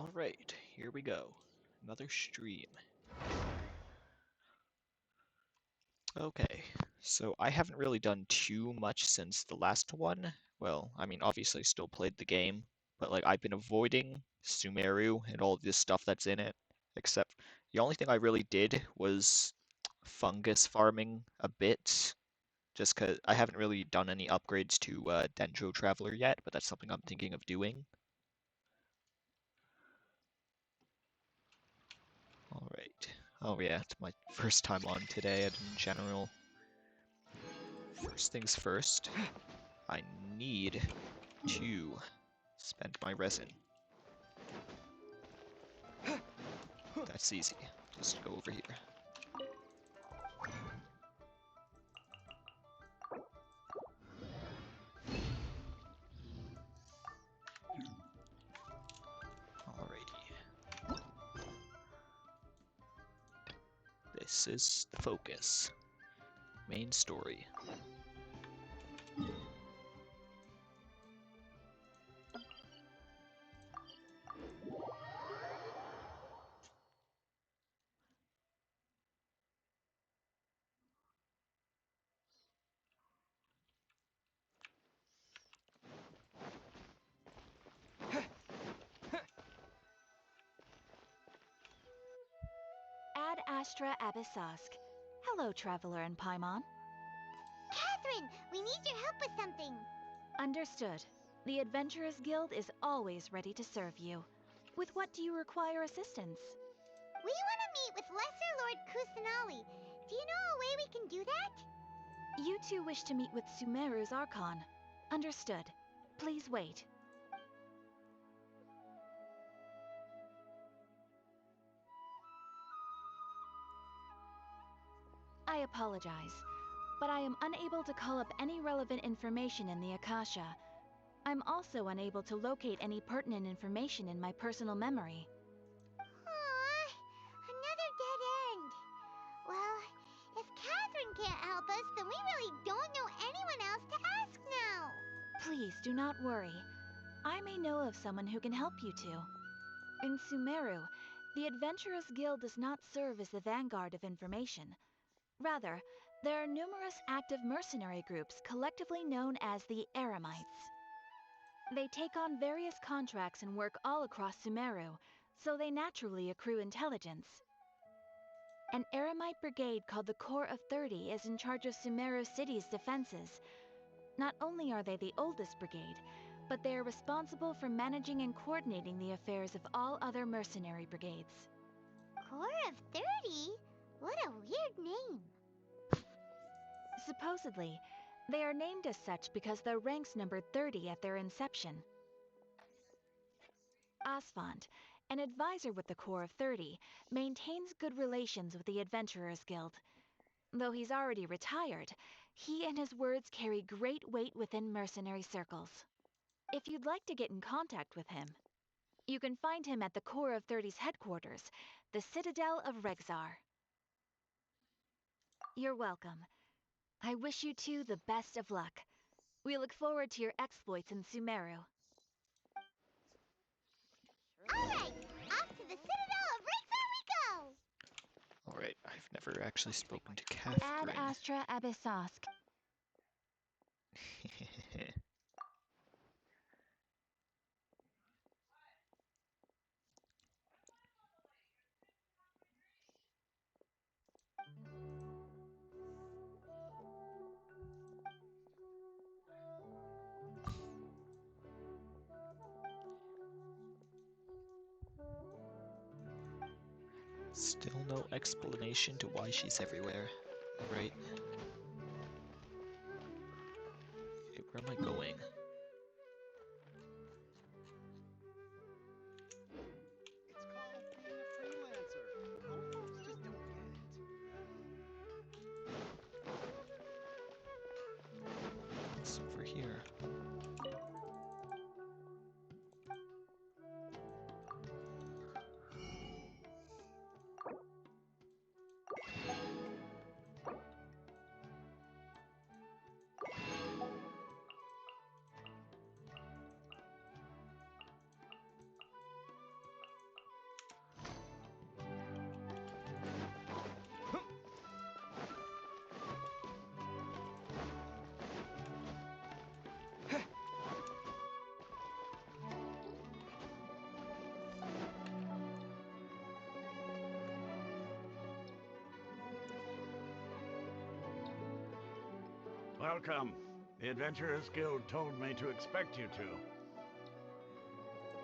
Alright, here we go. Another stream. Okay, so I haven't really done too much since the last one. Well, I mean, obviously still played the game, but like I've been avoiding Sumeru and all this stuff that's in it, except the only thing I really did was fungus farming a bit, just because I haven't really done any upgrades to Dendro Traveler yet, but that's something I'm thinking of doing. Alright. Oh yeah, it's my first time on today and in general. First things first, I need to spend my resin. That's easy. Just go over here. Alrighty. This is the focus. Main story. Ad Astra Abyssosk. Hello, Traveler and Paimon. Catherine, we need your help with something. Understood. The Adventurers Guild is always ready to serve you. With what do you require assistance? We want to meet with Lesser Lord Kusanali. Do you know a way we can do that? You two wish to meet with Sumeru's Archon. Understood. Please wait. I apologize, but I am unable to call up any relevant information in the Akasha. I'm also unable to locate any pertinent information in my personal memory. Aww, another dead end. Well, if Catherine can't help us, then we really don't know anyone else to ask now. Please do not worry. I may know of someone who can help you two. In Sumeru, the Adventurers Guild does not serve as the vanguard of information. Rather, there are numerous active mercenary groups collectively known as the Eremites. They take on various contracts and work all across Sumeru, so they naturally accrue intelligence. An Eremite brigade called the Corps of 30 is in charge of Sumeru City's defenses. Not only are they the oldest brigade, but they are responsible for managing and coordinating the affairs of all other mercenary brigades. Corps of 30? What a weird name. Supposedly, they are named as such because their ranks numbered 30 at their inception. Asfand, an advisor with the Corps of 30, maintains good relations with the Adventurers Guild. Though he's already retired, he and his words carry great weight within mercenary circles. If you'd like to get in contact with him, you can find him at the Corps of 30's headquarters, the Citadel of Rexar. You're welcome. I wish you two the best of luck. We look forward to your exploits in Sumeru. Alright, off to the Citadel of Rexar we go! Alright, I've never actually spoken to Ad Catherine. Astra Abyssosk. Still no explanation to why she's everywhere. Right? Okay, where am I going? It's called being a freelancer. Most folks just don't get it. What's over here? Welcome. The Adventurers Guild told me to expect you two.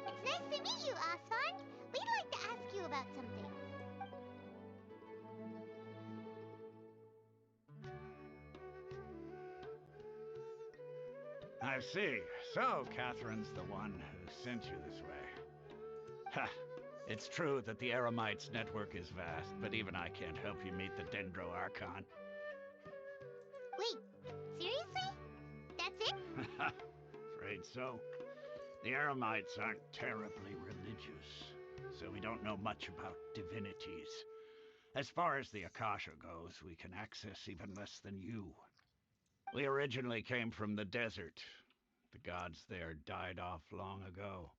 It's nice to meet you, Osfond. We'd like to ask you about something. I see. So, Catherine's the one who sent you this way. Ha! It's true that the Eremites' network is vast, but even I can't help you meet the Dendro Archon. Wait, seriously? That's it? Afraid so. The Eremites aren't terribly religious, so we don't know much about divinities. As far as the Akasha goes, we can access even less than you. We originally came from the desert. The gods there died off long ago.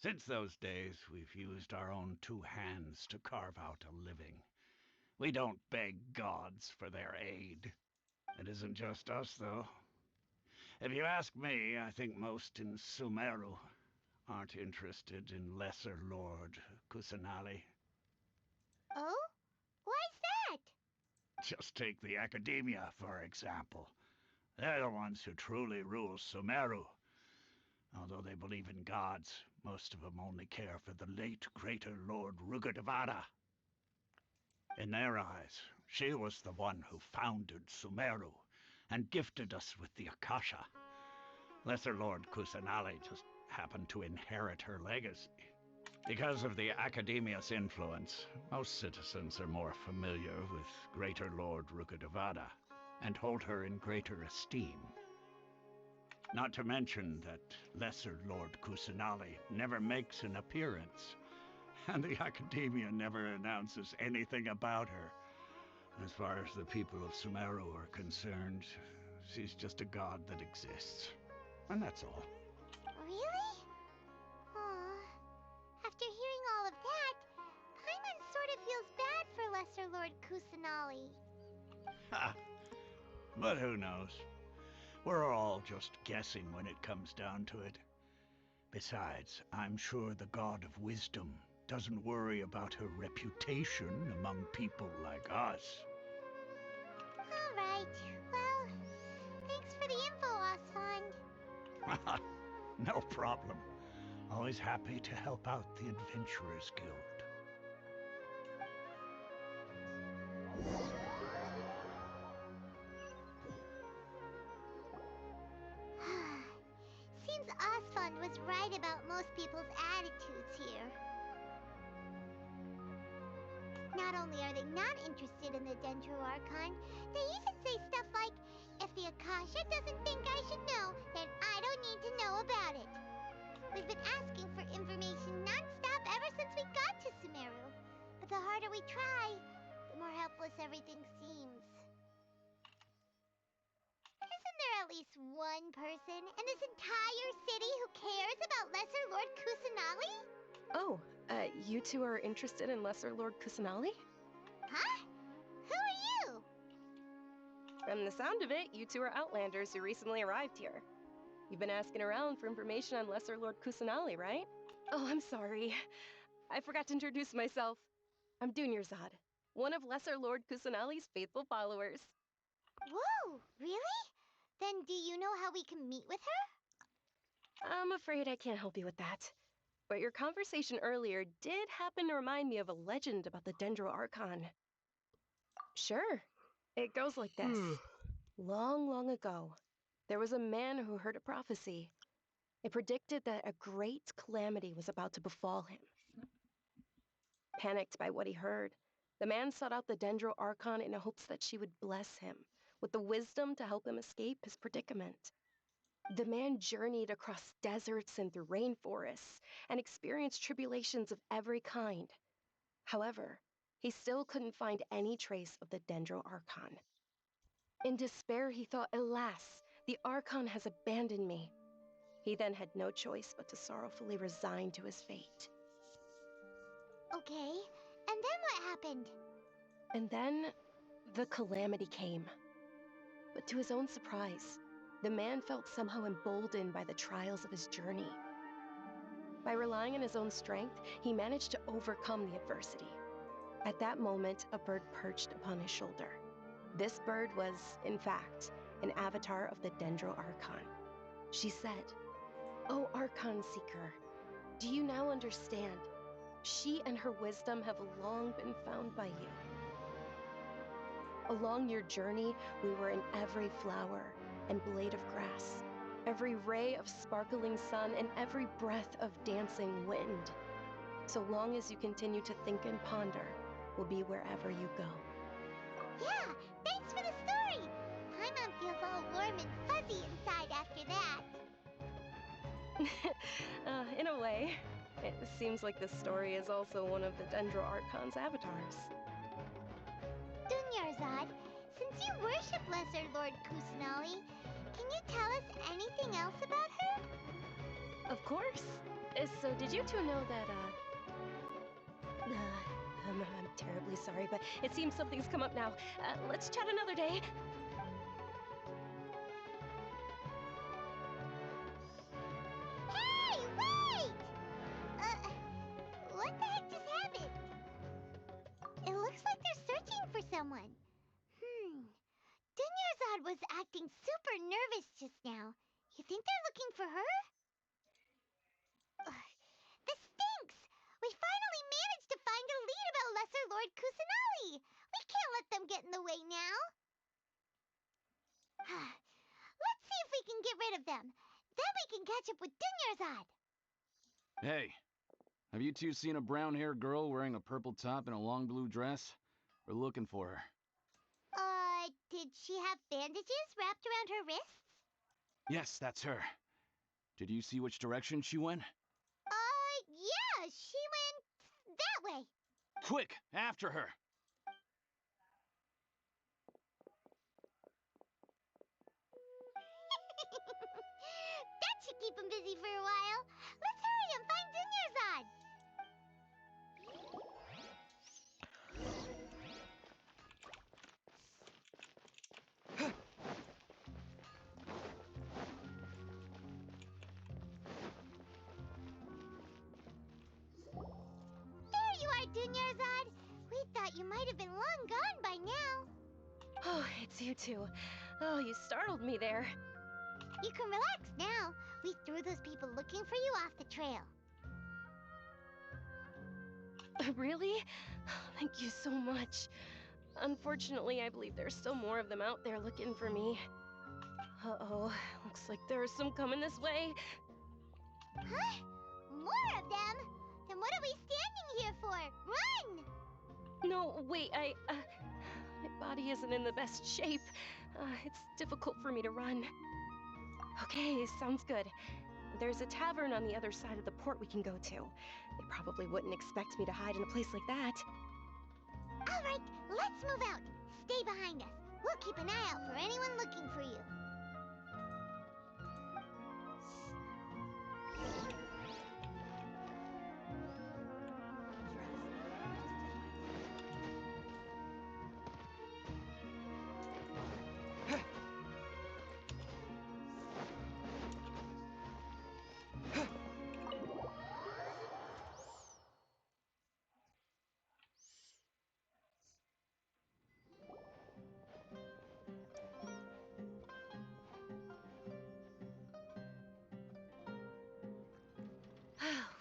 Since those days, we've used our own two hands to carve out a living. We don't beg gods for their aid. It isn't just us, though. If you ask me, I think most in Sumeru aren't interested in Lesser Lord Kusanali. Oh? Why's that? Just take the Academia, for example. They're the ones who truly rule Sumeru. Although they believe in gods, most of them only care for the late Greater Lord Rugadavada. In their eyes, she was the one who founded Sumeru and gifted us with the Akasha. Lesser Lord Kusanali just happened to inherit her legacy. Because of the Academia's influence, most citizens are more familiar with Greater Lord Rugadavada and hold her in greater esteem. Not to mention that Lesser Lord Kusanali never makes an appearance, and the Academia never announces anything about her. As far as the people of Sumeru are concerned, she's just a god that exists. And that's all. Really? Aw. After hearing all of that, Paimon sort of feels bad for Lesser Lord Kusanali. Ha! But who knows? We're all just guessing when it comes down to it. Besides, I'm sure the God of Wisdom doesn't worry about her reputation among people like us. Alright, well, thanks for the info, Osfond. No problem. Always happy to help out the Adventurers Guild. Seems Osfond was right about most people's attitudes here. Not only are they not interested in the Dendro Archon, they even say stuff like, if the Akasha doesn't think I should know, then I don't need to know about it. We've been asking for information non-stop ever since we got to Sumeru. But the harder we try, the more helpless everything seems. Isn't there at least one person in this entire city who cares about Lesser Lord Kusanali? Oh, you two are interested in Lesser Lord Kusanali? Huh? Who are you? From the sound of it, you two are Outlanders who recently arrived here. You've been asking around for information on Lesser Lord Kusanali, right? Oh, I'm sorry. I forgot to introduce myself. I'm Dunyarzad, one of Lesser Lord Kusanali's faithful followers. Whoa, really? Then do you know how we can meet with her? I'm afraid I can't help you with that. But your conversation earlier did happen to remind me of a legend about the Dendro Archon. Sure, it goes like this. Long, long ago, there was a man who heard a prophecy. It predicted that a great calamity was about to befall him. Panicked by what he heard, the man sought out the Dendro Archon in hopes that she would bless him with the wisdom to help him escape his predicament. The man journeyed across deserts and through rainforests and experienced tribulations of every kind. However, he still couldn't find any trace of the Dendro Archon. In despair, he thought, alas, the Archon has abandoned me. He then had no choice but to sorrowfully resign to his fate. Okay, and then what happened? And then, the calamity came. But to his own surprise, the man felt somehow emboldened by the trials of his journey. By relying on his own strength, he managed to overcome the adversity. At that moment, a bird perched upon his shoulder. This bird was, in fact, an avatar of the Dendro Archon. She said, "O Archon Seeker, do you now understand? She and her wisdom have long been found by you. Along your journey, we were in every flower and blade of grass, every ray of sparkling sun, and every breath of dancing wind. So long as you continue to think and ponder, we'll be wherever you go." Yeah, thanks for the story. Paimon feels all warm and fuzzy inside after that. In a way, it seems like this story is also one of the Dendro Archon's avatars. Dunyarzad, since you worship Lesser Lord Kusanali, can you tell us anything else about her? Of course. So did you two know that, I'm terribly sorry, but it seems something's come up now. Let's chat another day. Hey, wait! What the heck just happened? It looks like they're searching for someone. Dunyarzad was acting super nervous just now. You think they're looking for her? This stinks! We finally managed to find a lead about Lesser Lord Kusanali! We can't let them get in the way now! Let's see if we can get rid of them. Then we can catch up with Dunyarzad! Hey, have you two seen a brown-haired girl wearing a purple top and a long blue dress? We're looking for her. Did she have bandages wrapped around her wrists? Yes, that's her. Did you see which direction she went? Yeah, she went that way. Quick, after her! That should keep him busy for a while. Let's hurry and find Dunyarzad. There you are, Dunyarzad. We thought you might have been long gone by now. Oh, it's you two. Oh, you startled me there. You can relax now. We threw those people looking for you off the trail. Really? Thank you so much. Unfortunately, I believe there's still more of them out there looking for me. Uh-oh, looks like there's some coming this way. Huh? More of them? Then what are we standing here for? Run! No, wait, my body isn't in the best shape. It's difficult for me to run. Okay, sounds good. There's a tavern on the other side of the port we can go to. They probably wouldn't expect me to hide in a place like that. All right, let's move out. Stay behind us. We'll keep an eye out for anyone looking for you.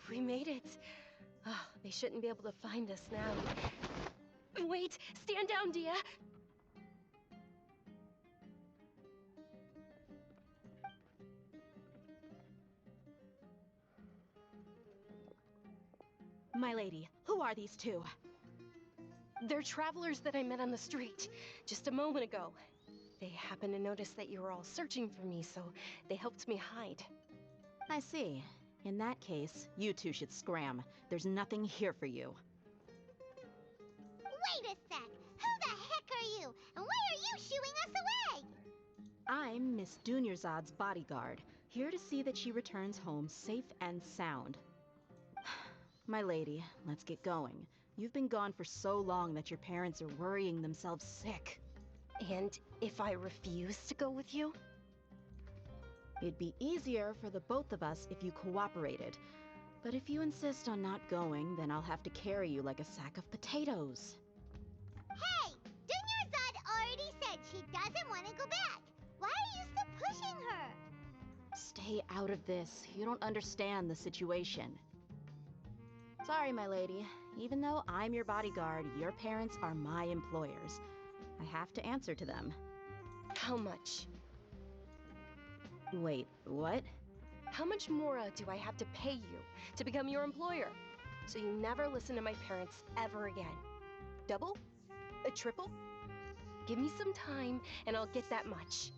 We made it. Oh, they shouldn't be able to find us now. Wait, stand down, Dia. My lady, who are these two? They're travelers that I met on the street just a moment ago. They happened to notice that you were all searching for me, so they helped me hide. I see. In that case, you two should scram. There's nothing here for you. Wait a sec. Who the heck are you? And why are you shooing us away? I'm Miss Dunyarzad's bodyguard, here to see that she returns home safe and sound. My lady, let's get going. You've been gone for so long that your parents are worrying themselves sick. And if I refuse to go with you? It'd be easier for the both of us if you cooperated. But if you insist on not going, then I'll have to carry you like a sack of potatoes. Hey, Dunyarzad already said she doesn't want to go back. Why are you still pushing her? Stay out of this. You don't understand the situation. Sorry, my lady. Even though I'm your bodyguard, your parents are my employers. I have to answer to them. How much? Wait, what? How much more do I have to pay you to become your employer? So you never listen to my parents ever again. Double? A triple? Give me some time and I'll get that much.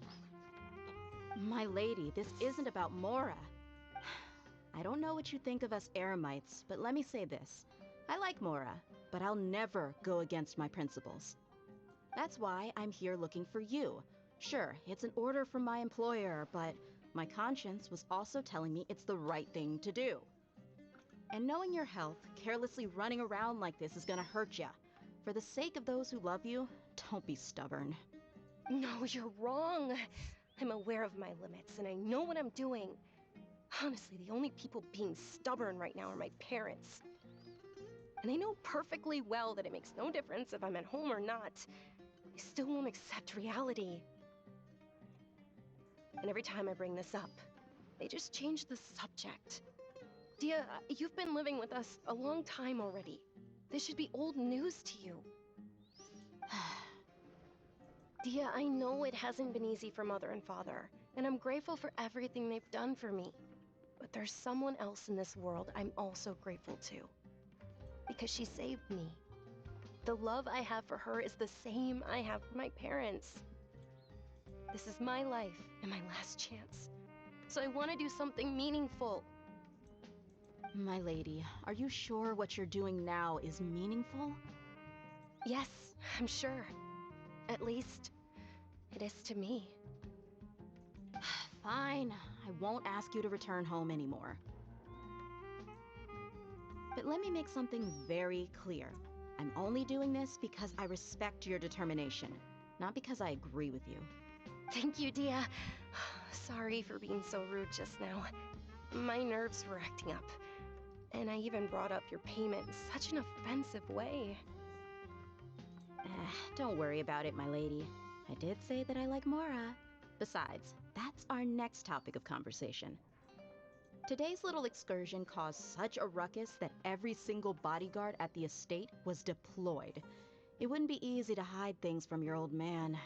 My lady, this isn't about Mora. I don't know what you think of us Eremites, but let me say this. I like Mora, but I'll never go against my principles. That's why I'm here looking for you. Sure, it's an order from my employer, but my conscience was also telling me it's the right thing to do. And knowing your health, carelessly running around like this is gonna hurt ya. For the sake of those who love you, don't be stubborn. No, you're wrong. I'm aware of my limits and I know what I'm doing. Honestly, the only people being stubborn right now are my parents. And I know perfectly well that it makes no difference if I'm at home or not. They still won't accept reality. And every time I bring this up, they just change the subject. Dia, you've been living with us a long time already. This should be old news to you. Dia, I know it hasn't been easy for Mother and Father, and I'm grateful for everything they've done for me. But there's someone else in this world I'm also grateful to. Because she saved me. The love I have for her is the same I have for my parents. This is my life and my last chance. So I want to do something meaningful. My lady, are you sure what you're doing now is meaningful? Yes, I'm sure. At least, it is to me. Fine, I won't ask you to return home anymore. But let me make something very clear. I'm only doing this because I respect your determination, not because I agree with you. Thank you, Dia. Sorry for being so rude just now. My nerves were acting up. And I even brought up your payment in such an offensive way. Don't worry about it, my lady. I did say that I like Mora. Besides, that's our next topic of conversation. Today's little excursion caused such a ruckus that every single bodyguard at the estate was deployed. It wouldn't be easy to hide things from your old man.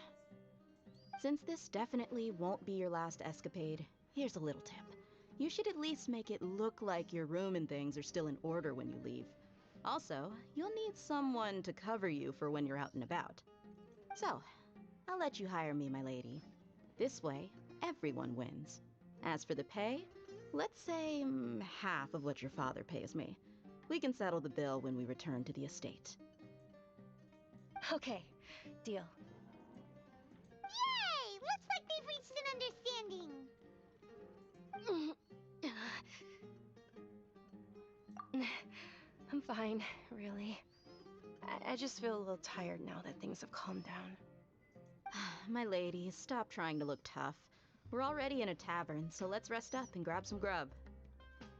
Since this definitely won't be your last escapade, here's a little tip. You should at least make it look like your room and things are still in order when you leave. Also, you'll need someone to cover you for when you're out and about. So, I'll let you hire me, my lady. This way, everyone wins. As for the pay, let's say half of what your father pays me. We can settle the bill when we return to the estate. Okay, deal. Yay! Looks like they've reached an understanding. I'm fine, really. I just feel a little tired now that things have calmed down. My lady, stop trying to look tough. We're already in a tavern, so let's rest up and grab some grub.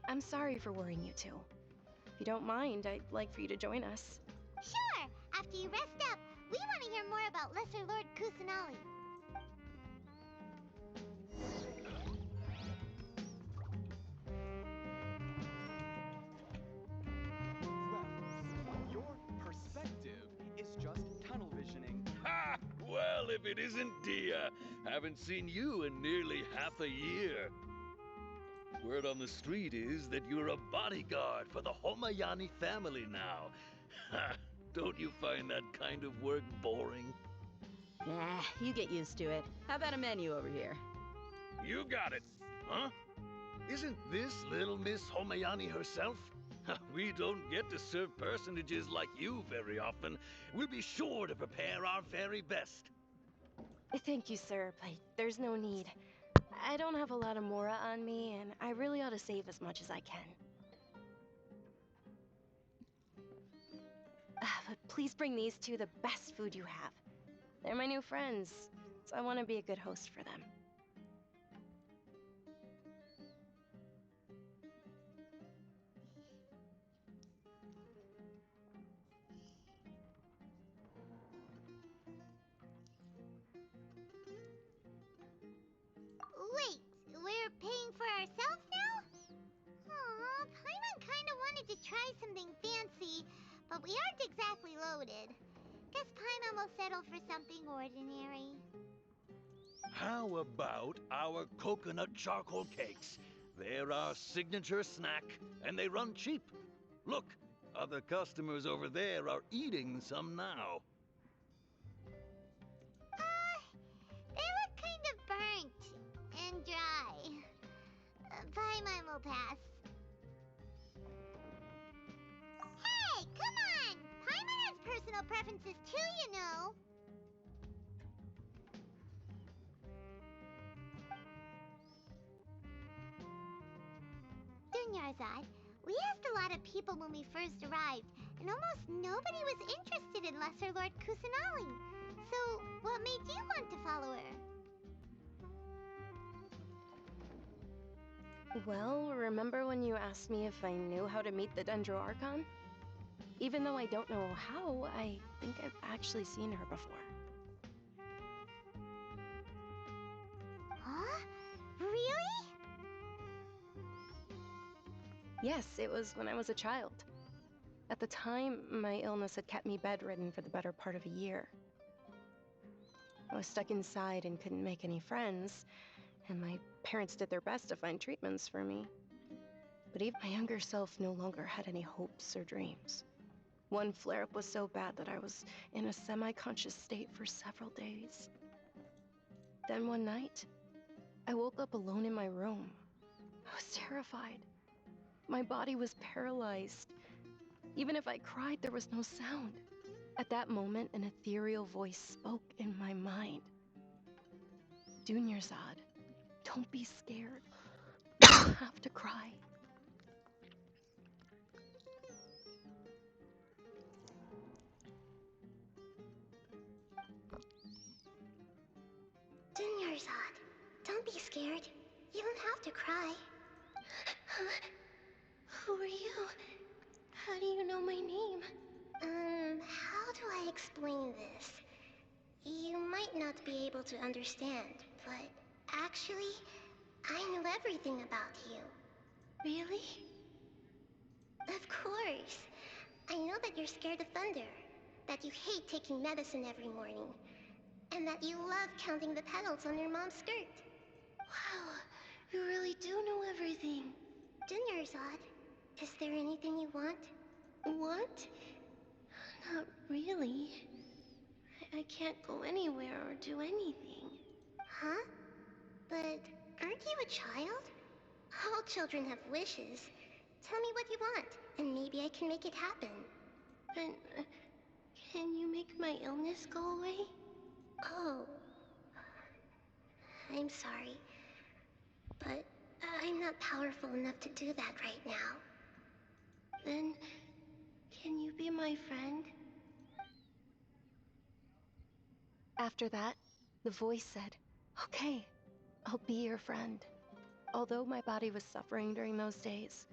I'm sorry for worrying you two. If you don't mind, I'd like for you to join us. Sure, after you rest up, we want to hear more about Lesser Lord Kusanali. Well, your perspective is just tunnel visioning. Ha! Well, if it isn't Dia. Haven't seen you in nearly half a year. Word on the street is that you're a bodyguard for the Homayani family now. Ha! Don't you find that kind of work boring? Nah, you get used to it. How about a menu over here? You got it. Huh? Isn't this little Miss Homayani herself? We don't get to serve personages like you very often. We'll be sure to prepare our very best. Thank you, sir, but there's no need. I don't have a lot of Mora on me, and I really ought to save as much as I can. But please bring these two the best food you have. They're my new friends, so I want to be a good host for them. but we aren't exactly loaded. Guess Paimon will settle for something ordinary. How about our coconut charcoal cakes? They're our signature snack, and they run cheap. Look, other customers over there are eating some now. They look kind of burnt and dry. Paimon will pass. Hey, come on! Paimon has personal preferences too, you know. Dunyarzad, we asked a lot of people when we first arrived, and almost nobody was interested in Lesser Lord Kusanali. So, what made you want to follow her? Well, remember when you asked me if I knew how to meet the Dendro Archon? Even though I don't know how, I think I've actually seen her before. Huh? Really? Yes, it was when I was a child. At the time, my illness had kept me bedridden for the better part of a year. I was stuck inside and couldn't make any friends, and my parents did their best to find treatments for me. But even my younger self no longer had any hopes or dreams. One flare-up was so bad that I was in a semi-conscious state for several days. Then one night, I woke up alone in my room. I was terrified. My body was paralyzed. Even if I cried, there was no sound. At that moment, an ethereal voice spoke in my mind. Dunyarzad, don't be scared. You don't have to cry. Dunyarzad, don't be scared. You don't have to cry. Who are you? How do you know my name? How do I explain this? You might not be able to understand, but actually, I know everything about you. Really? Of course. I know that you're scared of thunder, that you hate taking medicine every morning, and that you love counting the petals on your mom's skirt. Wow, you really do know everything. Dunyarzad, is there anything you want? Want? Not really. I can't go anywhere or do anything. Huh? But aren't you a child? All children have wishes. Tell me what you want, and maybe I can make it happen. But can you make my illness go away? Oh, I'm sorry. But I'm not powerful enough to do that right now. Then, can you be my friend? After that, the voice said, "Okay, I'll be your friend." Although my body was suffering during those days,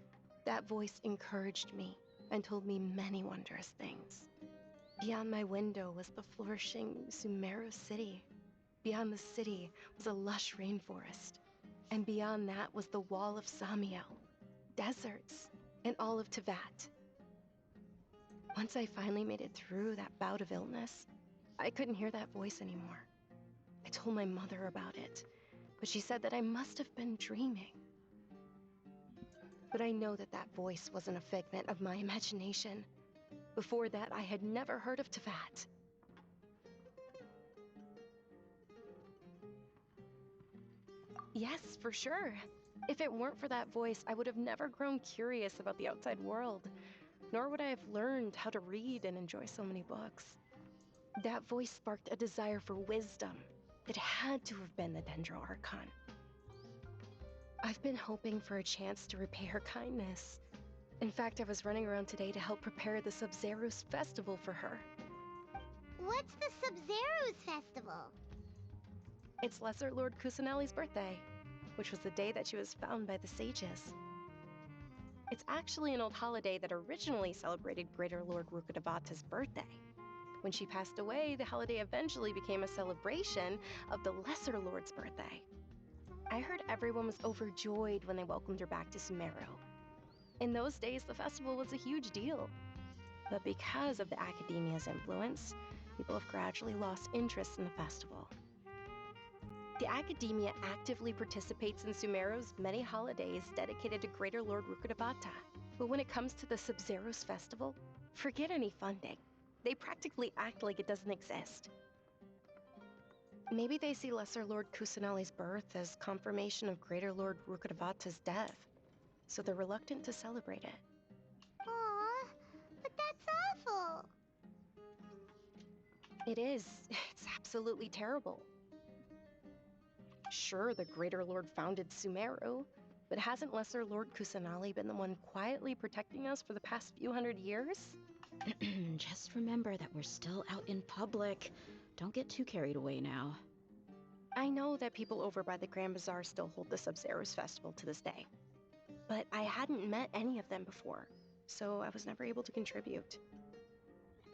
that voice encouraged me and told me many wondrous things. Beyond my window was the flourishing Sumeru city. Beyond the city was a lush rainforest. And beyond that was the wall of Samiel, deserts, and all of Tevat. Once I finally made it through that bout of illness, I couldn't hear that voice anymore. I told my mother about it, but she said that I must have been dreaming. But I know that that voice wasn't a figment of my imagination. Before that, I had never heard of Tevat. Yes, for sure. If it weren't for that voice, I would have never grown curious about the outside world, nor would I have learned how to read and enjoy so many books. That voice sparked a desire for wisdom. It had to have been the Dendro Archon. I've been hoping for a chance to repay her kindness. In fact, I was running around today to help prepare the Sub-Zerus festival for her. What's the Sub-Zerus festival? It's Lesser Lord Kusanali's birthday, which was the day that she was found by the sages. It's actually an old holiday that originally celebrated Greater Lord Rukkhadevata's birthday. When she passed away, the holiday eventually became a celebration of the Lesser Lord's birthday. I heard everyone was overjoyed when they welcomed her back to Sumeru. In those days, the festival was a huge deal. But because of the academia's influence, people have gradually lost interest in the festival. The academia actively participates in Sumeru's many holidays dedicated to Greater Lord Rukkhadevata. But when it comes to the Sub-Zero's festival, forget any funding. They practically act like it doesn't exist. Maybe they see Lesser Lord Kusanali's birth as confirmation of Greater Lord Rukkhadevata's death, so they're reluctant to celebrate it. Aw, but that's awful. It is. It's absolutely terrible. Sure, the Greater Lord founded Sumeru, but hasn't Lesser Lord Kusanali been the one quietly protecting us for the past few hundred years? Just remember that we're still out in public. Don't get too carried away now. I know that people over by the Grand Bazaar still hold the Sub-Zero's festival to this day, but I hadn't met any of them before, so I was never able to contribute.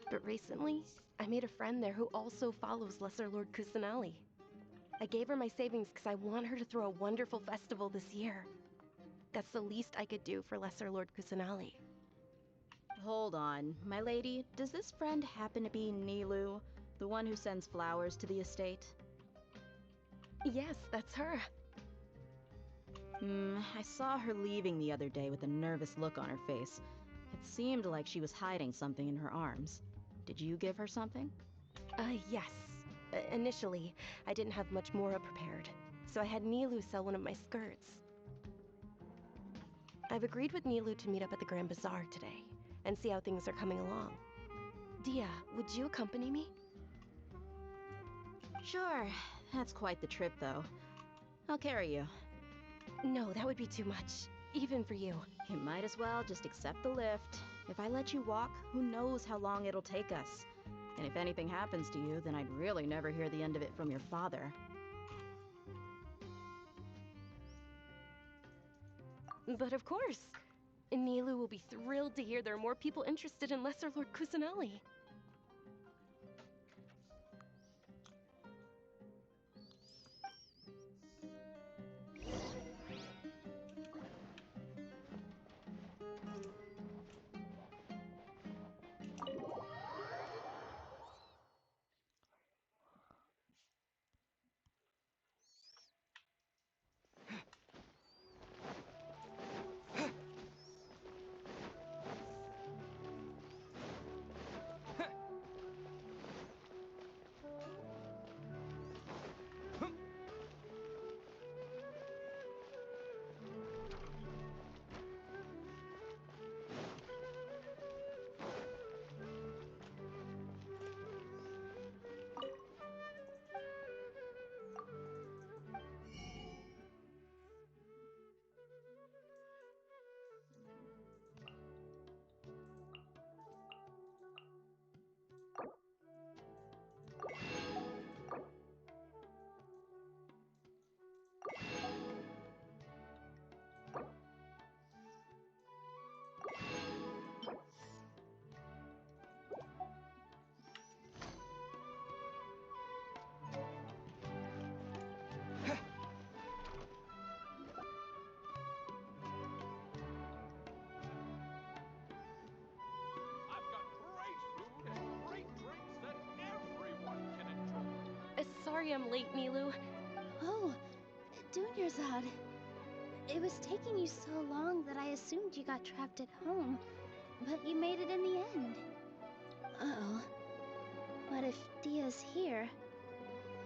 But recently, I made a friend there who also follows Lesser Lord Kusanali. I gave her my savings because I want her to throw a wonderful festival this year. That's the least I could do for Lesser Lord Kusanali. Hold on, my lady, does this friend happen to be Nilu, the one who sends flowers to the estate? Yes, that's her. I saw her leaving the other day with a nervous look on her face. It seemed like she was hiding something in her arms. Did you give her something? Yes. Initially, I didn't have much Mora prepared, so I had Nilu sell one of my skirts. I've agreed with Nilu to meet up at the Grand Bazaar today, and see how things are coming along. Dia, would you accompany me? Sure. That's quite the trip, though. I'll carry you. No, that would be too much, even for you. You might as well just accept the lift. If I let you walk, who knows how long it'll take us. And if anything happens to you, then I'd really never hear the end of it from your father. But of course! Nilu will be thrilled to hear there are more people interested in Lesser Lord Kusanali. Sorry I'm late, Nilu. Oh, Dunyarzad. It was taking you so long that I assumed you got trapped at home, but you made it in the end. Uh-oh. But if Dia's here,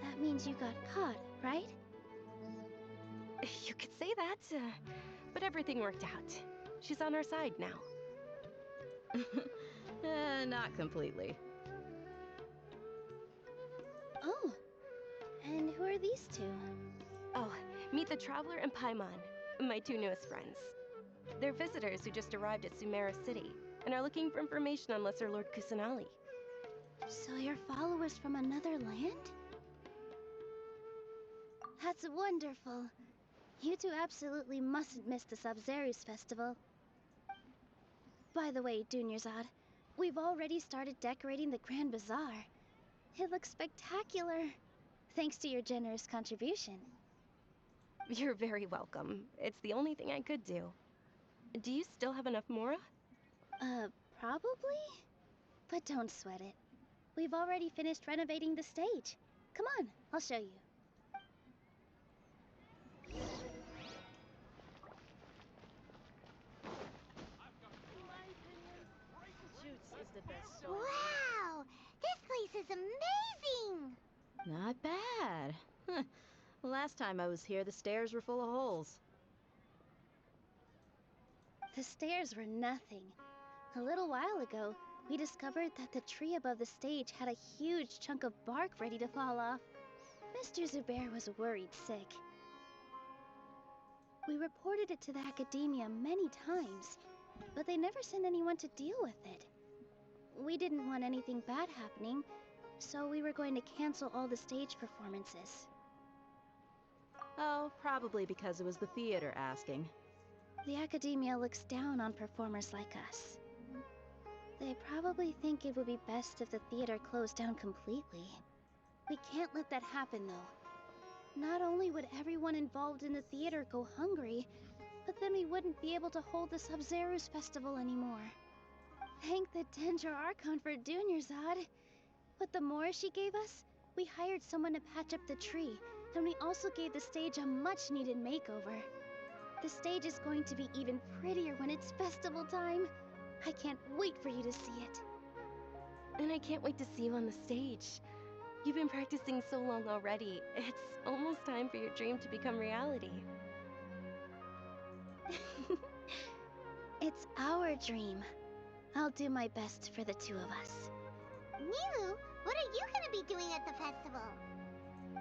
that means you got caught, right? You could say that, but everything worked out. She's on our side now. Not completely. Oh, and who are these two? Oh, meet the Traveler and Paimon, my two newest friends. They're visitors who just arrived at Sumeru City and are looking for information on Lesser Lord Kusanali. So you're followers from another land? That's wonderful. You two absolutely mustn't miss the Sub-Zero's festival. By the way, Dunyarzad, we've already started decorating the Grand Bazaar. It looks spectacular, thanks to your generous contribution. You're very welcome. It's the only thing I could do. Do you still have enough Mora? Probably? But don't sweat it. We've already finished renovating the stage. Come on, I'll show you. Wow! This place is amazing! Not bad. Last time I was here, the stairs were full of holes. The stairs were nothing. A little while ago, we discovered that the tree above the stage had a huge chunk of bark ready to fall off. Mr. Zubair was worried sick. We reported it to the academia many times, but they never sent anyone to deal with it. We didn't want anything bad happening, so we were going to cancel all the stage performances. Oh, probably because it was the theater asking. The academia looks down on performers like us. They probably think it would be best if the theater closed down completely. We can't let that happen, though. Not only would everyone involved in the theater go hungry, but then we wouldn't be able to hold the Sub-Zerus festival anymore. Thank the Dendro Archon for Dunyarzad. With the more she gave us, we hired someone to patch up the tree, and we also gave the stage a much-needed makeover. The stage is going to be even prettier when it's festival time. I can't wait for you to see it. And I can't wait to see you on the stage. You've been practicing so long already. It's almost time for your dream to become reality. It's our dream. I'll do my best for the two of us. Nilu, what are you gonna be doing at the festival?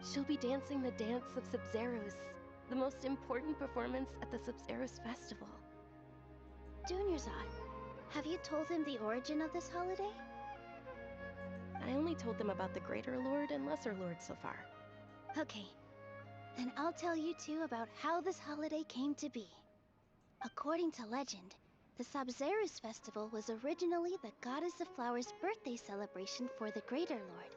She'll be dancing the dance of Sub-Zerus, the most important performance at the Sub-Zerus festival. Dunyarzad, have you told him the origin of this holiday? I only told them about the Greater Lord and Lesser Lord so far. Okay, then I'll tell you two about how this holiday came to be. According to legend, the Sub-Zerus festival was originally the Goddess of Flowers' birthday celebration for the Greater Lord.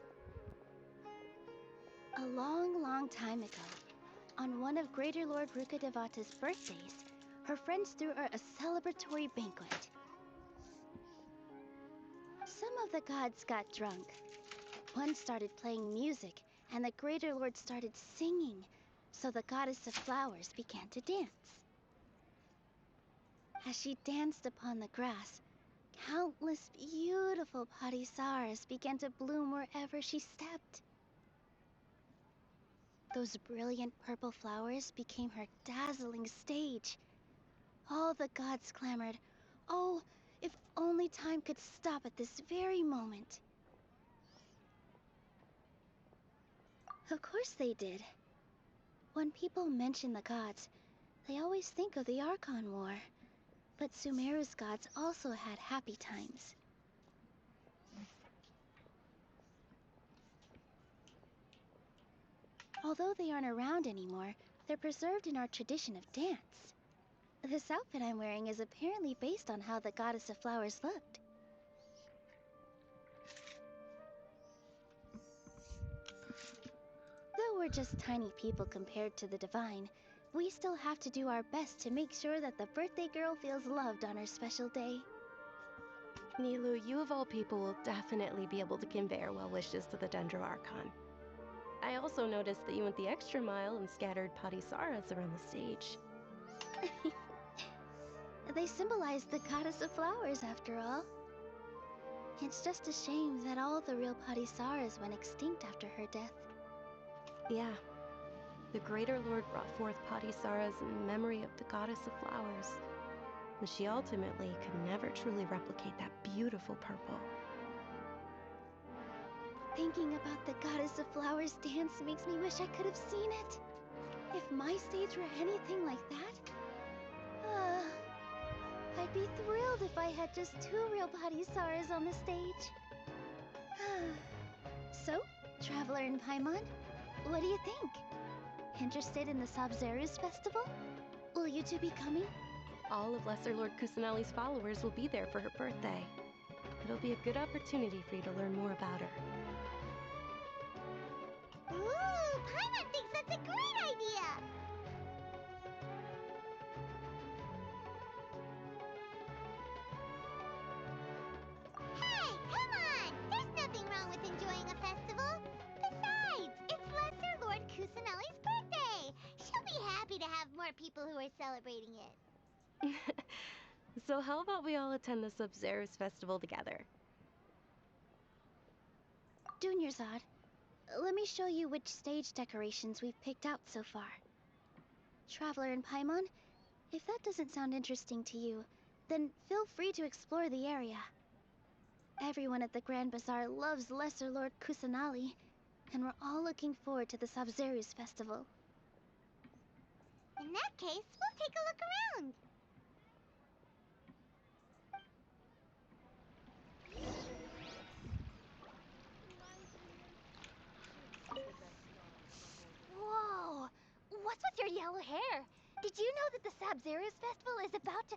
A long, long time ago, on one of Greater Lord Rukkhadevata's birthdays, her friends threw her a celebratory banquet. Some of the gods got drunk. One started playing music, and the Greater Lord started singing, so the Goddess of Flowers began to dance. As she danced upon the grass, countless beautiful parisaras began to bloom wherever she stepped. Those brilliant purple flowers became her dazzling stage. All the gods clamored, "Oh, if only time could stop at this very moment." Of course they did. When people mention the gods, they always think of the Archon War. But Sumeru's gods also had happy times. Although they aren't around anymore, they're preserved in our tradition of dance. This outfit I'm wearing is apparently based on how the Goddess of Flowers looked. Though we're just tiny people compared to the Divine, we still have to do our best to make sure that the birthday girl feels loved on her special day. Nilu, you of all people will definitely be able to convey our well wishes to the Dendro Archon. I also noticed that you went the extra mile and scattered parisaras around the stage. They symbolize the Goddess of Flowers, after all. It's just a shame that all the real parisaras went extinct after her death. Yeah. The Greater Lord brought forth parisaras in memory of the Goddess of Flowers. And she ultimately could never truly replicate that beautiful purple. Thinking about the Goddess of Flowers dance makes me wish I could have seen it. If my stage were anything like that, I'd be thrilled if I had just 2 real parisaras on the stage. So, Traveler in Paimon, what do you think? Interested in the Sub-Zerus festival? Will you two be coming? All of Lesser Lord Kusanali's followers will be there for her birthday. It'll be a good opportunity for you to learn more about her. Ooh, Paimon thinks that's a great idea! Hey, come more people who are celebrating it. So how about we all attend the Sub-Zero's festival together? Dunyarzad, let me show you which stage decorations we've picked out so far. Traveler and Paimon, if that doesn't sound interesting to you, then feel free to explore the area. Everyone at the Grand Bazaar loves Lesser Lord Kusanali, and we're all looking forward to the Sabzeruz festival. In that case, we'll take a look around. Whoa! What's with your yellow hair? Did you know that the Sabzeruz festival is about to...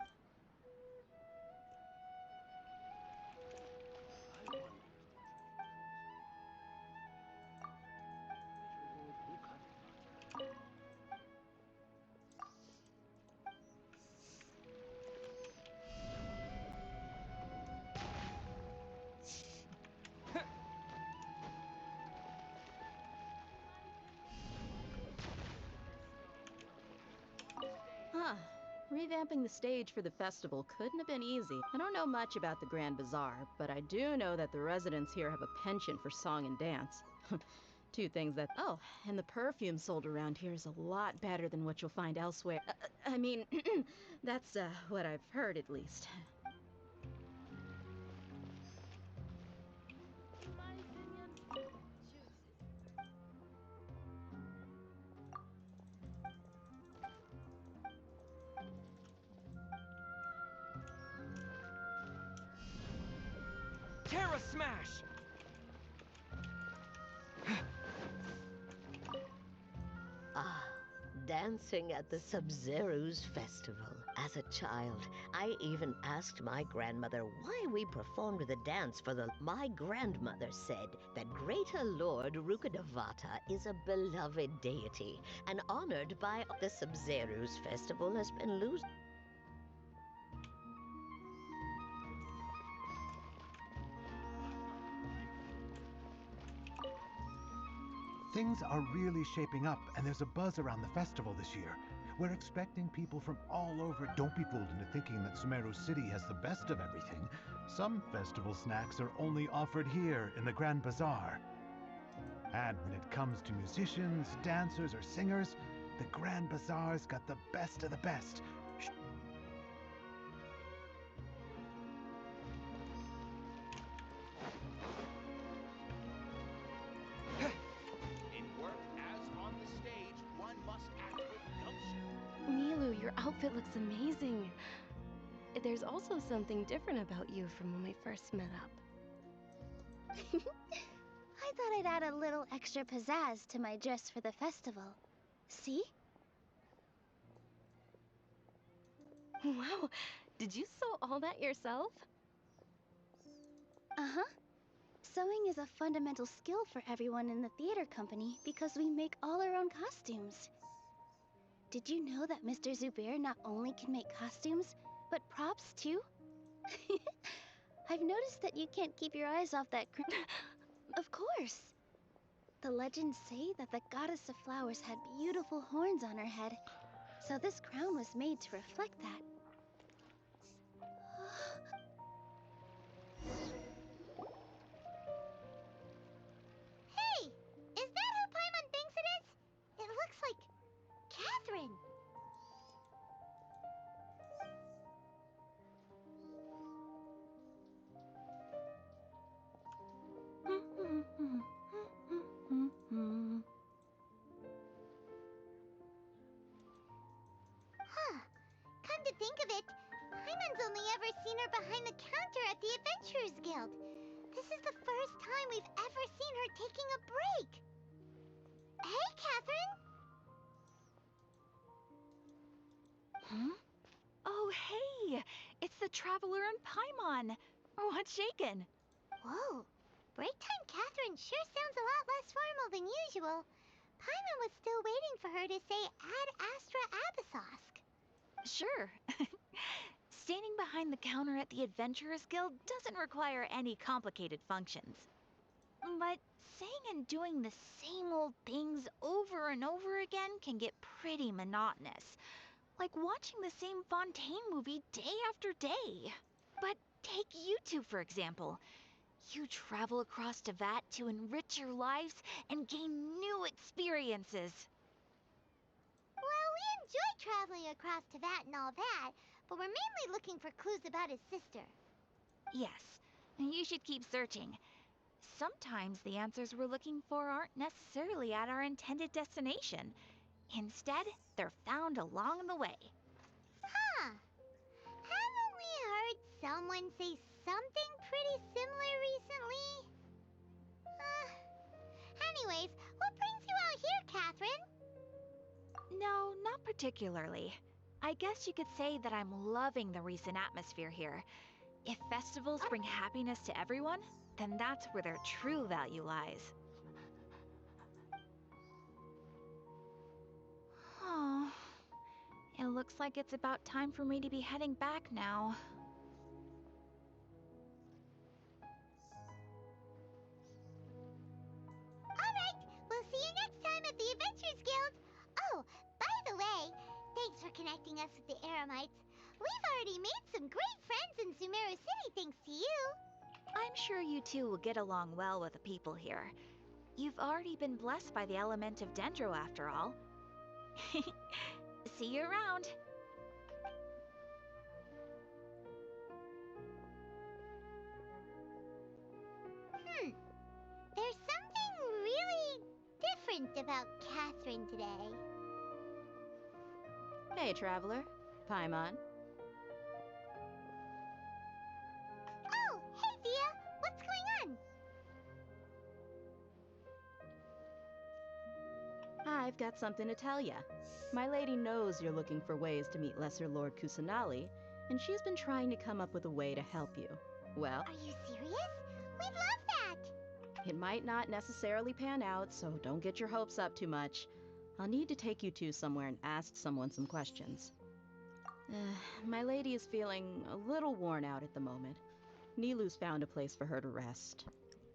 Huh. Revamping the stage for the festival couldn't have been easy. I don't know much about the Grand Bazaar, but I do know that the residents here have a penchant for song and dance. Two things that... Oh, and the perfume sold around here is a lot better than what you'll find elsewhere. I mean, that's what I've heard at least. Terra Smash! Ah, dancing at the Sub-Zero's festival. As a child, I even asked my grandmother why we performed the dance for the... My grandmother said that Greater Lord Rukadavata is a beloved deity and honored by... The Sub-Zero's festival has been losing... Things are really shaping up, and there's a buzz around the festival this year. We're expecting people from all over. Don't be fooled into thinking that Sumeru City has the best of everything. Some festival snacks are only offered here in the Grand Bazaar. And when it comes to musicians, dancers, or singers, the Grand Bazaar's got the best of the best. In work as on the stage, one must act with gumption. Milu, your outfit looks amazing. There's also something different about you from when we first met up. I thought I'd add a little extra pizzazz to my dress for the festival. See? Wow, did you sew all that yourself? Uh-huh. Sewing is a fundamental skill for everyone in the theater company because we make all our own costumes. Did you know that Mr. Zubair not only can make costumes, but props too? I've noticed that you can't keep your eyes off that Of course! The legends say that the goddess of flowers had beautiful horns on her head, so this crown was made to reflect that. Hey! Is that who Paimon thinks it is? It looks like... Catherine! Huh. Come to think of it, Paimon's only ever seen her behind the counter at the Adventurers Guild. This is the first time we've ever seen her taking a break. Hey, Catherine! Hmm? Oh, hey! It's the Traveler and Paimon! What's shaken? Whoa. Break time Catherine sure sounds a lot less formal than usual. Paimon was still waiting for her to say Ad Astra Abyssosk. Sure. Standing behind the counter at the Adventurers Guild doesn't require any complicated functions. But saying and doing the same old things over and over again can get pretty monotonous. Like watching the same Fontaine movie day after day. But take you two, for example. You travel across Tevat to enrich your lives and gain new experiences. Well, we enjoy traveling across Tevat and all that, but we're mainly looking for clues about his sister. Yes, you should keep searching. Sometimes the answers we're looking for aren't necessarily at our intended destination. Instead, they're found along the way. Huh. Haven't we heard someone say something pretty similar recently? Anyways, what brings you out here, Catherine? No, not particularly. I guess you could say that I'm loving the recent atmosphere here. If festivals bring happiness to everyone, then that's where their true value lies. Oh, it looks like it's about time for me to be heading back now. Alright, we'll see you next time at the Adventurers Guild. Oh, by the way, thanks for connecting us with the Eremites. We've already made some great friends in Sumeru City thanks to you. I'm sure you two will get along well with the people here. You've already been blessed by the element of Dendro after all. See you around. There's something really different about Catherine today. Hey, traveler. Paimon. Oh, hey Thea, what's going on? I've got something to tell ya. My lady knows you're looking for ways to meet Lesser Lord Kusanali, and she's been trying to come up with a way to help you. Well, Are you serious? We'd love that! it might not necessarily pan out, so don't get your hopes up too much. I'll need to take you two somewhere and ask someone some questions. My lady is feeling a little worn out at the moment. Nilu's found a place for her to rest.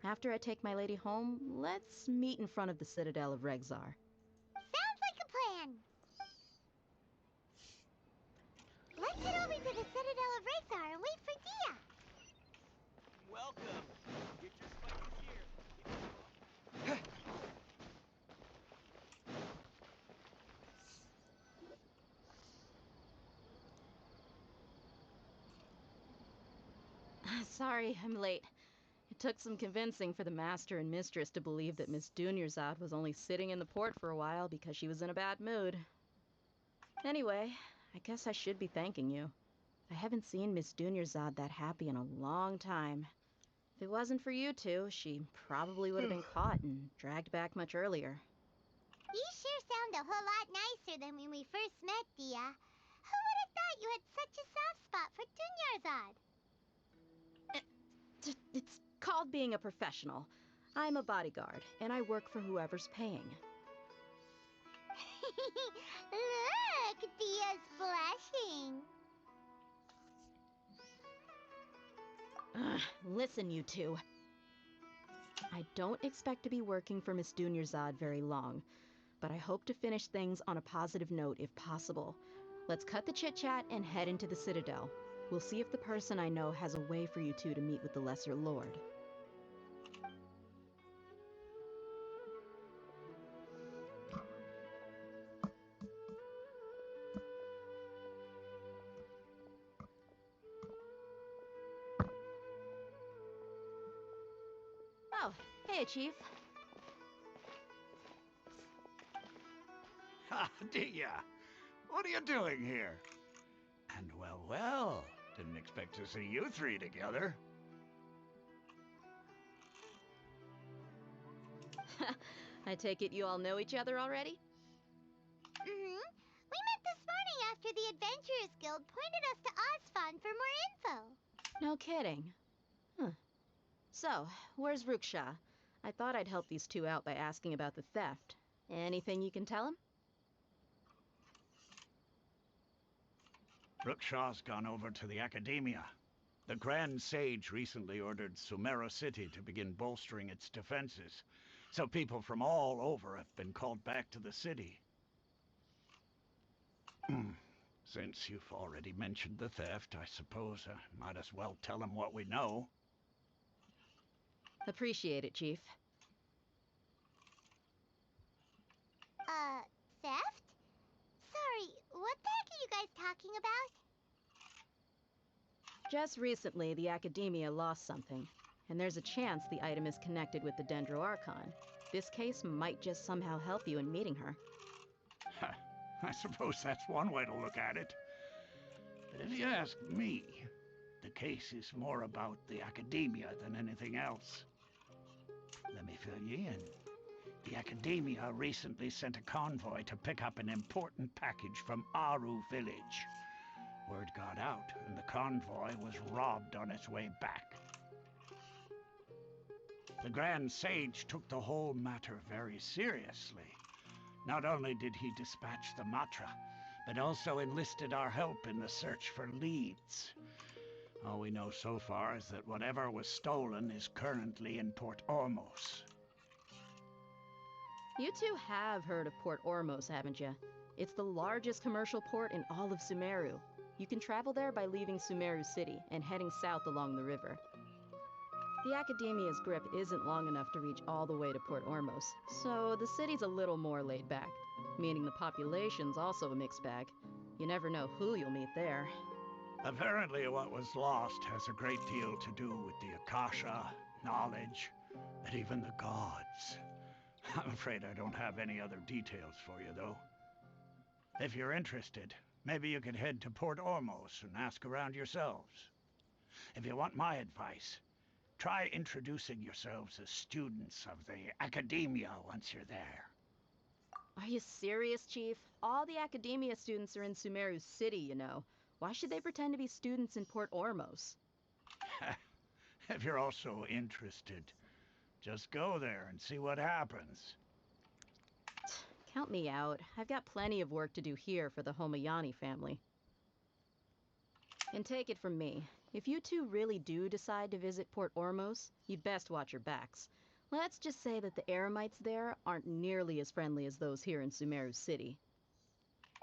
After I take my lady home, let's meet in front of the Citadel of Regzar. Sounds like a plan. Let's head over to the Citadel of Razar and wait for Dia. Welcome. Get your spices here. Sorry, I'm late. It took some convincing for the master and mistress to believe that Miss Dunyarzad was only sitting in the port for a while because she was in a bad mood. Anyway, I guess I should be thanking you. I haven't seen Miss Dunyarzad that happy in a long time. If it wasn't for you two, she probably would have been caught and dragged back much earlier. You sure sound a whole lot nicer than when we first met, Dia. Who would have thought you had such a soft spot for Dunyarzad? It's called being a professional. I'm a bodyguard, and I work for whoever's paying. Look, Dia's blushing. Ugh, listen, you two. I don't expect to be working for Miss Dunyarzad very long, but I hope to finish things on a positive note if possible. Let's cut the chit-chat and head into the Citadel. We'll see if the person I know has a way for you two to meet with the Lesser Lord. Oh, hey, Chief. Ha, Dia! What are you doing here? And well, didn't expect to see you three together. I take it you all know each other already? We met this morning after the Adventurers Guild pointed us to Osfon for more info. No kidding. Huh. So, where's Ruksha? I thought I'd help these two out by asking about the theft. Anything you can tell him? Brookshaw's gone over to the Academia. The Grand Sage recently ordered Sumeru City to begin bolstering its defenses, so people from all over have been called back to the city. Since you've already mentioned the theft, I suppose I might as well tell him what we know. Appreciate it, Chief. Theft? Sorry, what the heck are you guys talking about? Just recently, the Academia lost something, and there's a chance the item is connected with the Dendro Archon. This case might just somehow help you in meeting her. I suppose that's one way to look at it. But if you ask me, the case is more about the Academia than anything else. Let me fill you in. The Academia recently sent a convoy to pick up an important package from Aru village. Word got out, and the convoy was robbed on its way back. The Grand Sage took the whole matter very seriously. Not only did he dispatch the Matra, but also enlisted our help in the search for leads. All we know so far is that whatever was stolen is currently in Port Ormos. You two have heard of Port Ormos, haven't you? It's the largest commercial port in all of Sumeru. You can travel there by leaving Sumeru City and heading south along the river. The Academia's grip isn't long enough to reach all the way to Port Ormos, so the city's a little more laid back, meaning the population's also a mixed bag. You never know who you'll meet there. Apparently what was lost has a great deal to do with the Akasha, knowledge, and even the gods. I'm afraid I don't have any other details for you, though. If you're interested, maybe you could head to Port Ormos and ask around yourselves. If you want my advice, try introducing yourselves as students of the Academia once you're there. Are you serious, Chief? All the Academia students are in Sumeru City, you know. Why should they pretend to be students in Port Ormos? If you're also interested, just go there and see what happens. Count me out. I've got plenty of work to do here for the Homayani family. And take it from me, if you two really do decide to visit Port Ormos, you'd best watch your backs. Let's just say that the Eremites there aren't nearly as friendly as those here in Sumeru City.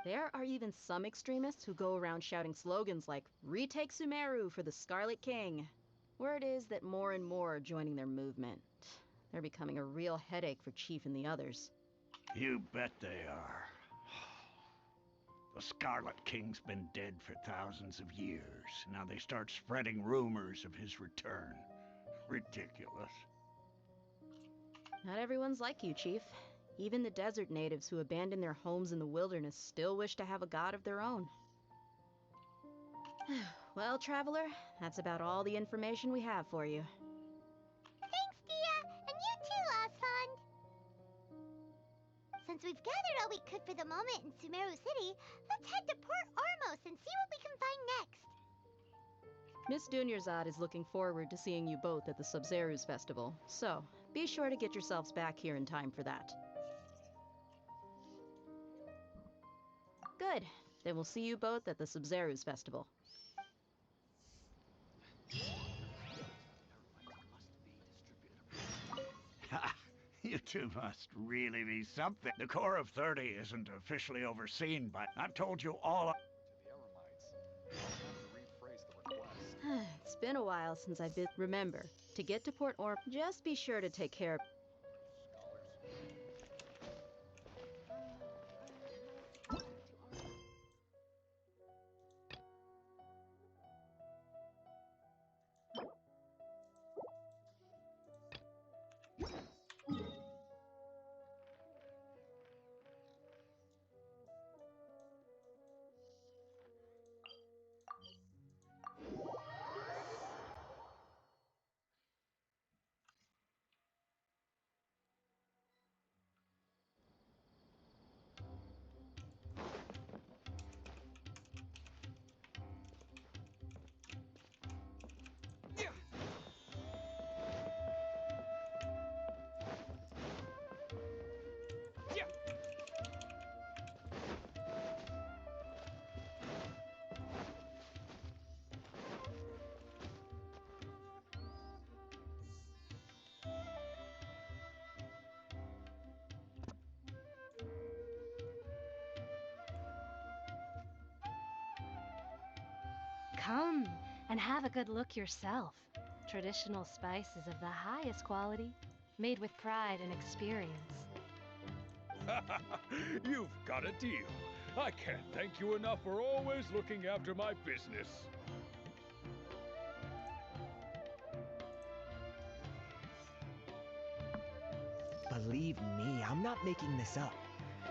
There are even some extremists who go around shouting slogans like, "Retake Sumeru for the Scarlet King." Word is that more and more are joining their movement. They're becoming a real headache for Chief and the others. You bet they are. The Scarlet King's been dead for thousands of years. Now they start spreading rumors of his return. Ridiculous. Not everyone's like you, Chief. Even the desert natives who abandoned their homes in the wilderness still wish to have a god of their own. Well, Traveler, that's about all the information we have for you. Thanks, Dia, and you too, Osfond. Since we've gathered all we could for the moment in Sumeru City, let's head to Port Ormos and see what we can find next. Miss Dunyarzad is looking forward to seeing you both at the Sub-Zerus Festival, so be sure to get yourselves back here in time for that. Good. Then we'll see you both at the Sub-Zerus Festival. You two must really be something. The Corps of 30 isn't officially overseen, but I've told you all. It's been a while since I've been. Remember, to get to Port Orm, just be sure to take care of. And have a good look yourself. Traditional spices of the highest quality, made with pride and experience. You've got a deal. I can't thank you enough for always looking after my business. Believe me, I'm not making this up.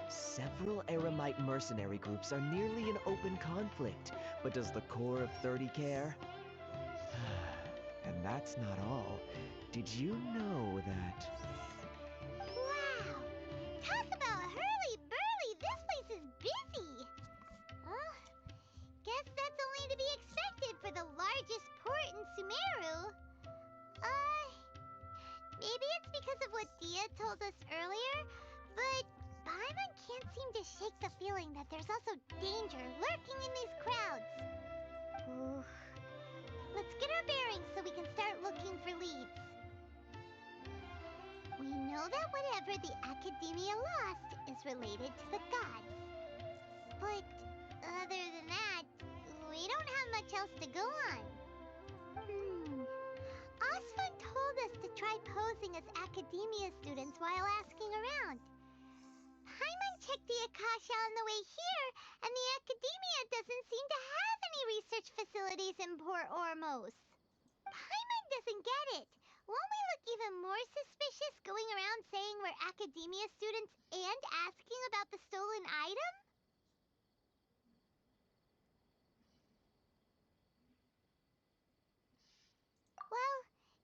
Several Eremite mercenary groups are nearly in open conflict, but does the core of 30 care? And that's not all. Did you know that... Wow! Talk about hurly-burly! This place is busy! Well, guess that's only to be expected for the largest port in Sumeru. Maybe it's because of what Dia told us earlier, but Paimon can't seem to shake the feeling that there's also danger lurking in these crowds. Ooh. Let's get our bearings so we can start looking for leads. We know that whatever the Academia lost is related to the gods. But other than that, we don't have much else to go on. Osfun told us to try posing as Academia students while asking around. Paimon checked the Akasha on the way here, and the Academia doesn't seem to have any research facilities in Port Ormos. Paimon doesn't get it. Won't we look even more suspicious going around saying we're Academia students and asking about the stolen item? Well,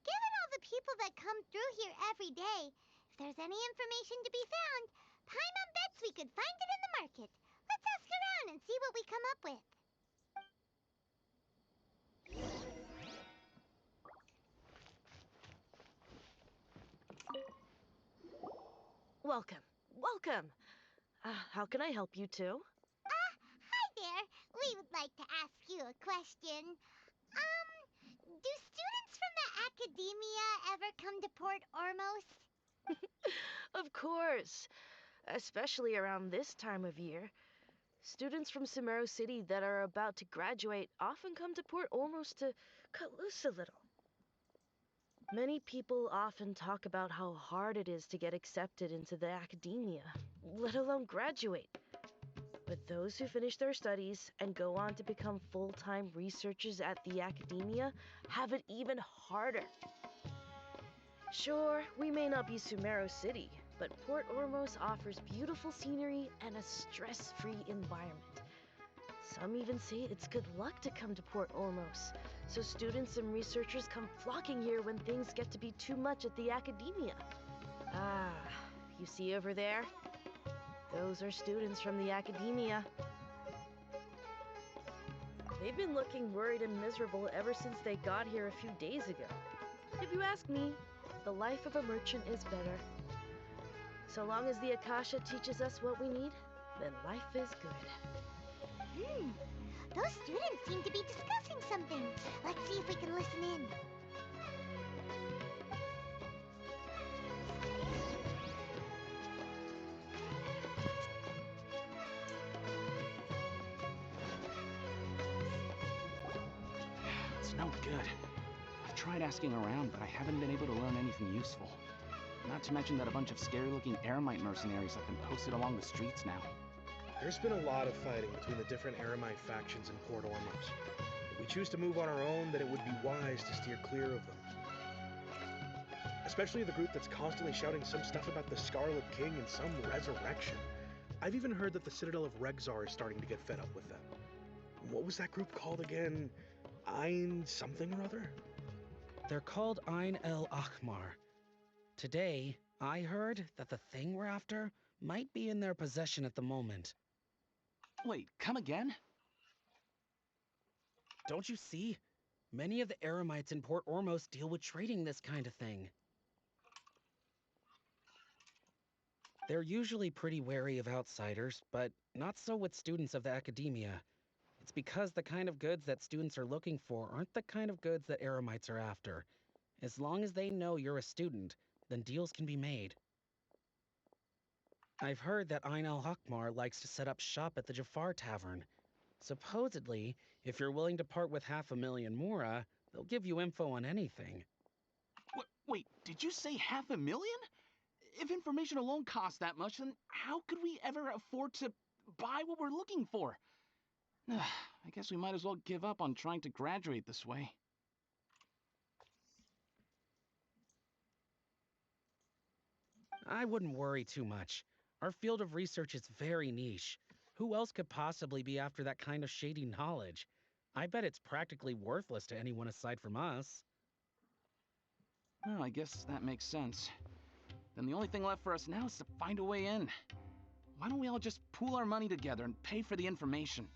given all the people that come through here every day, if there's any information to be found, Paimon bets we could find it in the market. Let's ask around and see what we come up with. Welcome. Welcome. How can I help you two? Hi there. We would like to ask you a question. Do students from the Academia ever come to Port Ormos? Of course. Especially around this time of year. Students from Sumeru City that are about to graduate often come to Port Ormos to cut loose a little. Many people often talk about how hard it is to get accepted into the academia, let alone graduate. But those who finish their studies and go on to become full-time researchers at the academia have it even harder. Sure, we may not be Sumeru City, but Port Ormos offers beautiful scenery and a stress-free environment. Some even say it's good luck to come to Port Ormos, so students and researchers come flocking here when things get to be too much at the academia. Ah, you see over there? Those are students from the academia. They've been looking worried and miserable ever since they got here a few days ago. If you ask me, the life of a merchant is better. So long as the Akasha teaches us what we need, then life is good. Those students seem to be discussing something. Let's see if we can listen in. It's no good. I've tried asking around, but I haven't been able to learn anything useful. Not to mention that a bunch of scary-looking Eremite mercenaries have been posted along the streets now. There's been a lot of fighting between the different Eremite factions in Port Ormos. If we choose to move on our own, then it would be wise to steer clear of them. Especially the group that's constantly shouting some stuff about the Scarlet King and some resurrection. I've even heard that the Citadel of Regzar is starting to get fed up with them. What was that group called again? Ein something or other? They're called Ein El Akhmar. Today, I heard that the thing we're after might be in their possession at the moment. Wait, come again? Don't you see? Many of the Eremites in Port Ormos deal with trading this kind of thing. They're usually pretty wary of outsiders, but not so with students of the academia. It's because the kind of goods that students are looking for aren't the kind of goods that Eremites are after. As long as they know you're a student, then deals can be made. I've heard that Ein El Hakmar likes to set up shop at the Jafar Tavern. Supposedly, if you're willing to part with 500,000 mora, they'll give you info on anything. Wait, did you say 500,000? If information alone costs that much, then how could we ever afford to buy what we're looking for? I guess we might as well give up on trying to graduate this way. I wouldn't worry too much. Our field of research is very niche. Who else could possibly be after that kind of shady knowledge? I bet it's practically worthless to anyone aside from us. Well, I guess that makes sense. Then the only thing left for us now is to find a way in. Why don't we all just pool our money together and pay for the information?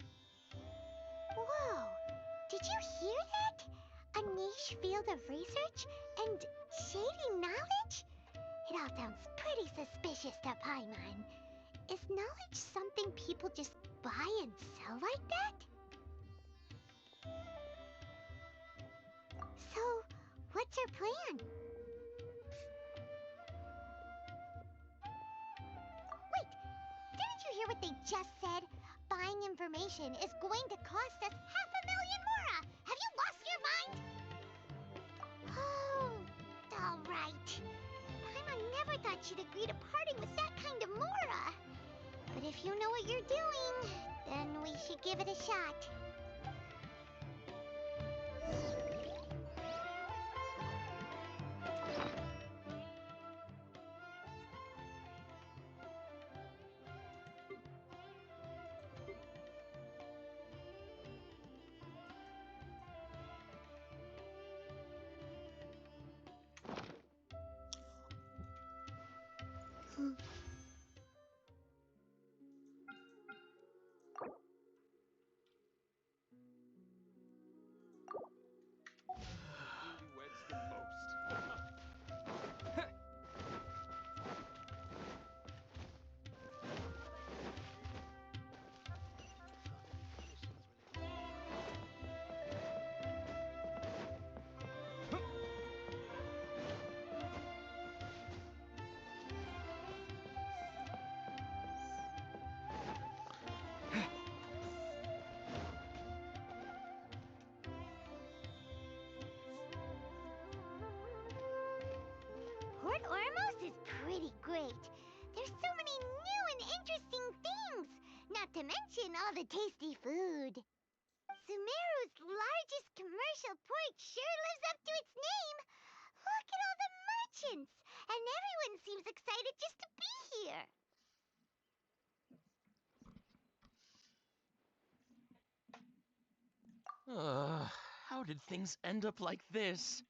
Whoa! Did you hear that? A niche field of research and shady knowledge? It all sounds pretty suspicious to Paimon. Is knowledge something people just buy and sell like that? So, what's our plan? Wait, didn't you hear what they just said? Buying information is going to cost us 500,000 mora! Have you lost your mind? Oh, all right. Paimon never thought she'd agree to parting with that kind of mora. But if you know what you're doing, then we should give it a shot. Newlyweds the most. Port Ormos is pretty great. There's so many new and interesting things, not to mention all the tasty food. Sumeru's largest commercial port sure lives up to its name. Look at all the merchants, and everyone seems excited just to be here. How did things end up like this?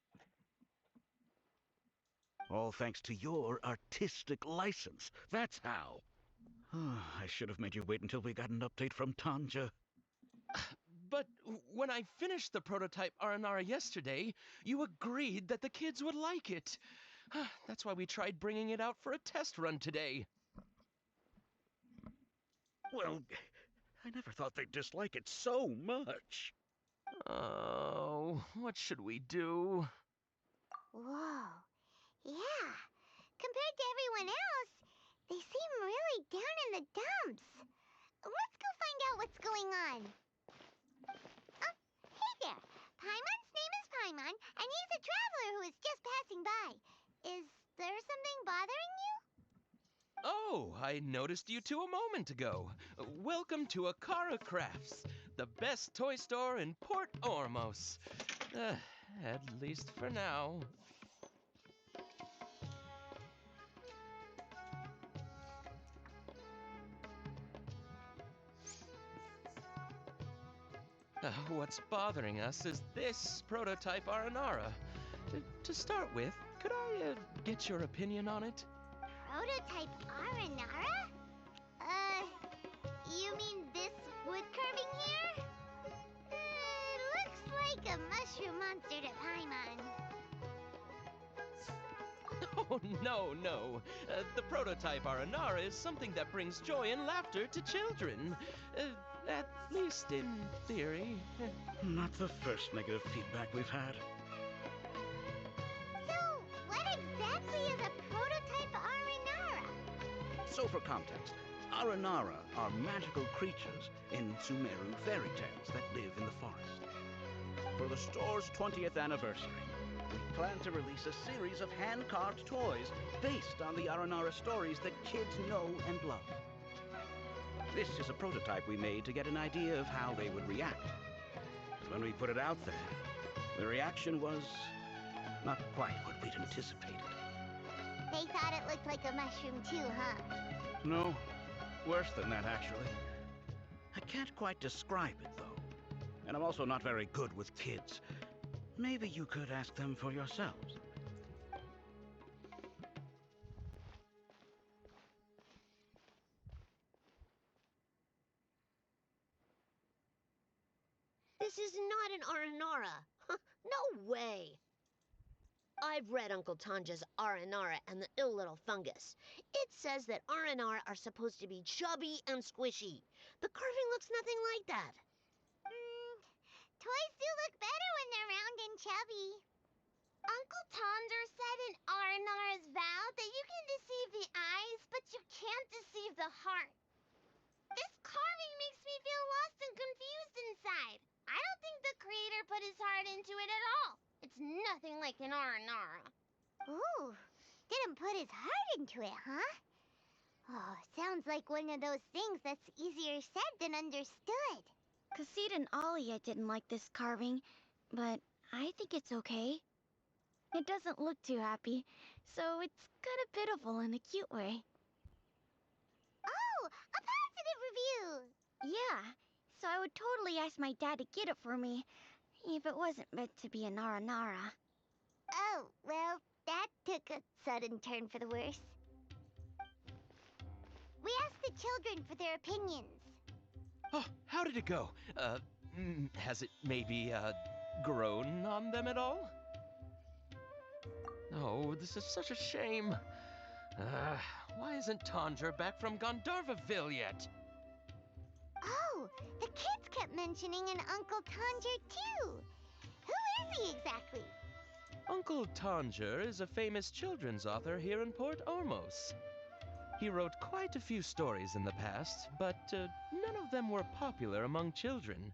All thanks to your artistic license. That's how. I should have made you wait until we got an update from Tanja. But when I finished the prototype Aranara yesterday, you agreed that the kids would like it. That's why we tried bringing it out for a test run today. Well, I never thought they'd dislike it so much. Oh, what should we do? Whoa. Yeah. Compared to everyone else, they seem really down in the dumps. Let's go find out what's going on. Oh, hey there. Paimon's name is Paimon, and he's a traveler who is just passing by. Is there something bothering you? Oh, I noticed you two a moment ago. Welcome to Akara Crafts, the best toy store in Port Ormos. At least for now. What's bothering us is this prototype Aranara. To start with, could I get your opinion on it? Prototype Aranara? You mean this wood carving here? Looks like a mushroom monster to Paimon. Oh, no. The prototype Aranara is something that brings joy and laughter to children. At least in theory. Not the first negative feedback we've had. So, what exactly is a prototype Aranara? So for context, Aranara are magical creatures in Sumeru fairy tales that live in the forest. For the store's 20th anniversary, we plan to release a series of hand-carved toys based on the Aranara stories that kids know and love. This is a prototype we made to get an idea of how they would react. When we put it out there, the reaction was not quite what we'd anticipated. They thought it looked like a mushroom too, huh? No, worse than that, actually. I can't quite describe it, though. And I'm also not very good with kids. Maybe you could ask them for yourselves. This is not an Aranara. No way. I've read Uncle Tanja's Aranara and the Ill Little Fungus. It says that Aranara are supposed to be chubby and squishy. The carving looks nothing like that. Toys do look better when they're round and chubby. Uncle Tonder said in Aranara's vow that you can deceive the eyes, but you can't deceive the heart. This carving makes me feel lost and confused inside. I don't think the creator put his heart into it at all. It's nothing like an Aranara. Ooh, didn't put his heart into it, huh? Oh, sounds like one of those things that's easier said than understood. Cassid and Alia didn't like this carving, but I think it's okay. It doesn't look too happy, so it's kind of pitiful in a cute way. Oh, a positive review! Yeah, so I would totally ask my dad to get it for me, if it wasn't meant to be an Aranara. Oh, well, that took a sudden turn for the worse. We asked the children for their opinions. Oh, how did it go? Has it maybe, grown on them at all? Oh, this is such a shame. Why isn't Tondra back from Gandharvaville yet? Oh, the kids kept mentioning an Uncle Tanger, too. Who is he exactly? Uncle Tanger is a famous children's author here in Port Ormos. He wrote quite a few stories in the past, but none of them were popular among children.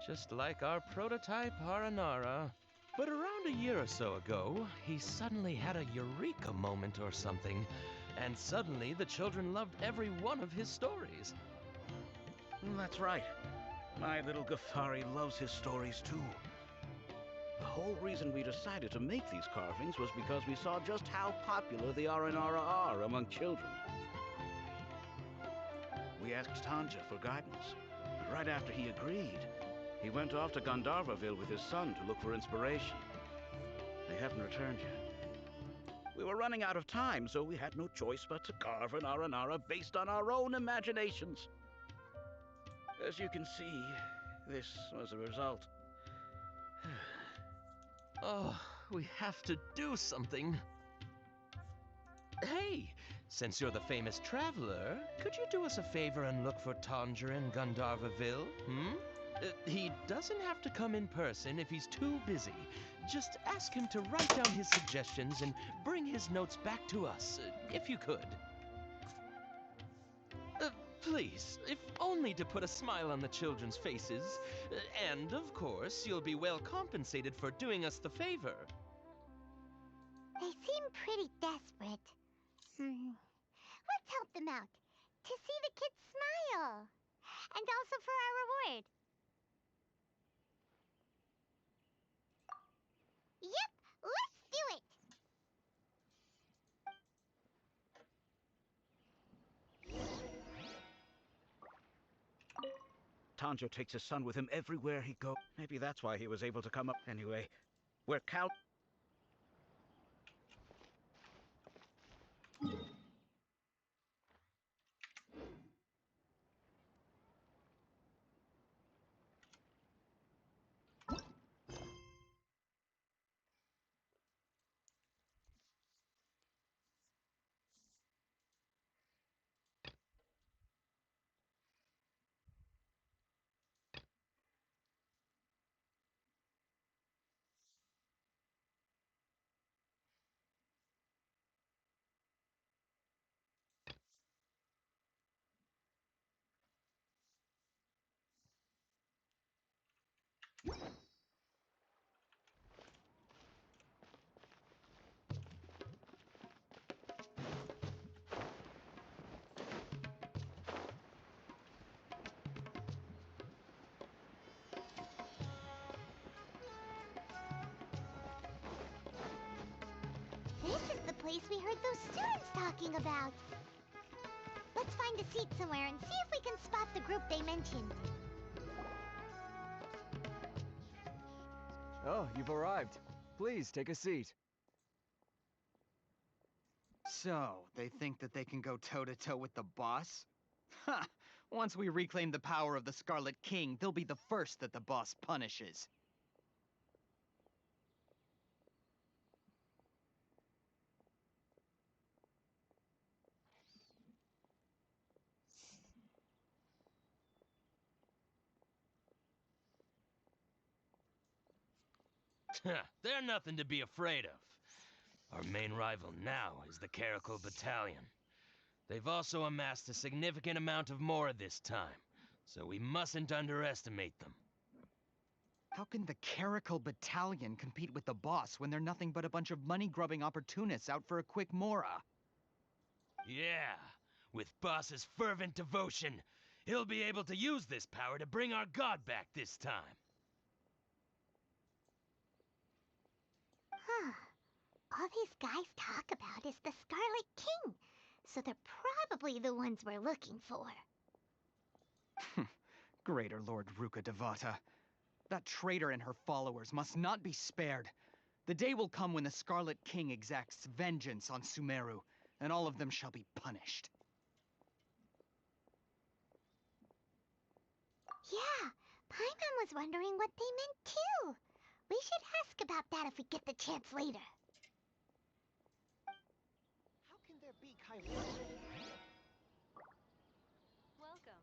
Just like our prototype Aranara. But around a year or so ago, he suddenly had a eureka moment or something, and suddenly the children loved every one of his stories. That's right. My little Ghaffari loves his stories too. The whole reason we decided to make these carvings was because we saw just how popular the Aranara are among children. We asked Tanja for guidance, and right after he agreed, he went off to Gandharvaville with his son to look for inspiration. They haven't returned yet. We were running out of time, so we had no choice but to carve an Aranara based on our own imaginations. As you can see, this was the result. Oh, we have to do something. Hey, since you're the famous traveler, could you do us a favor and look for Tondra in Gandharvaville, he doesn't have to come in person if he's too busy. Just ask him to write down his suggestions and bring his notes back to us, if you could. Please, if only to put a smile on the children's faces. And, of course, you'll be well compensated for doing us the favor. They seem pretty desperate. Let's help them out. To see the kids smile. And also for our reward. Yep, let's do it! Tanja takes his son with him everywhere he goes. Maybe that's why he was able to come up. Anyway, we're count... place we heard those students talking about. Let's find a seat somewhere and see if we can spot the group they mentioned. Oh, you've arrived. Please, take a seat. So, they think that they can go toe-to-toe with the boss? Ha! Once we reclaim the power of the Scarlet King, they'll be the first that the boss punishes. They're nothing to be afraid of. Our main rival now is the Caracal Battalion. They've also amassed a significant amount of more this time, so we mustn't underestimate them. How can the Caracal Battalion compete with the boss when they're nothing but a bunch of money-grubbing opportunists out for a quick mora? Yeah, with Boss's fervent devotion, he'll be able to use this power to bring our god back this time. Huh. All these guys talk about is the Scarlet King, so they're probably the ones we're looking for. Greater Lord Ruka Devata. That traitor and her followers must not be spared. The day will come when the Scarlet King exacts vengeance on Sumeru, and all of them shall be punished. Yeah, Paimon was wondering what they meant too. We should ask about that if we get the chance later. How can there be Kairos? Welcome.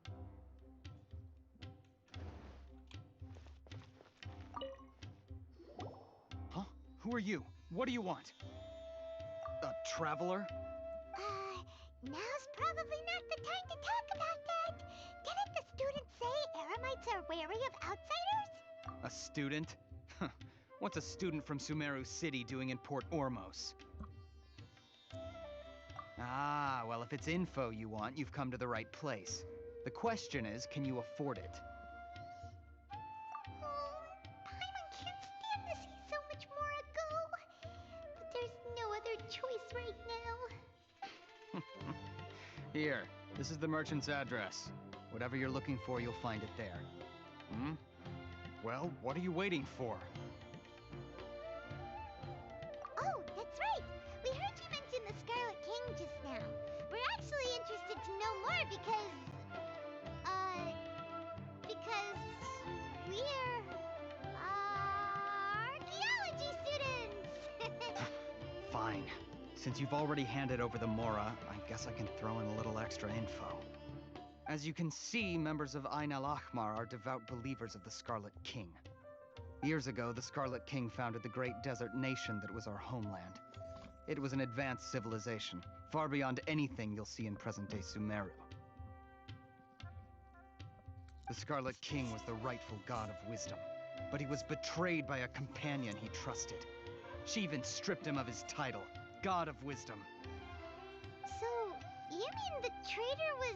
Huh? Who are you? What do you want? A traveler? Now's probably not the time to talk about that. Didn't the student say Eremites are wary of outsiders? A student? Huh. What's a student from Sumeru City doing in Port Ormos? Ah, well, if it's info you want, you've come to the right place. The question is, can you afford it? Paimon can't stand to see so much more go. But there's no other choice right now. Here, this is the merchant's address. Whatever you're looking for, you'll find it there. Hmm? Well, what are you waiting for? Oh, that's right. We heard you mention the Scarlet King just now. We're actually interested to know more because we're archaeology students. Fine. Since you've already handed over the Mora, I guess I can throw in a little extra info. As you can see, members of Ain al-Ahmar are devout believers of the Scarlet King. Years ago, the Scarlet King founded the great desert nation that was our homeland. It was an advanced civilization, far beyond anything you'll see in present-day Sumeru. The Scarlet King was the rightful god of wisdom, but he was betrayed by a companion he trusted. She even stripped him of his title, God of Wisdom. So, you mean the traitor was...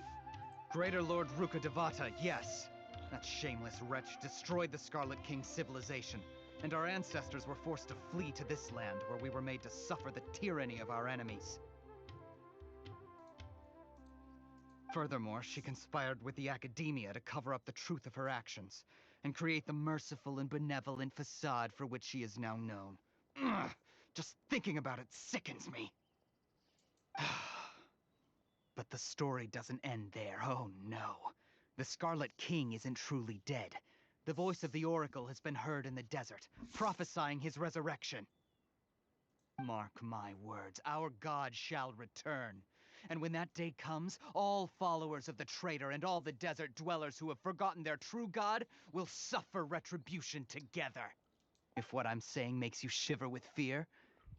Greater Lord Ruka Devata, yes. That shameless wretch destroyed the Scarlet King's civilization, and our ancestors were forced to flee to this land where we were made to suffer the tyranny of our enemies. Furthermore, she conspired with the Academia to cover up the truth of her actions, and create the merciful and benevolent facade for which she is now known. Ugh, just thinking about it sickens me. But the story doesn't end there, oh no. The Scarlet King isn't truly dead. The voice of the Oracle has been heard in the desert, prophesying his resurrection. Mark my words, our god shall return. And when that day comes, all followers of the traitor and all the desert dwellers who have forgotten their true god will suffer retribution together. If what I'm saying makes you shiver with fear,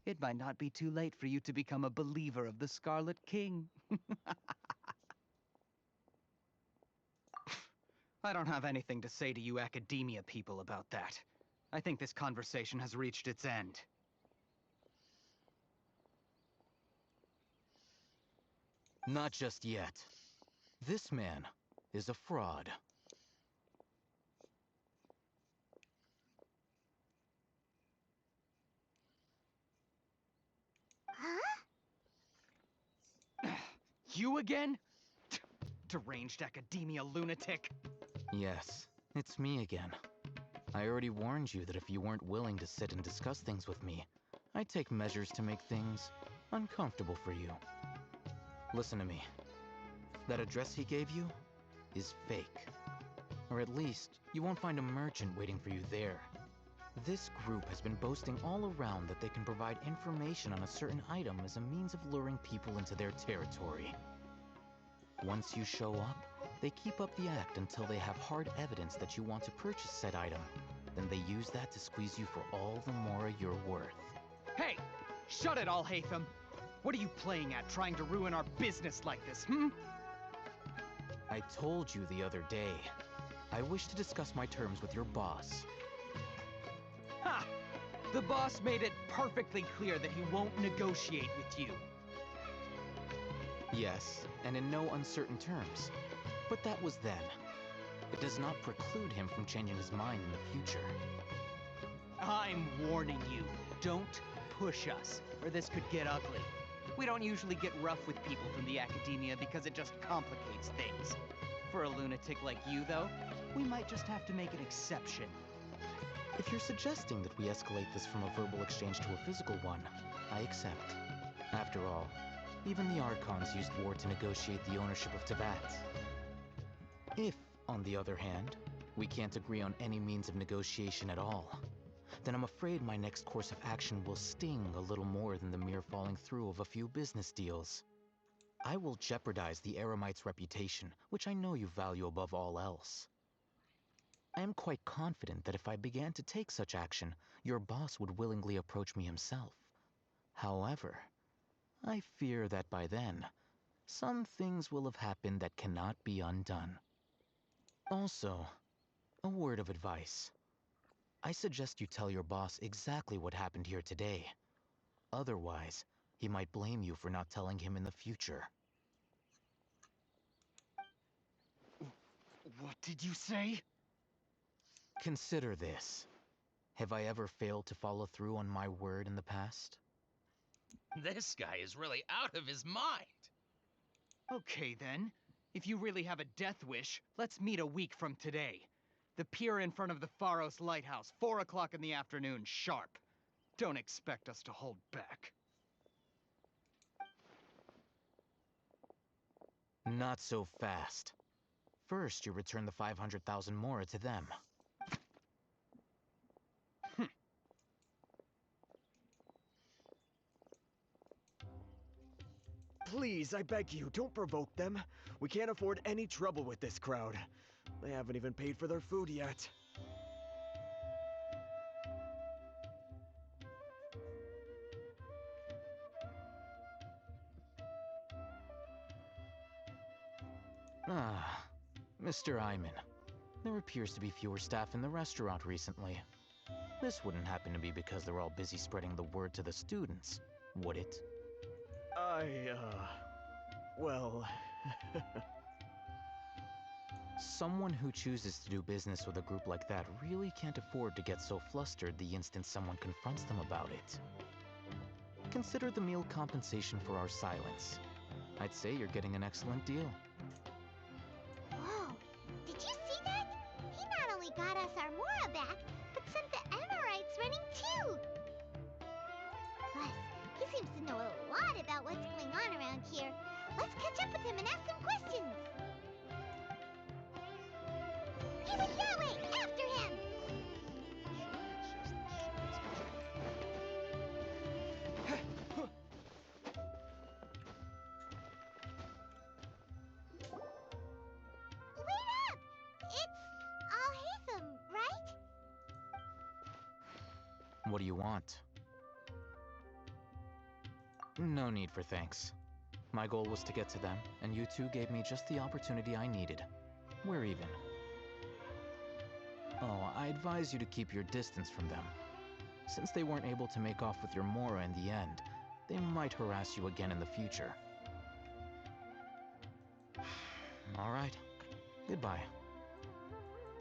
it might not be too late for you to become a believer of the Scarlet King. I don't have anything to say to you Academia people about that. I think this conversation has reached its end. Not just yet. This man is a fraud. Huh? you again? Deranged academia lunatic. Yes, it's me again. I already warned you that if you weren't willing to sit and discuss things with me, I'd take measures to make things uncomfortable for you. Listen to me. That address he gave you is fake. Or at least, you won't find a merchant waiting for you there. This group has been boasting all around that they can provide information on a certain item as a means of luring people into their territory. Once you show up, they keep up the act until they have hard evidence that you want to purchase said item. Then they use that to squeeze you for all the more you're worth. Hey! Shut it all, Hatham! What are you playing at, trying to ruin our business like this, I told you the other day. I wish to discuss my terms with your boss. Ha! The boss made it perfectly clear that he won't negotiate with you. Yes, and in no uncertain terms. But that was then. It does not preclude him from changing his mind in the future. I'm warning you, don't push us, or this could get ugly. We don't usually get rough with people from the academia because it just complicates things. For a lunatic like you, though, we might just have to make an exception. If you're suggesting that we escalate this from a verbal exchange to a physical one, I accept. After all, even the Archons used war to negotiate the ownership of Teyvat. If, on the other hand, we can't agree on any means of negotiation at all, then I'm afraid my next course of action will sting a little more than the mere falling through of a few business deals. I will jeopardize the Eremite's reputation, which I know you value above all else. I am quite confident that if I began to take such action, your boss would willingly approach me himself. However, I fear that by then, some things will have happened that cannot be undone. Also, a word of advice. I suggest you tell your boss exactly what happened here today. Otherwise, he might blame you for not telling him in the future. What did you say? Consider this. Have I ever failed to follow through on my word in the past? This guy is really out of his mind. Okay then. If you really have a death wish, let's meet a week from today. The pier in front of the Pharos Lighthouse, 4 o'clock in the afternoon, sharp. Don't expect us to hold back. Not so fast. First, you return the 500,000 mora to them. Please, I beg you, don't provoke them. We can't afford any trouble with this crowd. They haven't even paid for their food yet. Ah, Mr. Iman. There appears to be fewer staff in the restaurant recently. This wouldn't happen to be because they're all busy spreading the word to the students, would it? Well... Someone who chooses to do business with a group like that really can't afford to get so flustered the instant someone confronts them about it. Consider the meal compensation for our silence. I'd say you're getting an excellent deal. Whoa, did you see that? He not only got us our Mora back, but sent the Emirites running too. Plus, he seems to know a lot about what's going on around here. Let's catch up with him and ask some questions. He went that way! After him! Wait up! It's Al-Hatham, right? What do you want? No need for thanks. My goal was to get to them, and you two gave me just the opportunity I needed. We're even. Oh, I advise you to keep your distance from them. Since they weren't able to make off with your Mora in the end, they might harass you again in the future. All right. Goodbye.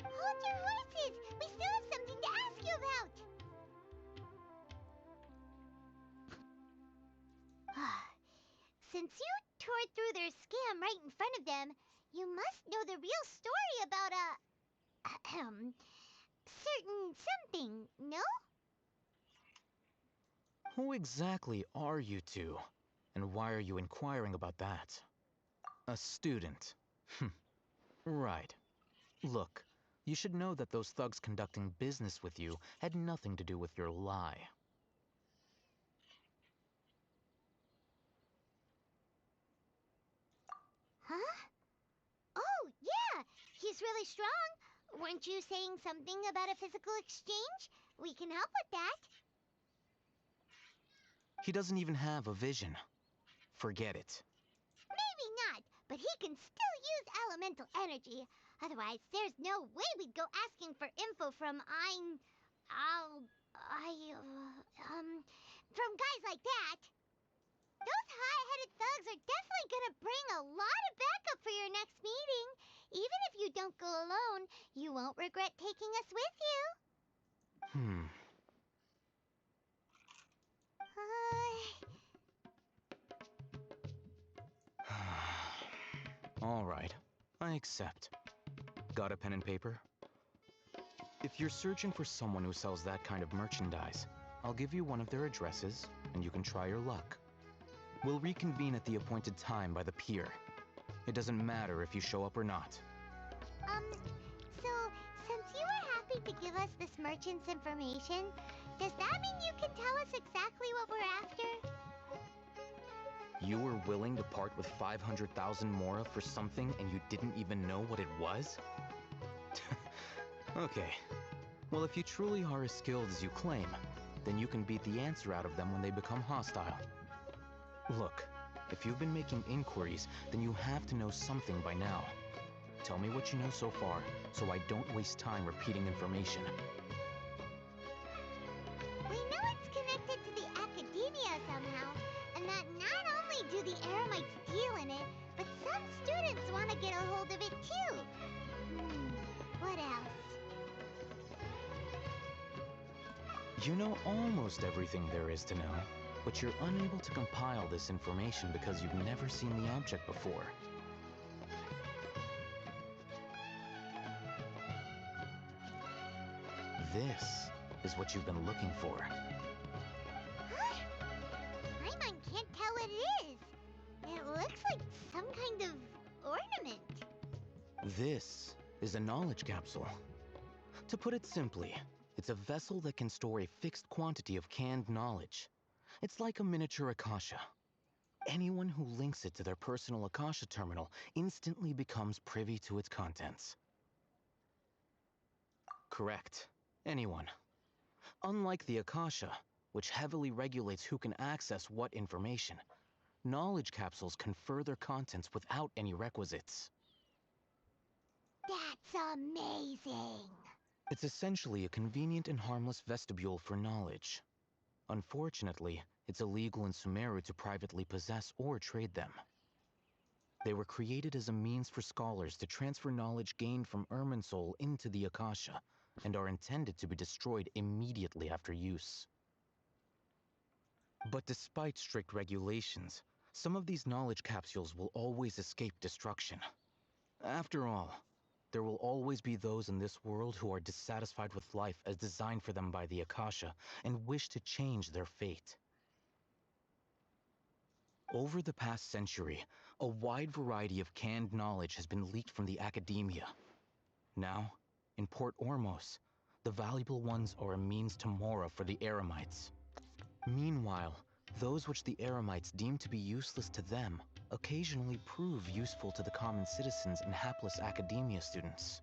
Hold your horses! We still have something to ask you about! Since you tore through their scam right in front of them, you must know the real story about certain something, no? Who exactly are you two? And why are you inquiring about that? A student. Right. Look, you should know that those thugs conducting business with you had nothing to do with your lie. Huh? Oh, yeah! He's really strong! Weren't you saying something about a physical exchange? We can help with that. He doesn't even have a vision. Forget it. Maybe not, but he can still use elemental energy. Otherwise, there's no way we'd go asking for info from from guys like that. Those hot-headed thugs are definitely gonna bring a lot of backup for your next meeting. Even if you don't go alone, you won't regret taking us with you. All right, I accept. Got a pen and paper? If you're searching for someone who sells that kind of merchandise, I'll give you one of their addresses, and you can try your luck. We'll reconvene at the appointed time by the pier. It doesn't matter if you show up or not. So, since you were happy to give us this merchant's information, does that mean you can tell us exactly what we're after? You were willing to part with 500,000 mora for something and you didn't even know what it was? Okay. Well, if you truly are as skilled as you claim, then you can beat the answer out of them when they become hostile. Look, if you've been making inquiries, then you have to know something by now. Tell me what you know so far, so I don't waste time repeating information. We know it's connected to the academia somehow, and that not only do the Eremites deal in it, but some students want to get a hold of it too. What else? You know almost everything there is to know, but you're unable to compile this information because you've never seen the object before. This is what you've been looking for. Huh? My mind can't tell what it is. It looks like some kind of ornament. This is a knowledge capsule. To put it simply, it's a vessel that can store a fixed quantity of canned knowledge. It's like a miniature Akasha. Anyone who links it to their personal Akasha terminal instantly becomes privy to its contents. Correct. Anyone. Unlike the Akasha, which heavily regulates who can access what information, knowledge capsules confer their contents without any requisites. That's amazing. It's essentially a convenient and harmless vestibule for knowledge. Unfortunately, it's illegal in Sumeru to privately possess or trade them. They were created as a means for scholars to transfer knowledge gained from Irminsul into the Akasha, and are intended to be destroyed immediately after use. But despite strict regulations, some of these knowledge capsules will always escape destruction. After all, there will always be those in this world who are dissatisfied with life as designed for them by the Akasha and wish to change their fate. Over the past century, a wide variety of canned knowledge has been leaked from the academia. Now, in Port Ormos, the valuable ones are a means to mora for the Eremites. Meanwhile, those which the Eremites deem to be useless to them occasionally prove useful to the common citizens and hapless academia students.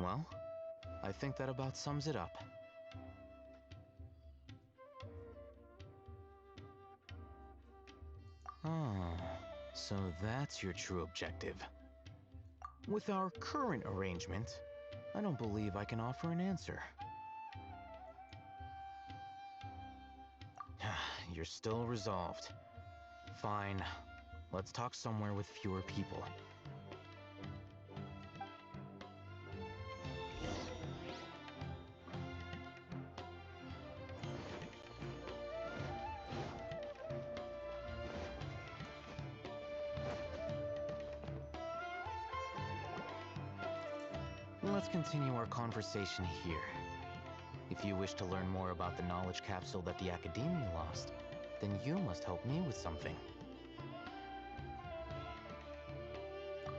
Well, I think that about sums it up. Ah, so that's your true objective. With our current arrangement, I don't believe I can offer an answer. You're still resolved. Fine. Let's talk somewhere with fewer people. let's continue our conversation here. If you wish to learn more about the knowledge capsule that the Academia lost, then you must help me with something.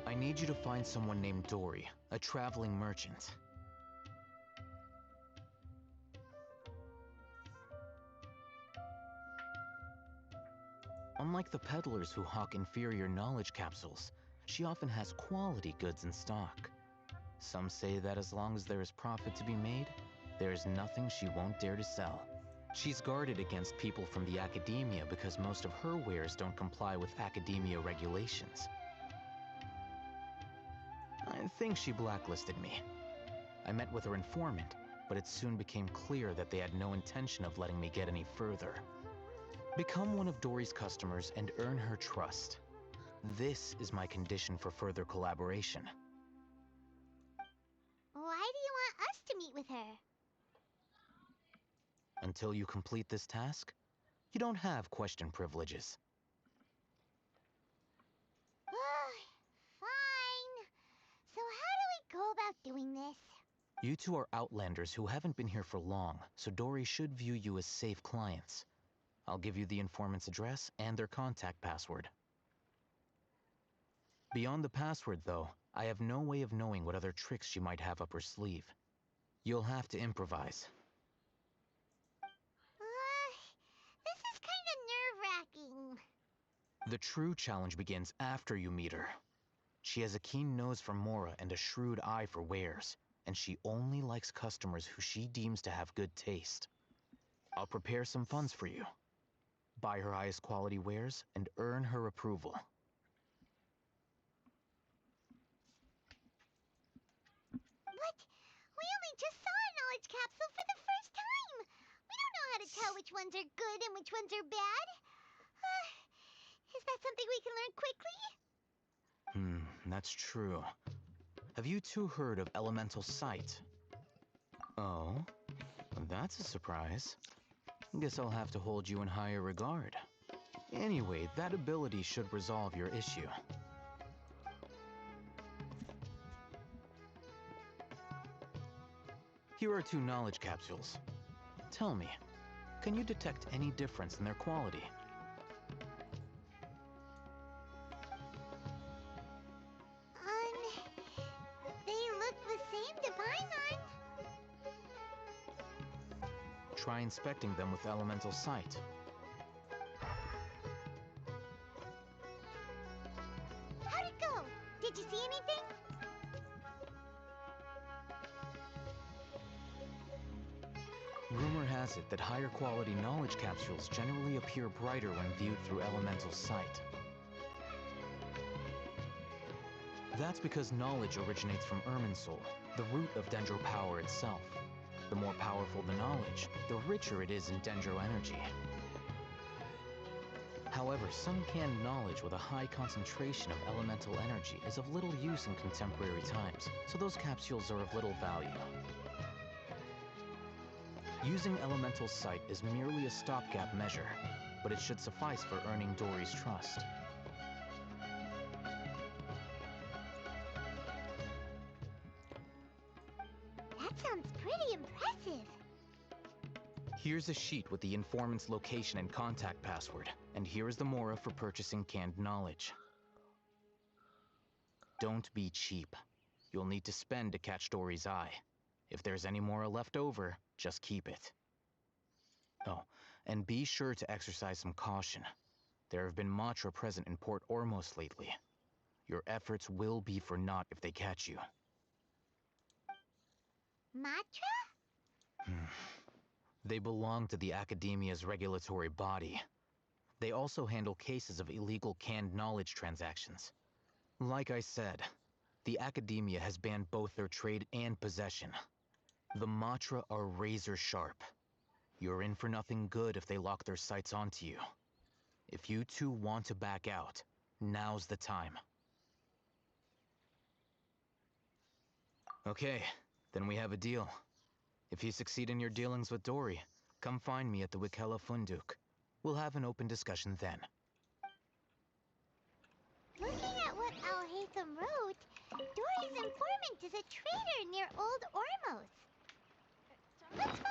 I need you to find someone named Dory, a traveling merchant. Unlike the peddlers who hawk inferior knowledge capsules, she often has quality goods in stock. Some say that as long as there is profit to be made, there is nothing she won't dare to sell. She's guarded against people from the Academia because most of her wares don't comply with Academia regulations. I think she blacklisted me. I met with her informant, but it soon became clear that they had no intention of letting me get any further. Become one of Dory's customers and earn her trust. This is my condition for further collaboration. Why do you want us to meet with her? Until you complete this task, you don't have question privileges. Fine. So how do we go about doing this? You two are outlanders who haven't been here for long, so Dory should view you as safe clients. I'll give you the informant's address and their contact password. Beyond the password, though, I have no way of knowing what other tricks she might have up her sleeve. You'll have to improvise. This is kind of nerve-wracking. The true challenge begins after you meet her. She has a keen nose for Mora and a shrewd eye for wares, and she only likes customers who she deems to have good taste. I'll prepare some funds for you. Buy her highest quality wares and earn her approval. But we only just saw a knowledge capsule for the first time. We don't know how to tell which ones are good and which ones are bad. Is that something we can learn quickly? That's true. Have you two heard of elemental sight? Oh, that's a surprise. Guess I'll have to hold you in higher regard. Anyway, that ability should resolve your issue. Here are 2 knowledge capsules. Tell me, can you detect any difference in their quality? They look the same to Paimon. Try inspecting them with elemental sight. How'd it go? Did you see anything? Rumor has it that higher quality knowledge capsules generally appear brighter when viewed through elemental sight. That's because knowledge originates from Irminsul, the root of Dendro power itself. The more powerful the knowledge, the richer it is in Dendro energy. However, some canned knowledge with a high concentration of elemental energy is of little use in contemporary times, so those capsules are of little value. Using elemental sight is merely a stopgap measure, but it should suffice for earning Dory's trust. That sounds pretty impressive. Here's a sheet with the informant's location and contact password, and here is the Mora for purchasing canned knowledge. Don't be cheap. You'll need to spend to catch Dory's eye. If there's any Mora left over, just keep it. Oh, and be sure to exercise some caution. There have been Matra present in Port Ormos lately. Your efforts will be for naught if they catch you. Matra? They belong to the Academia's regulatory body. They also handle cases of illegal canned knowledge transactions. Like I said, the Academia has banned both their trade and possession. The Matra are razor sharp. You're in for nothing good if they lock their sights onto you. If you two want to back out, now's the time. Okay, then we have a deal. If you succeed in your dealings with Dory, come find me at the Wikela Funduk. We'll have an open discussion then. Looking at what Al Haytham wrote, Dory's informant is a traitor near Old Ormos. Let's follow.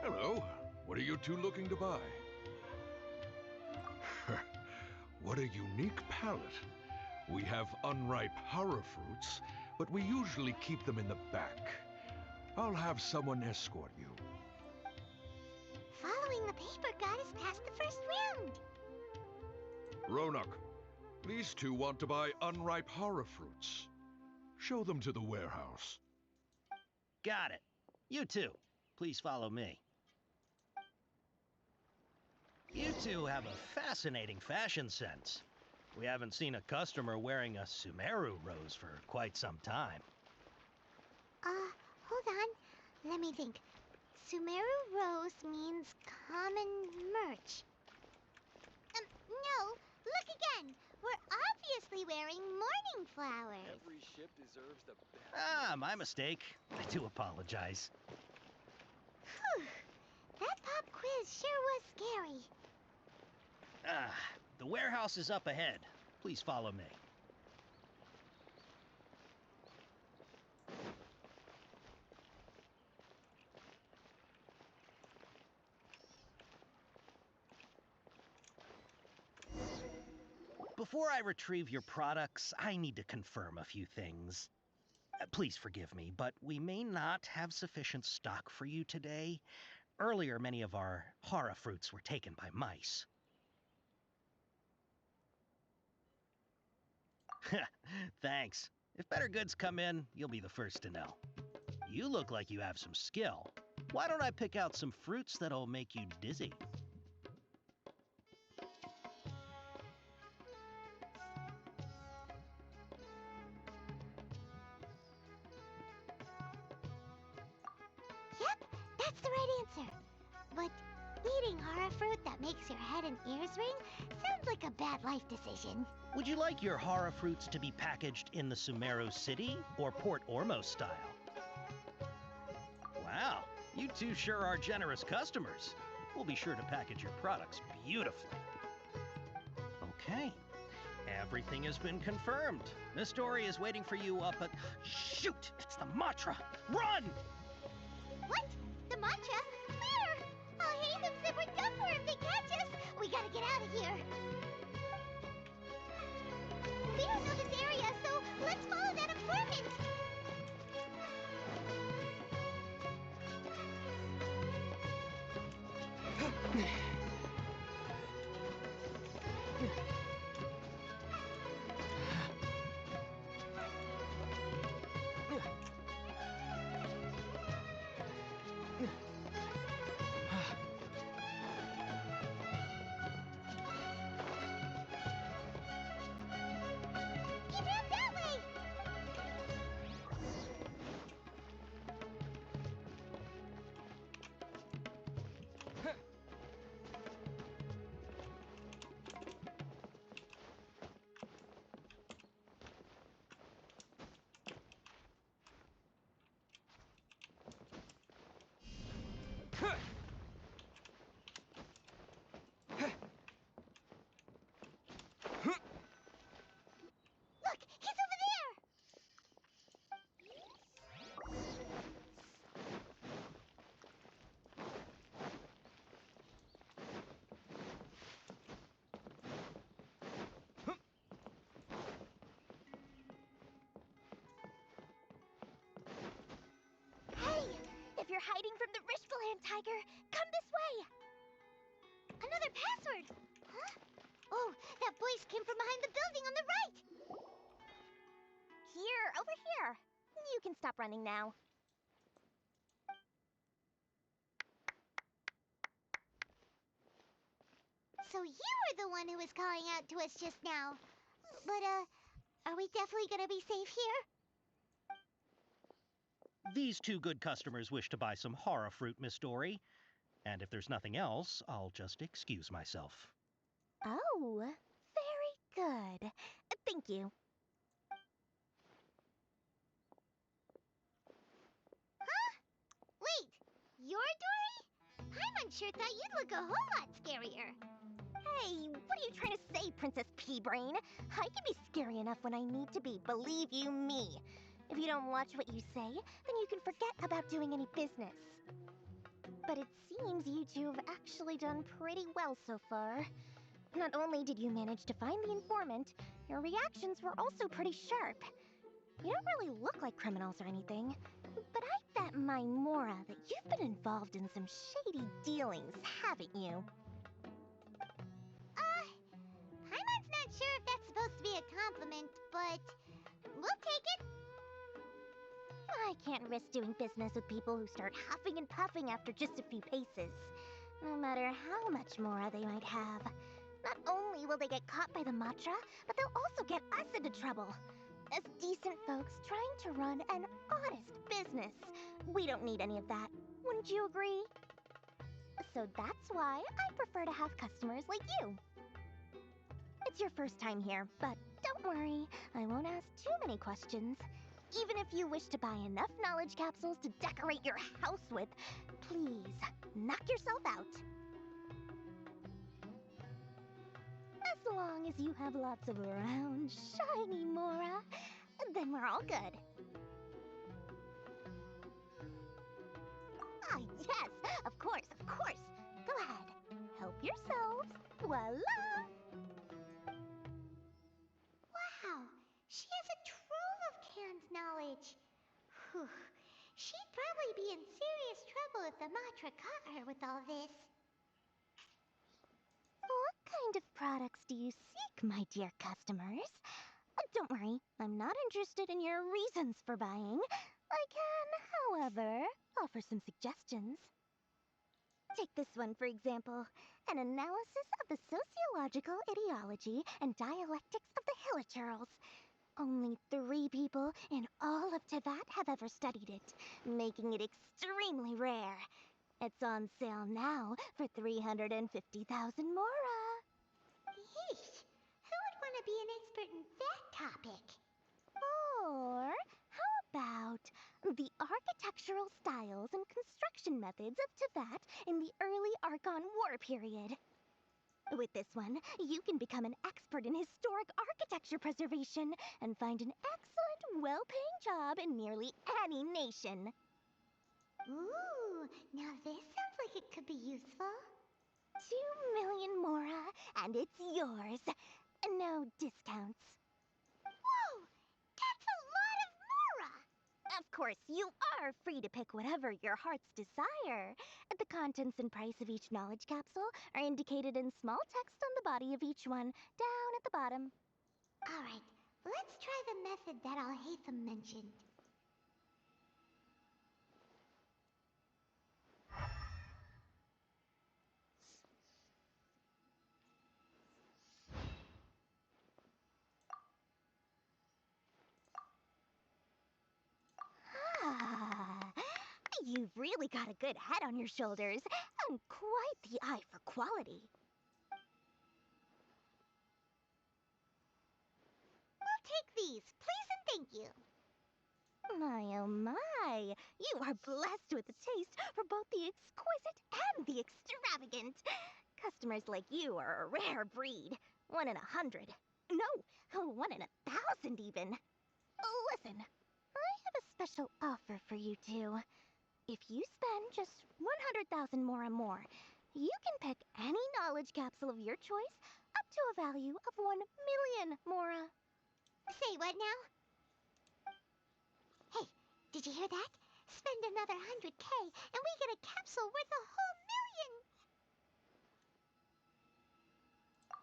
Hello. What are you two looking to buy? What a unique palate. We have unripe horror fruits, but we usually keep them in the back. I'll have someone escort you. Following the paper got us past the first round. Ronak, these two want to buy unripe horror fruits. Show them to the warehouse. Got it. You two, please follow me. You two have a fascinating fashion sense. We haven't seen a customer wearing a Sumeru rose for quite some time. Hold on. Let me think. Sumeru rose means common merch. No, look again. We're obviously wearing morning flowers. Every ship deserves the best. Ah, my mistake. I do apologize. Whew. That pop quiz sure was scary. Ah, the warehouse is up ahead. Please follow me. Before I retrieve your products, I need to confirm a few things. Please forgive me, but we may not have sufficient stock for you today. Earlier, many of our hara fruits were taken by mice. Thanks. If better goods come in, you'll be the first to know. You look like you have some skill. Why don't I pick out some fruits that'll make you dizzy? Yep, that's the right answer. But eating hara fruit that makes your head and ears ring sounds like a bad life decision. Would you like your hara fruits to be packaged in the Sumeru City or Port Ormos style? Wow, you two sure are generous customers. We'll be sure to package your products beautifully. Okay, everything has been confirmed. Miss Dory is waiting for you up at... Shoot! It's the Matra! Run! What? The mantra? Where? I'll hate them zipper dumper if they catch us. We gotta get out of here. We don't know this area, so let's follow that informant. Keep it up that way. Land Tiger! Come this way! Another password! Huh? Oh, that voice came from behind the building on the right! Here, over here. You can stop running now. So you were the one who was calling out to us just now. But, are we definitely gonna be safe here? These two good customers wish to buy some horror fruit, Miss Dory. And if there's nothing else, I'll just excuse myself. Oh, very good. Thank you. Huh? Wait, you're Dory? Paimon sure thought you'd look a whole lot scarier. Hey, what are you trying to say, Princess Pea-Brain? I can be scary enough when I need to be, believe you me. If you don't watch what you say, then you can forget about doing any business. But it seems you two have actually done pretty well so far. Not only did you manage to find the informant, your reactions were also pretty sharp. You don't really look like criminals or anything, but I bet my Mora that you've been involved in some shady dealings, haven't you? Paimon's not sure if that's supposed to be a compliment, but we'll take it. I can't risk doing business with people who start huffing and puffing after just a few paces, no matter how much Mora they might have. Not only will they get caught by the Matra, but they'll also get us into trouble. As decent folks trying to run an honest business, we don't need any of that. Wouldn't you agree? So that's why I prefer to have customers like you. It's your first time here, but don't worry, I won't ask too many questions. Even if you wish to buy enough knowledge capsules to decorate your house with, please, knock yourself out. As long as you have lots of round, shiny Mora, then we're all good. Ah, yes, of course, of course. Go ahead, help yourselves. Voila! Wow, she has a trove of canned knowledge. Whew. She'd probably be in serious trouble if the Matra caught her with all this. What kind of products do you seek, my dear customers? Don't worry, I'm not interested in your reasons for buying. I can, however, offer some suggestions. Take this one, for example. An analysis of the sociological ideology and dialectics of the Hilichurls. Only 3 people in all of Teyvat have ever studied it, making it extremely rare. It's on sale now for 350,000 Mora. Yeesh, who would want to be an expert in that topic? Or how about the architectural styles and construction methods of Teyvat in the early Archon War period? With this one, you can become an expert in historic architecture preservation and find an excellent, well-paying job in nearly any nation. Ooh, now this sounds like it could be useful. 2 million Mora, and it's yours. No discounts. Whoa! That's a lot of Mora! Of course, you are free to pick whatever your heart's desire. The contents and price of each knowledge capsule are indicated in small text on the body of each one, down at the bottom. Alright, let's try the method that Alhaitham mentioned. Ah, you've really got a good head on your shoulders, and quite the eye for quality. We'll take these, please and thank you. My oh my, you are blessed with a taste for both the exquisite and the extravagant. Customers like you are a rare breed. 1 in 100. No, 1 in 1,000 even. Listen, I have a special offer for you two. If you spend just 100,000 Mora more, you can pick any knowledge capsule of your choice up to a value of 1 million Mora. Say what now? Hey, did you hear that? spend another 100K and we get a capsule worth a whole million.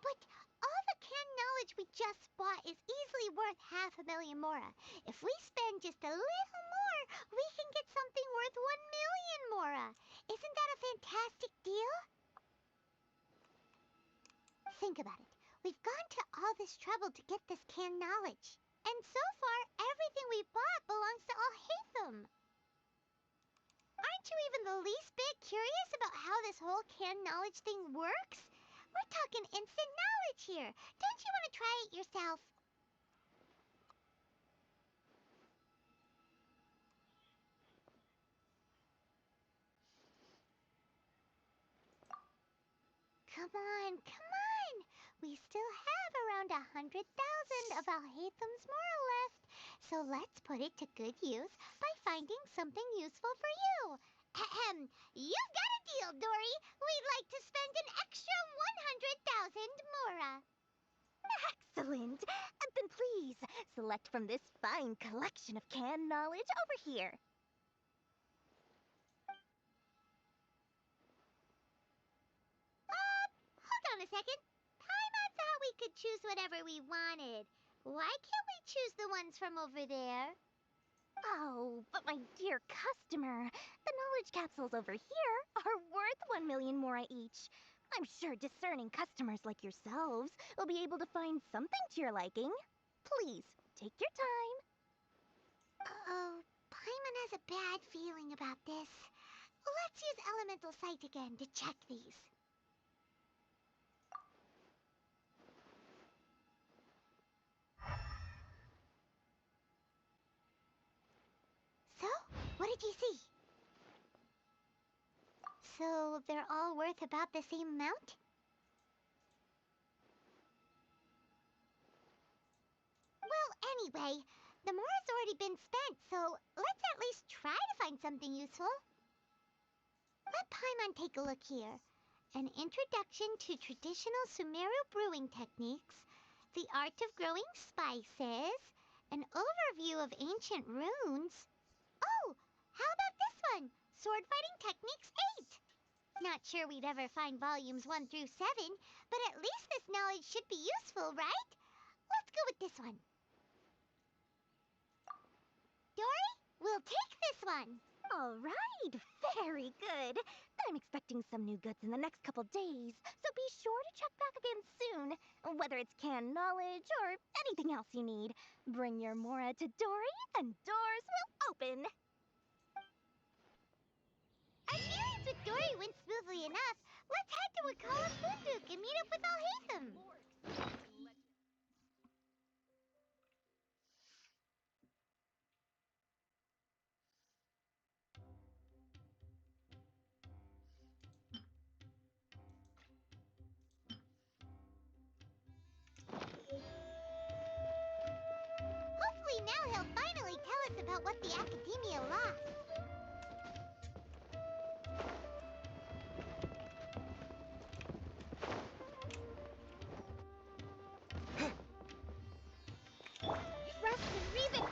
But all the canned knowledge we just bought is easily worth 500,000 mora. If we spend just a little more, we can get something worth 1,000,000 mora. Isn't that a fantastic deal? Think about it. We've gone to all this trouble to get this canned knowledge. And so far, everything we bought belongs to Alhaitham. Aren't you even the least bit curious about how this whole canned knowledge thing works? We're talking instant knowledge here. Don't you want to try it yourself? Come on, come on! We still have around 100,000 of Alhaitham's moral left, so let's put it to good use by finding something useful for you. Ahem, you've got a deal, Dory. We'd like to spend an extra 100,000 mora. Excellent! Then please, select from this fine collection of canned knowledge over here. Hold on a second. Paimon thought we could choose whatever we wanted. Why can't we choose the ones from over there? Oh, but my dear customer, the knowledge capsules over here are worth 1,000,000 mora each. I'm sure discerning customers like yourselves will be able to find something to your liking. Please, take your time. Uh-oh, Paimon has a bad feeling about this. Let's use Elemental Sight again to check these. So, what did you see? So, they're all worth about the same amount? Well, anyway, the mora's already been spent, so let's at least try to find something useful. Let Paimon take a look here. An introduction to traditional Sumeru brewing techniques, the art of growing spices, an overview of ancient runes. Oh, how about this one? Sword Fighting Techniques 8. Not sure we'd ever find volumes 1 through 7, but at least this knowledge should be useful, right? Let's go with this one. Dory, we'll take this one. All right, very good. I'm expecting some new goods in the next couple days, so be sure to check back again soon. Whether it's canned knowledge or anything else you need, bring your mora to Dory and doors will open. Our dealings with Dory went smoothly enough. Let's head to Wakala Funduk and meet up with Alhaitham. Hopefully now he'll finally tell us about what the Academia lost. Rust and Reven!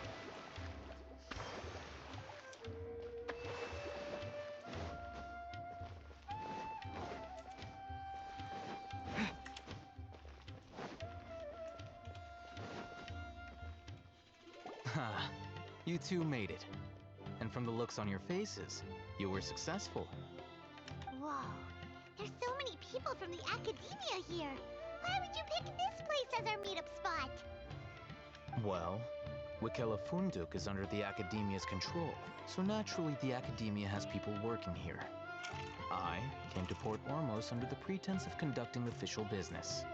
Ha, you two made it. And from the looks on your faces, you were successful. Whoa, there's so many people from the Academia here. Why would you pick this place as our meetup spot? Well, Wakela Funduk is under the Academia's control, so naturally the Academia has people working here. I came to Port Ormos under the pretense of conducting official business.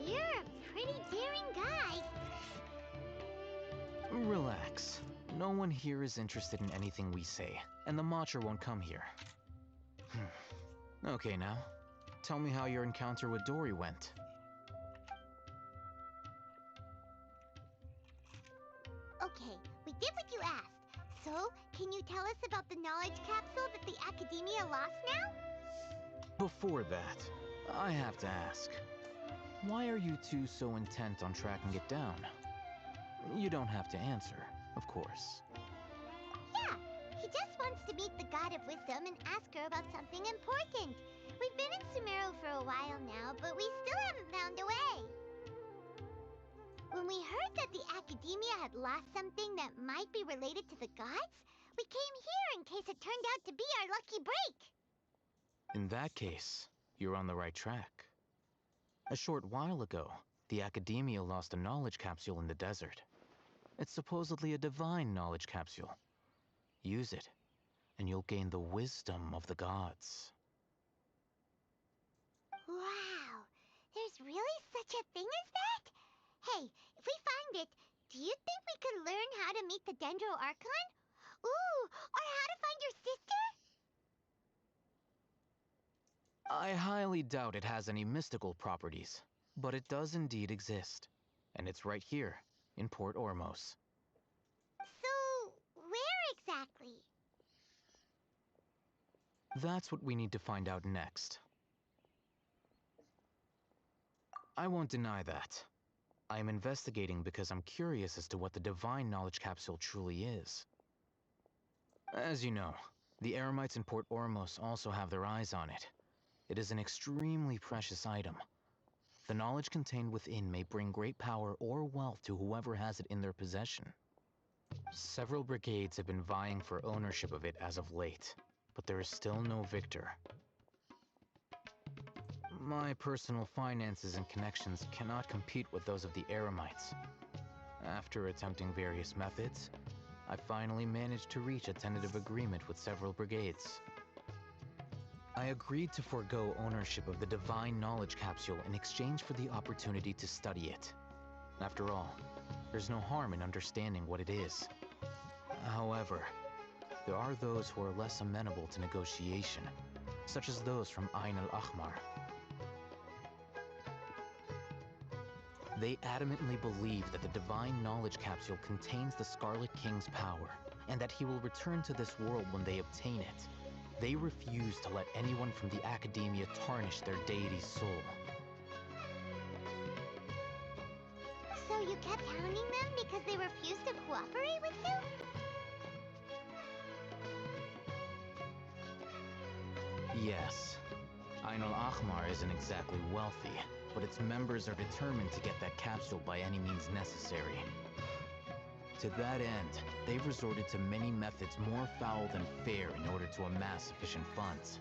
You're a pretty daring guy. Relax. No one here is interested in anything we say, and the Matcher won't come here. Okay now, tell me how your encounter with Dory went. Okay, we did what you asked. So, can you tell us about the knowledge capsule that the Academia lost now? Before that, I have to ask, why are you two so intent on tracking it down? You don't have to answer, of course. to meet the God of Wisdom and ask her about something important. We've been in Sumeru for a while now, but we still haven't found a way. When we heard that the Academia had lost something that might be related to the gods, we came here in case it turned out to be our lucky break. In that case, you're on the right track. A short while ago, the Academia lost a knowledge capsule in the desert. It's supposedly a divine knowledge capsule. Use it, and you'll gain the wisdom of the gods. Wow, there's really such a thing as that? Hey, if we find it, do you think we could learn how to meet the Dendro Archon? Ooh, or how to find your sister? I highly doubt it has any mystical properties, but it does indeed exist. And it's right here, in Port Ormos. So, where exactly? That's what we need to find out next. I won't deny that. I am investigating because I'm curious as to what the divine knowledge capsule truly is. As you know, the Eremites in Port Ormos also have their eyes on it. It is an extremely precious item. The knowledge contained within may bring great power or wealth to whoever has it in their possession. Several brigades have been vying for ownership of it as of late, but there is still no victor. My personal finances and connections cannot compete with those of the Eremites. After attempting various methods, I finally managed to reach a tentative agreement with several brigades. I agreed to forego ownership of the Divine Knowledge Capsule in exchange for the opportunity to study it. After all, there's no harm in understanding what it is. However, there are those who are less amenable to negotiation, such as those from Ain al-Ahmar. They adamantly believe that the Divine Knowledge Capsule contains the Scarlet King's power, and that he will return to this world when they obtain it. They refuse to let anyone from the Academia tarnish their deity's soul. So you kept hounding them because they refused to cooperate with you? Yes. Ain al-Ahmar isn't exactly wealthy, but its members are determined to get that capsule by any means necessary. To that end, they've resorted to many methods more foul than fair in order to amass sufficient funds.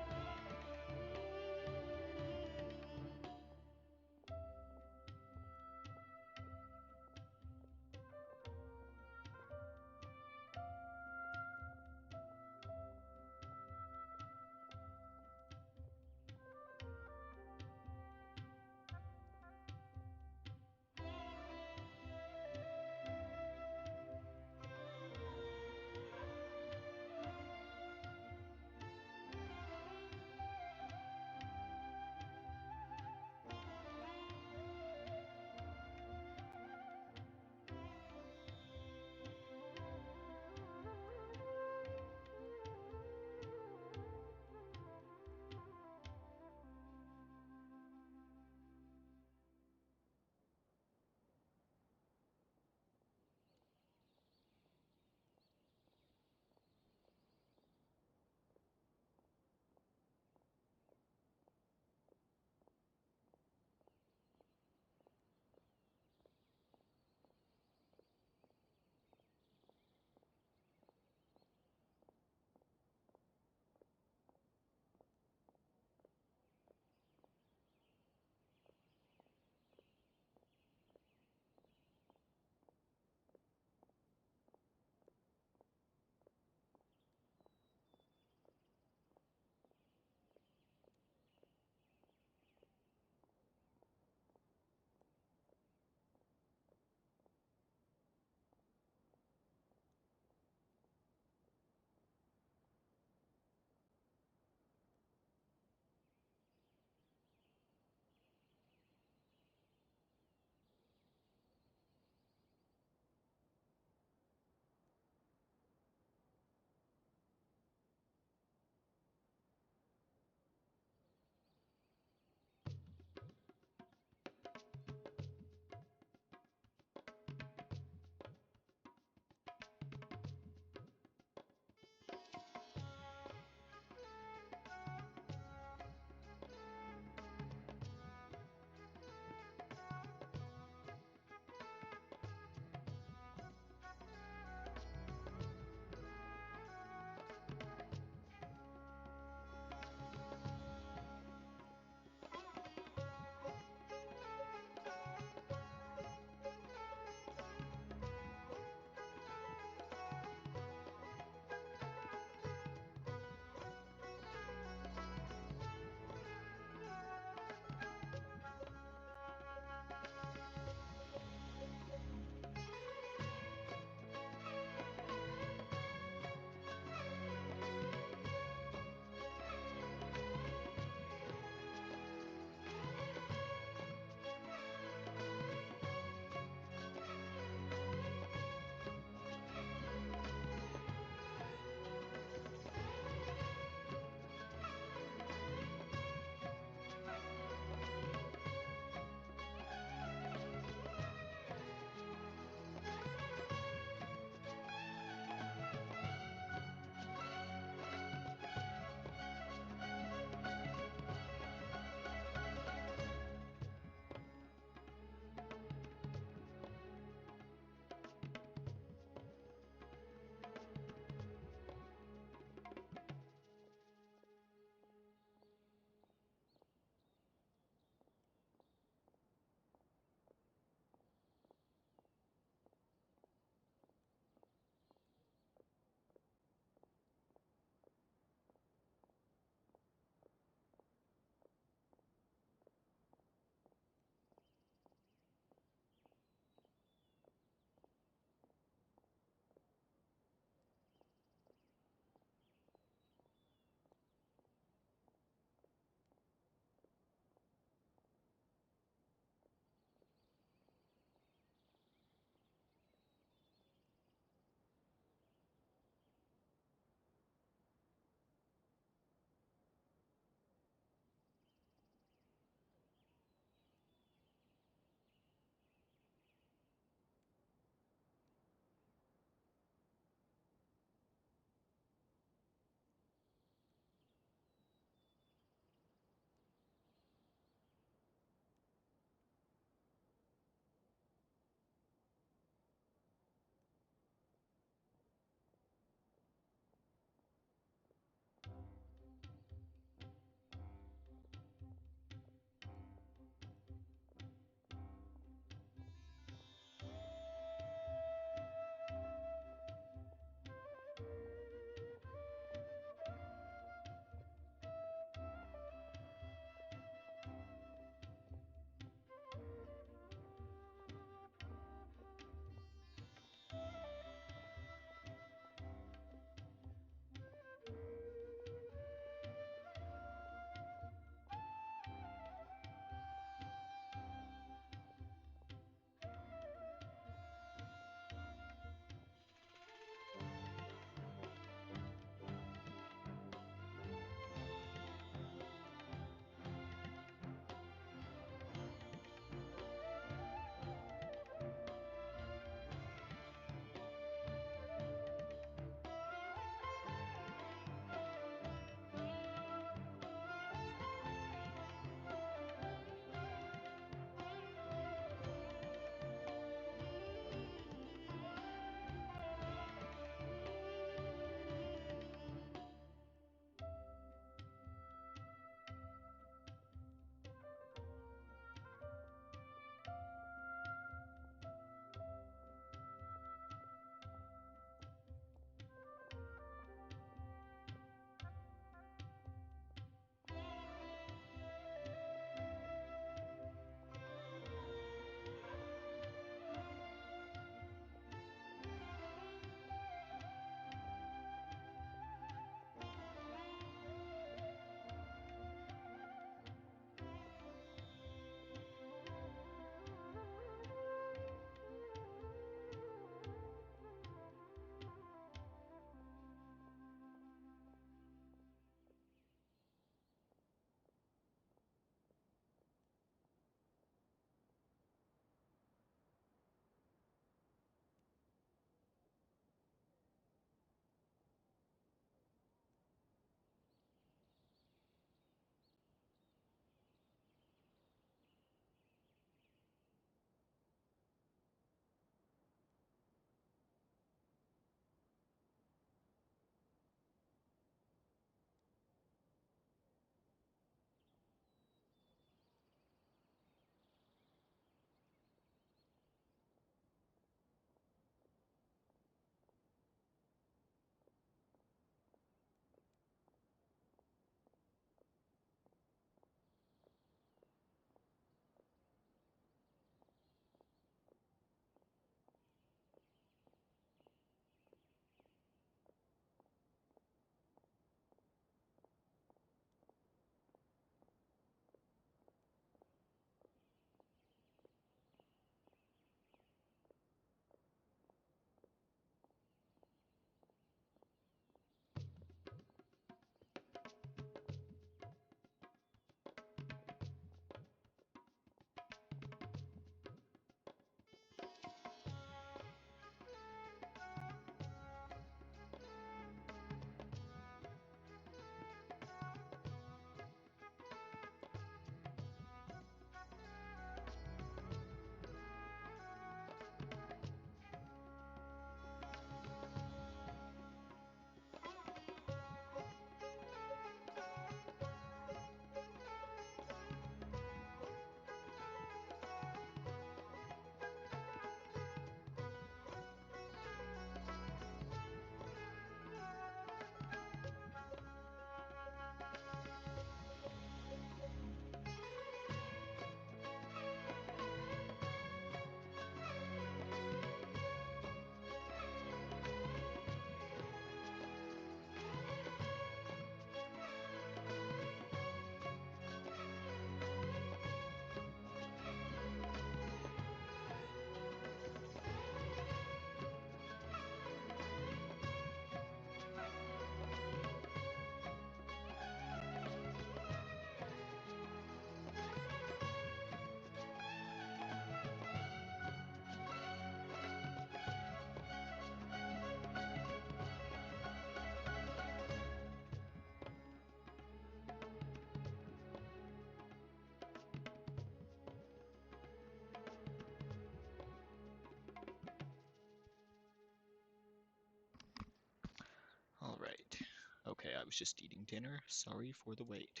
was just eating dinner. Sorry for the wait.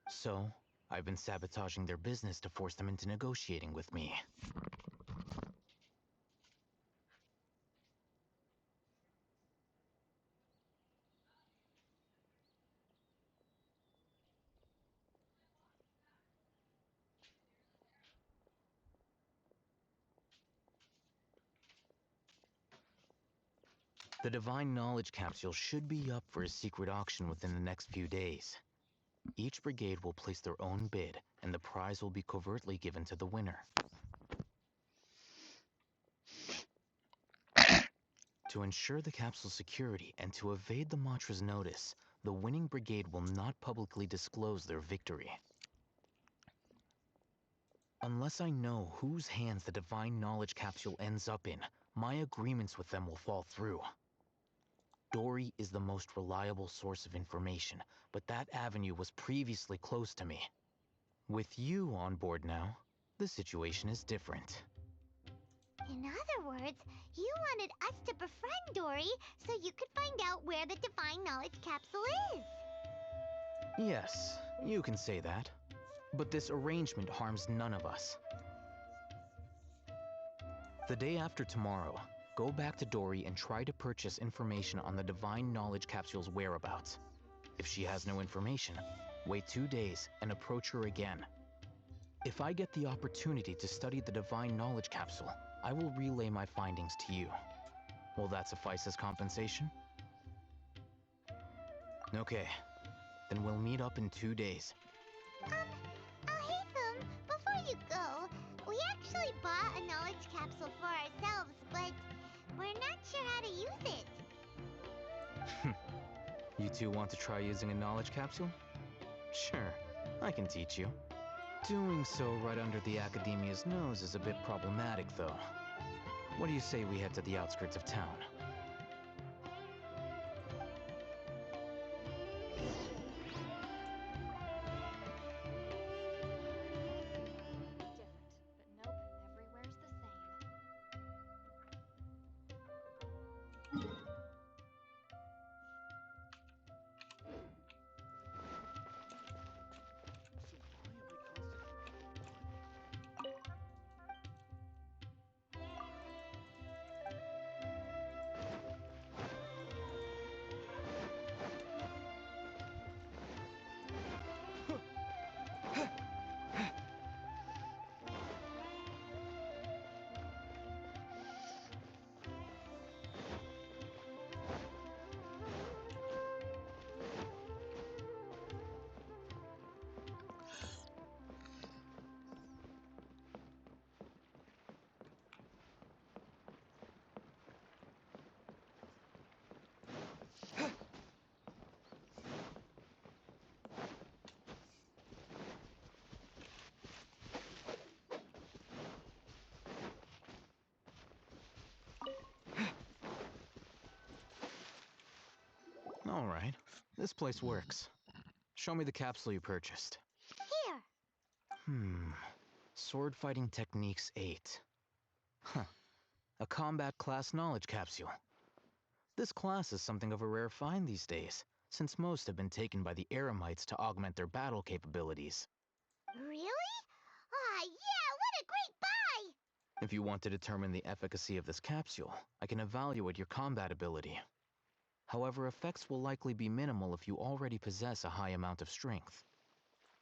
So, I've been sabotaging their business to force them into negotiating with me. The Divine Knowledge Capsule should be up for a secret auction within the next few days. Each brigade will place their own bid, and the prize will be covertly given to the winner. To ensure the capsule's security and to evade the mantra's notice, the winning brigade will not publicly disclose their victory. Unless I know whose hands the Divine Knowledge Capsule ends up in, my agreements with them will fall through. Dory is the most reliable source of information, but that avenue was previously closed to me. With you on board now, the situation is different. In other words, you wanted us to befriend Dory so you could find out where the Divine Knowledge Capsule is. Yes, you can say that. But this arrangement harms none of us. The day after tomorrow, go back to Dory and try to purchase information on the Divine Knowledge Capsule's whereabouts. If she has no information, wait 2 days and approach her again. If I get the opportunity to study the Divine Knowledge Capsule, I will relay my findings to you. Will that suffice as compensation? Okay, then we'll meet up in 2 days. Haytham, before you go, we actually bought a knowledge capsule for ourselves, but we're not sure how to use it. You two want to try using a knowledge capsule? Sure, I can teach you. Doing so right under the Academia's nose is a bit problematic, though. What do you say we head to the outskirts of town? All right, this place works. Show me the capsule you purchased. Here. Sword Fighting Techniques 8. Huh. A combat class knowledge capsule. This class is something of a rare find these days, since most have been taken by the Eremites to augment their battle capabilities. Really? Ah, yeah, what a great buy! If you want to determine the efficacy of this capsule, I can evaluate your combat ability. However, effects will likely be minimal if you already possess a high amount of strength.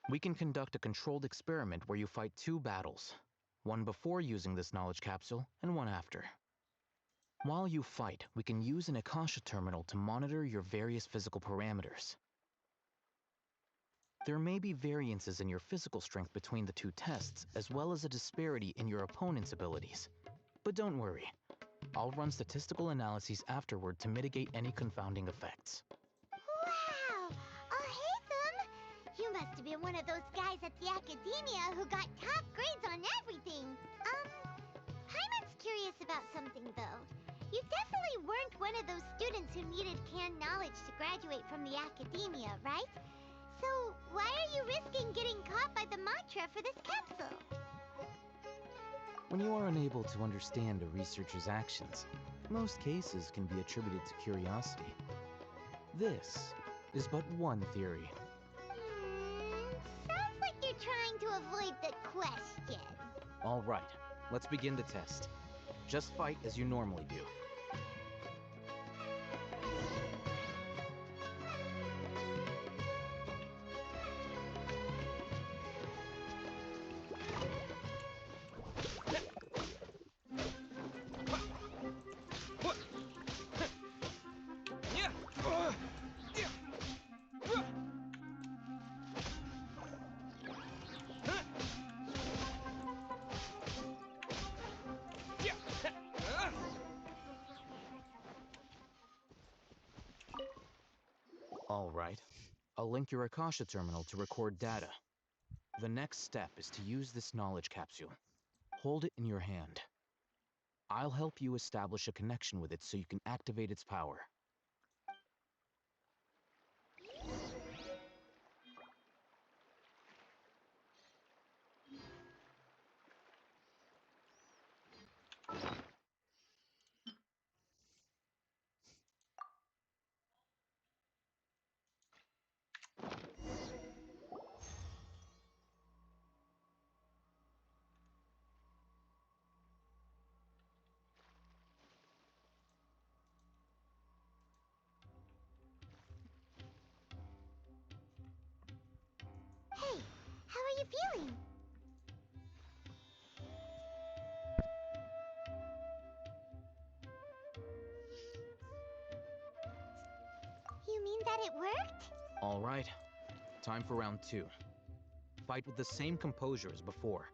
We can conduct a controlled experiment where you fight 2 battles, one before using this knowledge capsule and one after. While you fight, we can use an Akasha terminal to monitor your various physical parameters. There may be variances in your physical strength between the 2 tests, as well as a disparity in your opponent's abilities. But don't worry, I'll run statistical analyses afterward to mitigate any confounding effects. Wow! Haytham! You must have been one of those guys at the Academia who got top grades on everything. Paimon's curious about something, though. You definitely weren't one of those students who needed canned knowledge to graduate from the Academia, right? So, why are you risking getting caught by the mantra for this capsule? When you are unable to understand a researcher's actions, Most cases can be attributed to curiosity. This is but one theory. Sounds like you're trying to avoid the question. All right, let's begin the test. Just fight as you normally do. All right. I'll link your Akasha terminal to record data. The next step is to use this knowledge capsule. Hold it in your hand. I'll help you establish a connection with it so you can activate its power. Hey, how are you feeling? You mean that it worked? All right. Time for round 2. Fight with the same composure as before.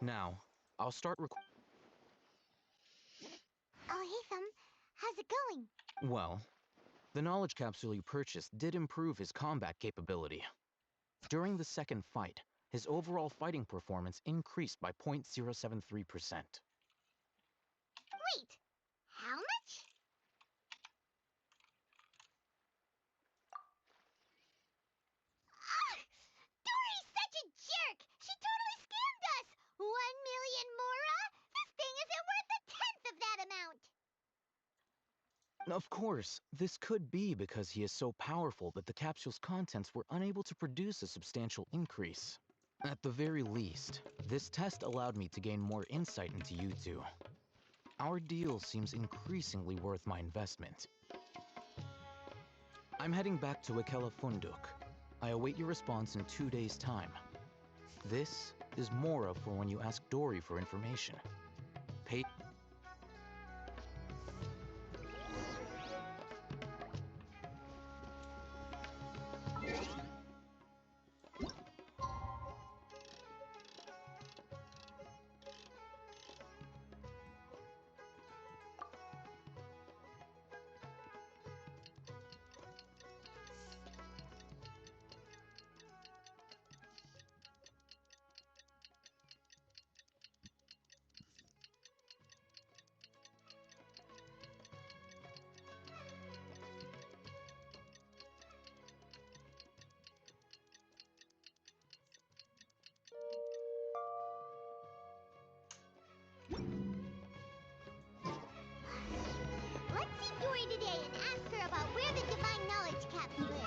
Now, I'll start Oh, hey, Thumb. How's it going? Well, the knowledge capsule you purchased did improve his combat capability. During the second fight, his overall fighting performance increased by 0.073%. Wait, how much? Ah! Dory's such a jerk! She totally scammed us! 1,000,000 mora? This thing isn't worth a tenth of that amount! Of course, this could be because he is so powerful that the capsule's contents were unable to produce a substantial increase. At the very least, this test allowed me to gain more insight into you two. Our deal seems increasingly worth my investment. I'm heading back to Ikela Funduk. I await your response in 2 days' time. This is Mora for when you ask Dory for information. Pay Let's see Dory today and ask her about where the divine knowledge capsule is.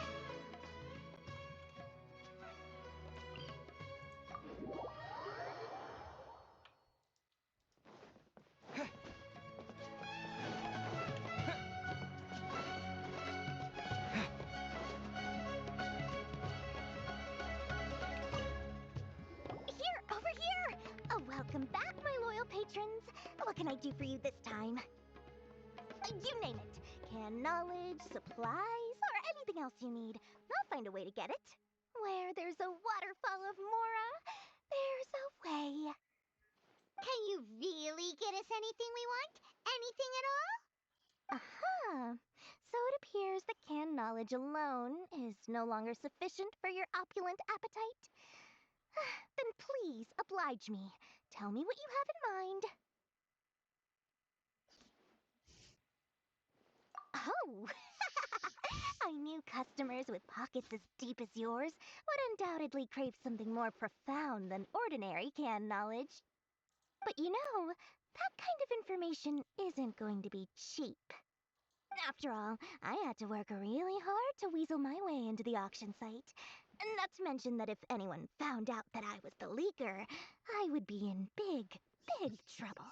Here, over here! Welcome back, my loyal patrons. What can I do for you this time? You name it. Canned knowledge, supplies, or anything else you need. I'll find a way to get it. Where there's a waterfall of Mora, there's a way. Can you really get us anything we want? Anything at all? Aha! So it appears that canned knowledge alone is no longer sufficient for your opulent appetite. Then please, oblige me. Tell me what you have in mind. Oh! I knew customers with pockets as deep as yours would undoubtedly crave something more profound than ordinary canned knowledge. But you know, that kind of information isn't going to be cheap. After all, I had to work really hard to weasel my way into the auction site. Not to mention that if anyone found out that I was the leaker, I would be in big, big trouble.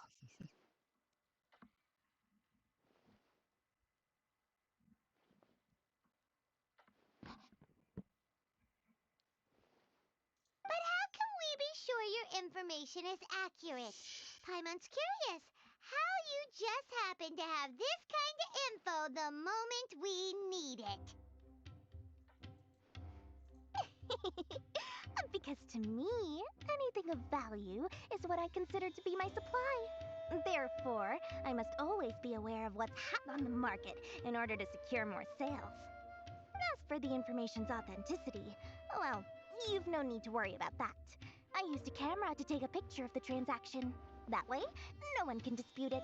But how can we be sure your information is accurate? Paimon's curious how you just happen to have this kind of info the moment we need it. Because to me, anything of value is what I consider to be my supply. Therefore, I must always be aware of what's hot on the market in order to secure more sales. As for the information's authenticity, well, you've no need to worry about that. I used a camera to take a picture of the transaction. That way, no one can dispute it.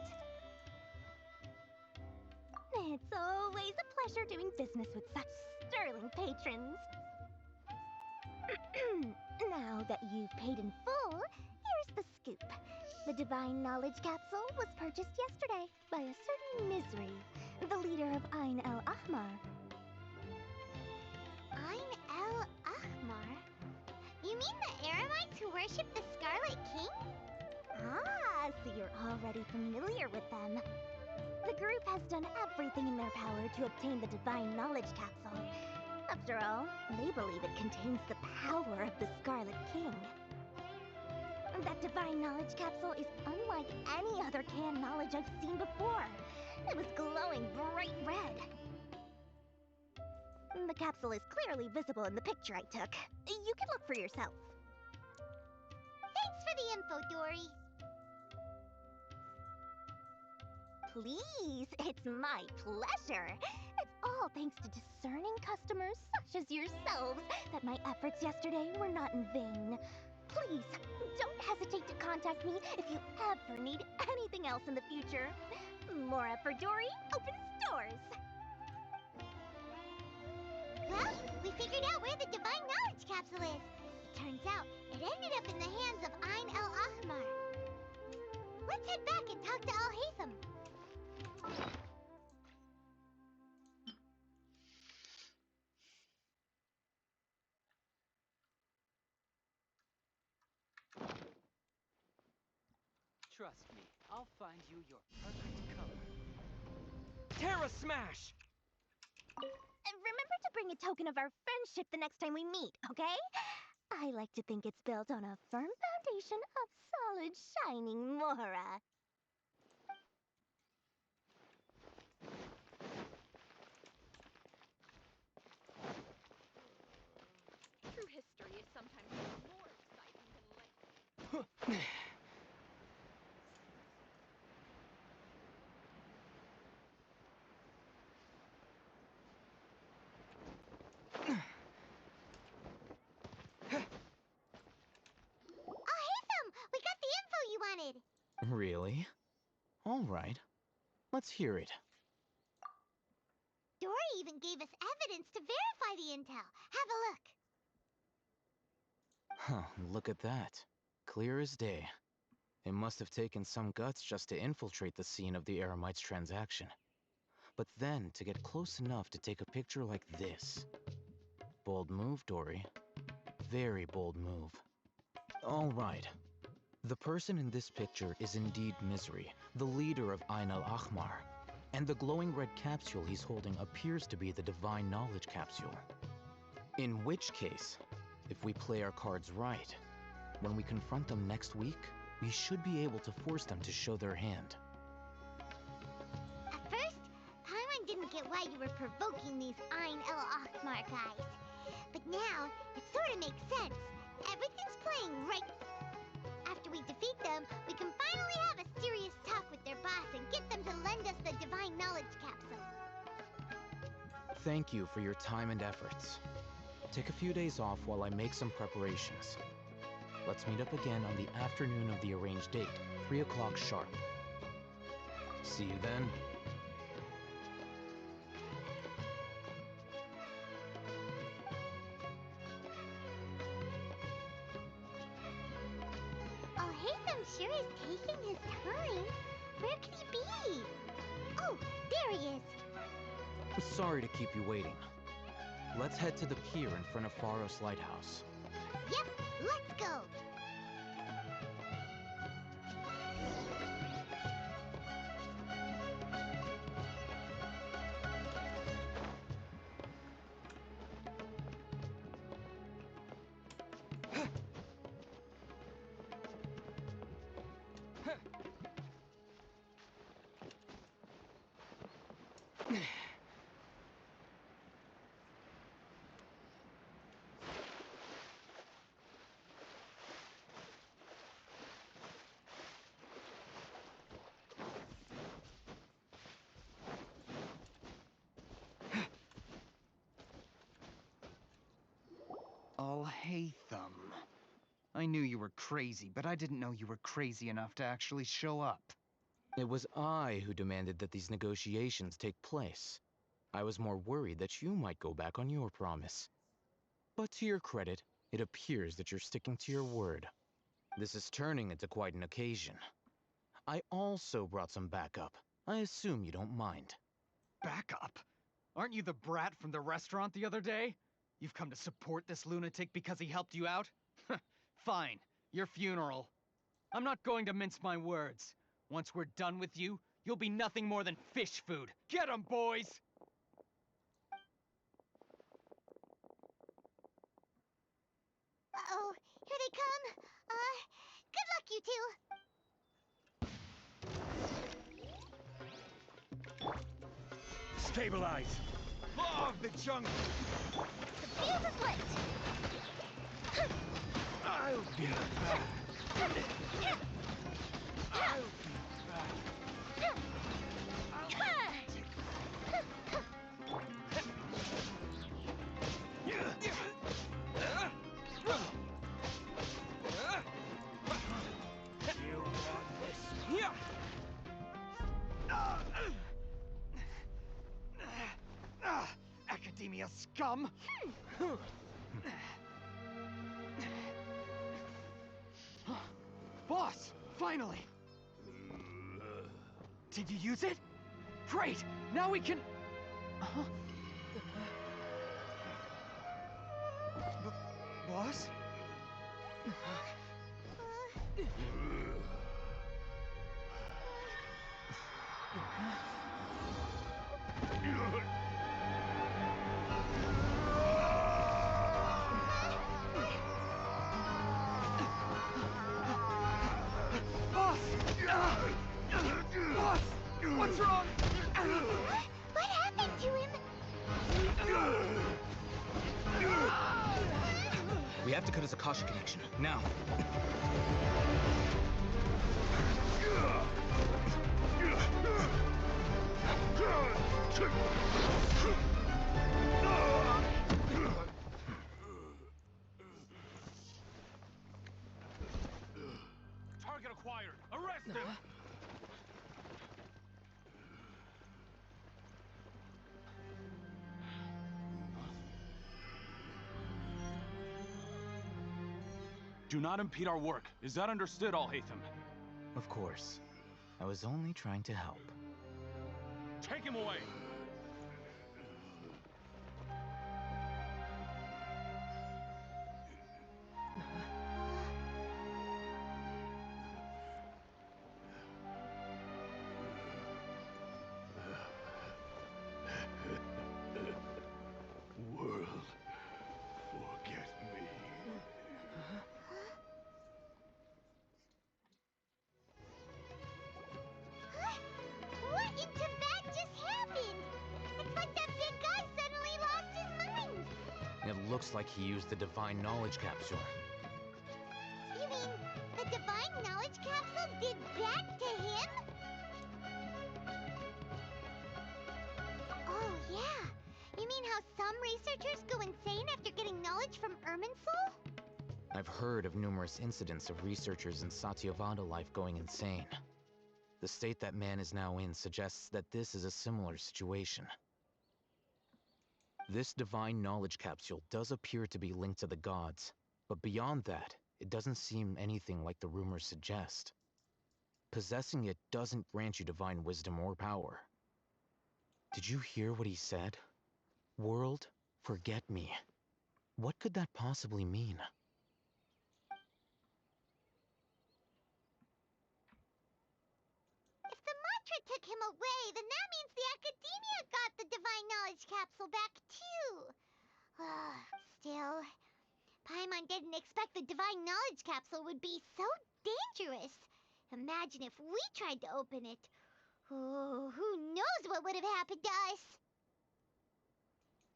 It's always a pleasure doing business with such sterling patrons. Now that you've paid in full, here's the scoop. The Divine Knowledge Capsule was purchased yesterday by a certain Misery, the leader of Ain el Ahmar. Ain el Ahmar? You mean the Eremites who worship the Scarlet King? Ah, so you're already familiar with them. The group has done everything in their power to obtain the Divine Knowledge Capsule. After all, they believe it contains the power of the Scarlet King. That Divine Knowledge Capsule is unlike any other canned knowledge I've seen before. It was glowing bright red. The capsule is clearly visible in the picture I took. You can look for yourself. Thanks for the info, Dory. Please, it's my pleasure. It's all thanks to discerning customers such as yourselves that my efforts yesterday were not in vain. Please, don't hesitate to contact me if you ever need anything else in the future. Mora for Dory opens doors. Well, we figured out where the Divine Knowledge Capsule is. Turns out, it ended up in the hands of Ain el Ahmar. Let's head back and talk to Al-Haytham. Trust me, I'll find you your perfect color. Terra Smash! Remember to bring a token of our friendship the next time we meet, okay? I like to think it's built on a firm foundation of solid, shining Mora. True history is sometimes more exciting than life. Al-Haytham, we got the info you wanted. Really? All right. Let's hear it. Dory even gave us evidence to verify the intel. Have a look. Huh, look at that. Clear as day. It must have taken some guts just to infiltrate the scene of the Eremites' transaction. But then, to get close enough to take a picture like this. Bold move, Dory. Very bold move. All right. The person in this picture is indeed Misery, the leader of Ain el Ahmar. And the glowing red capsule he's holding appears to be the Divine Knowledge Capsule. In which case, if we play our cards right, when we confront them next week, we should be able to force them to show their hand. At first, Paimon didn't get what why you were provoking these Ein El Achmar guys. But now, it sort of makes sense. Everything's playing right. After we defeat them, we can finally have a serious talk with their boss and get them to lend us the Divine Knowledge Capsule. Thank you for your time and efforts. Take a few days off while I make some preparations. Let's meet up again on the afternoon of the arranged date, 3 o'clock sharp. See you then. Alhaitham sure is taking his time. Where could he be? Oh, there he is. Sorry to keep you waiting. Let's head to the pier in front of Pharos Lighthouse. Yep, let's go. Alhaitham. I knew you were crazy, but I didn't know you were crazy enough to actually show up. It was I who demanded that these negotiations take place. I was more worried that you might go back on your promise. But to your credit, it appears that you're sticking to your word. This is turning into quite an occasion. I also brought some backup. I assume you don't mind. Backup? Aren't you the brat from the restaurant the other day? You've come to support this lunatic because he helped you out? Fine, your funeral. I'm not going to mince my words. Once we're done with you, you'll be nothing more than fish food. Get 'em, boys! Uh-oh, here they come. Good luck, you two. Stabilize! Law of the jungle! The fuse is lit. I'll be back. I'll be back. You want this? Academia scum! Boss! Finally! Did you use it? Great! Now we can... Boss? Boss! Boss! What's wrong? What happened to him? We have to cut his Akasha connection, now. Target acquired! Arrest him! Do not impede our work. Is that understood, Alhaitham? Of course. I was only trying to help. Take him away! World, forget me. What in Tibet just happened? looks like he used the Divine Knowledge Capsule. You mean the Divine Knowledge Capsule did that to him? Oh, yeah. You mean how some researchers go insane after getting knowledge from Irminsul? I've heard of numerous incidents of researchers in Satyavada life going insane. The state that man is now in suggests that this is a similar situation. This Divine Knowledge Capsule does appear to be linked to the gods, but beyond that, it doesn't seem anything like the rumors suggest. Possessing it doesn't grant you divine wisdom or power. Did you hear what he said? World, forget me. What could that possibly mean? If the mantra took him away, then that means the Academia got the Divine Knowledge Capsule back too. Still, Paimon didn't expect the Divine Knowledge Capsule would be so dangerous. Imagine if we tried to open it. Oh, who knows what would have happened to us?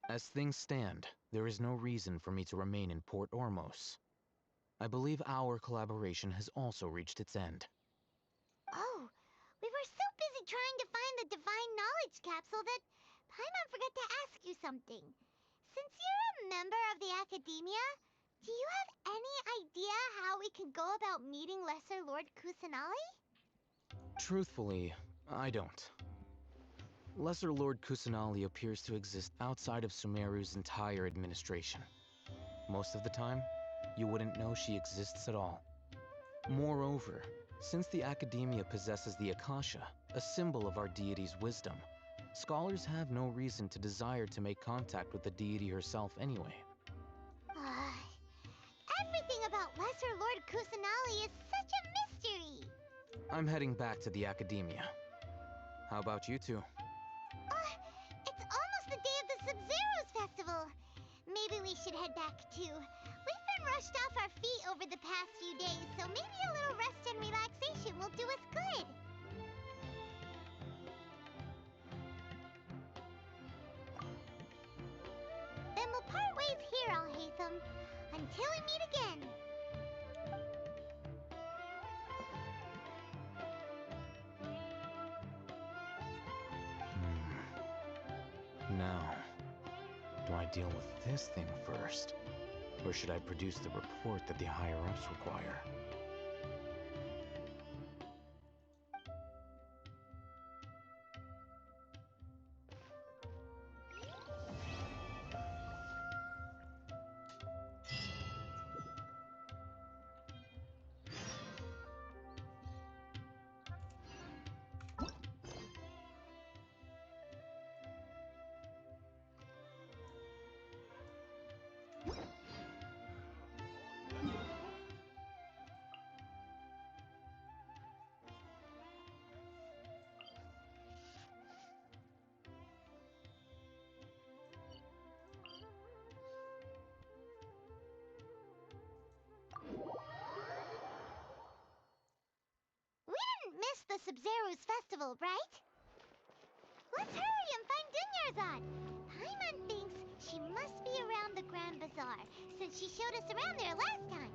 As things stand, there is no reason for me to remain in Port Ormos. I believe our collaboration has also reached its end. Oh, we were so busy trying to find the Divine Knowledge Capsule that Paimon forgot to ask you something. Since you're a member of the Academia, do you have any idea how we can go about meeting Lesser Lord Kusanali? Truthfully, I don't. Lesser Lord Kusanali appears to exist outside of Sumeru's entire administration. Most of the time, you wouldn't know she exists at all. Moreover, since the Academia possesses the Akasha, a symbol of our deity's wisdom, scholars have no reason to desire to make contact with the deity herself anyway. Everything about Lesser Lord Kusanali is such a mystery! I'm heading back to the Academia. How about you two? It's almost the day of the Sub-Zero's festival. Maybe we should head back too. We've been rushed off our feet over the past few days, so maybe a little rest and relaxation will do us good. Then we'll part ways here, Alhaitham, until we meet again. Now, do I deal with this thing first? Or should I produce the report that the higher-ups require? We didn't miss the Sub-Zero's festival, right? Let's hurry and find Dunyarzad. Paimon thinks she must be around the Grand Bazaar, since she showed us around there last time.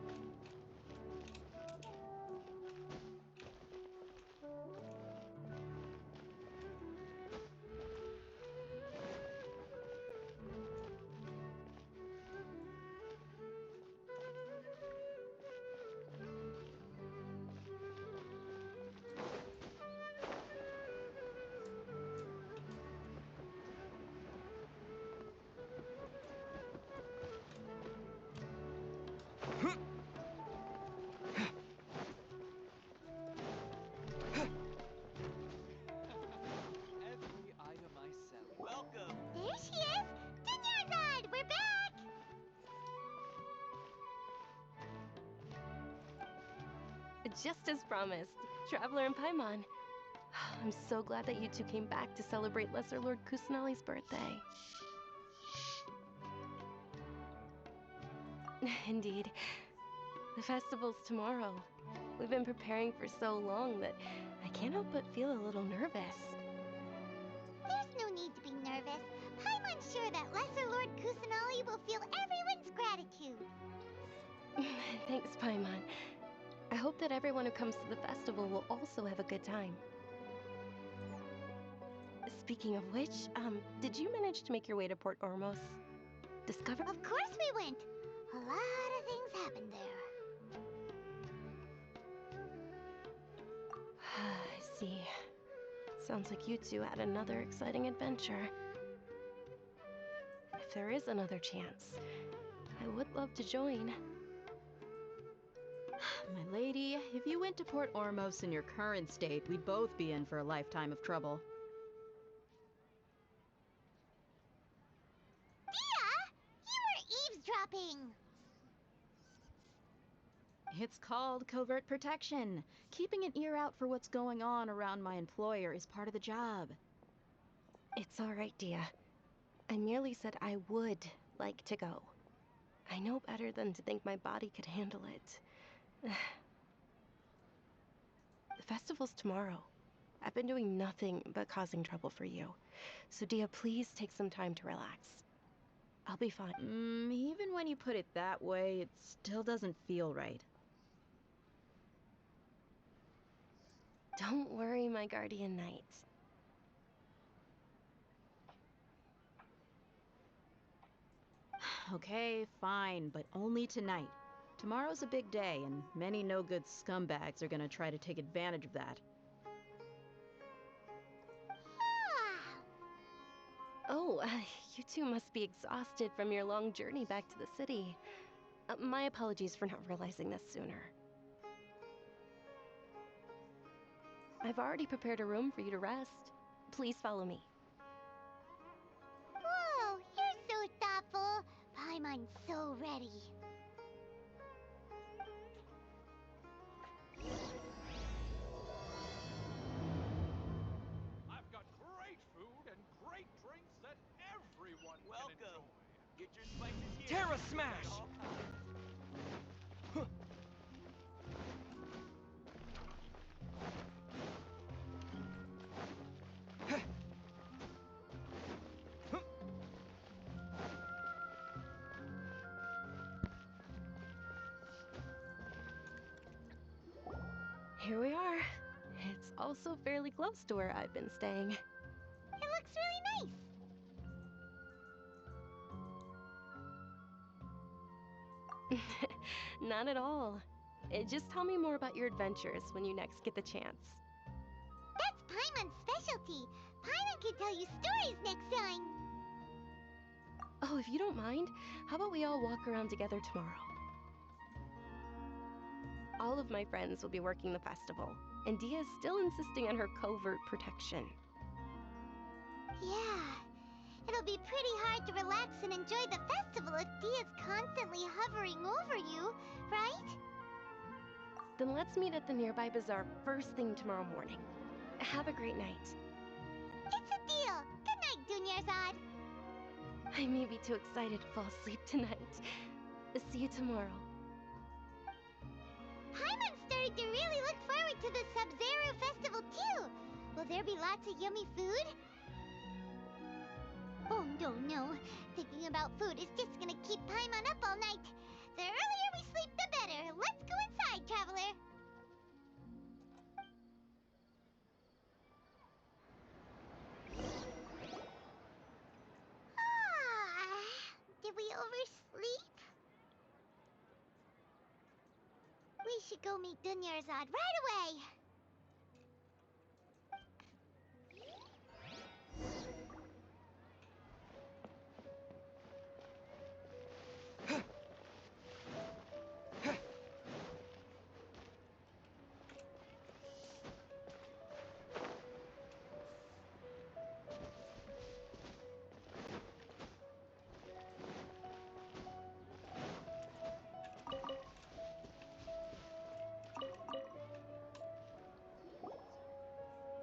Every item I sell. Welcome! There she is! Dunyarzad! We're back! Just as promised, Traveler and Paimon. I'm so glad that you two came back to celebrate Lesser Lord Kusanali's birthday. Indeed. The festival's tomorrow. We've been preparing for so long that I can't help but feel a little nervous. There's no need to be nervous. Paimon's sure that Lesser Lord Kusanali will feel every Thanks, Paimon. I hope that everyone who comes to the festival will also have a good time. Speaking of which, did you manage to make your way to Port Ormos? Discover? Of course we went. A lot of things happened there. I see. Sounds like you two had another exciting adventure. If there is another chance, I would love to join. My lady, if you went to Port Ormos in your current state, we'd both be in for a lifetime of trouble. Dia! You were eavesdropping! It's called covert protection. Keeping an ear out for what's going on around my employer is part of the job. It's all right, Dia. I merely said I would like to go. I know better than to think my body could handle it. The festival's tomorrow. I've been doing nothing but causing trouble for you. So Dia, please take some time to relax. I'll be fine. Even when you put it that way, it still doesn't feel right. Don't worry, my guardian knight. Okay, fine, but only tonight. Tomorrow's a big day, and many no-good scumbags are gonna try to take advantage of that. Oh, you two must be exhausted from your long journey back to the city. My apologies for not realizing this sooner. I've already prepared a room for you to rest. Please follow me. Whoa, you're so thoughtful. Paimon's so ready. I've got great food and great drinks that everyone can enjoy. Get your spices here. Terra Smash! Here we are. It's also fairly close to where I've been staying. It looks really nice. Not at all. Just tell me more about your adventures when you next get the chance. That's Paimon's specialty. Paimon can tell you stories next time. Oh, if you don't mind, how about we all walk around together tomorrow? All of my friends will be working the festival, and Dia is still insisting on her covert protection. Yeah, it'll be pretty hard to relax and enjoy the festival if Dia's constantly hovering over you, right? Then let's meet at the nearby bazaar first thing tomorrow morning. Have a great night. It's a deal. Good night, Dunyarzad. I may be too excited to fall asleep tonight. See you tomorrow. Paimon's starting to really look forward to the Sub-Zero festival too. Will there be lots of yummy food? Oh no. Thinking about food is just gonna keep Paimon up all night. The earlier we sleep, the better. Let's go inside, traveler. Did we oversleep? We should go meet Dunyarzad right away.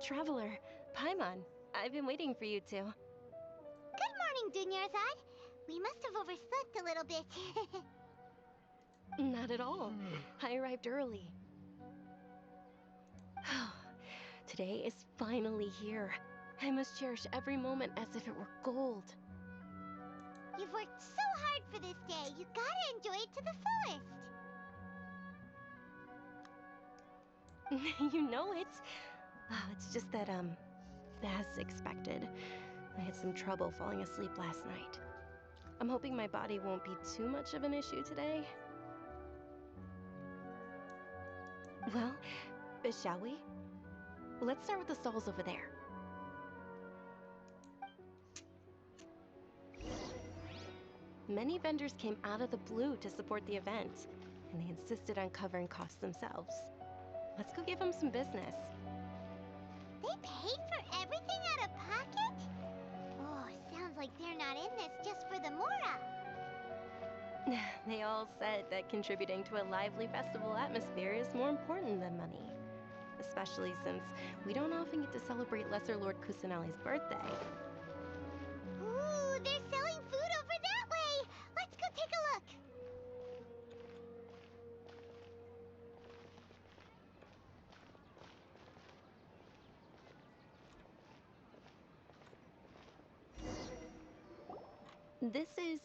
Traveler, Paimon, I've been waiting for you two. Good morning, Dunyarzad. We must have overslept a little bit. Not at all. I arrived early. Today is finally here. I must cherish every moment as if it were gold. You've worked so hard for this day. You gotta enjoy it to the fullest. You know it. Oh, it's just that, as expected, I had some trouble falling asleep last night. I'm hoping my body won't be too much of an issue today. Well, shall we? Let's start with the stalls over there. Many vendors came out of the blue to support the event, and they insisted on covering costs themselves. Let's go give them some business. They paid for everything out of pocket? Oh, sounds like they're not in this just for the Mora. They all said that contributing to a lively festival atmosphere is more important than money. Especially since we don't often get to celebrate Lesser Lord Kusanali's birthday. Ooh, they're selling food over that way! Let's go take a look! This is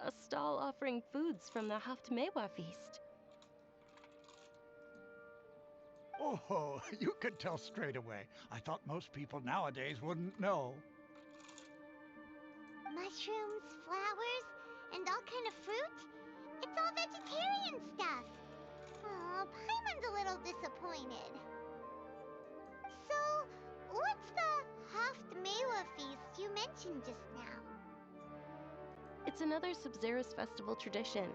a stall offering foods from the Haftmewa feast. Oh, you could tell straight away. I thought most people nowadays wouldn't know. Mushrooms, flowers, and all kind of fruit? It's all vegetarian stuff. Oh, Paimon's a little disappointed. So, what's the Haftmewa feast you mentioned just now? It's another Sub-Zero's festival tradition.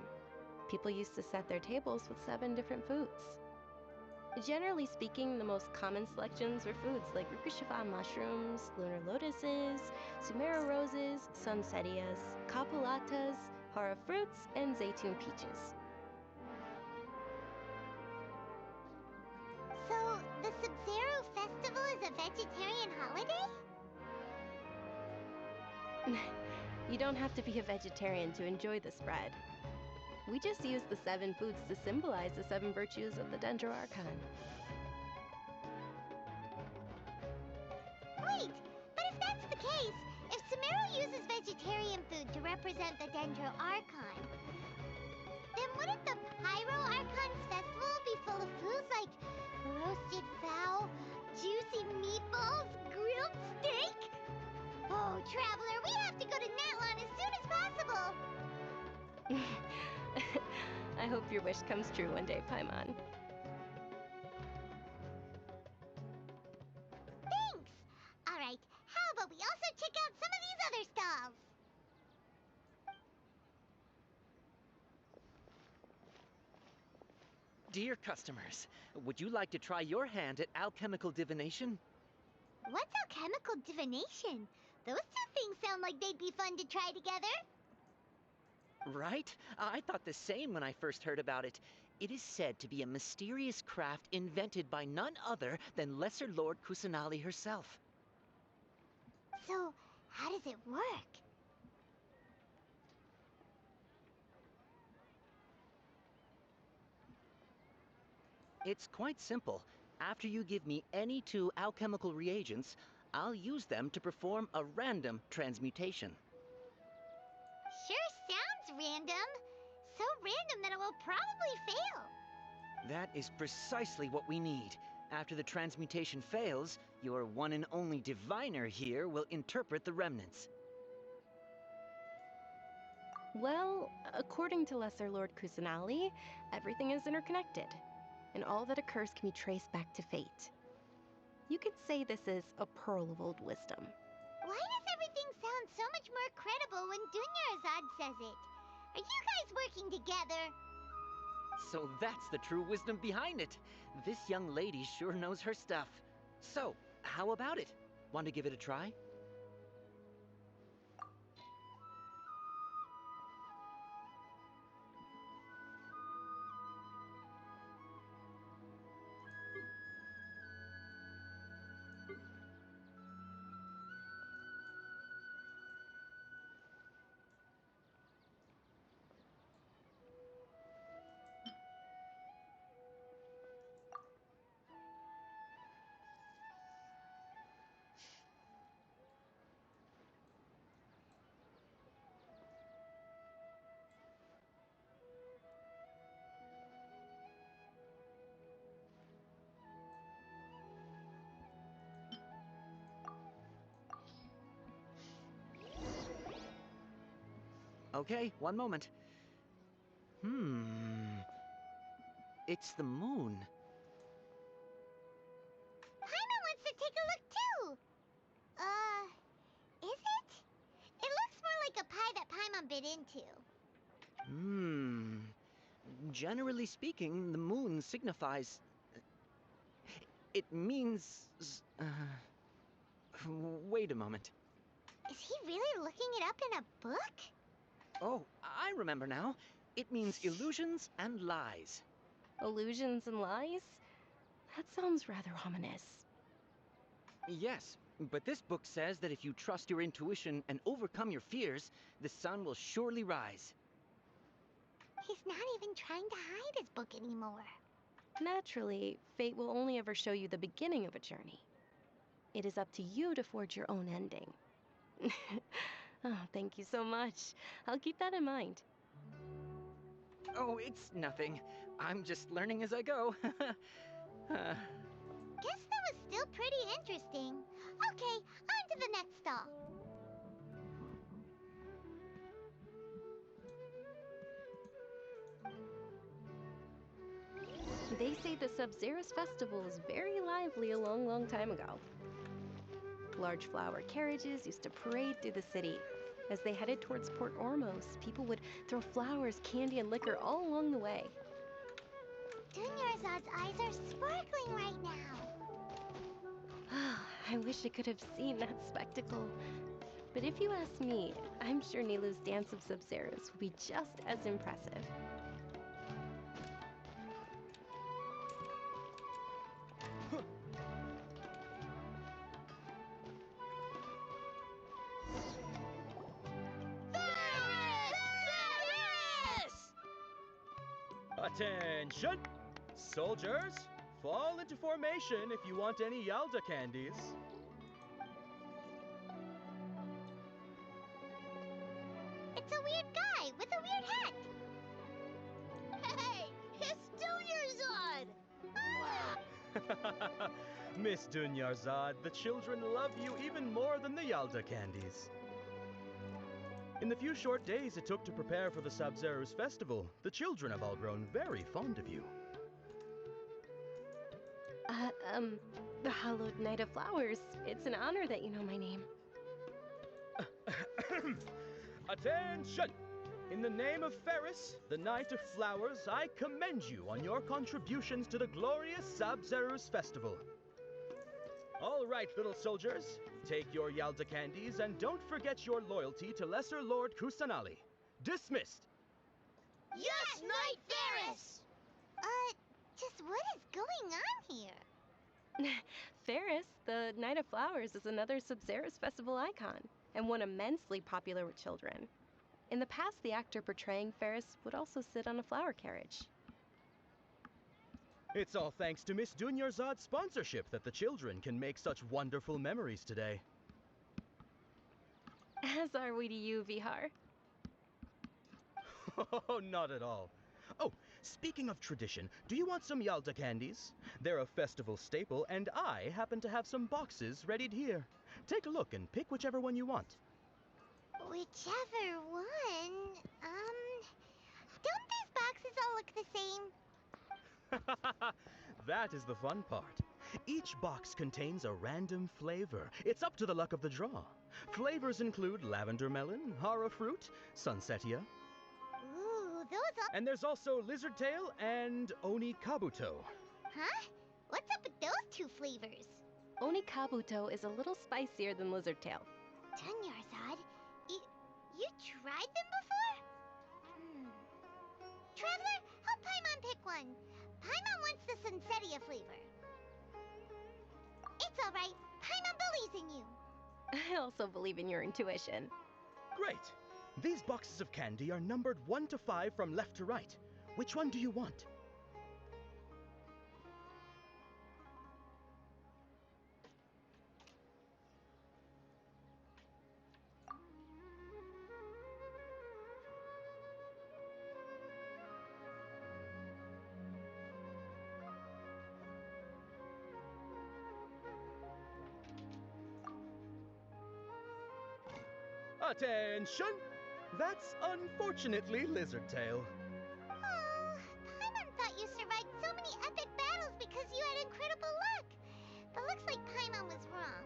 People used to set their tables with 7 different foods. Generally speaking, the most common selections were foods like Rukushifa mushrooms, lunar lotuses, Sumera roses, sunsetias, capulatas, hara fruits, and zaytun peaches. So, the Sub-Zero festival is a vegetarian holiday? You don't have to be a vegetarian to enjoy the spread. We just use the 7 foods to symbolize the 7 virtues of the Dendro Archon. Wait, but if that's the case, if Sumero uses vegetarian food to represent the Dendro Archon, then wouldn't the Pyro Archon's festival be full of foods like roasted fowl, juicy meatballs, grilled steak? Oh, Traveler, we have to go to Natlan as soon as possible! I hope your wish comes true one day, Paimon. Thanks! Alright, how about we also check out some of these other stalls? Dear customers, would you like to try your hand at alchemical divination? What's alchemical divination? Those two things sound like they'd be fun to try together. Right? I thought the same when I first heard about it. It is said to be a mysterious craft invented by none other than Lesser Lord Kusanali herself. So, how does it work? It's quite simple. After you give me any 2 alchemical reagents, I'll use them to perform a random transmutation. Sure sounds random. So random that it will probably fail. That is precisely what we need. After the transmutation fails, your one and only diviner here will interpret the remnants. Well, according to Lesser Lord Kusanali, everything is interconnected, and all that occurs can be traced back to fate. You could say this is a pearl of old wisdom. Why does everything sound so much more credible when Dunyarzad says it? Are you guys working together? So that's the true wisdom behind it. This young lady sure knows her stuff. So, how about it? Want to give it a try? Okay, one moment. It's the moon. Paimon wants to take a look too. Is it? It looks more like a pie that Paimon bit into. Generally speaking, the moon signifies... It means... Wait a moment. Is he really looking it up in a book? Oh, I remember now. It means illusions and lies. Illusions and lies? That sounds rather ominous. Yes, but this book says that if you trust your intuition and overcome your fears, the sun will surely rise. He's not even trying to hide his book anymore. Naturally, fate will only ever show you the beginning of a journey. It is up to you to forge your own ending. Oh, thank you so much. I'll keep that in mind. Oh, it's nothing. I'm just learning as I go. Guess that was still pretty interesting. Okay, on to the next stall. They say the Sub-Zerus festival was very lively a long, long time ago. Large flower carriages used to parade through the city. As they headed towards Port Ormos, people would throw flowers, candy, and liquor all along the way. Dunyarzad's eyes are sparkling right now. I wish I could have seen that spectacle. But if you ask me, I'm sure Nilou's dance of Sub-Zerus would be just as impressive. Attention! Soldiers, fall into formation if you want any Yalda candies. It's a weird guy with a weird hat. Hey, it's Dunyarzad! Miss Dunyarzad, the children love you even more than the Yalda candies. In the few short days it took to prepare for the Sub-Zerus festival, the children have all grown very fond of you. The hallowed Knight of Flowers. It's an honor that you know my name. Attention! In the name of Ferris, the Knight of Flowers, I commend you on your contributions to the glorious Sub-Zerus festival. All right, little soldiers, take your Yalda candies and don't forget your loyalty to Lesser Lord Kusanali. Dismissed! Yes, Knight Ferris! Just what is going on here? Ferris, the Knight of Flowers, is another Sub-Zerus festival icon, and one immensely popular with children. In the past, the actor portraying Ferris would also sit on a flower carriage. It's all thanks to Miss Dunyarzad's sponsorship that the children can make such wonderful memories today. As are we to you, Vihar. Oh, not at all. Oh, speaking of tradition, do you want some Yalda candies? They're a festival staple, and I happen to have some boxes readied here. Take a look and pick whichever one you want. Whichever one? Don't these boxes all look the same? That is the fun part. Each box contains a random flavor. It's up to the luck of the draw. Flavors include lavender melon, hara fruit, sunsetia. Ooh, those are... And there's also lizard tail and oni kabuto. Huh? What's up with those two flavors? Oni kabuto is a little spicier than lizard tail. Dunyarzad, you tried them before? Traveler, help Paimon pick one. Paimon wants the sunsetia flavor. It's all right. Paimon believes in you. I also believe in your intuition. Great. These boxes of candy are numbered 1 to 5 from left to right. Which one do you want? Attention! That's unfortunately Lizardtail. Oh, Paimon thought you survived so many epic battles because you had incredible luck. But looks like Paimon was wrong.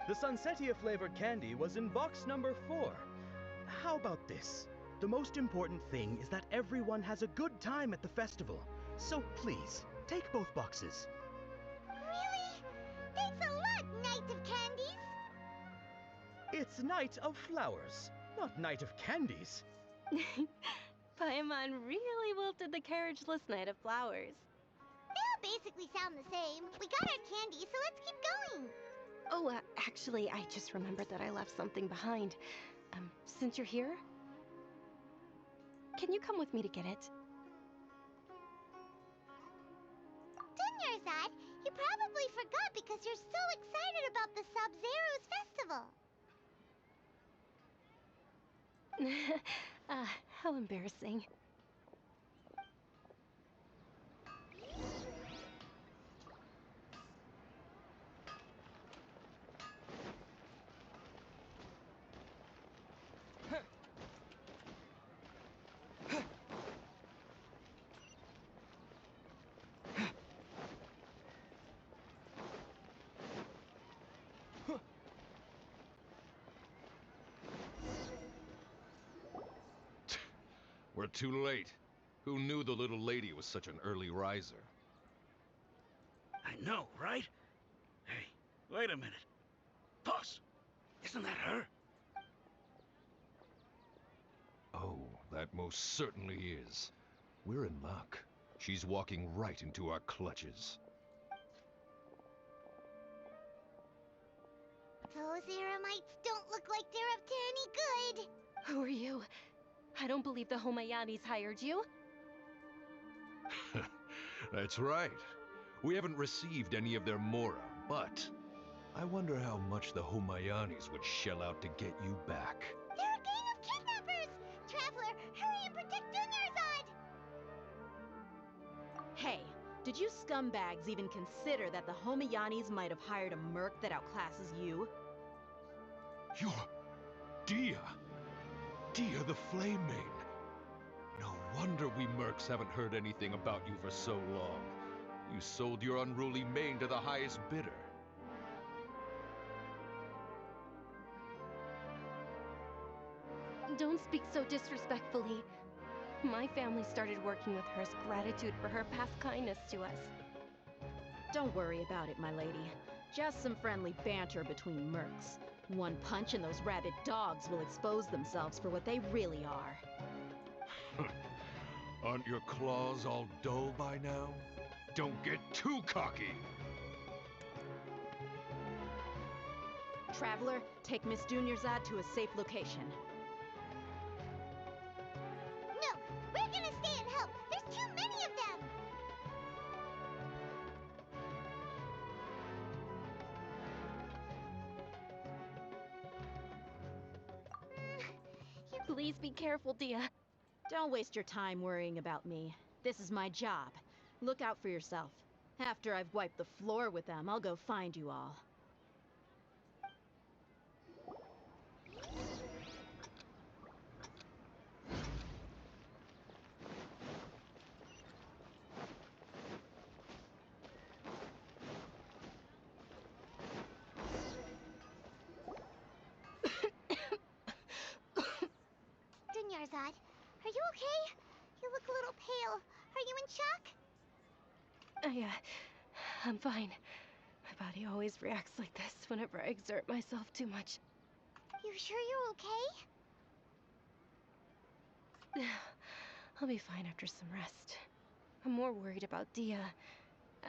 The Sunsetia flavored candy was in box number 4. How about this? The most important thing is that everyone has a good time at the festival. So please, take both boxes. Really? Thanks a lot, Knight of Candies! It's Night of Flowers, not Night of Candies. Paimon really wilted the carriageless Knight of Flowers. They all basically sound the same. We got our candy, so let's keep going. Oh, actually, I just remembered that I left something behind. Since you're here, can you come with me to get it? Dunyarzad, you probably forgot because you're so excited about the Sub-Zero's festival. How embarrassing. We're too late. Who knew the little lady was such an early riser? I know, right? Hey, wait a minute. Boss, isn't that her? Oh, that most certainly is. We're in luck. She's walking right into our clutches. Those Eremites don't look like they're up to any good. Who are you? I don't believe the Homayanis hired you. That's right. We haven't received any of their mora, but I wonder how much the Homayanis would shell out to get you back. They're a gang of kidnappers! Traveler, hurry and protect Dunyarzad! Hey, did you scumbags even consider that the Homayanis might have hired a merc that outclasses you? You're Dia! Dia the Flame Maiden! No wonder we mercs haven't heard anything about you for so long. You sold your unruly mane to the highest bidder. Don't speak so disrespectfully. My family started working with her as gratitude for her past kindness to us. Don't worry about it, my lady. Just some friendly banter between mercs. One punch and those rabid dogs will expose themselves for what they really are. Aren't your claws all dull by now? Don't get too cocky! Traveler, take Miss Dunyarzad to a safe location. No, we're gonna stay and help. There's too many of them. Please be careful, Dia. Don't waste your time worrying about me. This is my job. Look out for yourself. After I've wiped the floor with them, I'll go find you all. Dunyarzad, are you okay? You look a little pale. Are you in shock? I'm fine. My body always reacts like this whenever I exert myself too much. You sure you're okay? I'll be fine after some rest. I'm more worried about Dia.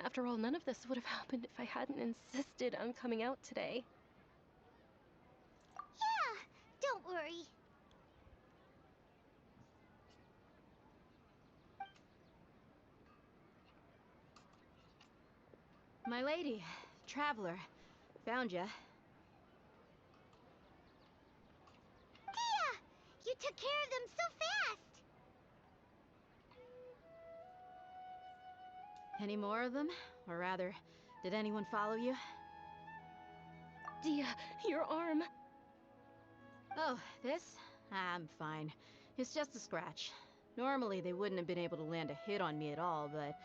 After all, none of this would have happened if I hadn't insisted on coming out today. Yeah, don't worry. My lady, Traveler, found ya. Dia! You took care of them so fast! Any more of them? Or rather, did anyone follow you? Dia, your arm! Oh, this? I'm fine. It's just a scratch. Normally, they wouldn't have been able to land a hit on me at all, but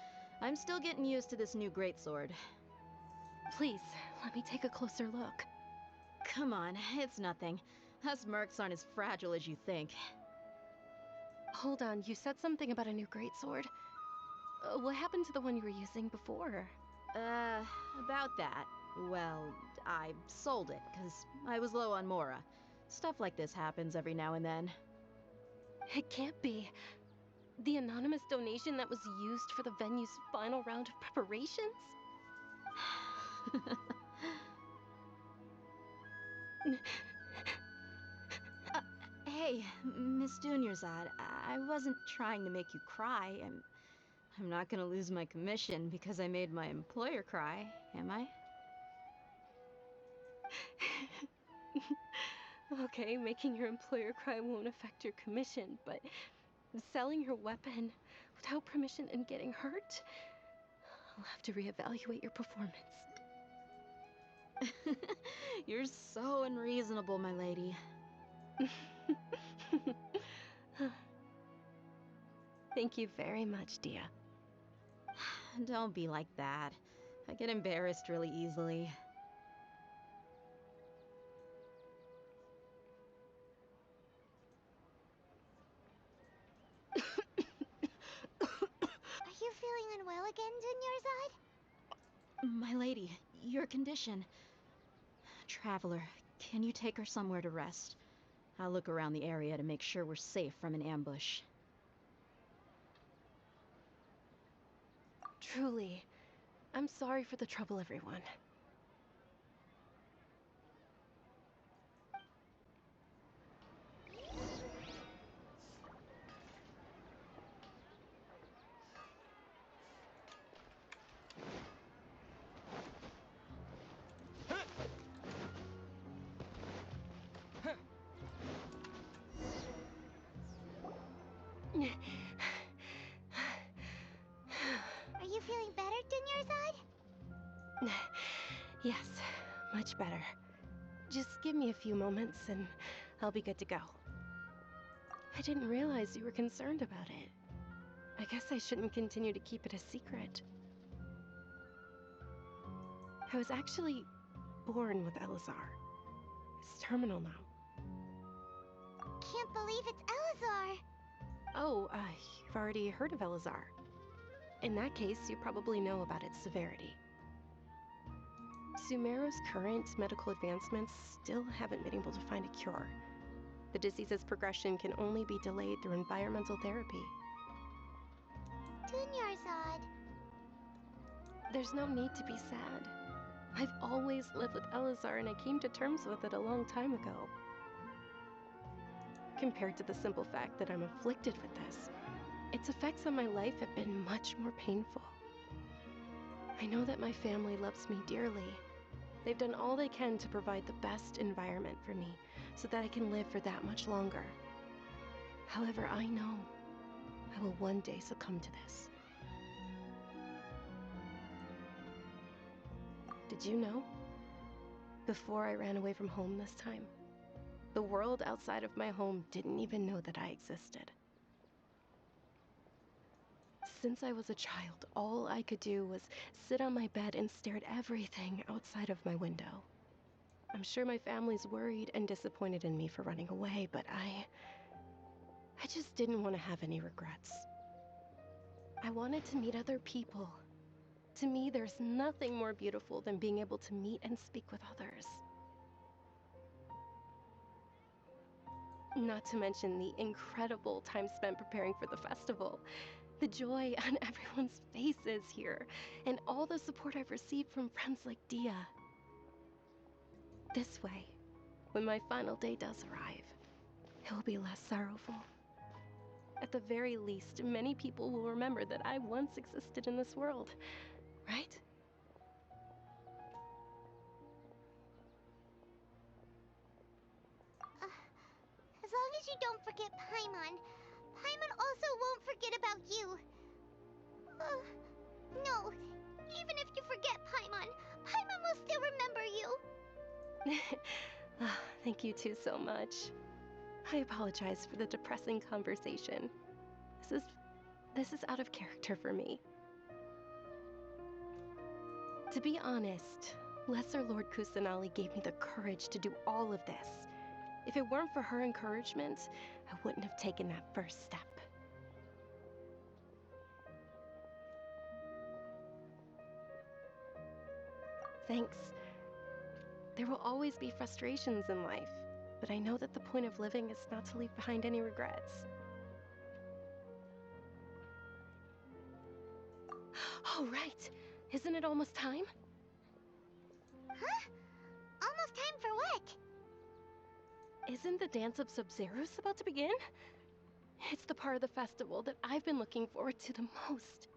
I'm still getting used to this new greatsword. Please, let me take a closer look. Come on, it's nothing. Us mercs aren't as fragile as you think. Hold on, you said something about a new greatsword. What happened to the one you were using before? About that. Well, I sold it, because I was low on Mora. Stuff like this happens every now and then. It can't be. The anonymous donation that was used for the venue's final round of preparations? Hey, Miss Dunyarzad, I wasn't trying to make you cry. I'm not gonna lose my commission because I made my employer cry, am I? Okay, making your employer cry won't affect your commission, but selling your weapon without permission and getting hurt? I'll have to reevaluate your performance. You're so unreasonable, my lady. Thank you very much, Dia. Don't be like that. I get embarrassed really easily. Are you feeling unwell again, Dunyarzad? My lady, your condition. Traveler, can you take her somewhere to rest? I'll look around the area to make sure we're safe from an ambush. Truly, I'm sorry for the trouble, everyone. Are you feeling better, Dunyarzad? Yes, much better. Just give me a few moments and I'll be good to go. I didn't realize you were concerned about it. I guess I shouldn't continue to keep it a secret. I was actually born with Elazar. It's terminal now. Can't believe it's Elazar! Oh, you've already heard of Elazar. In that case, you probably know about its severity. Sumeru's current medical advancements still haven't been able to find a cure. The disease's progression can only be delayed through environmental therapy. Dunyarzad. There's no need to be sad. I've always lived with Elazar and I came to terms with it a long time ago. Compared to the simple fact that I'm afflicted with this, its effects on my life have been much more painful. I know that my family loves me dearly. They've done all they can to provide the best environment for me so that I can live for that much longer. However, I know I will one day succumb to this. Did you know? Before I ran away from home this time, the world outside of my home didn't even know that I existed. Since I was a child, all I could do was sit on my bed and stare at everything outside of my window. I'm sure my family's worried and disappointed in me for running away, but I just didn't want to have any regrets. I wanted to meet other people. To me, there's nothing more beautiful than being able to meet and speak with others. Not to mention the incredible time spent preparing for the festival. The joy on everyone's faces here, and all the support I've received from friends like Dia. This way, when my final day does arrive, it will be less sorrowful. At the very least, many people will remember that I once existed in this world, right? As long as you don't forget Paimon, Paimon also won't forget about you. No, even if you forget Paimon, Paimon will still remember you. Thank you two so much. I apologize for the depressing conversation. This is out of character for me. To be honest, Lesser Lord Kusanali gave me the courage to do all of this. If it weren't for her encouragement, I wouldn't have taken that first step. Thanks. There will always be frustrations in life, but I know that the point of living is not to leave behind any regrets. Oh, right. Isn't it almost time? Huh? Almost time for what? Isn't the Dance of Sub-Zeros about to begin? It's the part of the festival that I've been looking forward to the most.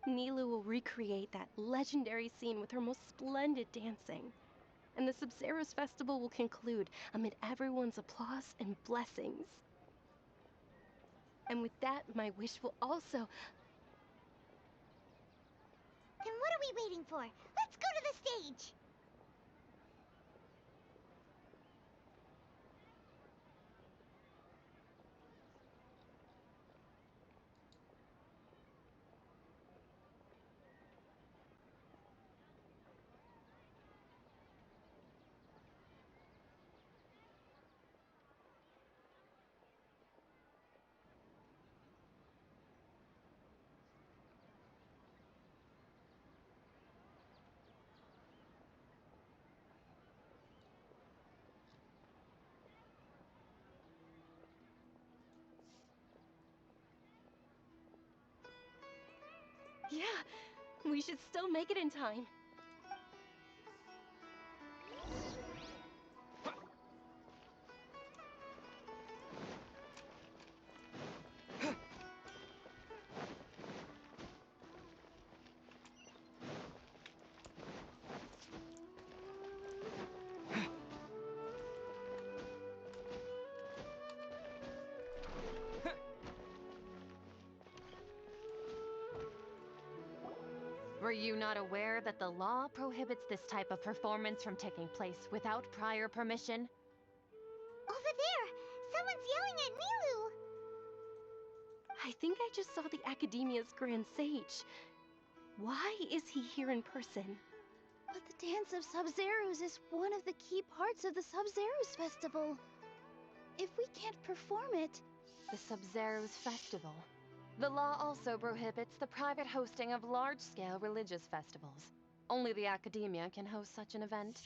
Nilu will recreate that legendary scene with her most splendid dancing. And the Sub-Zeros festival will conclude amid everyone's applause and blessings. And with that, my wish will also... Then what are we waiting for? Let's go to the stage! Yeah, we should still make it in time. Were you not aware that the law prohibits this type of performance from taking place without prior permission? Over there! Someone's yelling at Nilu! I think I just saw the Academia's Grand Sage. Why is he here in person? But the Dance of Sub-Zeros is one of the key parts of the Sub-Zeros festival. If we can't perform it... The Sub-Zeros festival. The law also prohibits the private hosting of large-scale religious festivals. Only the Academia can host such an event.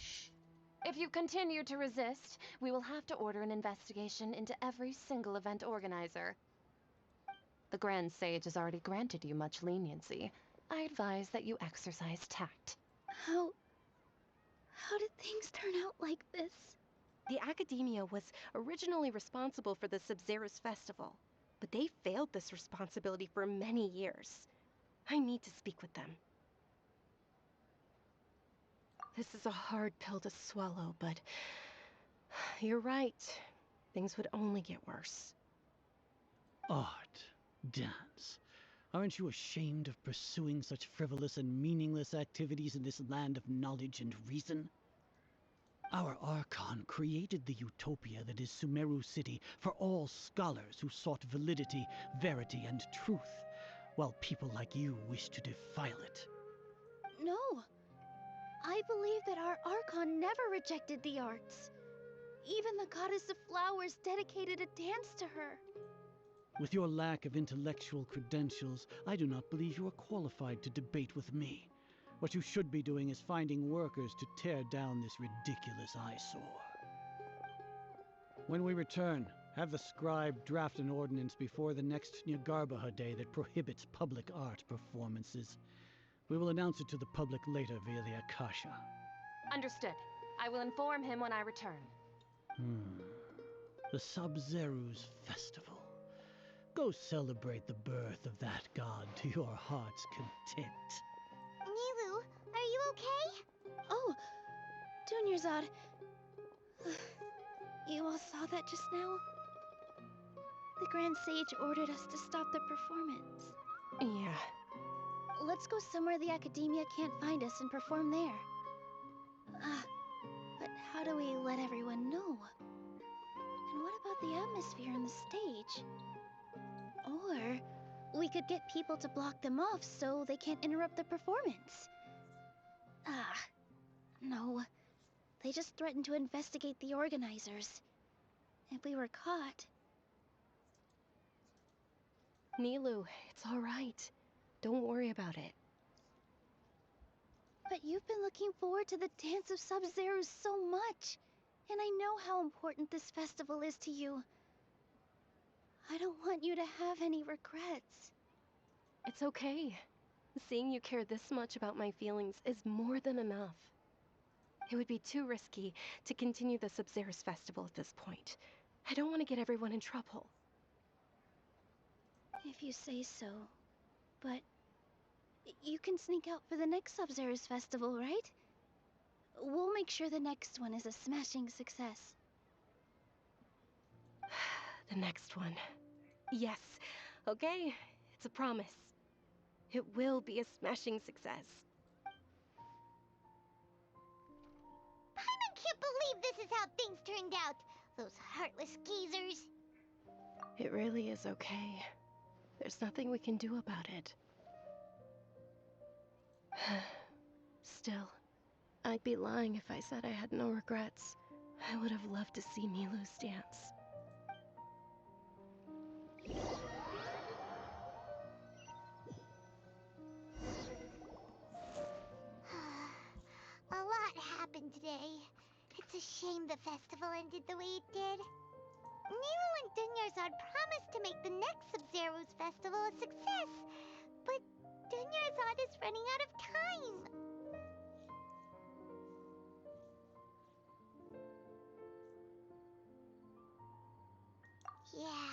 If you continue to resist, we will have to order an investigation into every single event organizer. The Grand Sage has already granted you much leniency. I advise that you exercise tact. How did things turn out like this? The Academia was originally responsible for the Sub-Zeros festival, but they failed this responsibility for many years. I need to speak with them. This is a hard pill to swallow, but you're right. Things would only get worse. Art, dance. Aren't you ashamed of pursuing such frivolous and meaningless activities in this land of knowledge and reason? Our Archon created the utopia that is Sumeru City for all scholars who sought validity, verity, and truth, while people like you wish to defile it. No. I believe that our Archon never rejected the arts. Even the Goddess of Flowers dedicated a dance to her. With your lack of intellectual credentials, I do not believe you are qualified to debate with me. What you should be doing is finding workers to tear down this ridiculous eyesore. When we return, have the scribe draft an ordinance before the next Nyargarbaha Day that prohibits public art performances. We will announce it to the public later via the Akasha. Understood. I will inform him when I return. The Sub-Zeros Festival. Go celebrate the birth of that god to your heart's content. Nilu, are you okay? Oh, Dunyarzad. You all saw that just now? The Grand Sage ordered us to stop the performance. Yeah. Let's go somewhere the Academia can't find us and perform there. But how do we let everyone know? And what about the atmosphere and the stage? Or we could get people to block them off so they can't interrupt the performance. Ah, no. They just threatened to investigate the organizers. If we were caught... Nilu, it's all right. Don't worry about it. But you've been looking forward to the Dance of Sub-Zero so much. And I know how important this festival is to you. I don't want you to have any regrets. It's okay. Seeing you care this much about my feelings is more than enough. It would be too risky to continue the Sub-Zero's festival at this point. I don't want to get everyone in trouble. If you say so. But you can sneak out for the next Sub-Zero's festival, right? We'll make sure the next one is a smashing success. The next one. Yes. Okay, it's a promise. It will be a smashing success. Paimon can't believe this is how things turned out. Those heartless geezers. It really is okay. There's nothing we can do about it. Still, I'd be lying if I said I had no regrets. I would have loved to see Nilu's dance. A lot happened today. It's a shame the festival ended the way it did. Nilu and Dunyarzad promised to make the next Sub-Zero's festival a success, but Dunyarzad is running out of time. Yeah.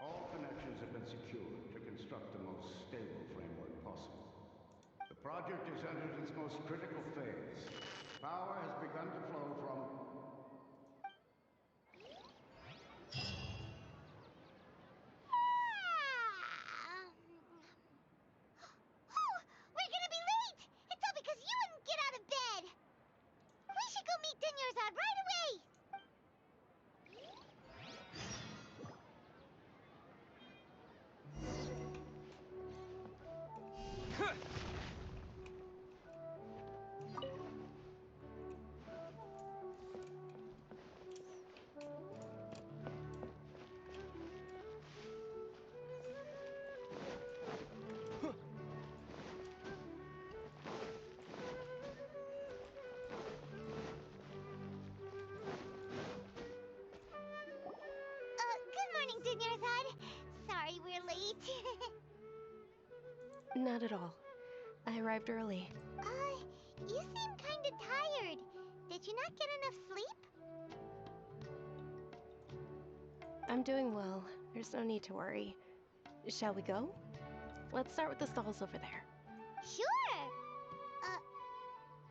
All connections have been secured to construct the most stable framework possible. The project has entered its most critical phase. Power has begun to flow from... Oh, we're gonna be late! It's all because you wouldn't get out of bed! We should go meet Dunyarzad right away! Good morning, Dunyarzad. Sorry we're late. Not at all. I arrived early. You seem kinda tired. Did you not get enough sleep? I'm doing well. There's no need to worry. Shall we go? Let's start with the stalls over there. Sure!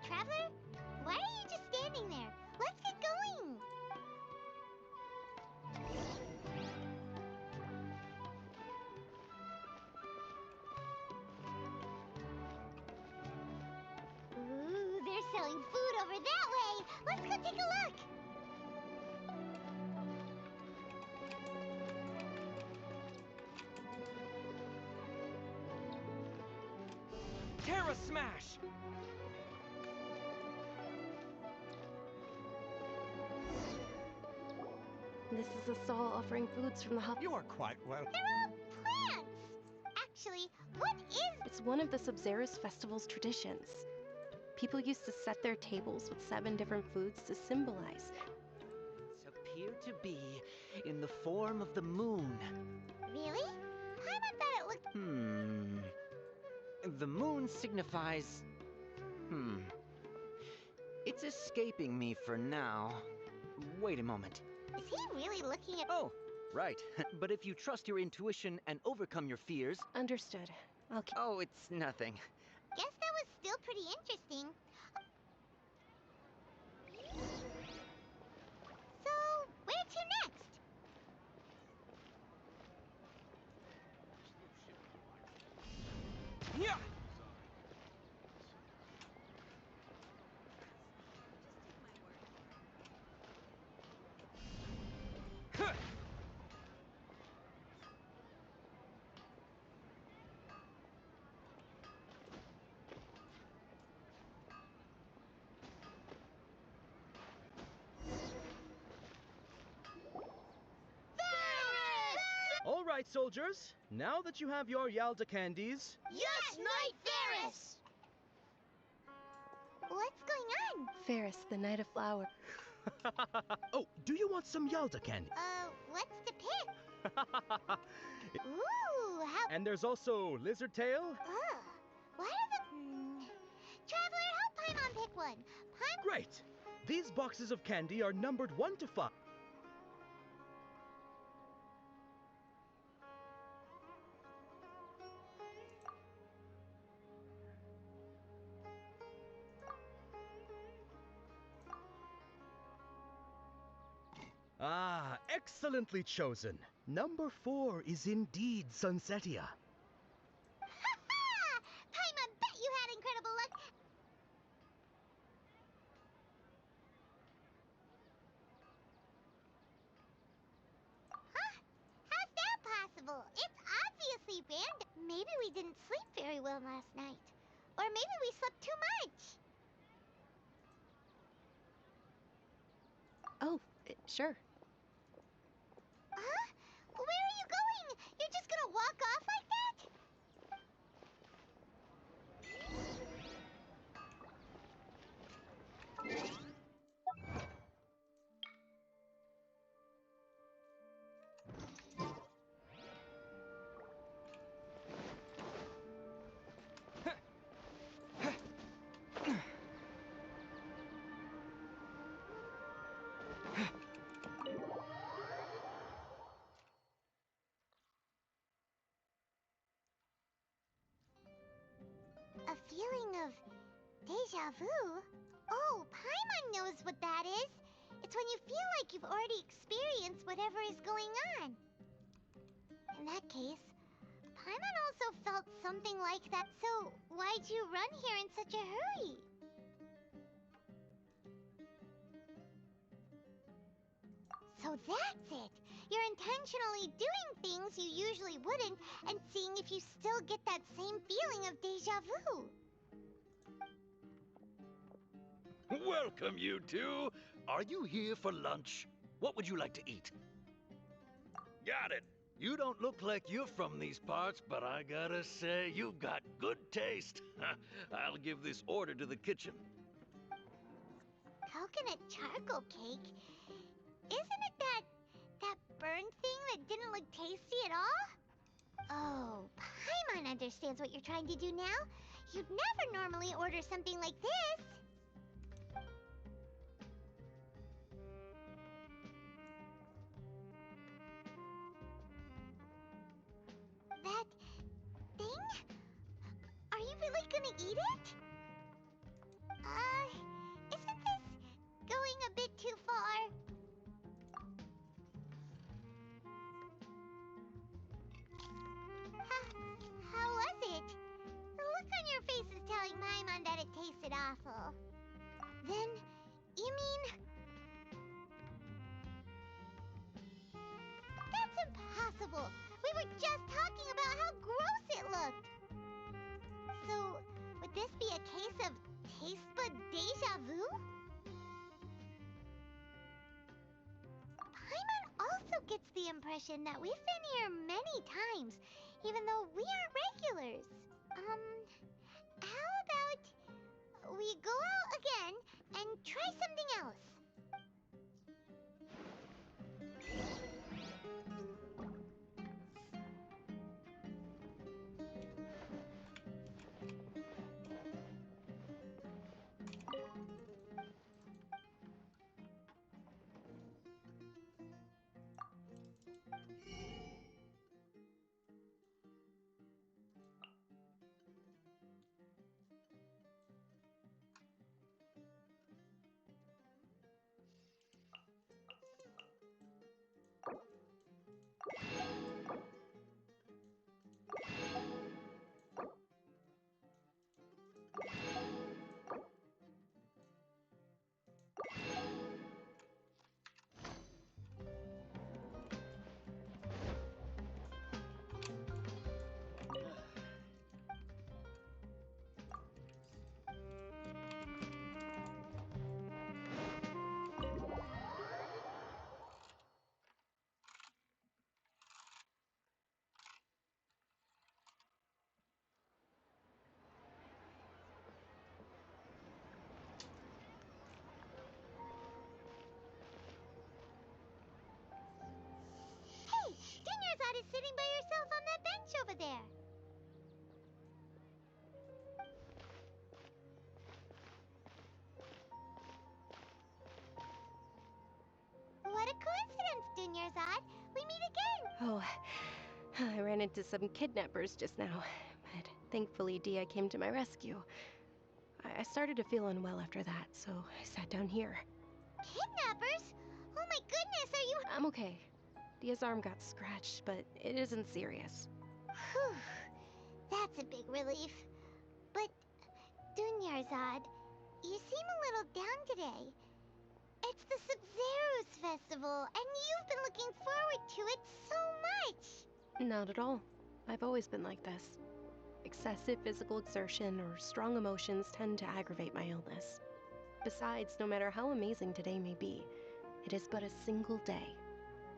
Traveler? Why are you just standing there? Let's get going! Ooh, they're selling food over that way! Let's go take a look! Terra Smash! This is a stall offering foods from the hub. You are quite well. They're all plants! Actually, what is... It's one of the Sub-Zero's festival's traditions. People used to set their tables with 7 different foods to symbolize. Appear to be in the form of the moon. Really? Paimon thought it looked... The moon signifies... It's escaping me for now. Wait a moment. Is he really looking at... Oh, right. But if you trust your intuition and overcome your fears... Understood. I'll keep... Oh, it's nothing. Guess that was still pretty interesting. So, where to next? Yeah! right, soldiers. Now that you have your Yalda candies... Yes, Knight Ferris! What's going on? Ferris, the Knight of Flower. Oh, do you want some Yalda candy? What's to pick? Ooh, how... And there's also Lizard Tail. What are the... Traveler, help Paimon pick one. Great! These boxes of candy are numbered 1 to 5. Ah, excellently chosen. Number 4 is indeed Sunsetia. Paimon, bet you had incredible luck. Huh? How's that possible? It's obviously random. Maybe we didn't sleep very well last night. Or maybe we slept too much. Oh, sure. Huh? Where are you going? You're just gonna walk off like that? A feeling of deja vu? Oh, Paimon knows what that is. It's when you feel like you've already experienced whatever is going on. In that case, Paimon also felt something like that, so why'd you run here in such a hurry? So that's it! You're intentionally doing things you usually wouldn't and seeing if you still get that same feeling of deja vu. Welcome, you two. Are you here for lunch? What would you like to eat? Got it. You don't look like you're from these parts, but I gotta say, you've got good taste. I'll give this order to the kitchen. Coconut charcoal cake? Isn't it that burned thing that didn't look tasty at all? Oh, Paimon understands what you're trying to do now. You'd never normally order something like this. That thing? Are you really gonna eat it? Isn't this going a bit too far? How was it? The look on your face is telling Paimon that it tasted awful. Then, you mean... That's impossible! We were just talking about how gross it looked! So, would this be a case of taste bud deja vu? Paimon also gets the impression that we've been here many times, even though we aren't regulars. How about we go out again and try something else? Dunyarzad is sitting by herself on that bench over there. What a coincidence, Dunyarzad. We meet again. Oh, I ran into some kidnappers just now, but thankfully Dia came to my rescue. I started to feel unwell after that, so I sat down here. Kidnappers? Oh my goodness, are you... I'm okay. Dia's arm got scratched, but it isn't serious. Whew. That's a big relief. But, Dunyarzad, you seem a little down today. It's the Sub-Zero's festival, and you've been looking forward to it so much! Not at all. I've always been like this. Excessive physical exertion or strong emotions tend to aggravate my illness. Besides, no matter how amazing today may be, it is but a single day.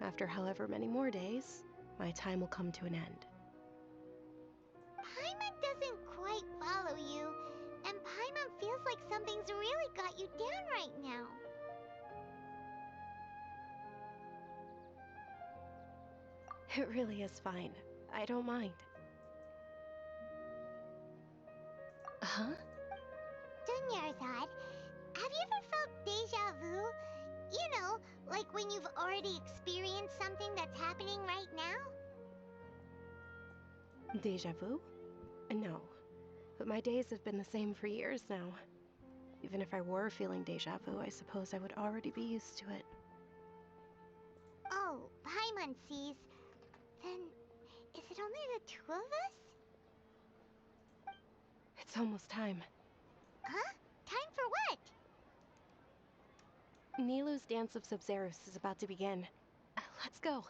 After however many more days, my time will come to an end. Paimon doesn't quite follow you, and Paimon feels like something's really got you down right now. It really is fine. I don't mind. Huh? Dunyarzad, have you ever felt deja vu? You know, like when you've already experienced something that's happening right now? Deja vu? No. But my days have been the same for years now. Even if I were feeling deja vu, I suppose I would already be used to it. Oh, Paimon sees. Then, is it only the two of us? It's almost time. Huh? Time for what? Nilou's Dance of Sub-Zeros is about to begin. Let's go.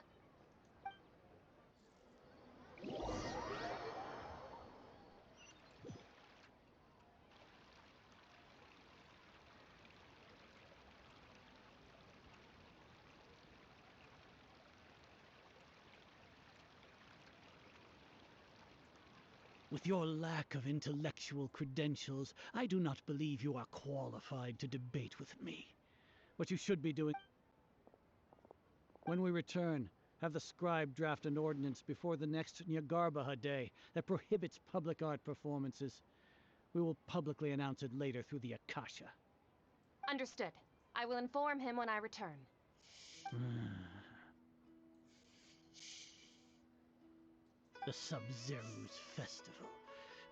With your lack of intellectual credentials, I do not believe you are qualified to debate with me. What you should be doing... When we return, have the scribe draft an ordinance before the next Nyagarbaha Day that prohibits public art performances. We will publicly announce it later through the Akasha. Understood. I will inform him when I return. The Sub-Zero's festival.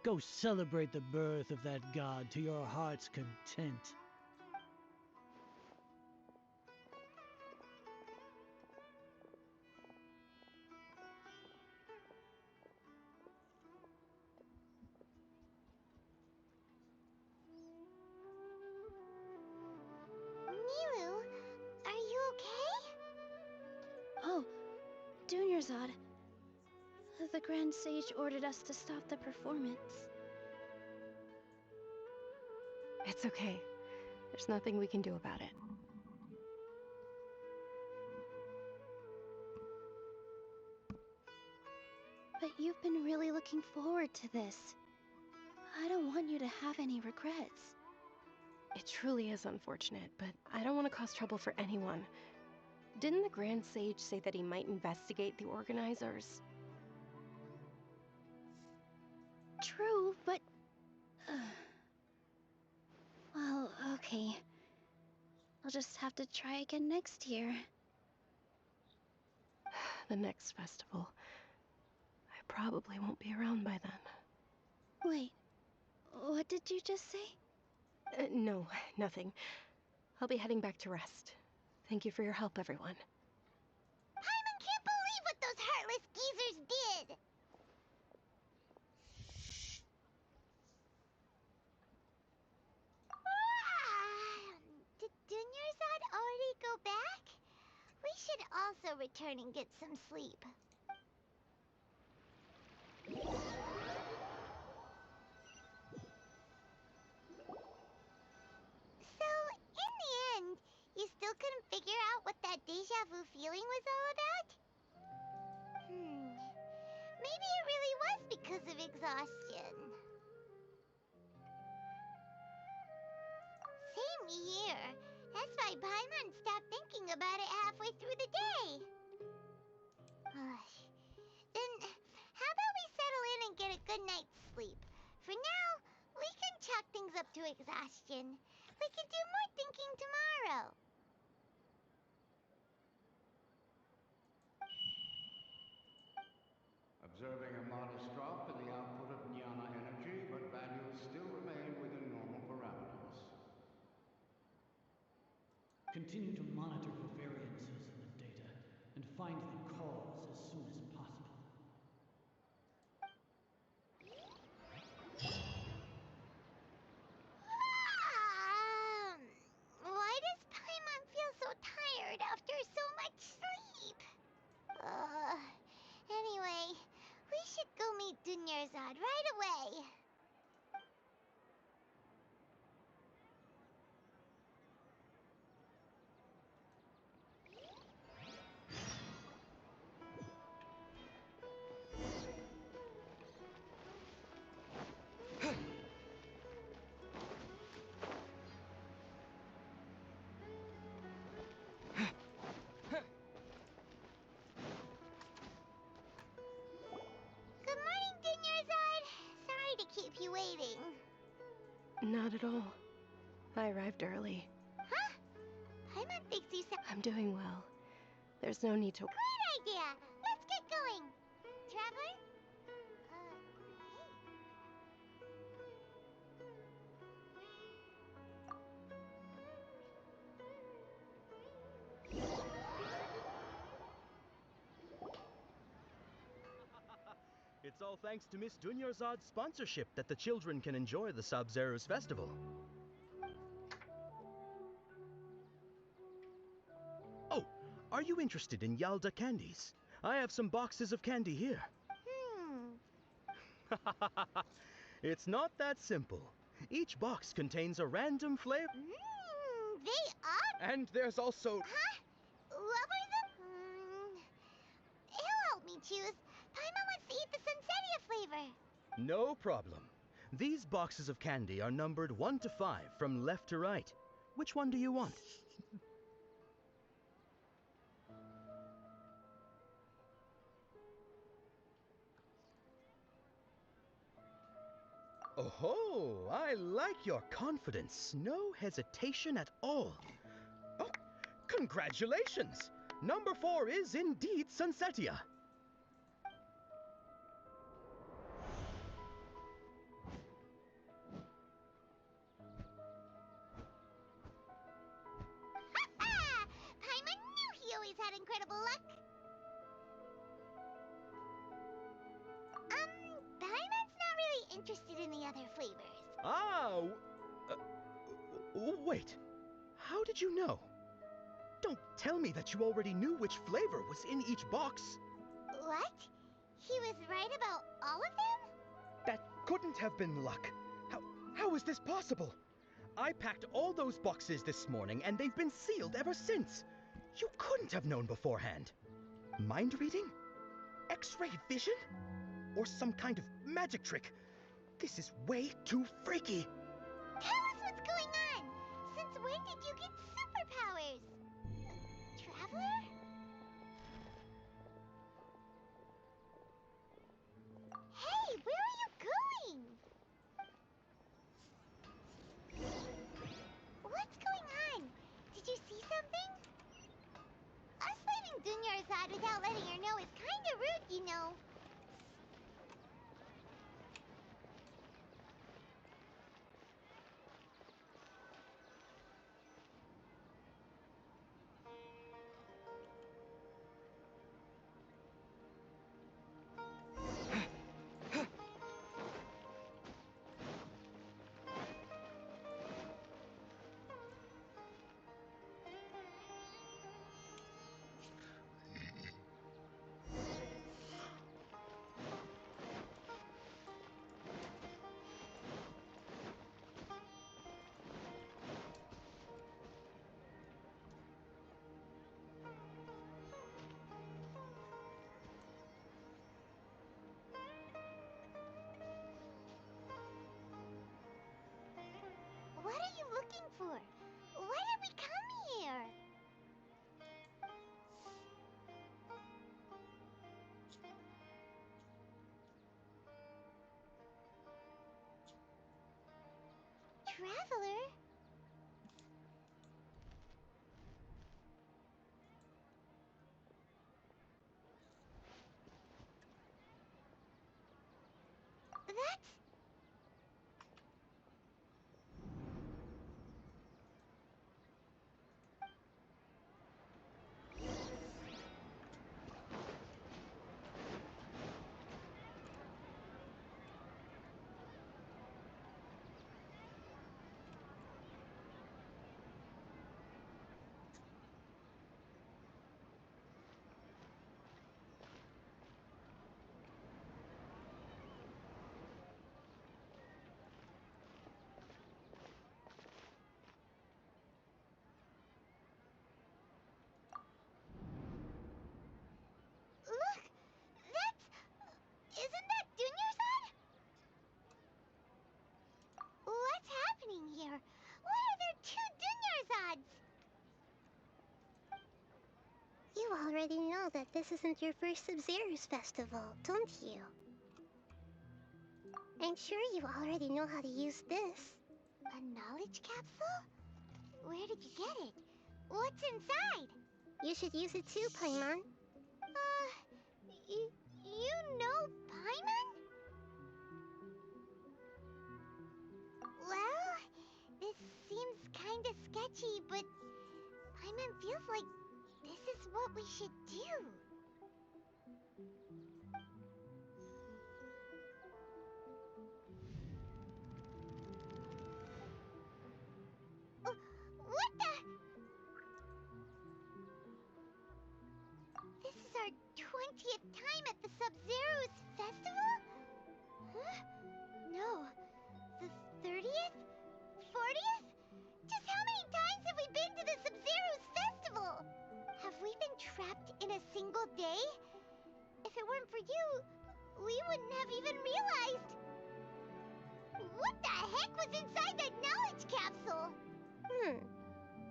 Go celebrate the birth of that god to your heart's content. Nilou, are you okay? Oh, Dunyarzad. The Grand Sage ordered us to stop the performance. It's okay. There's nothing we can do about it. But you've been really looking forward to this. I don't want you to have any regrets. It truly is unfortunate, but I don't want to cause trouble for anyone. Didn't the Grand Sage say that he might investigate the organizers? True, but... Well, okay. I'll just have to try again next year. The next festival. I probably won't be around by then. Wait, what did you just say? No, nothing. I'll be heading back to rest. Thank you for your help, everyone. Paimon can't believe what those heartless geezers did! Did Dunyarzad already go back? We should also return and get some sleep. So, in the end, you still couldn't figure out what that deja vu feeling was all about? Maybe it really was because of exhaustion. Same here. That's why Paimon stopped thinking about it halfway through the day. and get a good night's sleep. For now, we can chalk things up to exhaustion. We can do more thinking tomorrow. Observing a modest drop in the output of Jnana energy, but values still remain within normal parameters. Continue to monitor for variances in the data and find the cause as soon as possible. Why does Paimon feel so tired after so much sleep? Anyway, we should go meet Dunyarzad right away. Good morning, Dunyarzad. Sorry to keep you waiting. Not at all. I arrived early. Huh? Paimon thinks you sound... I'm doing well. There's no need to... Great idea! Let's get going! Traveler? It's all thanks to Miss Dunyarzad's sponsorship that the children can enjoy the Sub-Zero's festival. Oh, are you interested in Yalda candies? I have some boxes of candy here. It's not that simple. Each box contains a random flavor. They are... And there's also... Huh? What were the... He'll help me choose. Paimon wants to eat the Sunsetia flavor. No problem. These boxes of candy are numbered 1 to 5 from left to right. Which one do you want? Oh, I like your confidence. No hesitation at all. Oh, congratulations! Number 4 is indeed Sunsetia. Paimon knew he always had incredible luck. Paimon's not really interested in the other flavors. Ah, wait. How did you know? Don't tell me that you already knew which flavor was in each box. What? He was right about all of them? That couldn't have been luck. How is this possible? I packed all those boxes this morning and they've been sealed ever since. You couldn't have known beforehand. Mind reading? X-ray vision? Or some kind of magic trick? This is way too freaky. Tell us what's going on. Since when did you get superpowers? Traveler? Hey, where are you going? What's going on? Did you see something? Us leaving Dunyarzad without letting her know is kinda rude, you know. What are you looking for? Why did we come here? traveler. That's... Look! That's... Isn't that Dunyarzad? What's happening here? Why are there two Dunyarzads? You already know that this isn't your first Sub-Zero's festival, don't you? I'm sure you already know how to use this. A knowledge capsule? Where did you get it? What's inside? You should use it too, Paimon. You know Paimon? Well, this seems kinda sketchy, but Paimon feels like this is what we should do. What the? This is our 20th time at the Sub-Zero's festival? Huh? No. The 30th? 40th? Just how many times have we been to the Sub-Zero's festival? Have we been trapped in a single day? If it weren't for you, we wouldn't have even realized. What the heck was inside that knowledge capsule?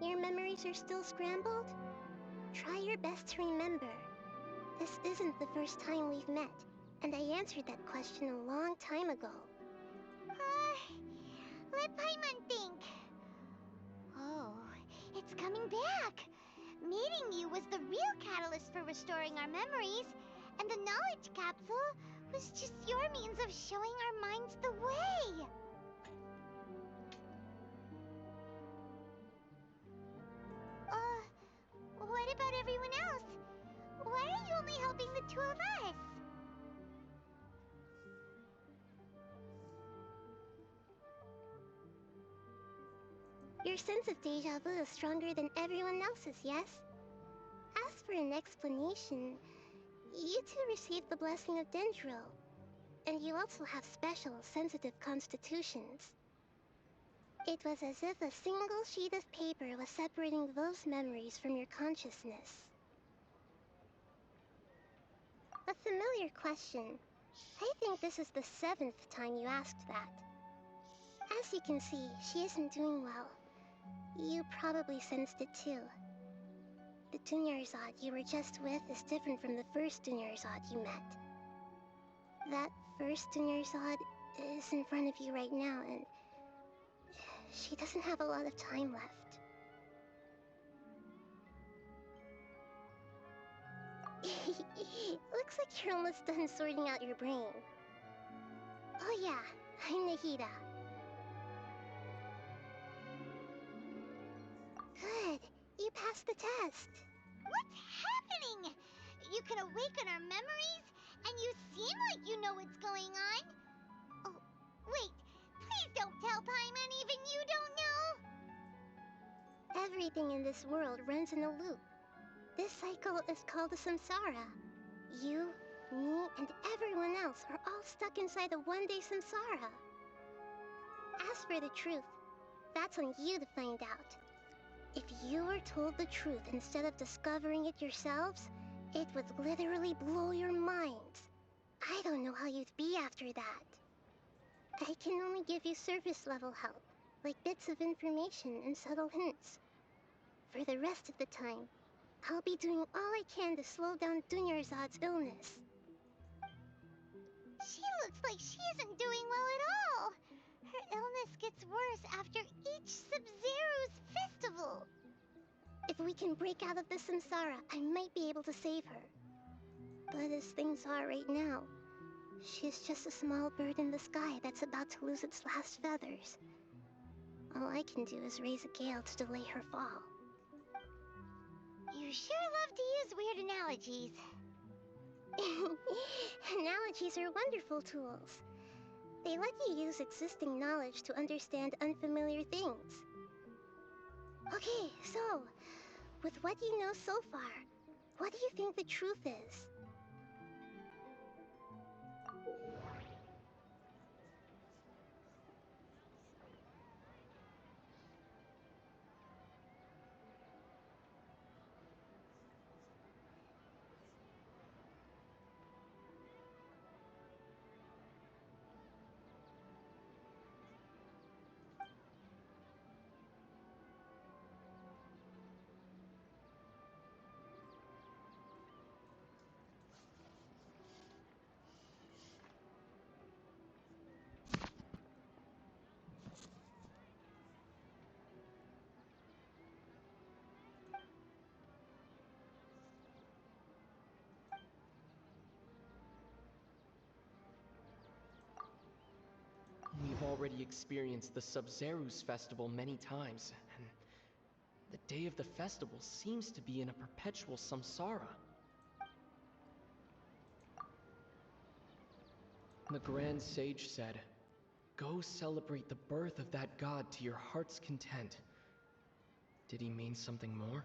Your memories are still scrambled? Try your best to remember. This isn't the first time we've met, and I answered that question a long time ago. Let Paimon think. Oh, it's coming back. Meeting you was the real catalyst for restoring our memories, and the knowledge capsule was just your means of showing our minds the way. What about everyone else? Why are you only helping the two of us? Your sense of deja vu is stronger than everyone else's, yes? As for an explanation, you two received the blessing of Dendro, and you also have special, sensitive constitutions. It was as if a single sheet of paper was separating those memories from your consciousness. A familiar question. I think this is the 7th time you asked that. As you can see, she isn't doing well. You probably sensed it too. The Dunyarzad you were just with is different from the first Dunyarzad you met. That first Dunyarzad is in front of you right now, and she doesn't have a lot of time left. Looks like you're almost done sorting out your brain. Oh yeah, I'm Nahida. Good, you passed the test. What's happening? You can awaken our memories, and you seem like you know what's going on. Oh, wait, please don't tell Paimon even you don't know. Everything in this world runs in a loop. This cycle is called the samsara. You, me, and everyone else are all stuck inside the one-day samsara. As for the truth, that's on you to find out. If you were told the truth instead of discovering it yourselves, it would literally blow your minds. I don't know how you'd be after that. I can only give you surface-level help, like bits of information and subtle hints. For the rest of the time, I'll be doing all I can to slow down Dunyarzad's illness. She looks like she isn't doing well at all. illness gets worse after each Sub-Zero's festival. If we can break out of the samsara, I might be able to save her. But as things are right now, she's just a small bird in the sky that's about to lose its last feathers. All I can do is raise a gale to delay her fall. You sure love to use weird analogies. Analogies are wonderful tools. They let you use existing knowledge to understand unfamiliar things. Okay, so, with what you know so far, what do you think the truth is? We've already experienced the Sub-Zeru's festival many times, and the day of the festival seems to be in a perpetual samsara. The Grand Sage said, "Go celebrate the birth of that god to your heart's content." Did he mean something more?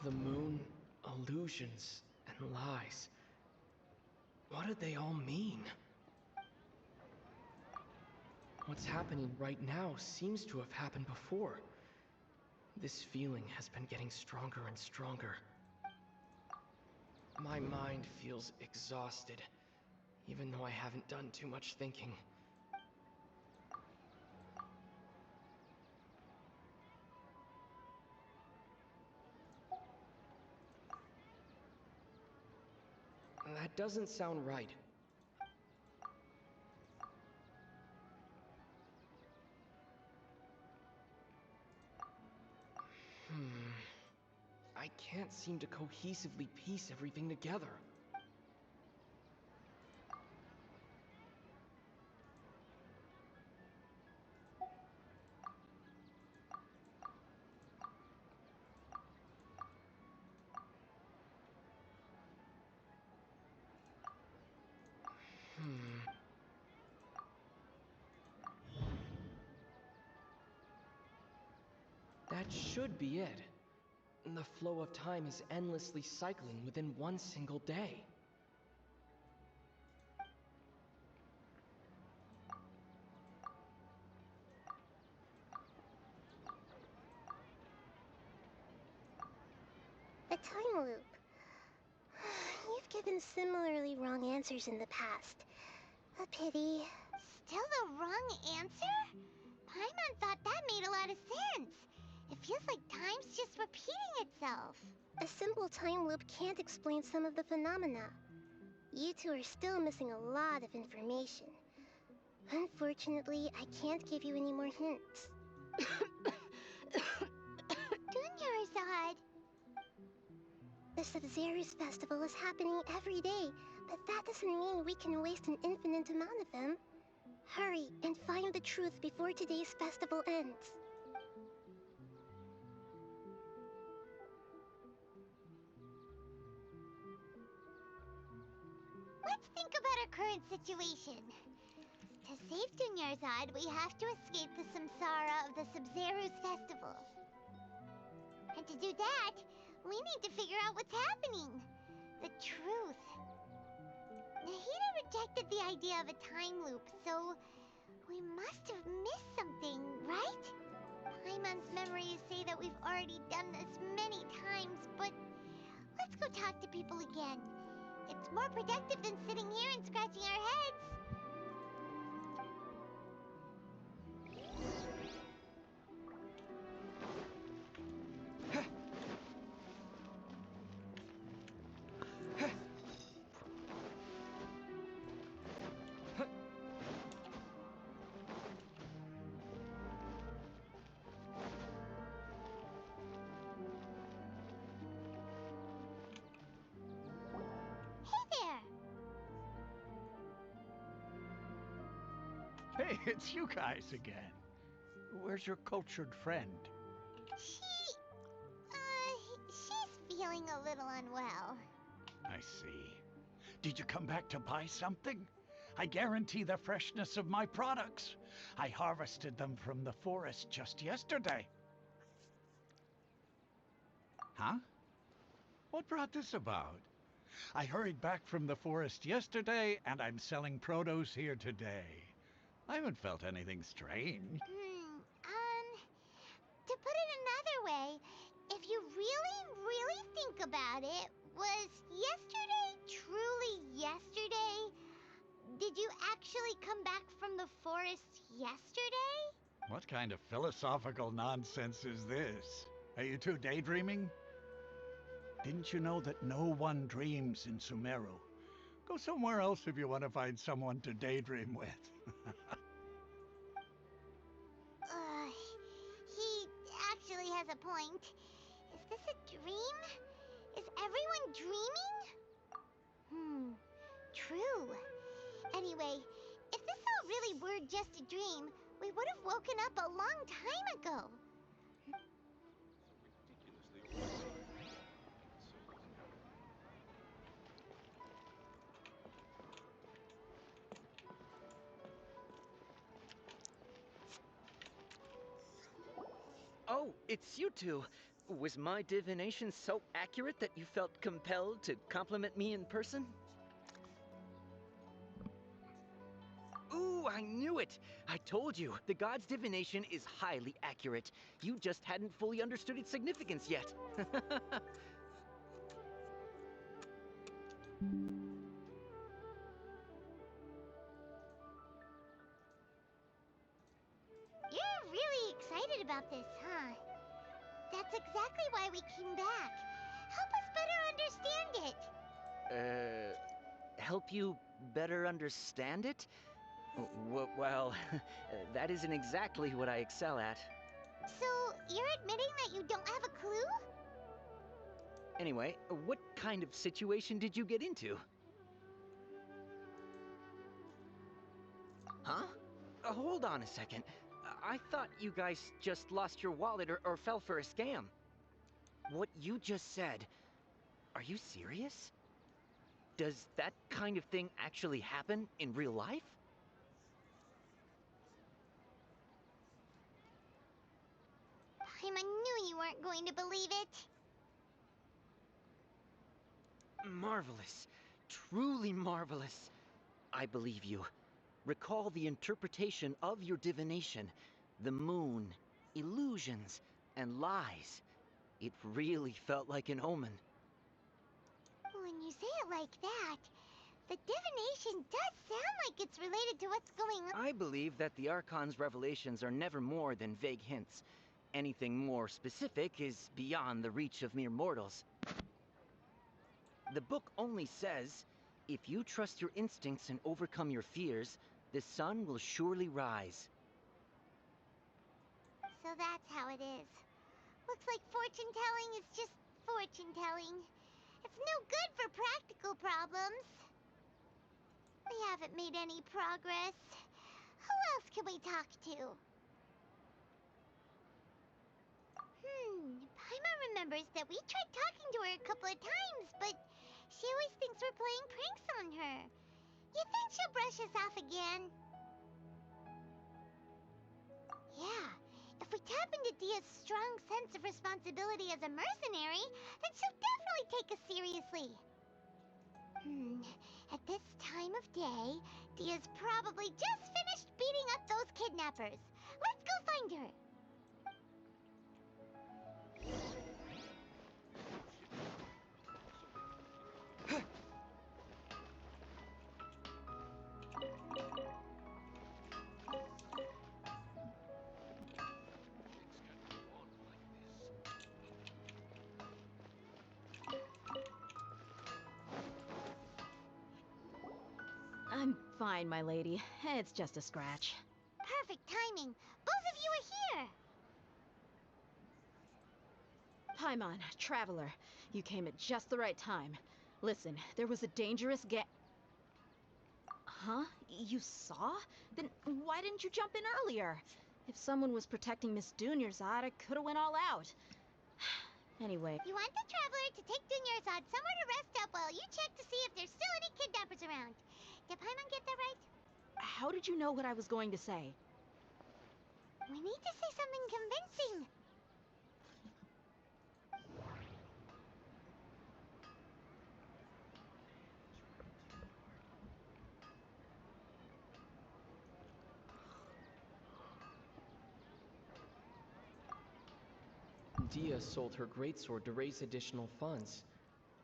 The moon, illusions, and lies. What do they all mean? What's happening right now seems to have happened before. This feeling has been getting stronger and stronger. My mind feels exhausted, even though I haven't done too much thinking. That doesn't sound right. I can't seem to cohesively piece everything together. That should be it. The flow of time is endlessly cycling within one single day. A time loop. You've given similarly wrong answers in the past. A pity. Still the wrong answer? Paimon thought that made a lot of sense. It feels like time's just repeating itself. A simple time loop can't explain some of the phenomena. You two are still missing a lot of information. Unfortunately, I can't give you any more hints. Dunyarzad! The Sub-Zeru's festival is happening every day, but that doesn't mean we can waste an infinite amount of them. Hurry and find the truth before today's festival ends. Let's think about our current situation. To save Dunyarzad, we have to escape the samsara of the Sub-Zeru's festival. And to do that, we need to figure out what's happening. The truth. Nahida rejected the idea of a time loop, so we must have missed something, right? Paimon's memories say that we've already done this many times, but let's go talk to people again. It's more productive than sitting here and scratching our heads. Hey, it's you guys again. Where's your cultured friend? She's feeling a little unwell. I see. Did you come back to buy something? I guarantee the freshness of my products. I harvested them from the forest just yesterday. Huh? What brought this about? I hurried back from the forest yesterday, and I'm selling produce here today. I haven't felt anything strange. To put it another way, if you really think about it, was yesterday truly yesterday? Did you actually come back from the forest yesterday? What kind of philosophical nonsense is this? Are you two daydreaming? Didn't you know that no one dreams in Sumeru? Go somewhere else if you want to find someone to daydream with. He actually has a point. Is this a dream? Is everyone dreaming? True. Anyway, if this all really were just a dream, we would have woken up a long time ago. Oh, it's you two. Was my divination so accurate that you felt compelled to compliment me in person? Ooh, I knew it! I told you, the god's divination is highly accurate. You just hadn't fully understood its significance yet. You're really excited about this, huh? That's exactly why we came back. Help us better understand it. Help you better understand it? Well, that isn't exactly what I excel at. So, you're admitting that you don't have a clue? Anyway, what kind of situation did you get into? Huh? Hold on a second. I thought you guys just lost your wallet or fell for a scam. What you just said, are you serious? Does that kind of thing actually happen in real life? I knew you weren't going to believe it. Marvelous. Truly marvelous. I believe you. Recall the interpretation of your divination. The moon, illusions, and lies. It really felt like an omen. When you say it like that, the divination does sound like it's related to what's going on. I believe that the Archon's revelations are never more than vague hints. Anything more specific is beyond the reach of mere mortals. The book only says, if you trust your instincts and overcome your fears, the sun will surely rise. So that's how it is. Looks like fortune-telling is just fortune-telling. It's no good for practical problems. We haven't made any progress. Who else can we talk to? Paimon remembers that we tried talking to her a couple of times, but she always thinks we're playing pranks on her. You think she'll brush us off again? Yeah, if we tap into Dia's strong sense of responsibility as a mercenary, then she'll definitely take us seriously. At this time of day, Dia's probably just finished beating up those kidnappers. Let's go find her. I'm fine, my lady. It's just a scratch. Perfect timing. Both of you are here. Paimon, Traveler, you came at just the right time. Listen, there was a dangerous Huh? You saw? Then why didn't you jump in earlier? If someone was protecting Miss Dunyarzad, I could've went all out. Anyway. You want the Traveler to take Dunyarzad somewhere to rest up while you check to see if there's still any kidnappers around. Did Paimon get that right? How did you know what I was going to say? We need to say something convincing. Dia sold her greatsword to raise additional funds,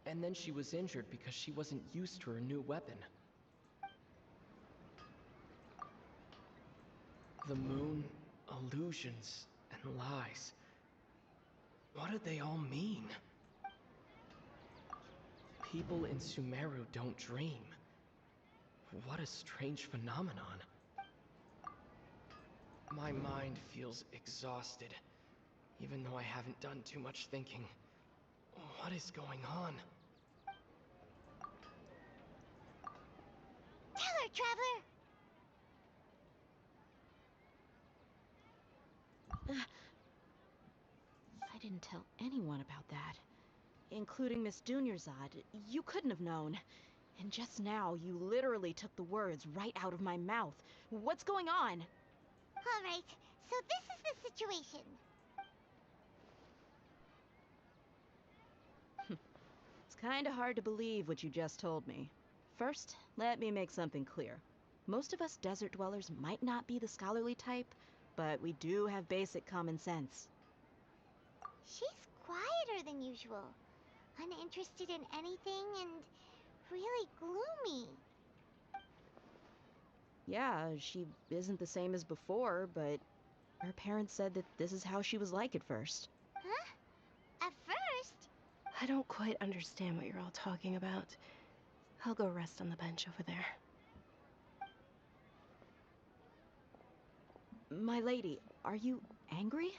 and then she was injured because she wasn't used to her new weapon. The moon, illusions, and lies. What do they all mean? People in Sumeru don't dream. What a strange phenomenon. My mind feels exhausted, even though I haven't done too much thinking. What is going on? Tell her, Traveler! I didn't tell anyone about that. Including Miss Dunyarzad. You couldn't have known. And just now, you literally took the words right out of my mouth. What's going on? Alright, so this is the situation. It's kinda hard to believe what you just told me. First, let me make something clear. Most of us desert dwellers might not be the scholarly type, but we do have basic common sense. She's quieter than usual. Uninterested in anything and really gloomy. Yeah, she isn't the same as before, but her parents said that this is how she was like at first. Huh? At first? I don't quite understand what you're all talking about. I'll go rest on the bench over there. My lady, are you angry?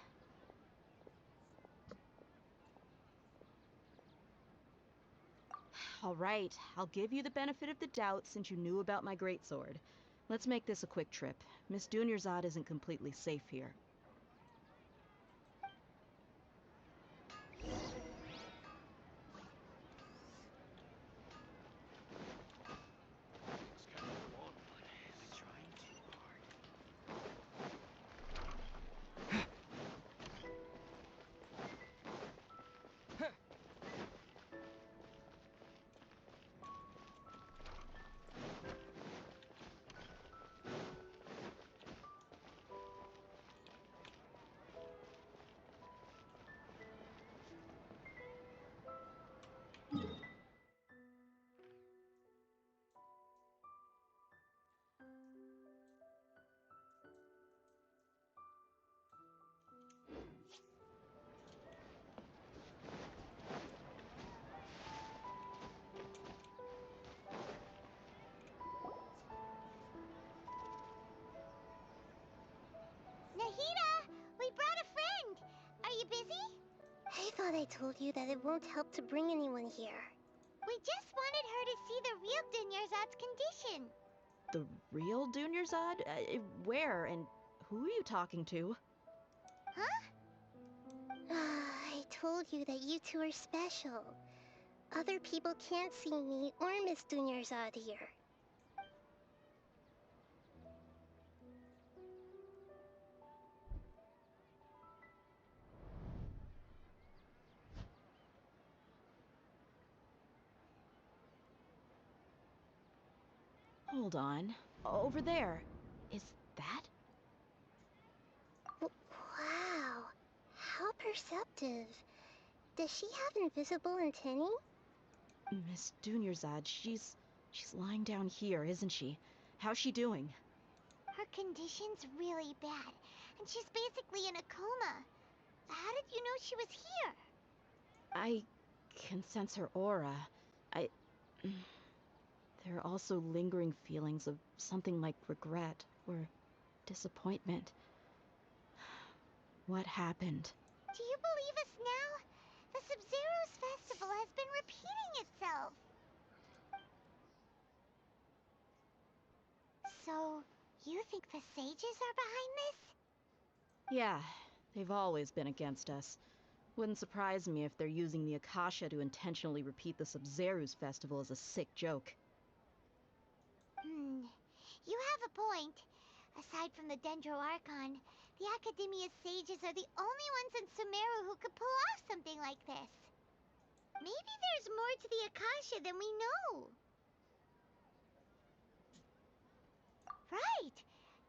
All right, I'll give you the benefit of the doubt since you knew about my greatsword. Let's make this a quick trip. Miss Dunyarzad isn't completely safe here. Nahida! We brought a friend! Are you busy? I thought I told you that it won't help to bring anyone here. We just wanted her to see the real Dunyarzad's condition. The real Dunyarzad? Where and who are you talking to? Huh? I told you that you two are special. Other people can't see me or Miss Dunyarzad here. Hold on. Over there. Is that? Wow. How perceptive. Does she have invisible antennae? Miss Dunyarzad, she's lying down here, isn't she? How's she doing? Her condition's really bad, and she's basically in a coma. How did you know she was here? I can sense her aura. There are also lingering feelings of something like regret or disappointment. What happened? Do you believe us now? The Sub-Zero's festival has been repeating itself. So, you think the sages are behind this? Yeah, they've always been against us. Wouldn't surprise me if they're using the Akasha to intentionally repeat the Sabzeruz festival as a sick joke. You have a point. Aside from the Dendro Archon, the Academia's sages are the only ones in Sumeru who could pull off something like this. Maybe there's more to the Akasha than we know. Right!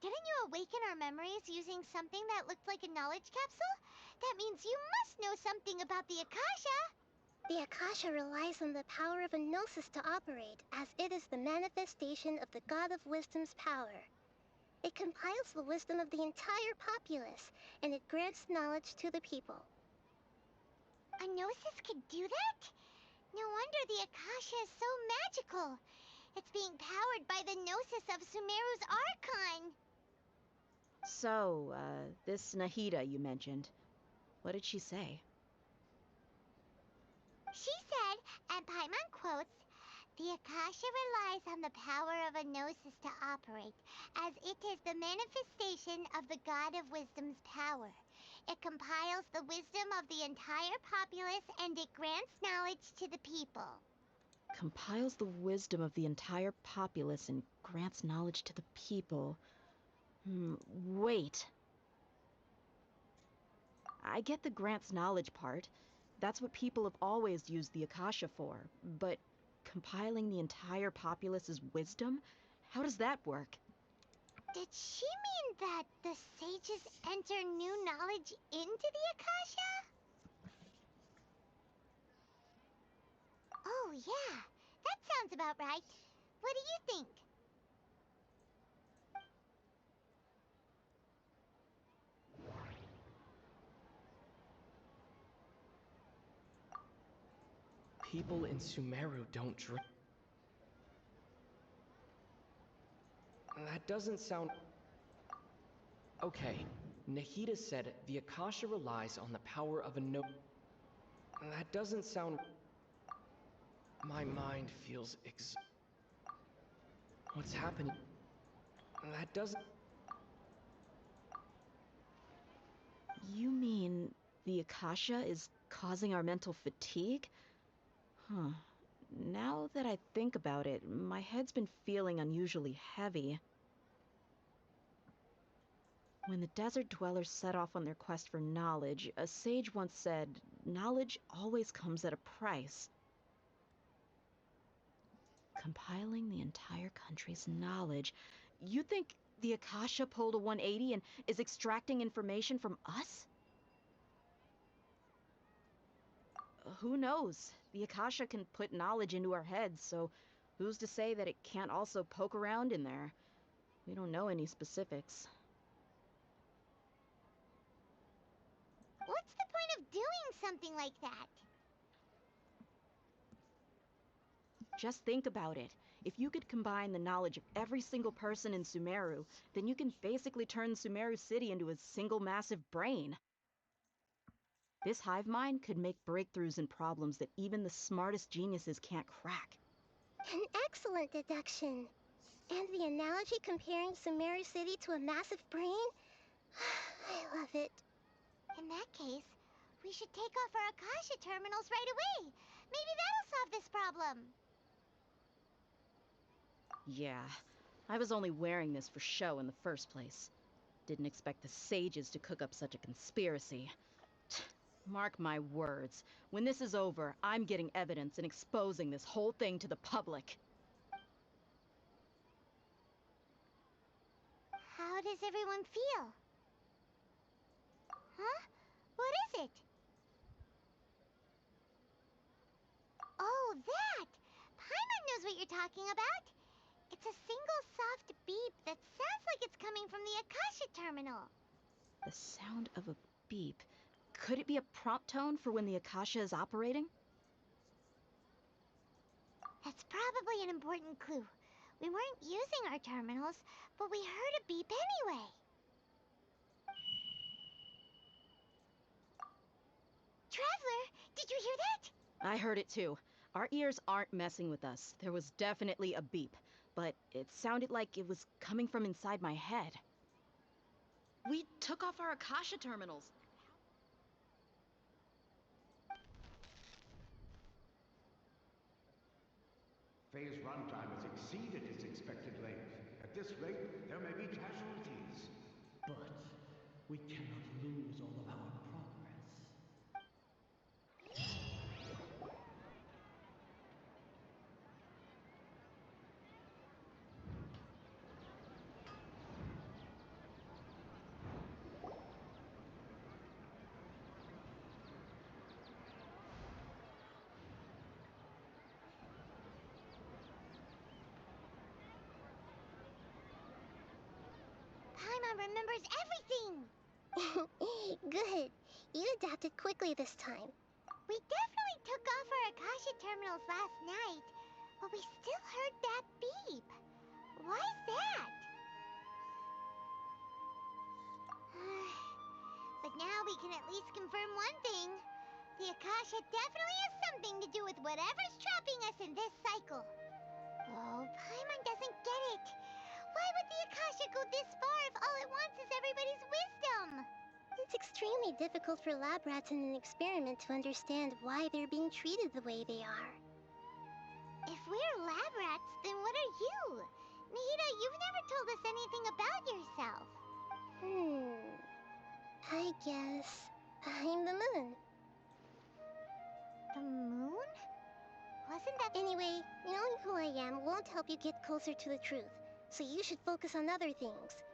Didn't you awaken our memories using something that looked like a knowledge capsule? That means you must know something about the Akasha! The Akasha relies on the power of a gnosis to operate, as it is the manifestation of the God of Wisdom's power. It compiles the wisdom of the entire populace, and it grants knowledge to the people. A gnosis could do that? No wonder the Akasha is so magical. It's being powered by the gnosis of Sumeru's Archon. So, this Nahida you mentioned, what did she say? She said, and Paimon quotes, "The Akasha relies on the power of a gnosis to operate, as it is the manifestation of the God of Wisdom's power. It compiles the wisdom of the entire populace and it grants knowledge to the people." Compiles the wisdom of the entire populace and grants knowledge to the people. Wait. I get the grants knowledge part. That's what people have always used the Akasha for. But compiling the entire populace's wisdom? How does that work? Did she mean that the sages enter new knowledge into the Akasha? Oh yeah, that sounds about right. What do you think? People in Sumeru don't drink. That doesn't sound... Okay, Nahida said the Akasha relies on the power of a no... That doesn't sound... My mind feels What's happening? That doesn't... You mean the Akasha is causing our mental fatigue? Huh. Now that I think about it, my head's been feeling unusually heavy. When the desert dwellers set off on their quest for knowledge, a sage once said, knowledge always comes at a price. Compiling the entire country's knowledge. You think the Akasha pulled a 180 and is extracting information from us? Who knows? The Akasha can put knowledge into our heads, so who's to say that it can't also poke around in there? We don't know any specifics. What's the point of doing something like that? Just think about it. If you could combine the knowledge of every single person in Sumeru, then you can basically turn Sumeru City into a single massive brain. This hive mind could make breakthroughs in problems that even the smartest geniuses can't crack. An excellent deduction. And the analogy comparing Sumeru City to a massive brain? I love it. In that case, we should take off our Akasha terminals right away. Maybe that'll solve this problem. Yeah, I was only wearing this for show in the first place. Didn't expect the sages to cook up such a conspiracy. Mark my words, when this is over, I'm getting evidence and exposing this whole thing to the public. How does everyone feel? Huh? What is it? Oh, that! Paimon knows what you're talking about. It's a single soft beep that sounds like it's coming from the Akasha terminal. The sound of a beep. Could it be a prompt tone for when the Akasha is operating? That's probably an important clue. We weren't using our terminals, but we heard a beep anyway. Traveler, did you hear that? I heard it too. Our ears aren't messing with us. There was definitely a beep. but it sounded like it was coming from inside my head. We took off our Akasha terminals. Phase runtime has exceeded its expected length. At this rate, there may be casualties. But we cannot lose all of our progress. Paimon remembers everything! Good. You adapted quickly this time. We definitely took off our Akasha terminals last night, but we still heard that beep. Why is that? But now we can at least confirm one thing. The Akasha definitely has something to do with whatever's trapping us in this cycle. Oh, Paimon doesn't get it. Why would the Akasha go this far if all it wants is everybody's wisdom? It's extremely difficult for lab rats in an experiment to understand why they're being treated the way they are. If we're lab rats, then what are you? Nahida, you've never told us anything about yourself. I guess I'm the moon. The moon? Wasn't that... Anyway, knowing who I am won't help you get closer to the truth, so you should focus on other things.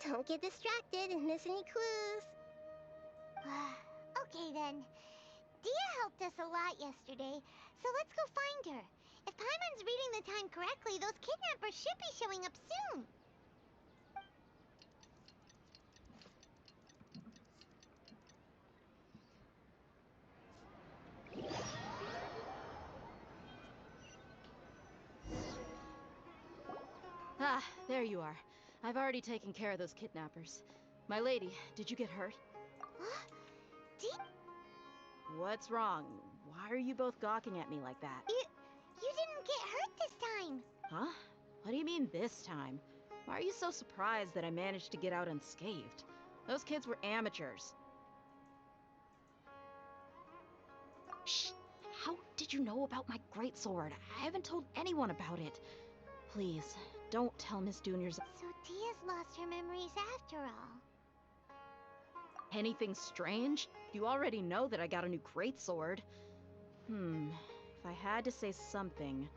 Don't get distracted and miss any clues. Okay then. Dia helped us a lot yesterday, so let's go find her. If Paimon's reading the time correctly, those kidnappers should be showing up soon. Ah, there you are. I've already taken care of those kidnappers. My lady, did you get hurt? What's wrong? Why are you both gawking at me like that? You didn't get hurt this time. Huh? What do you mean this time? Why are you so surprised that I managed to get out unscathed? Those kids were amateurs. Shh! How did you know about my greatsword? I haven't told anyone about it. Please, don't tell Miss Juniors. So Dia's lost her memories after all. Anything strange? You already know that I got a new greatsword. If I had to say something,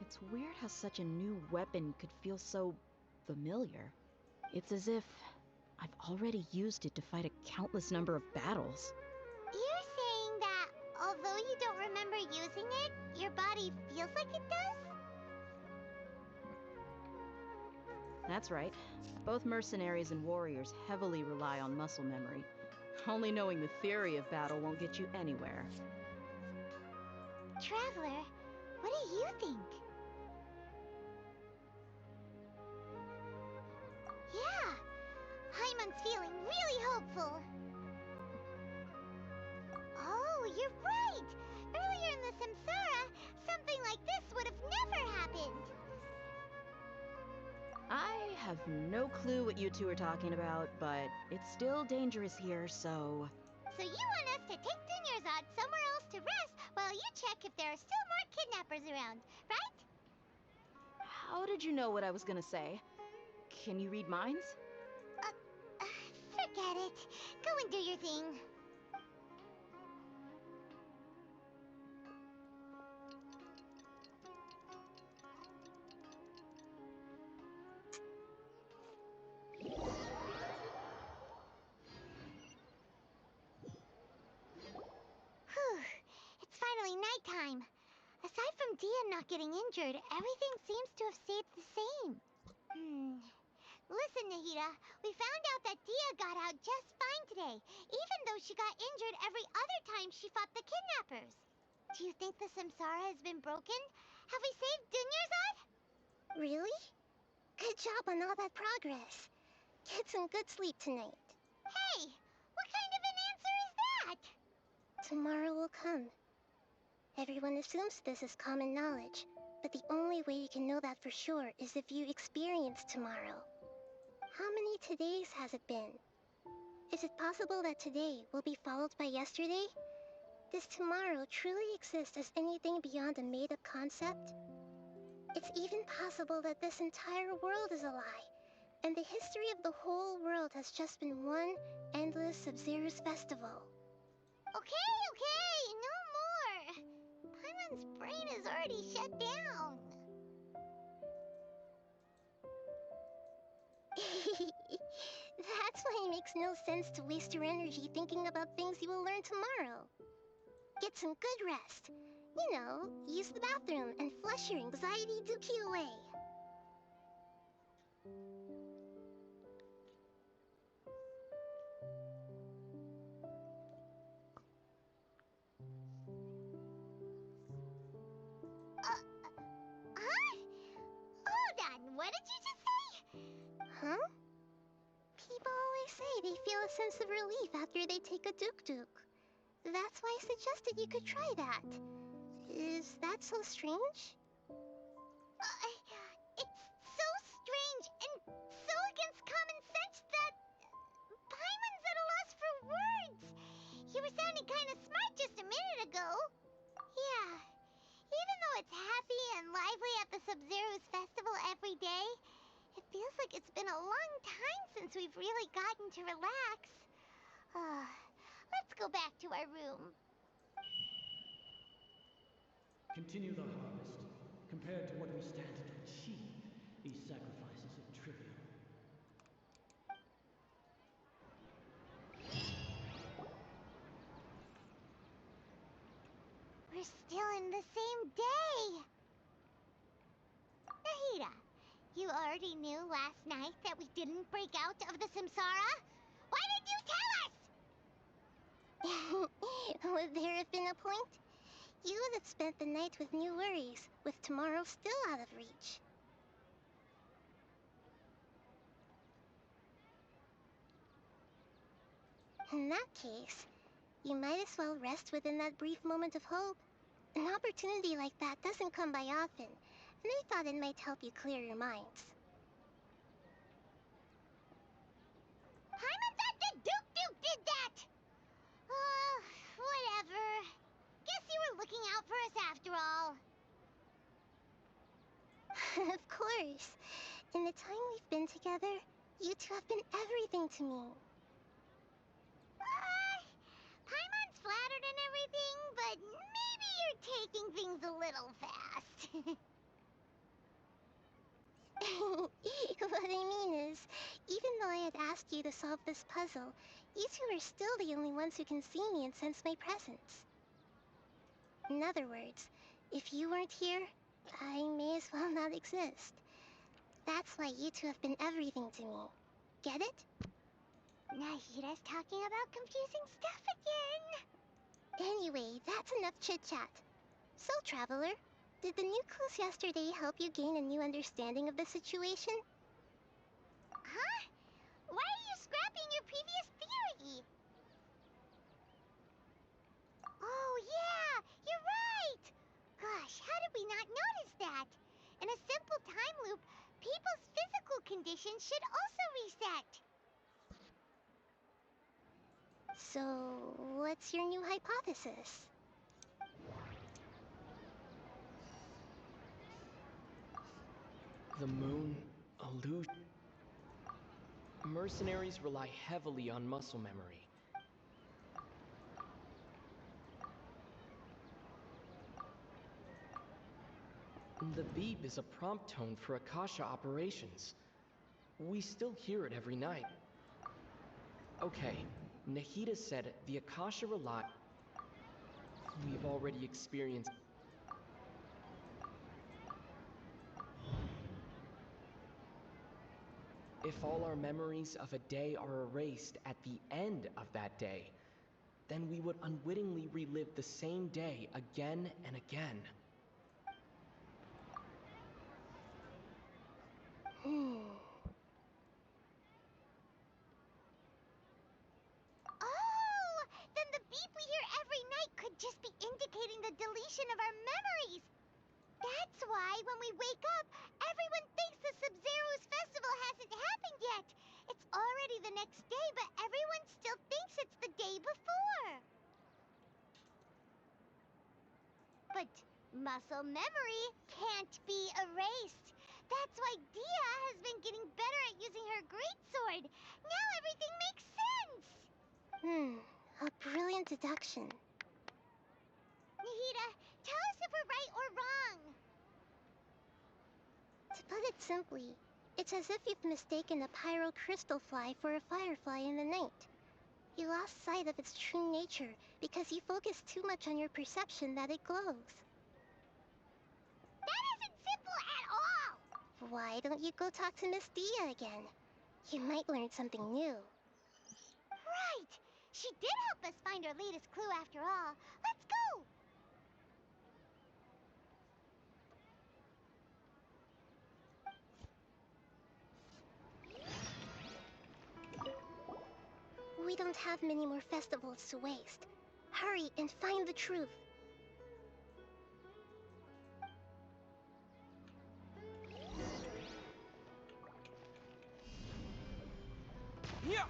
it's weird how such a new weapon could feel so familiar. It's as if I've already used it to fight a countless number of battles. You're saying that although you don't remember using it, your body feels like it does? That's right. Both mercenaries and warriors heavily rely on muscle memory. Only knowing the theory of battle won't get you anywhere. Traveler, what do you think? Yeah, Paimon's feeling really hopeful. Oh, you're right! Earlier in the Samsara, something like this would have never happened. I have no clue what you two are talking about, but it's still dangerous here, so... So you want us to take Dunyarzad somewhere else to rest while you check if there are still more kidnappers around, right? How did you know what I was gonna say? Can you read minds? Forget it. Go and do your thing. Whew. It's finally nighttime. Aside from Dia not getting injured, everything seems to have stayed the same. Listen, Nahida, we found out that Dia got out just fine today, even though she got injured every other time she fought the kidnappers. Do you think the Samsara has been broken? Have we saved Dunyarzad? Really? Good job on all that progress. Get some good sleep tonight. Hey, what kind of an answer is that? Tomorrow will come. Everyone assumes this is common knowledge, but the only way you can know that for sure is if you experience tomorrow. How many todays has it been? Is it possible that today will be followed by yesterday? Does tomorrow truly exist as anything beyond a made-up concept? It's even possible that this entire world is a lie, and the history of the whole world has just been one endless Sub-Zero's festival. Okay, no more! Paimon's brain is already shut down. That's why it makes no sense to waste your energy thinking about things you will learn tomorrow. Get some good rest. You know, use the bathroom and flush your anxiety dookie away. Huh? Hold on, what did you just say? Huh? People always say they feel a sense of relief after they take a duk-duk. That's why I suggested you could try that. Is that so strange? It's so strange and so against common sense that Paimon's at a loss for words. You were sounding kind of smart just a minute ago. Yeah, even though it's happy and lively at the Sub-Zero's festival every day, it feels like it's been a long time since we've really gotten to relax. Let's go back to our room. Continue the harvest. Compared to what we stand to achieve, these sacrifices are trivial. We're still in the same day. Nahida, you already knew last night that we didn't break out of the Samsara? Why didn't you tell us? Would there have been a point? You would have spent the night with new worries, with tomorrow still out of reach. In that case, you might as well rest within that brief moment of hope. An opportunity like that doesn't come by often, and I thought it might help you clear your minds. Paimon thought that Duke did that! Whatever. Guess you were looking out for us after all. Of course. In the time we've been together, you two have been everything to me. Paimon's flattered and everything, but maybe you're taking things a little fast. What I mean is, even though I had asked you to solve this puzzle, you two are still the only ones who can see me and sense my presence. In other words, if you weren't here, I may as well not exist. That's why you two have been everything to me. Get it? Nahida's talking about confusing stuff again. Anyway, that's enough chit-chat. So, Traveler, did the new clues yesterday help you gain a new understanding of the situation? Huh? Why are you scrapping your previous theory? Oh yeah, you're right! Gosh, how did we not notice that? In a simple time loop, people's physical conditions should also reset. So, what's your new hypothesis? The moon, illusion. Mercenaries rely heavily on muscle memory. The beep is a prompt tone for Akasha operations. We still hear it every night. Okay, Nahida said the Akasha rely... We've already experienced... If all our memories of a day are erased at the end of that day, then we would unwittingly relive the same day again and again. Oh! Then the beep we hear every night could just be indicating the deletion of our memories! That's why when we wake up, everyone thinks the Sub-Zero's festival hasn't happened yet. It's already the next day, but everyone still thinks it's the day before. But muscle memory can't be erased. That's why Dia has been getting better at using her greatsword. Now everything makes sense. A brilliant deduction. Nahida, tell us if we're right or wrong. To put it simply, it's as if you've mistaken a pyro crystal fly for a firefly in the night. You lost sight of its true nature because you focused too much on your perception that it glows. That isn't simple at all! Why don't you go talk to Miss Dia again? You might learn something new. Right! She did help us find our latest clue after all. Let's go! We don't have many more festivals to waste. Hurry and find the truth. Yeah.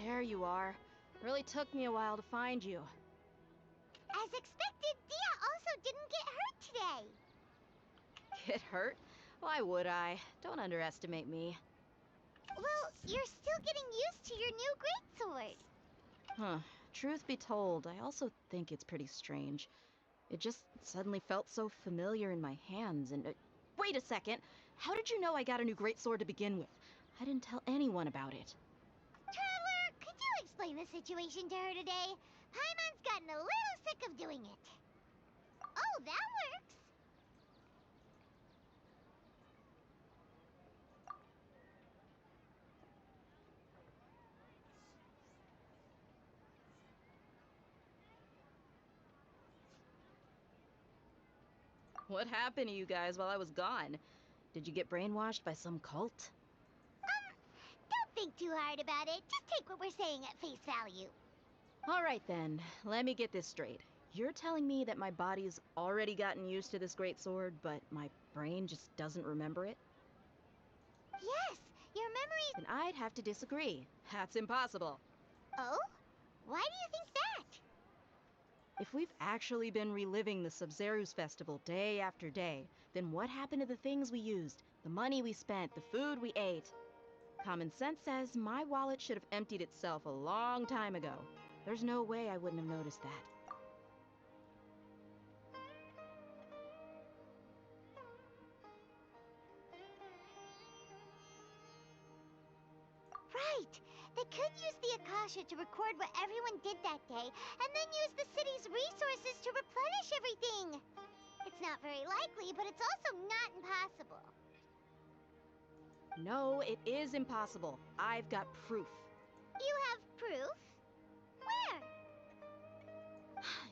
There you are. Really took me a while to find you. As expected, Dia also didn't get hurt today. Get hurt? Why would I? Don't underestimate me. Well, you're still getting used to your new greatsword. Huh. Truth be told, I also think it's pretty strange. It just suddenly felt so familiar in my hands and... wait a second! How did you know I got a new greatsword to begin with? I didn't tell anyone about it. Traveler, could you explain the situation to her today? Paimon's gotten a little sick of doing it. Oh, that works. What happened to you guys while I was gone? Did you get brainwashed by some cult? Don't think too hard about it. Just take what we're saying at face value. Alright then, let me get this straight. You're telling me that my body's already gotten used to this greatsword, but my brain just doesn't remember it? Yes, your memory... Then I'd have to disagree. That's impossible. Oh? Why do you think that? If we've actually been reliving the Sub-Zero's festival day after day, then what happened to the things we used, the money we spent, the food we ate? Common sense says my wallet should have emptied itself a long time ago. There's no way I wouldn't have noticed that. Right! They could use the Akasha to record what everyone did that day, and then use the city's resources to replenish everything! It's not very likely, but it's also not impossible. No, it is impossible. I've got proof. You have proof? Where?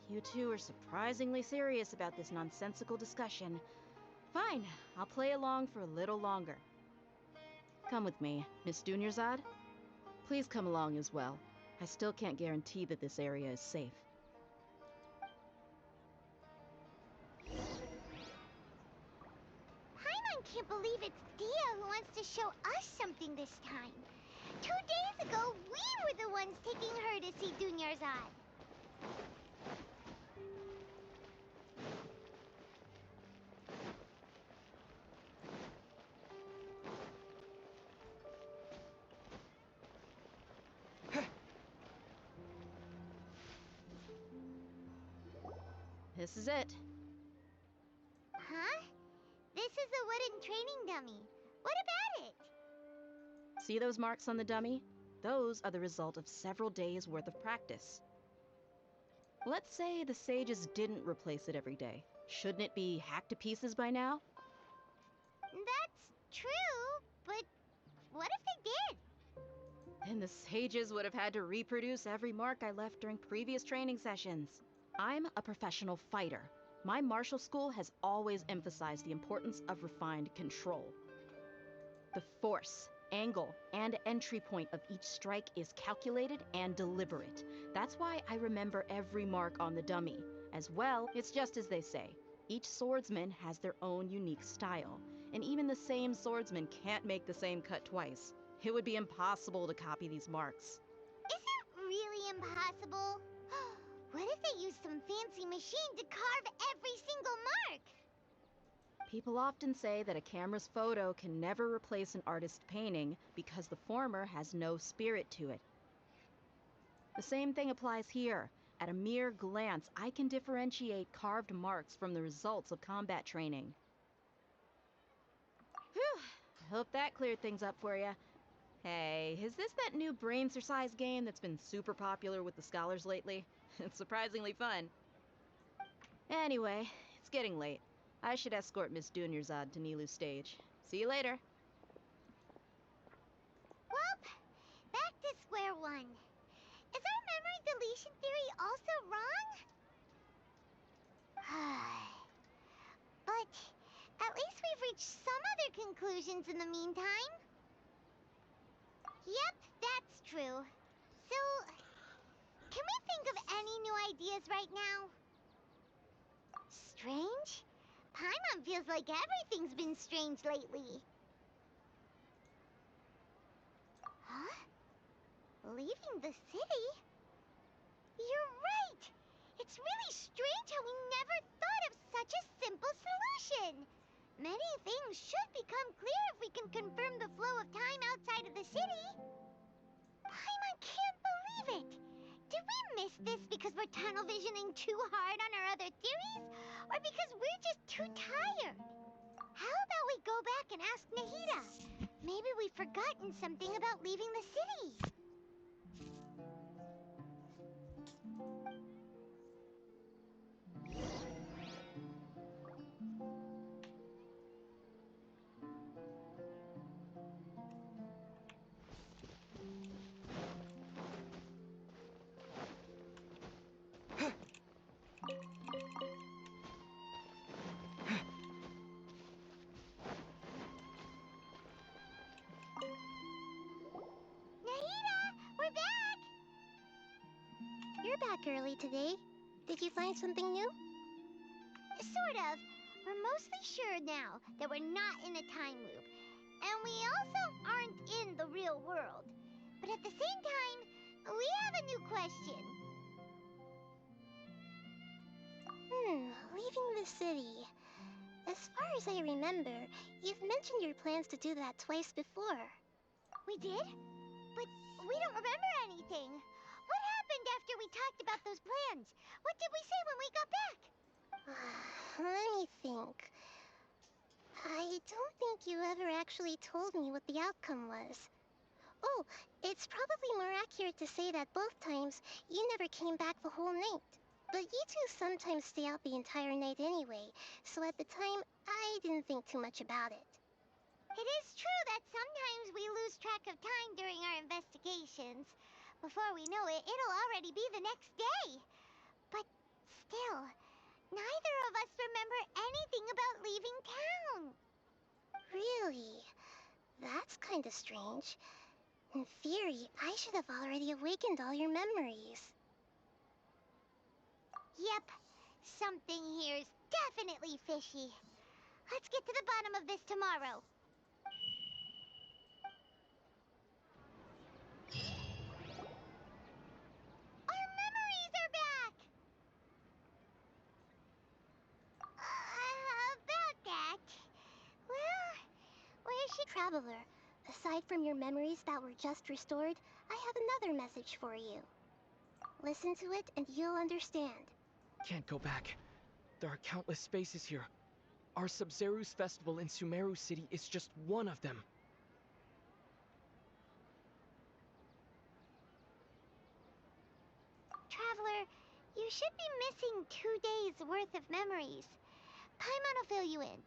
You two are surprisingly serious about this nonsensical discussion. Fine, I'll play along for a little longer. Come with me, Miss Dunyarzad. Please come along as well. I still can't guarantee that this area is safe. Paimon can't believe it's Dia who wants to show us something this time. 2 days ago, we were the ones taking her to see Dunyarzad. This is it. Huh? This is a wooden training dummy. What about it? See those marks on the dummy? Those are the result of several days' worth of practice. Let's say the sages didn't replace it every day. Shouldn't it be hacked to pieces by now? That's true, but what if they did? Then the sages would have had to reproduce every mark I left during previous training sessions. I'm a professional fighter. My martial school has always emphasized the importance of refined control. The force, angle, and entry point of each strike is calculated and deliberate. That's why I remember every mark on the dummy. As well, it's just as they say. Each swordsman has their own unique style, and even the same swordsman can't make the same cut twice. It would be impossible to copy these marks. Is it really impossible? What if they used some fancy machine to carve every single mark? People often say that a camera's photo can never replace an artist's painting because the former has no spirit to it. The same thing applies here. At a mere glance, I can differentiate carved marks from the results of combat training. Whew, I hope that cleared things up for you. Hey, is this that new brain exercise game that's been super popular with the scholars lately? It's surprisingly fun. Anyway, it's getting late. I should escort Miss Dunyarzad to Nilu's stage. See you later. Well, back to square one. Is our memory deletion theory also wrong? But at least we've reached some other conclusions in the meantime. Yep, that's true. So, can we think of any new ideas right now? Strange? Paimon feels like everything's been strange lately. Huh? Leaving the city? You're right! It's really strange how we never thought of such a simple solution! Many things should become clear if we can confirm the flow of time outside of the city. Paimon can't believe it! Did we miss this because we're tunnel visioning too hard on our other theories? Or because we're just too tired? How about we go back and ask Nahida? Maybe we've forgotten something about leaving the city. You're back early today. Did you find something new? Sort of. We're mostly sure now that we're not in a time loop. And we also aren't in the real world. But at the same time, we have a new question. Leaving the city. As far as I remember, you've mentioned your plans to do that twice before. We did? But we don't remember anything. What happened after we talked about those plans? What did we say when we got back? Let me think. I don't think you ever actually told me what the outcome was. Oh, it's probably more accurate to say that both times you never came back the whole night. But you two sometimes stay out the entire night anyway, so at the time, I didn't think too much about it. It is true that sometimes we lose track of time during our investigations. Before we know it, it'll already be the next day. But still, neither of us remember anything about leaving town. Really? That's kinda strange. In theory, I should have already awakened all your memories. Yep, something here's definitely fishy. Let's get to the bottom of this tomorrow. Our memories are back! About that... Well, where's she... Traveler, aside from your memories that were just restored, I have another message for you. Listen to it and you'll understand. Can't go back. There are countless spaces here. Our Sub-Zeru's festival in Sumeru City is just one of them. You should be missing 2 days worth of memories. Paimon will fill you in.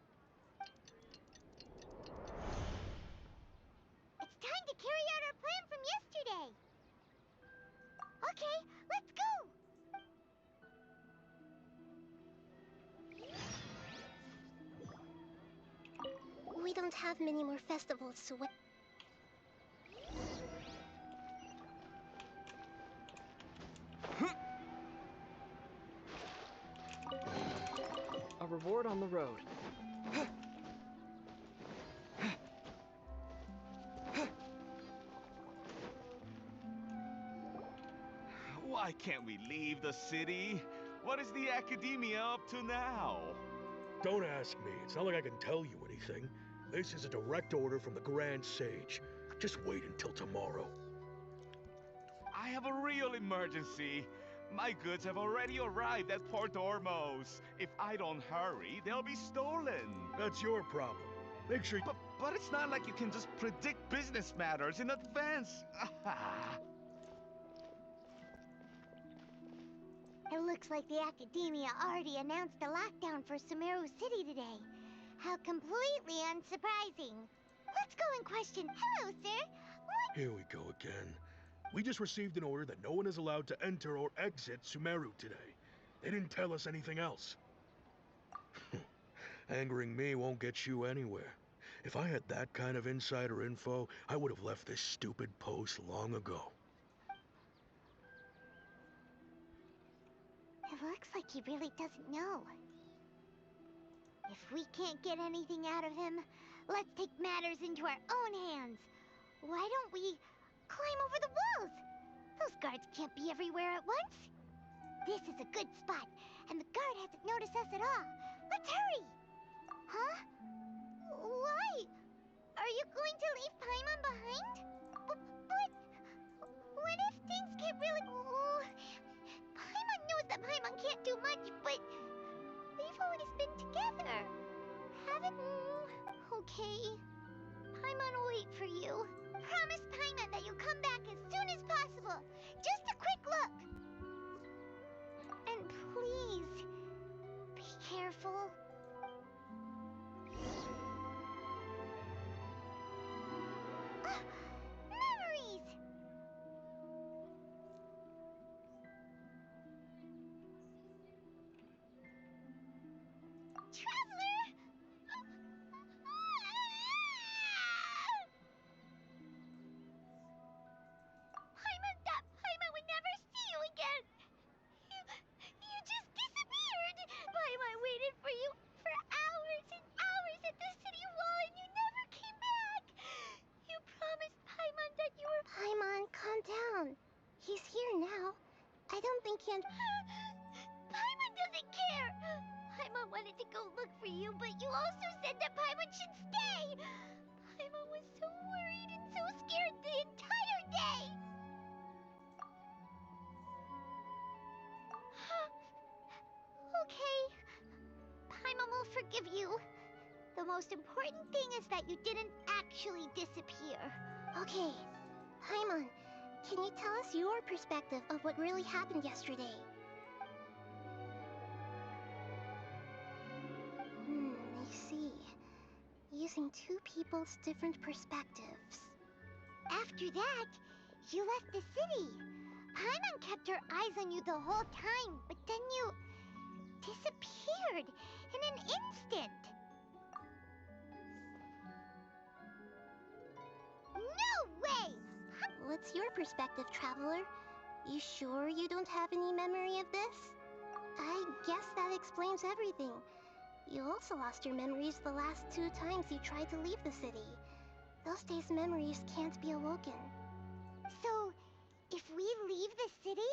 It's time to carry out our plan from yesterday. Okay, let's go. We don't have many more festivals to wait. A reward on the road. Why can't we leave the city? What is the Academia up to now? Don't ask me. It's not like I can tell you anything. This is a direct order from the Grand Sage. Just wait until tomorrow. I have a real emergency. My goods have already arrived at Port Ormos. If I don't hurry, they'll be stolen. That's your problem. Make sure you... But it's not like you can just predict business matters in advance. It looks like the Academia already announced a lockdown for Sumeru City today. How completely unsurprising. Let's go and question. Hello, sir. What? Here we go again. We just received an order that no one is allowed to enter or exit Sumeru today. They didn't tell us anything else. Angering me won't get you anywhere. If I had that kind of insider info, I would have left this stupid post long ago. It looks like he really doesn't know. If we can't get anything out of him, let's take matters into our own hands. Why don't we climb over the walls? Those guards can't be everywhere at once. This is a good spot, and the guard hasn't noticed us at all. Let's hurry! Huh? Why? Are you going to leave Paimon behind? But what if things get really... Oh, Paimon knows that Paimon can't do much, but we've always been together, haven't we? Okay. Paimon will wait for you. Promise Paimon that you'll come back as soon as possible. Just a quick look. And please, be careful. Memories! Traveler! Paimon thought Paimon would never see you again. You just disappeared. Paimon waited for you for hours and hours at the city wall and you never came back. You promised Paimon that you were... Paimon, calm down. He's here now. I don't think he... Paimon doesn't care. Paimon wanted to go look for you, but you also said that Paimon should stay. Paimon was so worried and so scared the entire day. Okay. Paimon will forgive you. The most important thing is that you didn't actually disappear. Okay. Paimon, can you tell us your perspective of what really happened yesterday? I see. Using two people's different perspectives. After that, you left the city. Paimon kept her eyes on you the whole time, but then you disappeared in an instant. No way! What's your perspective, Traveler? You sure you don't have any memory of this? I guess that explains everything. You also lost your memories the last 2 times you tried to leave the city. Those days' memories can't be awoken. So, if we leave the city,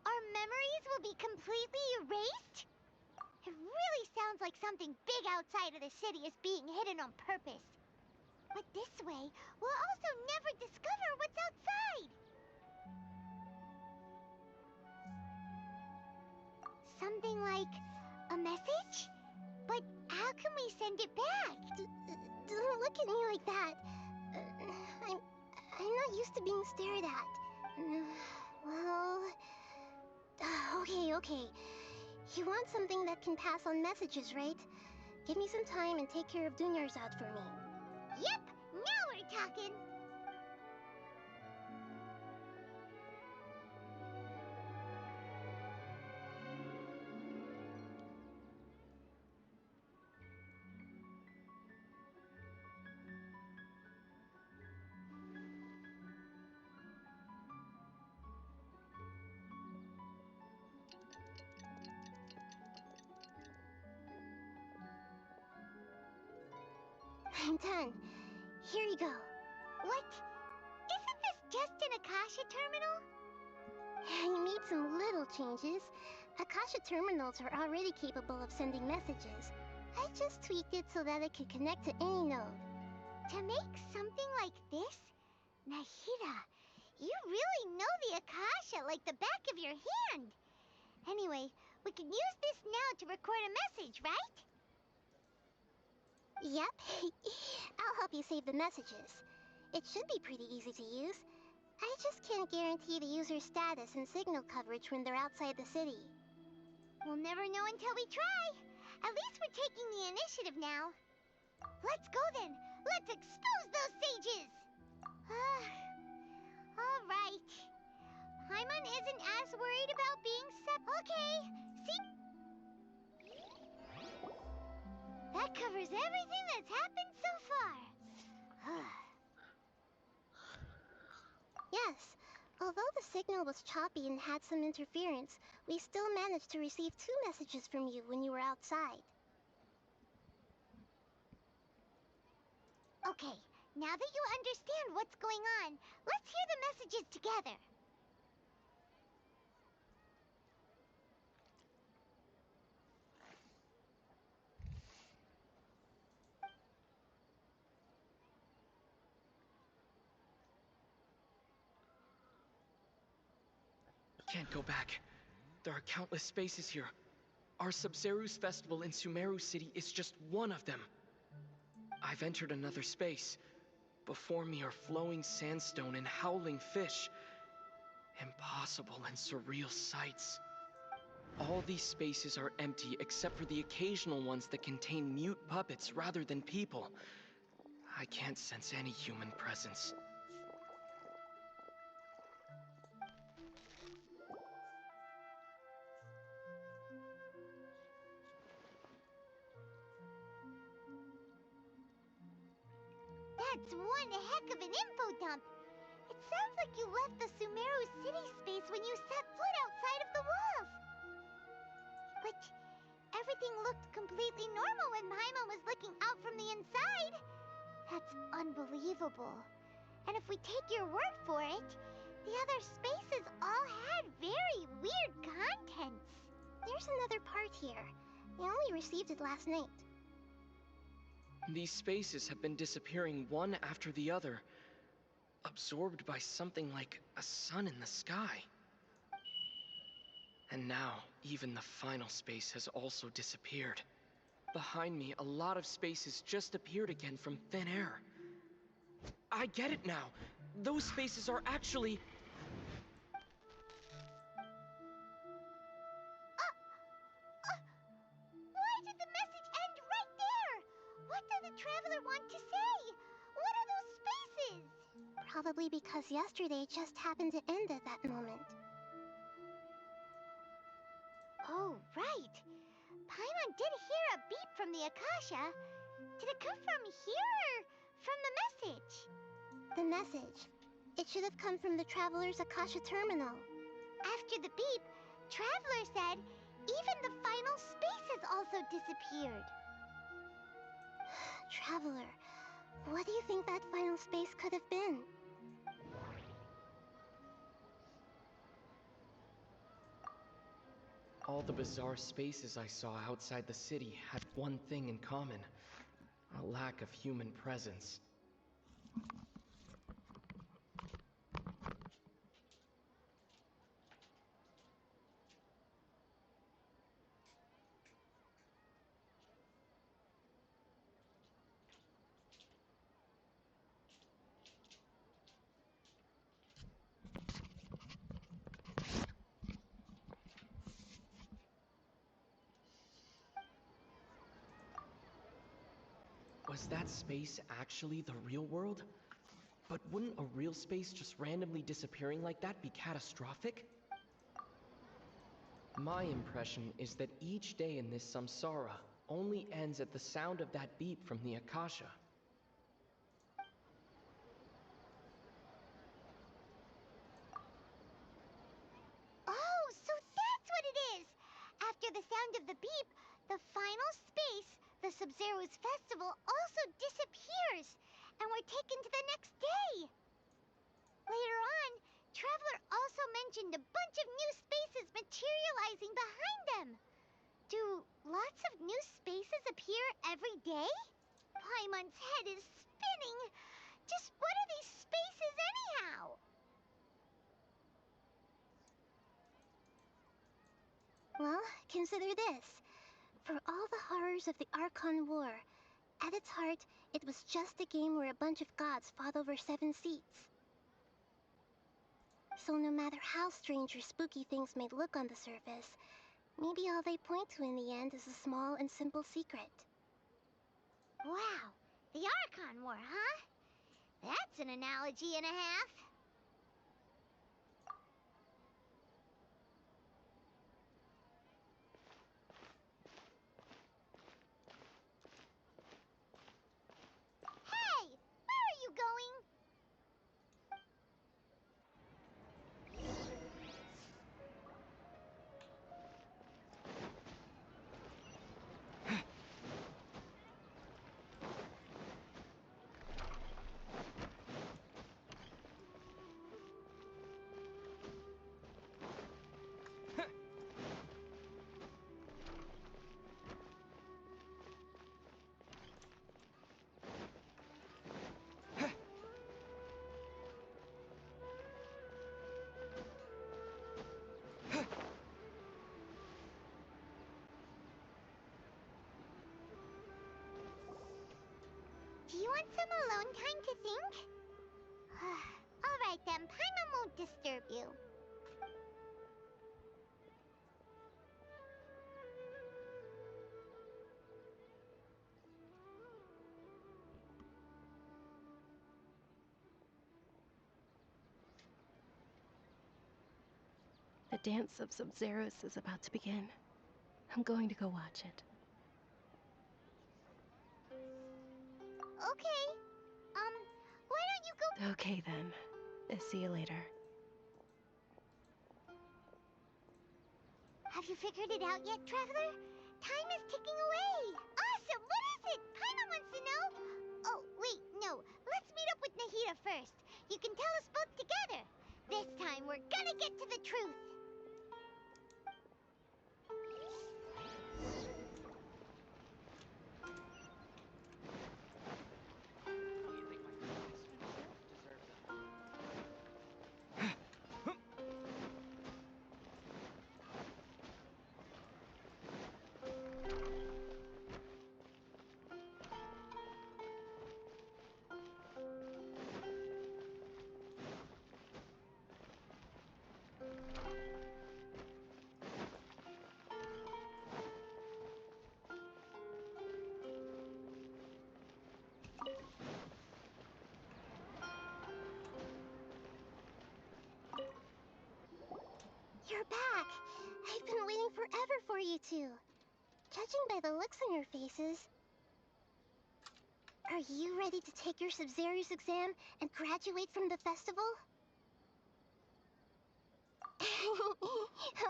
our memories will be completely erased? It really sounds like something big outside of the city is being hidden on purpose. But this way, we'll also never discover what's outside. Something like a message? But how can we send it back? Don't look at me like that. I'm not used to being stared at. Well, Okay. You want something that can pass on messages, right? Give me some time and take care of Dunyar's out for me. Yep, now we're talking. I'm done. Here you go. What? Isn't this just an Akasha terminal? You made some little changes. Akasha terminals are already capable of sending messages. I just tweaked it so that it could connect to any node. To make something like this? Nahida, you really know the Akasha like the back of your hand. Anyway, we can use this now to record a message, right? Yep. I'll help you save the messages. It should be pretty easy to use. I just can't guarantee the user's status and signal coverage when they're outside the city. We'll never know until we try. At least we're taking the initiative now. Let's go then. Let's expose those sages. All right. Paimon isn't as worried about being Okay, see? That covers everything that's happened so far. Yes. Although the signal was choppy and had some interference, we still managed to receive 2 messages from you when you were outside. Okay, now that you understand what's going on, let's hear the messages together. Can't go back. There are countless spaces here. Our Sub-Zeru's festival in Sumeru City is just one of them. I've entered another space. Before me are flowing sandstone and howling fish. Impossible and surreal sights. All these spaces are empty except for the occasional ones that contain mute puppets rather than people. I can't sense any human presence. That's one heck of an info dump. It sounds like you left the Sumeru city space when you set foot outside of the walls. But everything looked completely normal when Paimon was looking out from the inside. That's unbelievable. And if we take your word for it, the other spaces all had very weird contents. There's another part here. I only received it last night. These spaces have been disappearing one after the other, absorbed by something like a sun in the sky. And now, even the final space has also disappeared. Behind me, a lot of spaces just appeared again from thin air. I get it now! Those spaces are actually... Why did the message end right there? What did the traveler want to say? What are those spaces? Probably because yesterday just happened to end at that moment. Oh, right. Paimon did hear a beep from the Akasha. Did it come from here or from the message? The message. It should have come from the Traveler's Akasha terminal. After the beep, Traveler said even the final spaces also disappeared. Traveler, what do you think that final space could have been? All the bizarre spaces I saw outside the city had one thing in common: a lack of human presence. Was that space actually the real world? But wouldn't a real space just randomly disappearing like that be catastrophic? My impression is that each day in this samsara only ends at the sound of that beep from the Akasha. Oh, so that's what it is! After the sound of the beep, the final space, the Sub-Zero's festival, also disappears, and we're taken to the next day. Later on, Traveler also mentioned a bunch of new spaces materializing behind them. Do lots of new spaces appear every day? Paimon's head is spinning. Just what are these spaces anyhow? Well, consider this. For all the horrors of the Archon War, at its heart, it was just a game where a bunch of gods fought over 7 seats. So no matter how strange or spooky things may look on the surface, maybe all they point to in the end is a small and simple secret. Wow, the Archon War, huh? That's an analogy and a half. Hey, where are you going? Do you want some alone time to think? Alright then, Paimon won't disturb you. The dance of Sub-Zeros is about to begin. I'm going to go watch it. Okay. Why don't you go... Okay then. See you later. Have you figured it out yet, Traveler? Time is ticking away. Awesome! What is it? Paimon wants to know. Oh, wait, no. Let's meet up with Nahida first. You can tell us both together. This time, we're gonna get to the truth. You're back! I've been waiting forever for you two. Judging by the looks on your faces... Are you ready to take your Sub-Zero's exam and graduate from the festival?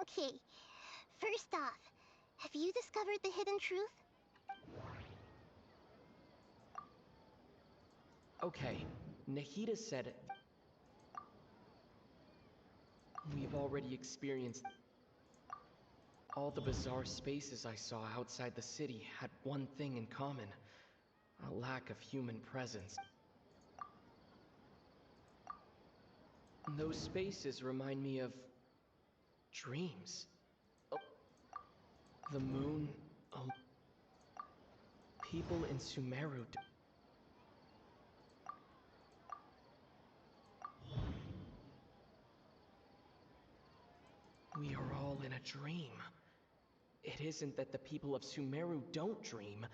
Okay. First off, have you discovered the hidden truth? Okay, Nahida said we've already experienced... All the bizarre spaces I saw outside the city had one thing in common. A lack of human presence. Those spaces remind me of... dreams. Oh. The moon... people in Sumeru... We are all in a dream. It isn't that the people of Sumeru don't dream,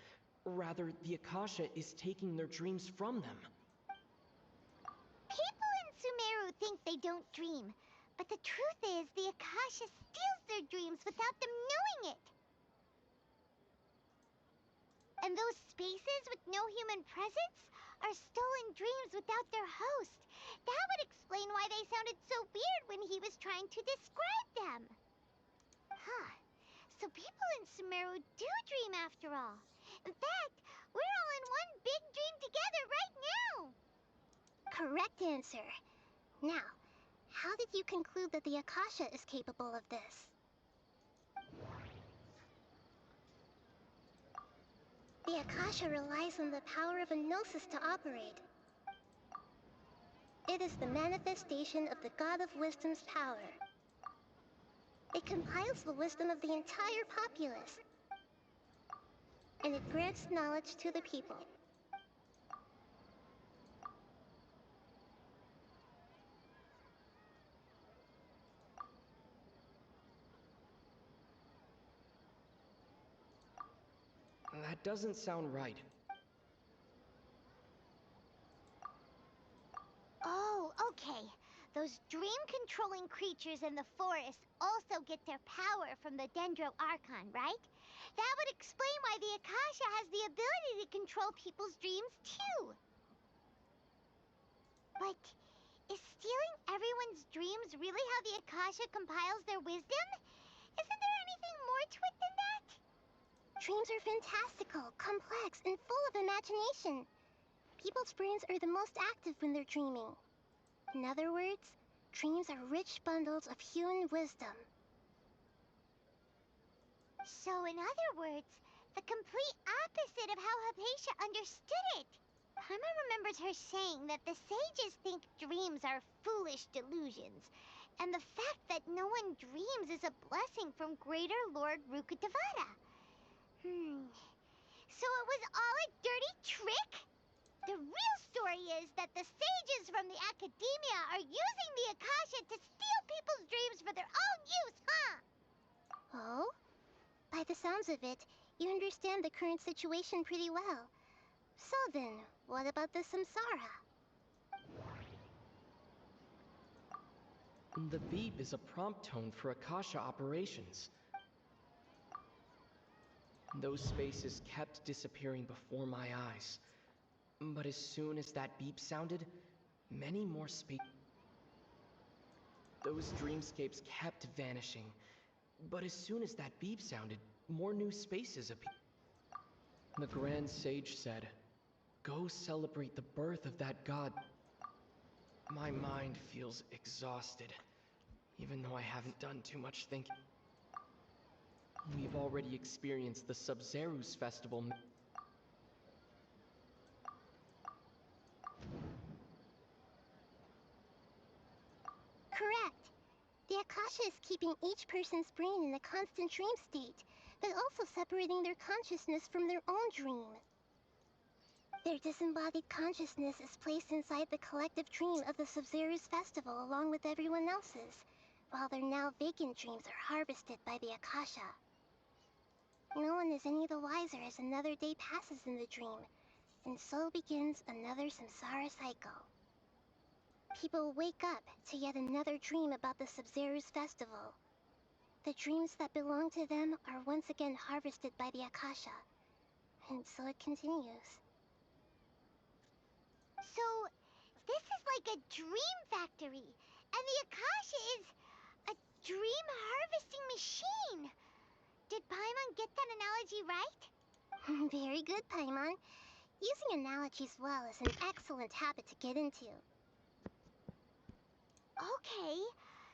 Rather, the Akasha is taking their dreams from them. People in Sumeru think they don't dream, but the truth is the Akasha steals their dreams without them knowing it. And those spaces with no human presence are stolen dreams without their host. That would explain why they sounded so weird when he was trying to describe them. Huh. So people in Sumeru do dream after all. In fact, we're all in one big dream together right now. Correct answer. Now, how did you conclude that the Akasha is capable of this? The Akasha relies on the power of a gnosis to operate. It is the manifestation of the God of Wisdom's power. It compiles the wisdom of the entire populace, and it grants knowledge to the people. That doesn't sound right. Oh, okay. Those dream-controlling creatures in the forest also get their power from the Dendro Archon, right? That would explain why the Akasha has the ability to control people's dreams, too. But is stealing everyone's dreams really how the Akasha compiles their wisdom? Isn't there anything more to it than that? Dreams are fantastical, complex, and full of imagination. People's brains are the most active when they're dreaming. In other words, dreams are rich bundles of human wisdom. So in other words, the complete opposite of how Hypatia understood it. Paimon remembers her saying that the sages think dreams are foolish delusions, and the fact that no one dreams is a blessing from Greater Lord Rukkhadevata. So it was all a dirty trick? The real story is that the sages from the Academia are using the Akasha to steal people's dreams for their own use, huh? Oh? By the sounds of it, you understand the current situation pretty well. So then, what about the Samsara? The beep is a prompt tone for Akasha operations. Those spaces kept disappearing before my eyes. But as soon as that beep sounded, many more those dreamscapes kept vanishing. But as soon as that beep sounded, more new spaces appeared. The Grand Sage said, "Go celebrate the birth of that god." My mind feels exhausted, even though I haven't done too much thinking. We've already experienced the Sub-Zerus festival. Correct. The Akasha is keeping each person's brain in a constant dream state, but also separating their consciousness from their own dream. Their disembodied consciousness is placed inside the collective dream of the Sub-Zerus festival along with everyone else's, while their now vacant dreams are harvested by the Akasha. No one is any the wiser as another day passes in the dream, and so begins another samsara cycle. People wake up to yet another dream about the Sub-Zerus festival. The dreams that belong to them are once again harvested by the Akasha, and so it continues. So, this is like a dream factory, and the Akasha is a dream harvesting machine. Did Paimon get that analogy right? Very good, Paimon. Using analogies well is an excellent habit to get into. Okay,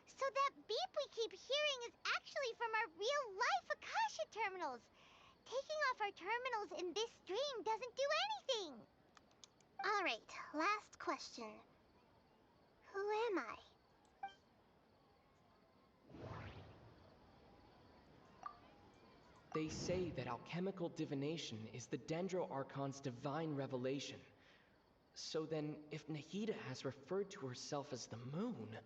so that beep we keep hearing is actually from our real-life Akasha terminals. Taking off our terminals in this dream doesn't do anything. Alright, last question. Who am I? They say that alchemical divination is the Dendro Archon's divine revelation. So then, if Nahida has referred to herself as the moon...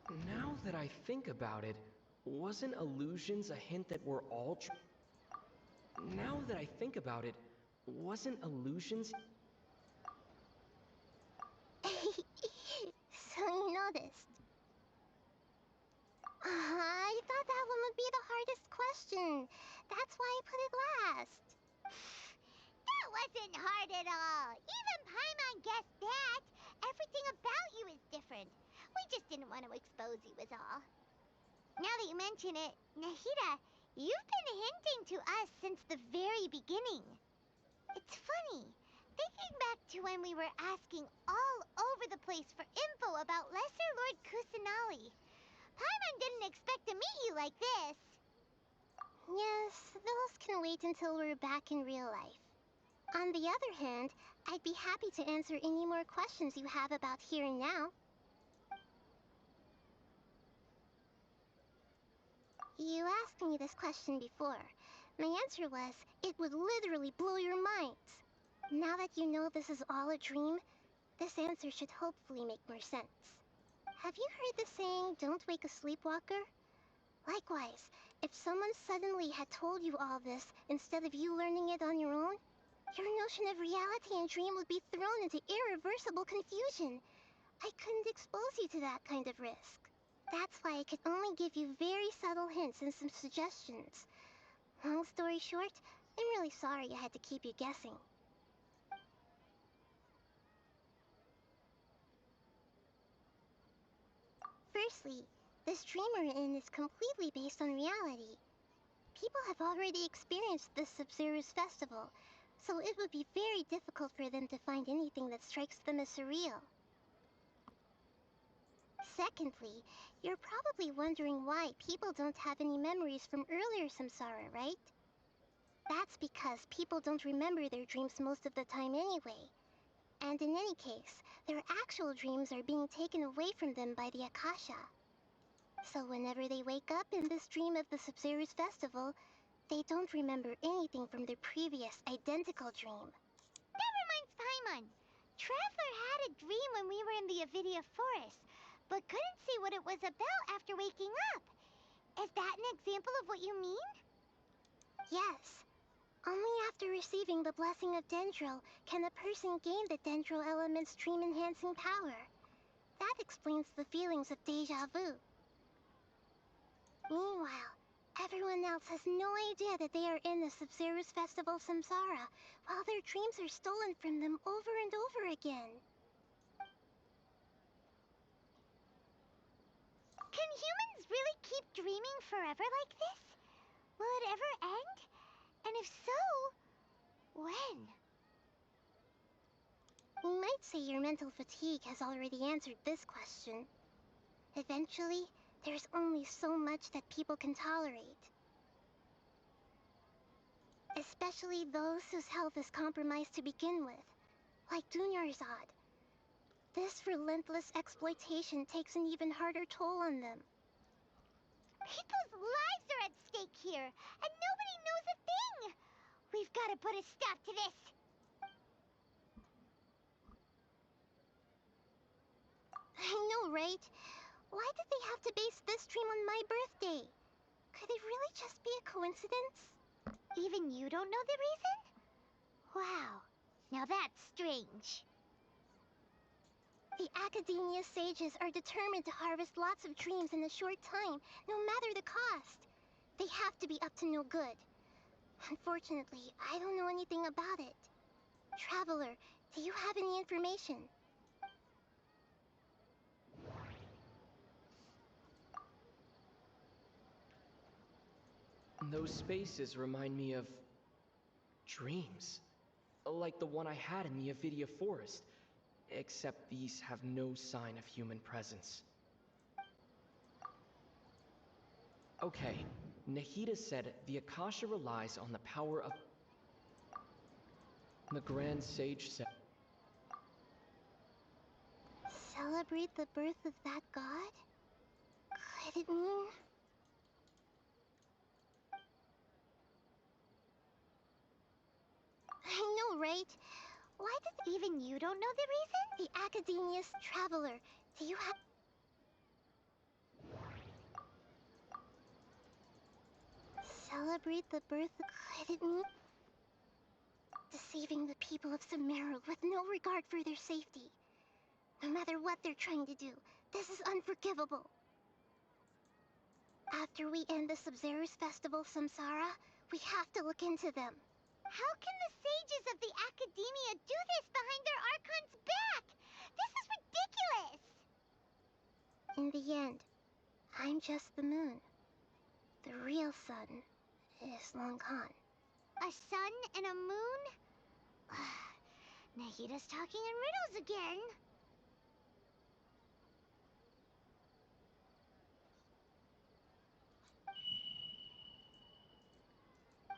Now that I think about it, wasn't illusions a hint that we're all Now that I think about it, wasn't illusions... So you noticed. I thought that one would be the hardest question. That's why I put it last. That wasn't hard at all. Even Paimon guessed that. Everything about you is different. We just didn't want to expose you is all. Now that you mention it, Nahida, you've been hinting to us since the very beginning. It's funny, thinking back to when we were asking all over the place for info about Lesser Lord Kusanali. Paimon didn't expect to meet you like this. Yes, those can wait until we're back in real life. On the other hand, I'd be happy to answer any more questions you have about here and now. You asked me this question before. My answer was, it would literally blow your minds. Now that you know this is all a dream, this answer should hopefully make more sense. Have you heard the saying, don't wake a sleepwalker? Likewise, if someone suddenly had told you all this instead of you learning it on your own, your notion of reality and dream would be thrown into irreversible confusion. I couldn't expose you to that kind of risk. That's why I could only give you very subtle hints and some suggestions. Long story short, I'm really sorry I had to keep you guessing. Firstly, this dream we're in is completely based on reality. People have already experienced this Sub-Zero's festival, so it would be very difficult for them to find anything that strikes them as surreal. Secondly, you're probably wondering why people don't have any memories from earlier samsara, right? That's because people don't remember their dreams most of the time anyway. And in any case, their actual dreams are being taken away from them by the Akasha. So whenever they wake up in this dream of the Sub-Zero's festival, they don't remember anything from their previous identical dream. That reminds Paimon. Traveler had a dream when we were in the Avidia Forest, but couldn't see what it was about after waking up. Is that an example of what you mean? Yes. Only after receiving the blessing of Dendro can a person gain the Dendro element's dream-enhancing power. That explains the feelings of deja vu. Meanwhile, everyone else has no idea that they are in the Sub-Zero's festival samsara, while their dreams are stolen from them over and over again. Can humans really keep dreaming forever like this? Will it ever end? And if so, when? You might say your mental fatigue has already answered this question. Eventually, there's only so much that people can tolerate. Especially those whose health is compromised to begin with, like Dunyarzad. This relentless exploitation takes an even harder toll on them. People's lives are at stake here, and nobody knows a thing! We've got to put a stop to this! I know, right? Why did they have to base this dream on my birthday? Could it really just be a coincidence? Even you don't know the reason? Wow, now that's strange. The Academia sages are determined to harvest lots of dreams in a short time, no matter the cost. They have to be up to no good. Unfortunately, I don't know anything about it. Traveler, do you have any information? Those spaces remind me of... dreams. Like the one I had in the Avidia Forest. Except these have no sign of human presence. Okay, Nahida said the Akasha relies on the power of... The Grand Sage said... Celebrate the birth of that god? Could it mean... I know, right? Why did... Even you don't know the reason? The Academia's Traveler, do you have... Celebrate the birth of Credit. Deceiving the people of Sumeru with no regard for their safety. No matter what they're trying to do, this is unforgivable. After we end the Sub-Zero's festival, Samsara, we have to look into them. How can the sages of the Academia do this behind their Archon's back? This is ridiculous! In the end, I'm just the moon. The real sun is long gone. A sun and a moon? Nahida's talking in riddles again.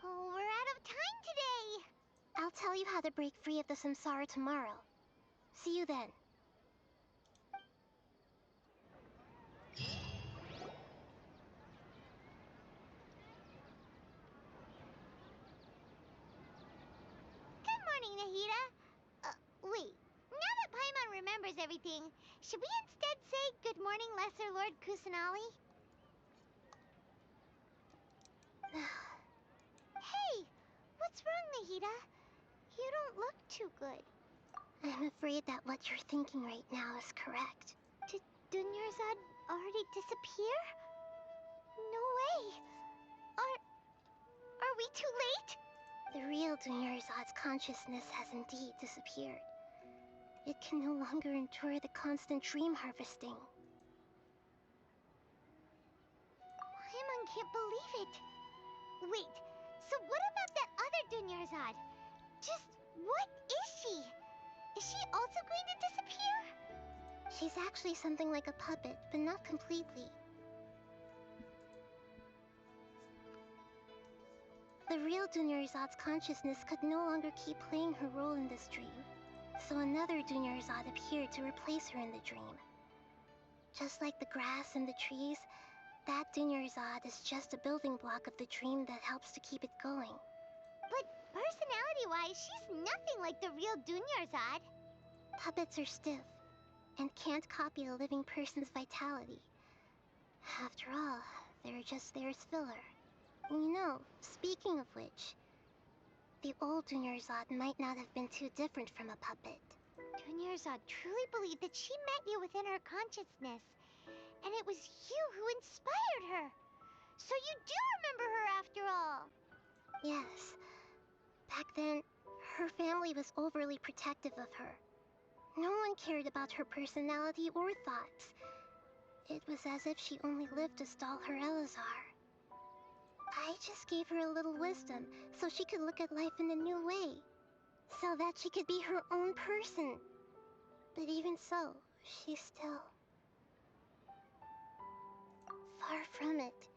Oh, we're out of time today. I'll tell you how to break free of the Samsara tomorrow. See you then. Good morning, Nahida. Wait. Now that Paimon remembers everything, should we instead say good morning, Lesser Lord Kusanali? Hey! What's wrong, Nahida? You don't look too good. I'm afraid that what you're thinking right now is correct. Did Dunyarzad already disappear? No way! Are we too late? The real Dunyarzad's consciousness has indeed disappeared. It can no longer endure the constant dream harvesting. Paimon can't believe it. Wait, so what about that other Dunyarzad? Just what is she? Is she also going to disappear? She's actually something like a puppet, but not completely. The real Dunyarzad's consciousness could no longer keep playing her role in this dream, so another Dunyarzad appeared to replace her in the dream. Just like the grass and the trees, that Dunyarzad is just a building block of the dream that helps to keep it going. But personality-wise, she's nothing like the real Dunyarzad. Puppets are stiff, and can't copy a living person's vitality. After all, they're just there as filler. You know, speaking of which, the old Dunyarzad might not have been too different from a puppet. Dunyarzad truly believed that she met you within her consciousness, and it was you who inspired her. So you do remember her after all. Yes. Back then, her family was overly protective of her. No one cared about her personality or thoughts. It was as if she only lived to stall her Elazar. I just gave her a little wisdom so she could look at life in a new way. So that she could be her own person. But even so, she's still... far from it.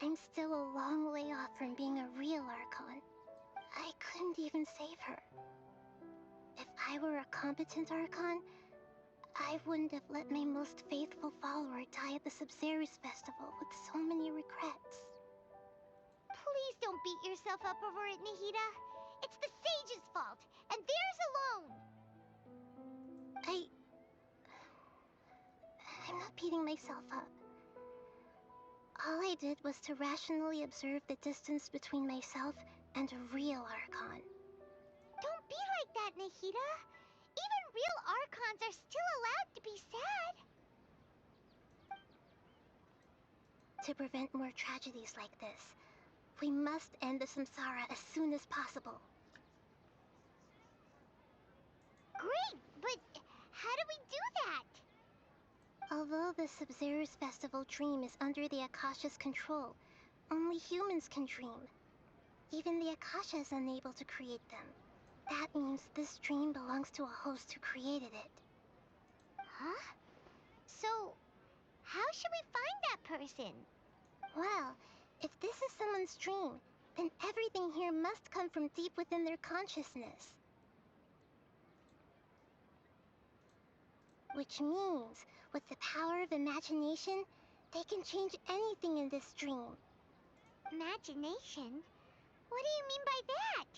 I'm still a long way off from being a real Archon. I couldn't even save her. If I were a competent Archon, I wouldn't have let my most faithful follower die at the Sub-Zero's festival with so many regrets. Please don't beat yourself up over it, Nahida. It's the sage's fault, and theirs alone. I'm not beating myself up. All I did was to rationally observe the distance between myself and a real Archon. Don't be like that, Nahida. Even real Archons are still allowed to be sad. To prevent more tragedies like this, we must end the Samsara as soon as possible. Great, but how do we do that? Although the Sub-Zero's festival dream is under the Akasha's control, only humans can dream. Even the Akasha is unable to create them. That means this dream belongs to a host who created it. Huh? So, how should we find that person? Well, if this is someone's dream, then everything here must come from deep within their consciousness. Which means, with the power of imagination, they can change anything in this dream. Imagination? What do you mean by that?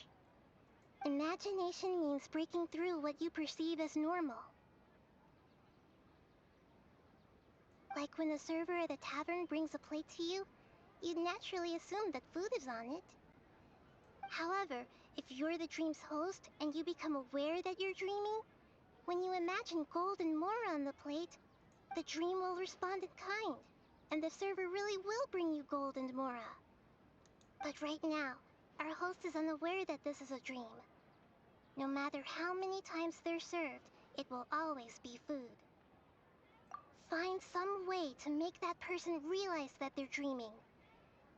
Imagination means breaking through what you perceive as normal. Like when the server at the tavern brings a plate to you, you'd naturally assume that food is on it. However, if you're the dream's host and you become aware that you're dreaming, when you imagine gold and more on the plate, the dream will respond in kind, and the server really will bring you gold and mora. But right now, our host is unaware that this is a dream. No matter how many times they're served, it will always be food. Find some way to make that person realize that they're dreaming.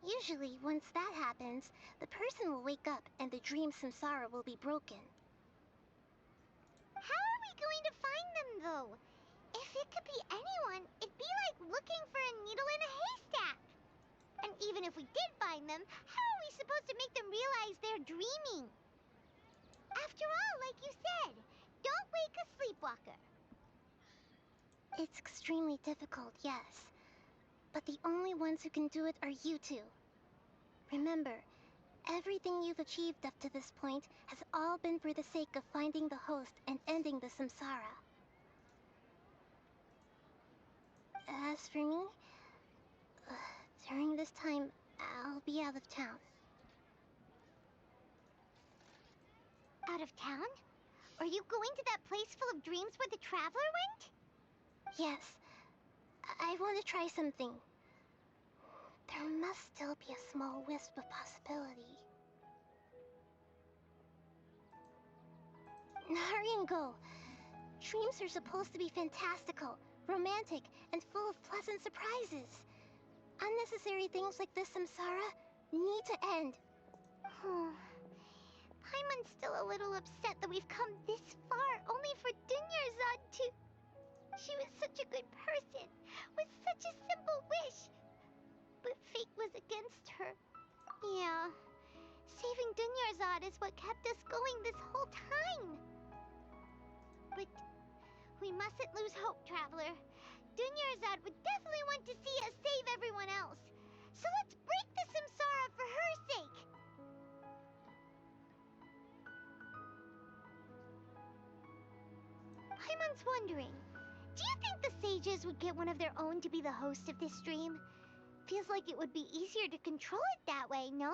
Usually, once that happens, the person will wake up and the dream samsara will be broken. How are we going to find them, though? If it could be anyone, it'd be like looking for a needle in a haystack. And even if we did find them, how are we supposed to make them realize they're dreaming? After all, like you said, don't wake a sleepwalker. It's extremely difficult, yes. But the only ones who can do it are you two. Remember, everything you've achieved up to this point has all been for the sake of finding the host and ending the samsara. As for me, during this time, I'll be out of town. Out of town? Are you going to that place full of dreams where the traveler went? Yes. I want to try something. There must still be a small wisp of possibility. Hurry and go. Dreams are supposed to be fantastical, romantic, and full of pleasant surprises. Unnecessary things like this samsara need to end. Paimon's still a little upset that we've come this far only for Dunyarzad to... She was such a good person, with such a simple wish. But fate was against her. Yeah, saving Dunyarzad is what kept us going this whole time. But we mustn't lose hope, Traveler. Dunyarzad would definitely want to see us save everyone else. So let's break the samsara for her sake. Paimon's wondering, do you think the sages would get one of their own to be the host of this stream? Feels like it would be easier to control it that way, no?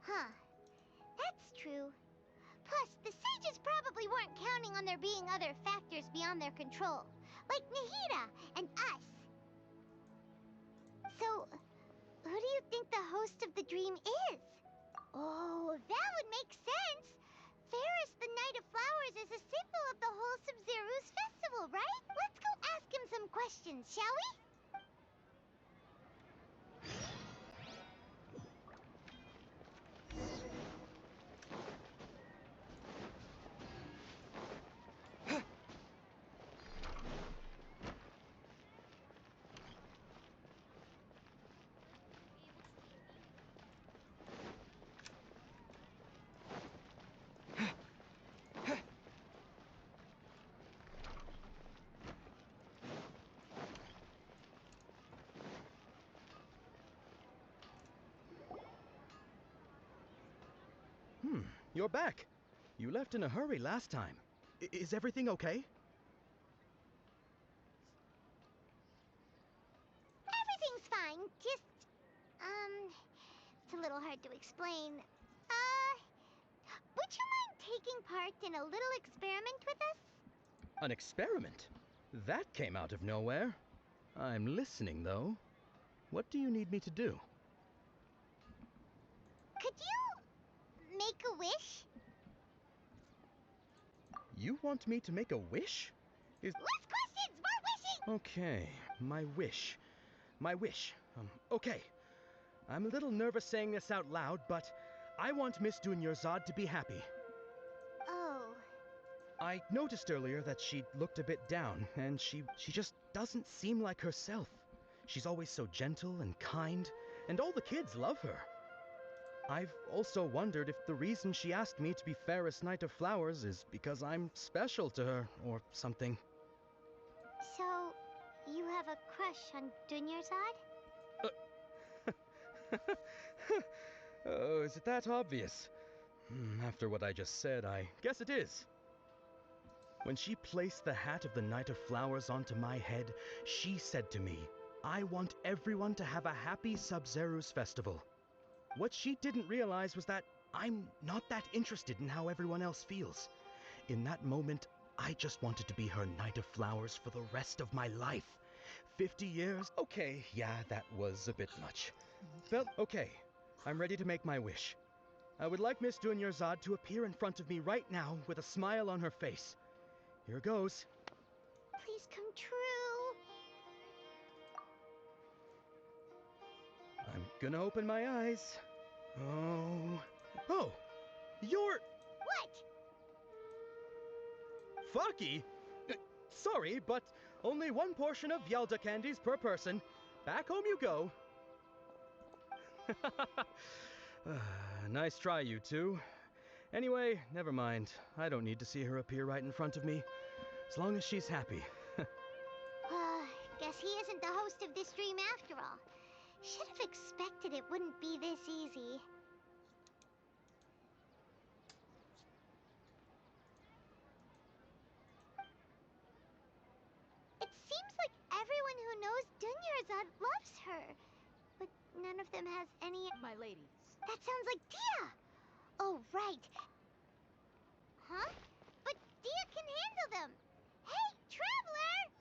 Huh. That's true. Plus, the sages probably weren't counting on there being other factors beyond their control, like Nahida and us. So, who do you think the host of the dream is? Oh, that would make sense. Ferris, the Knight of Flowers, is a symbol of the whole Sub-Zeru's festival, right? Let's go ask him some questions, shall we? You're back. You left in a hurry last time. Is everything okay? Everything's fine, just... it's a little hard to explain. Would you mind taking part in a little experiment with us? An experiment? That came out of nowhere. I'm listening, though. What do you need me to do? Could you... make a wish? You want me to make a wish? Less questions! More wishing! Okay, my wish. My wish. Okay. I'm a little nervous saying this out loud, but I want Miss Dunyarzad to be happy. Oh. I noticed earlier that she looked a bit down, and she just doesn't seem like herself. She's always so gentle and kind, and all the kids love her. I've also wondered if the reason she asked me to be Ferris Knight of Flowers is because I'm special to her, or something. So, You have a crush on Dunyarzad? Oh, is it that obvious? After what I just said, I guess it is. When she placed the hat of the Knight of Flowers onto my head, she said to me, I want everyone to have a happy Sub-Zerus festival. What she didn't realize was that I'm not that interested in how everyone else feels. In that moment, I just wanted to be her Knight of Flowers for the rest of my life. 50 years? Okay, yeah, that was a bit much. Well, okay, I'm ready to make my wish. I would like Miss Dunyarzad to appear in front of me right now with a smile on her face. Here goes. Please come true. I'm gonna open my eyes. Oh, you're... What? Faki? Sorry, but only one portion of Yalda candies per person. Back home you go. Nice try, you two. Anyway, never mind. I don't need to see her appear right in front of me. As long as she's happy. Guess he isn't the host of this stream after all. Should have expected it wouldn't be this easy. It seems like everyone who knows Dunyarzad loves her. But none of them has any... My ladies. That sounds like Dia! Oh, right. Huh? But Dia can handle them! Hey, Traveler!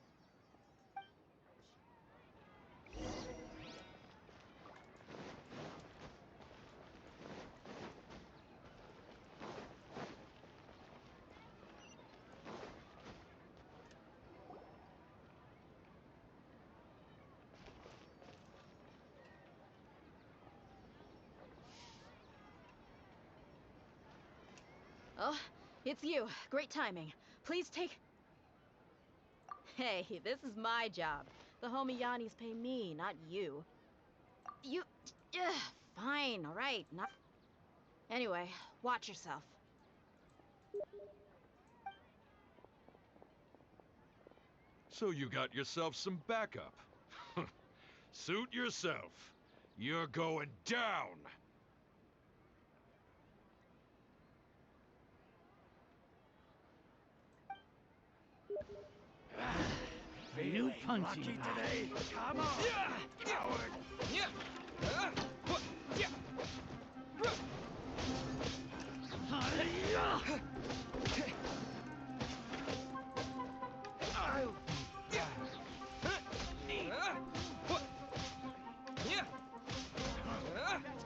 Oh, it's you. Great timing. Please take... Hey, this is my job. The Homiyanis pay me, not you. You... fine, alright, not... Anyway, watch yourself. So you got yourself some backup. Suit yourself. You're going down. Are you punching today? Come on, coward!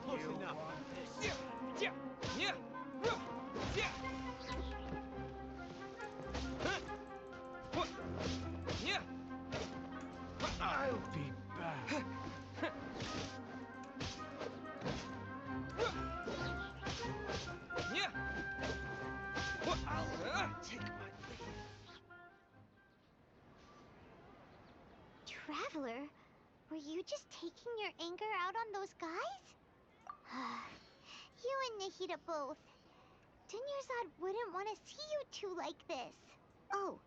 Close enough. I'll be back. Take my leave. Traveler, were you just taking your anger out on those guys? You and Nahida both. Dunyarzad wouldn't want to see you two like this. Oh,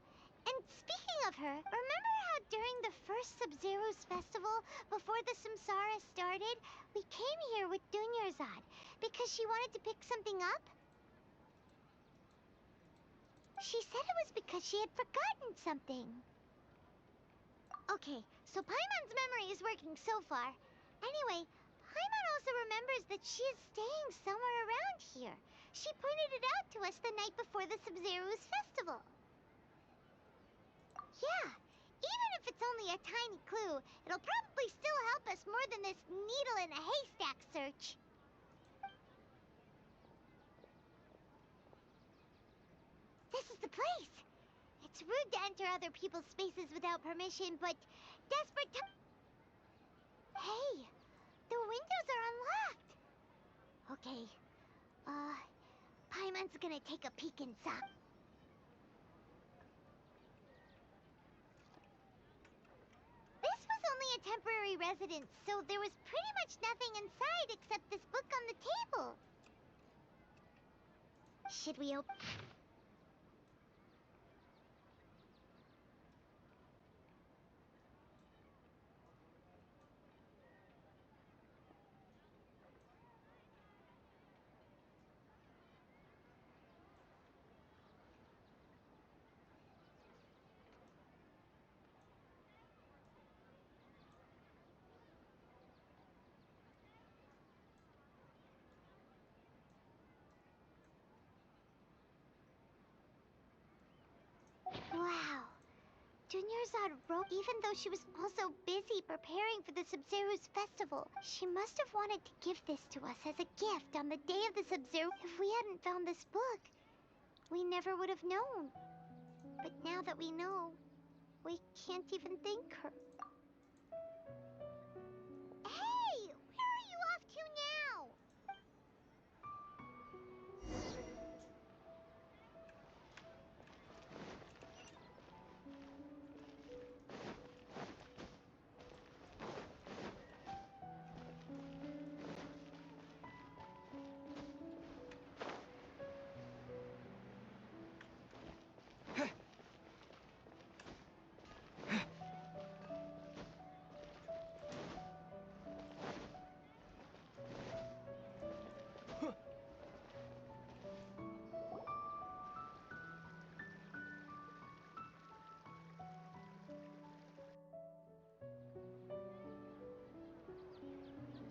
and speaking of her, remember how during the first Sub-Zero's festival, before the Samsara started, we came here with Dunyarzad because she wanted to pick something up? She said it was because she had forgotten something. Okay, so Paimon's memory is working so far. Anyway, Paimon also remembers that she is staying somewhere around here. She pointed it out to us the night before the Sub-Zero's festival. Yeah, even if it's only a tiny clue, it'll probably still help us more than this needle in a haystack search. This is the place. It's rude to enter other people's spaces without permission, but desperate to... Hey, the windows are unlocked. Okay, Paimon's gonna take a peek inside. This was only a temporary residence, so there was pretty much nothing inside except this book on the table. Should we open... Wow. Dunyarzad wrote even though she was also busy preparing for the Sub-Zero's festival. She must have wanted to give this to us as a gift on the day of the Sub-Zero. If we hadn't found this book, we never would have known. But now that we know, we can't even thank her. Hey! Where are you off to now?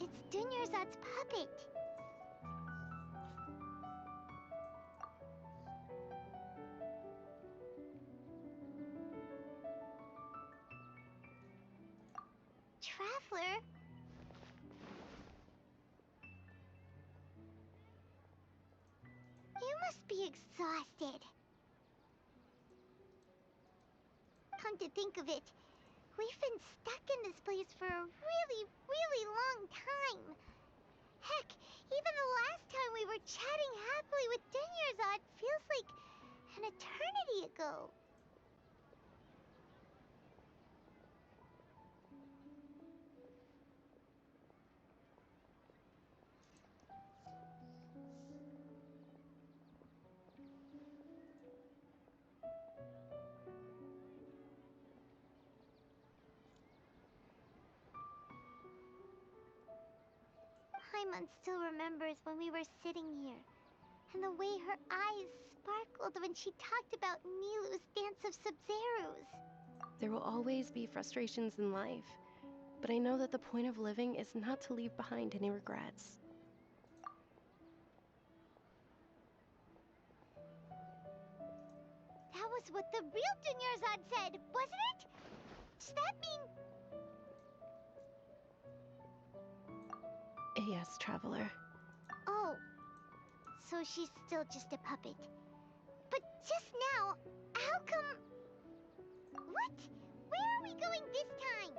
It's Dunyarzad's puppet. Traveler? You must be exhausted. Come to think of it, we've been stuck in this place for a really, really long time. Heck, even the last time we were chatting happily with Dunyarzad feels like an eternity ago. Paimon still remembers when we were sitting here, and the way her eyes sparkled when she talked about Nilu's dance of Sub-Zeros. There will always be frustrations in life, but I know that the point of living is not to leave behind any regrets. That was what the real Dunyarzad said, wasn't it? Does that mean... Yes, Traveler. Oh, so she's still just a puppet. But just now, how come... What? Where are we going this time?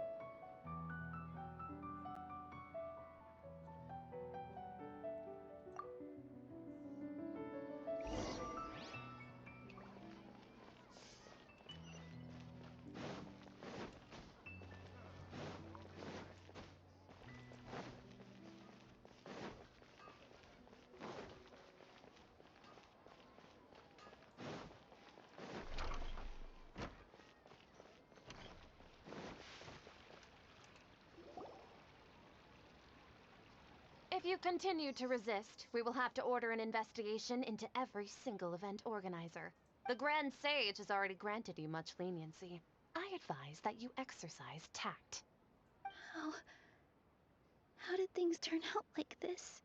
If you continue to resist, we will have to order an investigation into every single event organizer. The Grand Sage has already granted you much leniency. I advise that you exercise tact. How did things turn out like this?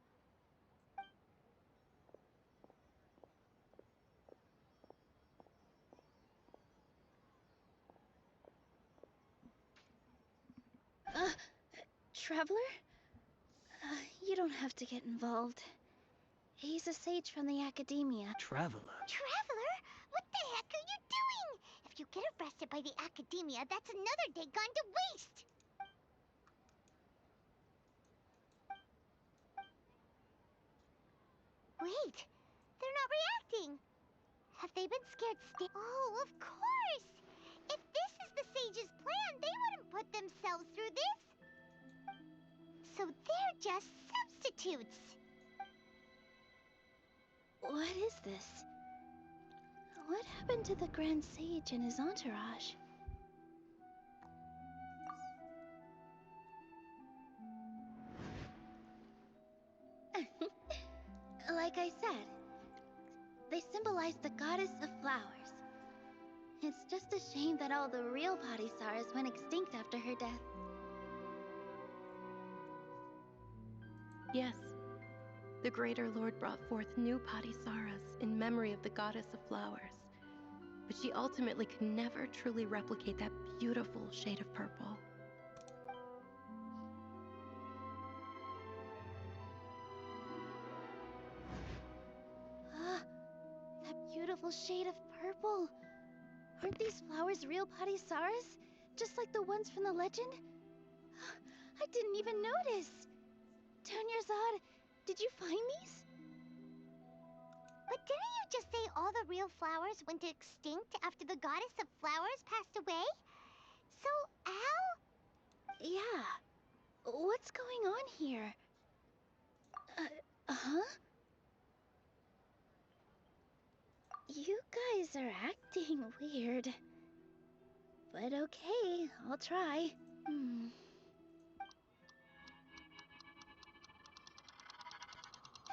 Traveler? You don't have to get involved. He's a sage from the Academia. Traveler? Traveler? What the heck are you doing? If you get arrested by the Academia, that's another day gone to waste! Wait, they're not reacting. Have they been scared Oh, of course! If this is the Sage's plan, they wouldn't put themselves through this. So they're just substitutes. What is this? What happened to the Grand Sage and his entourage? Like I said, they symbolize the goddess of flowers. It's just a shame that all the real Padisaras went extinct after her death. Yes. The Greater Lord brought forth new Padisaras in memory of the goddess of flowers. but she ultimately could never truly replicate that beautiful shade of purple. Ah, that beautiful shade of purple. Aren't these flowers real Padisaras? Just like the ones from the legend? I didn't even notice. Tanyerzad, did you find these? But didn't you just say all the real flowers went extinct after the goddess of flowers passed away? So, how? Yeah. What's going on here? Huh? You guys are acting weird. But okay, I'll try.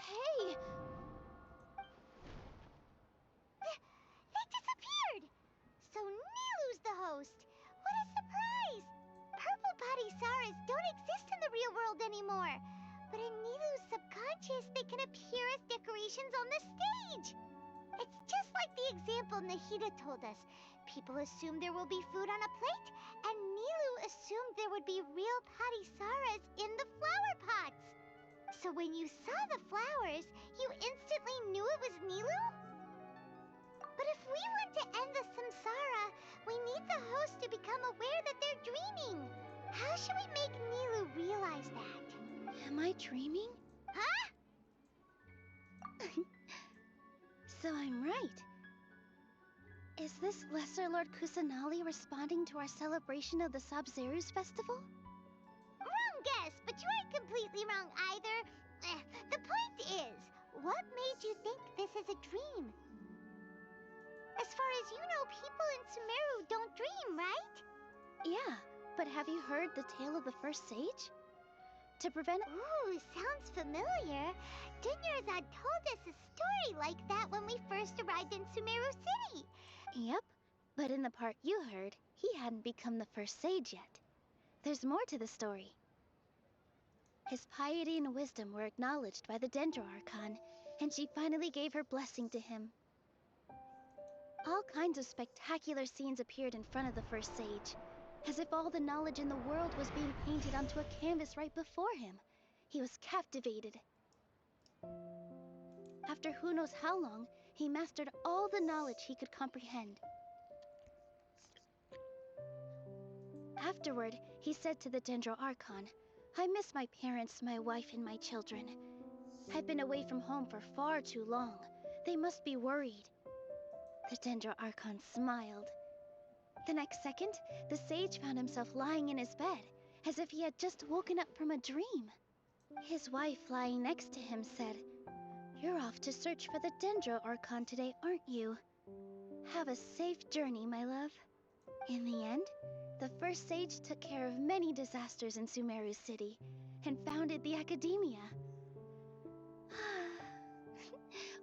Hey! They disappeared! So Nilu's the host! What a surprise! Purple Padisaras don't exist in the real world anymore. But in Nilu's subconscious, they can appear as decorations on the stage. It's just like the example Nahida told us. People assume there will be food on a plate, and Nilu assumed there would be real Padisaras in the flower pots. So when you saw the flowers, you instantly knew it was Nilu? But if we want to end the samsara, we need the host to become aware that they're dreaming. How should we make Nilu realize that? Am I dreaming? Huh? So I'm right. Is this Lesser Lord Kusanali responding to our celebration of the Sabzeruz festival? Wrong guess, but you aren't completely wrong either. The point is, what made you think this is a dream? As far as you know, people in Sumeru don't dream, right? Yeah, but have you heard the tale of the first sage? To prevent— Ooh, sounds familiar. Dinyarzad told us a story like that when we first arrived in Sumeru City. Yep, but in the part you heard, he hadn't become the first sage yet. There's more to the story. His piety and wisdom were acknowledged by the Dendro Archon, and she finally gave her blessing to him. All kinds of spectacular scenes appeared in front of the first sage, as if all the knowledge in the world was being painted onto a canvas right before him. He was captivated. After who knows how long, he mastered all the knowledge he could comprehend. Afterward, he said to the Dendro Archon, "I miss my parents, my wife, and my children. I've been away from home for far too long. They must be worried." The Dendro Archon smiled. The next second, the sage found himself lying in his bed, as if he had just woken up from a dream. His wife, lying next to him, said, "You're off to search for the Dendro Archon today, aren't you? Have a safe journey, my love." In the end, the first sage took care of many disasters in Sumeru City, and founded the Academia.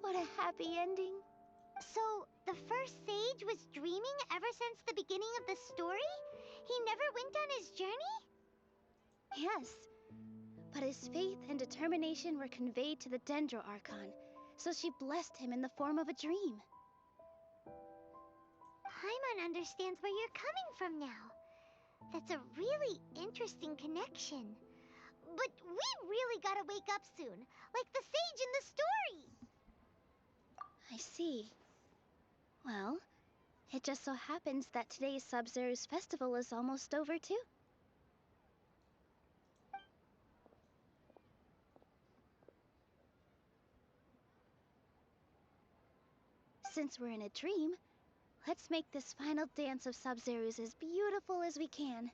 What a happy ending. So, the first sage was dreaming ever since the beginning of the story? He never went on his journey? Yes, but his faith and determination were conveyed to the Dendro Archon, so she blessed him in the form of a dream. Paimon understands where you're coming from now. That's a really interesting connection. But we really gotta wake up soon, like the sage in the story. I see. Well, it just so happens that today's Sabzeruz festival is almost over too. Since we're in a dream, let's make this final dance of Sabzeruz as beautiful as we can.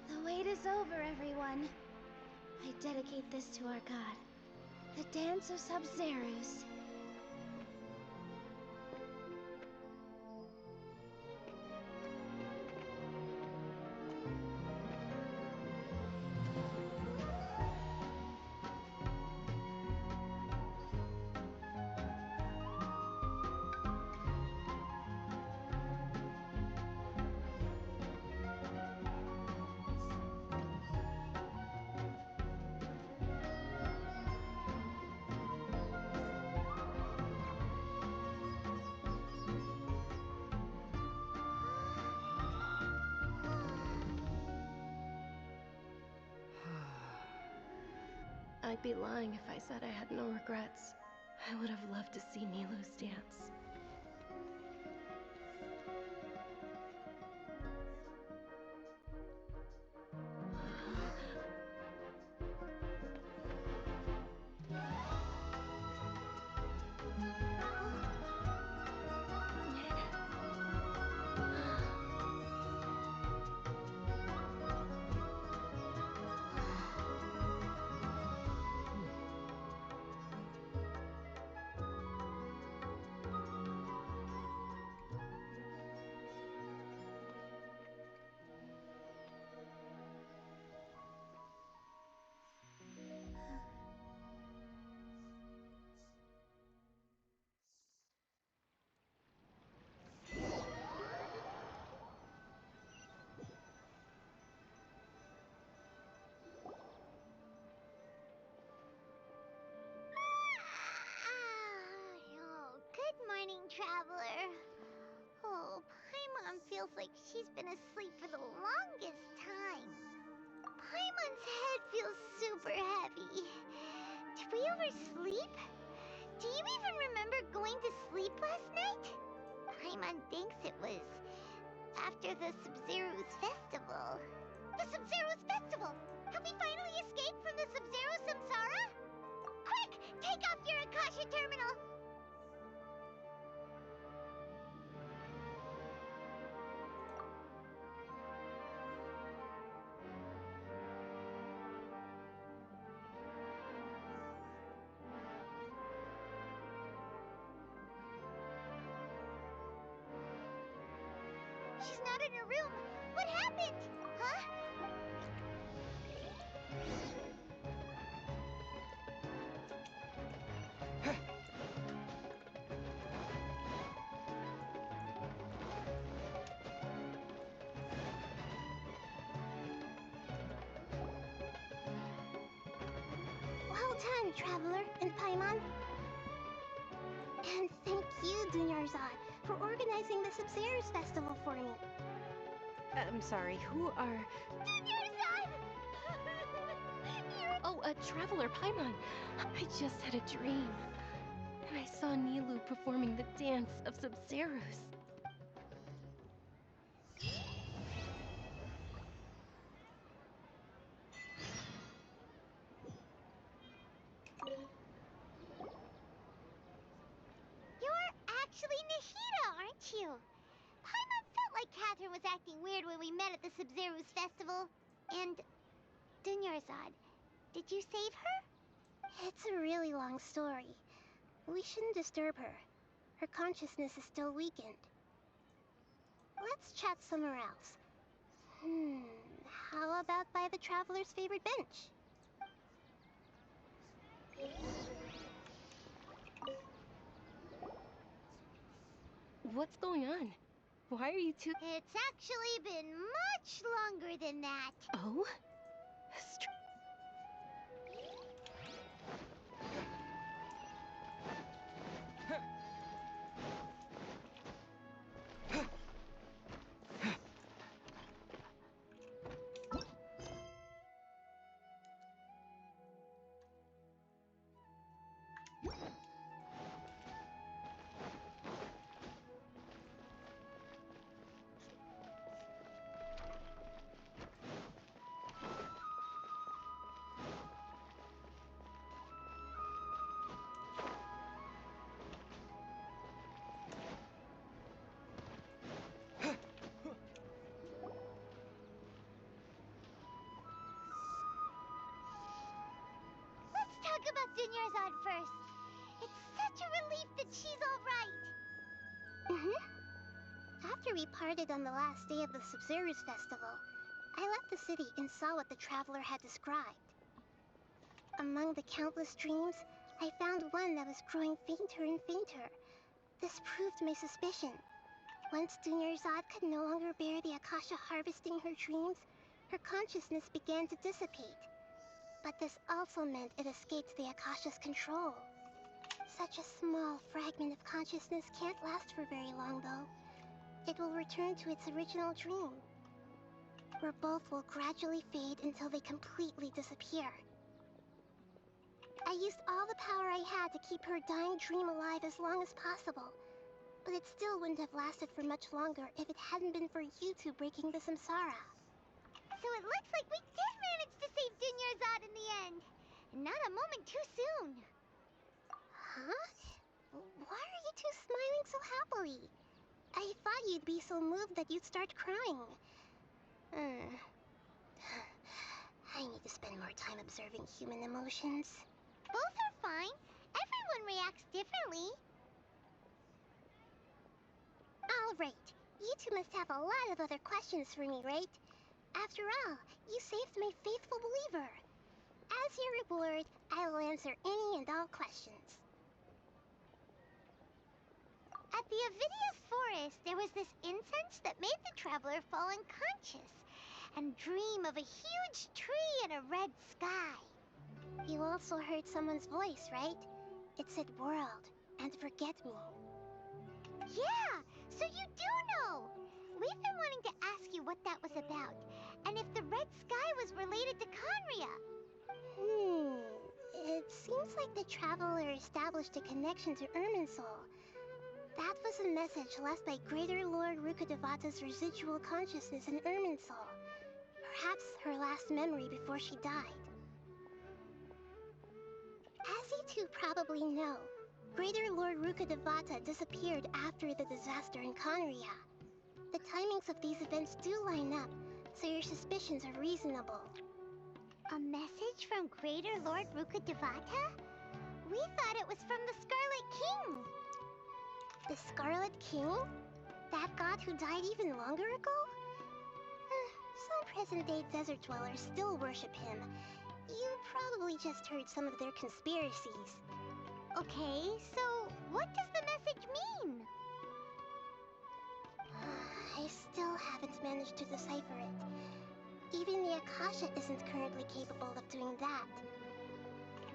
The wait is over, everyone. I dedicate this to our god, the dance of Sabzeruz. I'd be lying if I said I had no regrets. I would have loved to see Nilu's dance. Oh, good morning, traveler. Oh, Paimon feels like she's been asleep for the longest time. Paimon's head feels super heavy. Did we oversleep? Do you even remember going to sleep last night? Paimon thinks it was after the Sub-Zero's festival. The Sub-Zero's festival! Have we finally escaped from the Sub-Zero samsara? Quick! Take off your Akasha terminal! She's not in her room. What happened? Huh? Well done, Traveler and Paimon. And thank you, Dunyarzad, for organizing the Sub-Zero's festival for me. I'm sorry, who are... Dunyarzad! Oh, a traveler, Paimon. I just had a dream. And I saw Nilu performing the dance of Sub-Zeros. You're actually Nahida, aren't you? Paimon felt like Catherine was acting weird when we met at the Sub-Zero's festival. And... Dunyarzad, did you save her? It's a really long story. We shouldn't disturb her. Her consciousness is still weakened. Let's chat somewhere else. How about by the Traveler's favorite bench? What's going on? Why are you two... It's actually been much longer than that. Oh? Let's talk about Dunyarzad first. It's such a relief that she's alright. After we parted on the last day of the Sub-Zero's festival, I left the city and saw what the Traveler had described. Among the countless dreams, I found one that was growing fainter and fainter. This proved my suspicion. Once Dunyarzad could no longer bear the Akasha harvesting her dreams, her consciousness began to dissipate. But this also meant it escaped the Akasha's control. Such a small fragment of consciousness can't last for very long, though. It will return to its original dream, where both will gradually fade until they completely disappear. I used all the power I had to keep her dying dream alive as long as possible. But it still wouldn't have lasted for much longer if it hadn't been for you two breaking the samsara. So it looks like we did manage to save Dunyarzad in the end. And not a moment too soon. Huh? Why are you two smiling so happily? I thought you'd be so moved that you'd start crying. I need to spend more time observing human emotions. Both are fine. Everyone reacts differently. Alright, you two must have a lot of other questions for me, right? After all, you saved my faithful believer. As your reward, I will answer any and all questions. At the Avidia forest, there was this incense that made the traveler fall unconscious and dream of a huge tree and a red sky. You also heard someone's voice, right? It said world and forget me. Yeah, so you do know! We've been wanting to ask you what that was about, and if the red sky was related to Conria. It seems like the traveler established a connection to Irminsul. That was a message left by Greater Lord Rukkhadevata's residual consciousness in Irminsul. Perhaps her last memory before she died. As you two probably know, Greater Lord Rukkhadevata disappeared after the disaster in Conria. The timings of these events do line up, so your suspicions are reasonable. A message from Greater Lord Rukkhadevata? We thought it was from the Scarlet King. The Scarlet King? That god who died even longer ago? Some present-day desert dwellers still worship him. You probably just heard some of their conspiracies. Okay, so what does the message mean? I still haven't managed to decipher it. Even the Akasha isn't currently capable of doing that.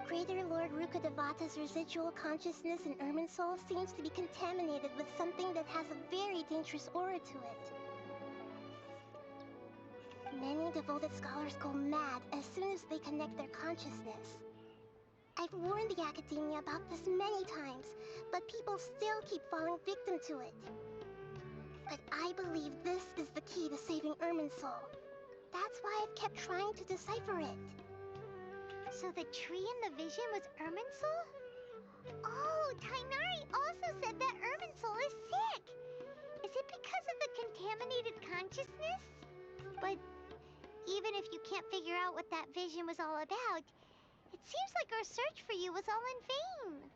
Greater Lord Rukkhadevata's residual consciousness in Irminsul seems to be contaminated with something that has a very dangerous aura to it. Many devoted scholars go mad as soon as they connect their consciousness. I've warned the Academia about this many times, but people still keep falling victim to it. But I believe this is the key to saving Irminsul. That's why I've kept trying to decipher it. So the tree in the vision was Irminsul? Oh, Tainari also said that Irminsul is sick! Is it because of the contaminated consciousness? But even if you can't figure out what that vision was all about, it seems like our search for you was all in vain.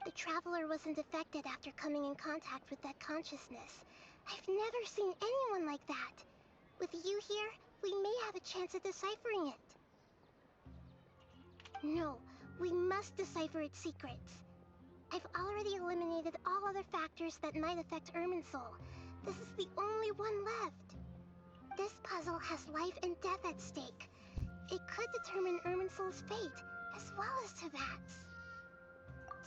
The Traveler wasn't affected after coming in contact with that consciousness. I've never seen anyone like that. With you here, we may have a chance at deciphering it. No, we must decipher its secrets. I've already eliminated all other factors that might affect Irminsul. This is the only one left. This puzzle has life and death at stake. It could determine Irminsul's fate, as well as Tevat's.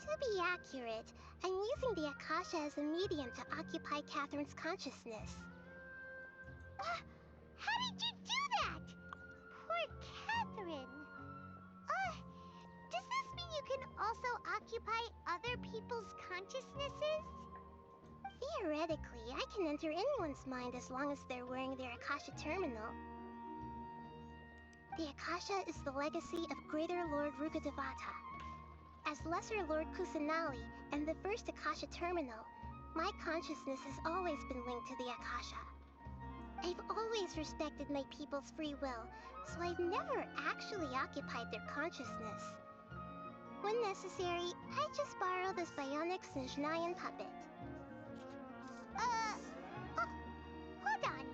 To be accurate, I'm using the Akasha as a medium to occupy Catherine's consciousness. How did you do that? Poor Catherine. Does this mean you can also occupy other people's consciousnesses? Theoretically, I can enter anyone's mind as long as they're wearing their Akasha terminal. The Akasha is the legacy of Greater Lord Rukkhadevata. As Lesser Lord Kusanali and the first Akasha terminal, my consciousness has always been linked to the Akasha. I've always respected my people's free will, so I've never actually occupied their consciousness. When necessary, I just borrow this bionic Snezhnayan puppet. Hold on.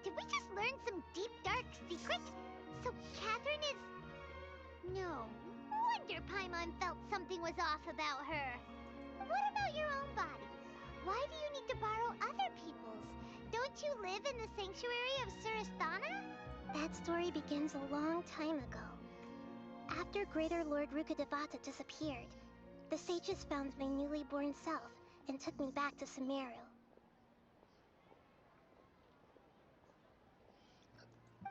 Did we just learn some deep, dark secret? So Catherine is... No wonder Paimon felt something was off about her. What about your own body? Why do you need to borrow other people's? Don't you live in the sanctuary of Surasthana? That story begins a long time ago. After Greater Lord Rukkhadevata disappeared, the sages found my newly born self and took me back to Sumeru.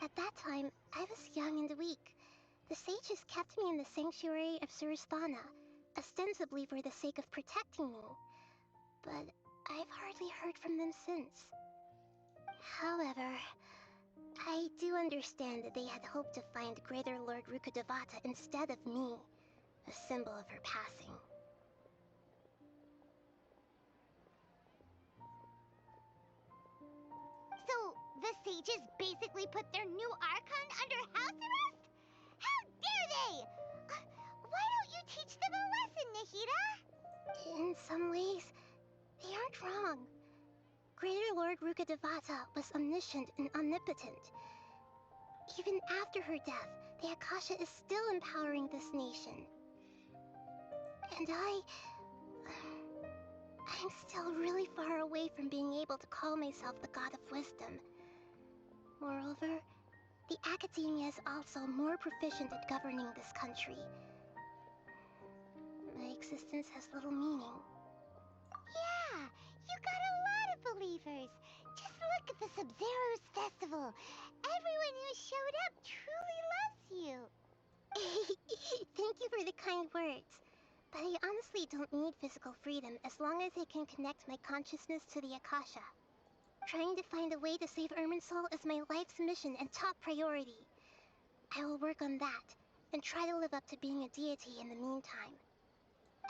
At that time, I was young and weak. The sages kept me in the sanctuary of Suristhana, ostensibly for the sake of protecting me. But I've hardly heard from them since. However, I do understand that they had hoped to find Greater Lord Rukkhadevata instead of me, a symbol of her passing. So, the sages basically put their new Archon under house arrest? How dare they! Why don't you teach them a lesson, Nahida? In some ways, they aren't wrong. Greater Lord Rukkhadevata was omniscient and omnipotent. Even after her death, the Akasha is still empowering this nation. And I'm still really far away from being able to call myself the God of Wisdom. Moreover, the Academia is also more proficient at governing this country. My existence has little meaning. Yeah, you got a lot of believers. Just look at the Sub-Zero's festival. Everyone who showed up truly loves you. Thank you for the kind words. But I honestly don't need physical freedom as long as I can connect my consciousness to the Akasha. Trying to find a way to save Irminsul is my life's mission and top priority. I will work on that, and try to live up to being a deity in the meantime.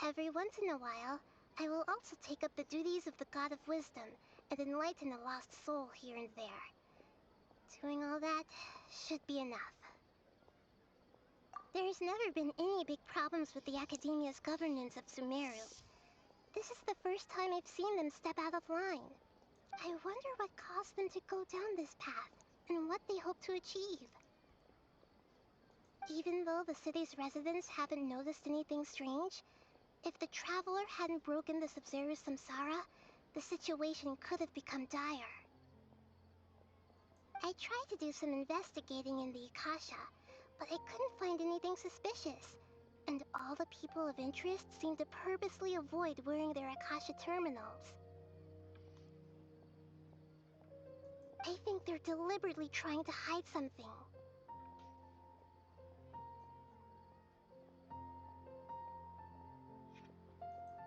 Every once in a while, I will also take up the duties of the God of Wisdom and enlighten a lost soul here and there. Doing all that should be enough. There's never been any big problems with the Academia's governance of Sumeru. This is the first time I've seen them step out of line. I wonder what caused them to go down this path, and what they hope to achieve. Even though the city's residents haven't noticed anything strange, if the Traveler hadn't broken the Sub-Zero's samsara, the situation could have become dire. I tried to do some investigating in the Akasha, but I couldn't find anything suspicious, and all the people of interest seemed to purposely avoid wearing their Akasha terminals. I think they're deliberately trying to hide something.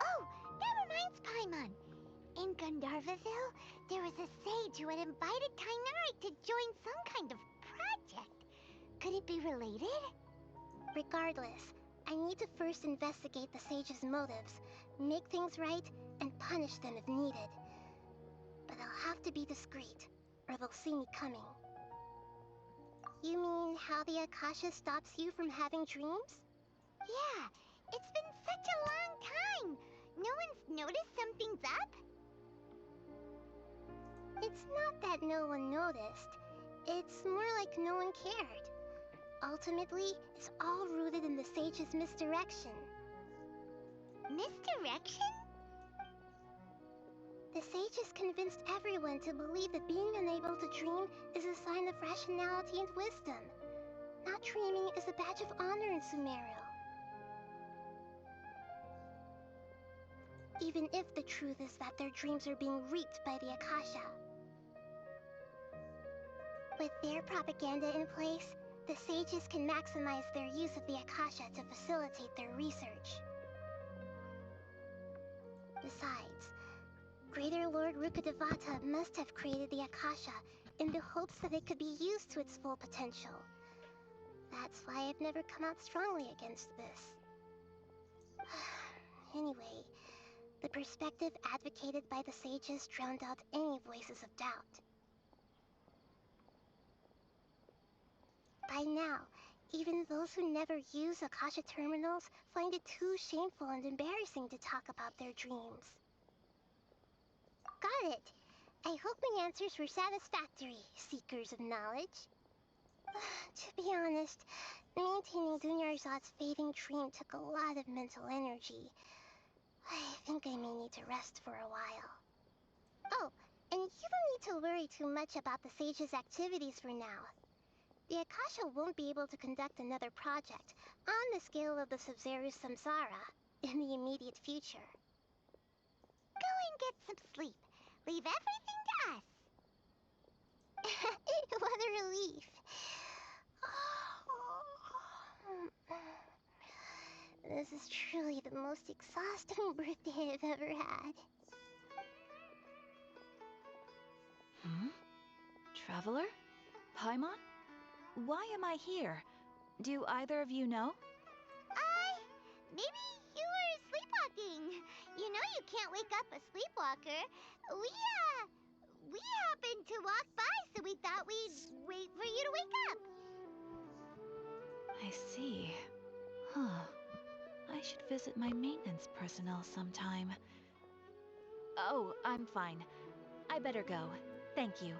Oh, that reminds Paimon. In Gandharvaville, there was a sage who had invited Kainari to join some kind of project. Could it be related? Regardless, I need to first investigate the sage's motives, make things right, and punish them if needed. But I'll have to be discreet, or they'll see me coming. You mean how the Akasha stops you from having dreams? Yeah, it's been such a long time. No one's noticed something's up? It's not that no one noticed. It's more like no one cared. Ultimately, it's all rooted in the sage's misdirection. Misdirection? The sages convinced everyone to believe that being unable to dream is a sign of rationality and wisdom. Not dreaming is a badge of honor in Sumeru. Even if the truth is that their dreams are being reaped by the Akasha. With their propaganda in place, the sages can maximize their use of the Akasha to facilitate their research. Besides, Greater Lord Rukkhadevata must have created the Akasha in the hopes that it could be used to its full potential. That's why I've never come out strongly against this. Anyway, the perspective advocated by the sages drowned out any voices of doubt. By now, even those who never use Akasha terminals find it too shameful and embarrassing to talk about their dreams. Got it. I hope my answers were satisfactory, seekers of knowledge. To be honest, maintaining Dunyarzad's fading dream took a lot of mental energy. I think I may need to rest for a while. Oh, and you don't need to worry too much about the sage's activities for now. The Akasha won't be able to conduct another project on the scale of the Sub-Zero's samsara in the immediate future. Go and get some sleep. Leave everything to us. What a relief. This is truly the most exhausting birthday I've ever had. Hmm? Traveler? Paimon? Why am I here? Do either of you know? Maybe you were sleepwalking. You know you can't wake up a sleepwalker. We happened to walk by, so we thought we'd wait for you to wake up. I see. Huh. I should visit my maintenance personnel sometime. Oh, I'm fine. I better go. Thank you.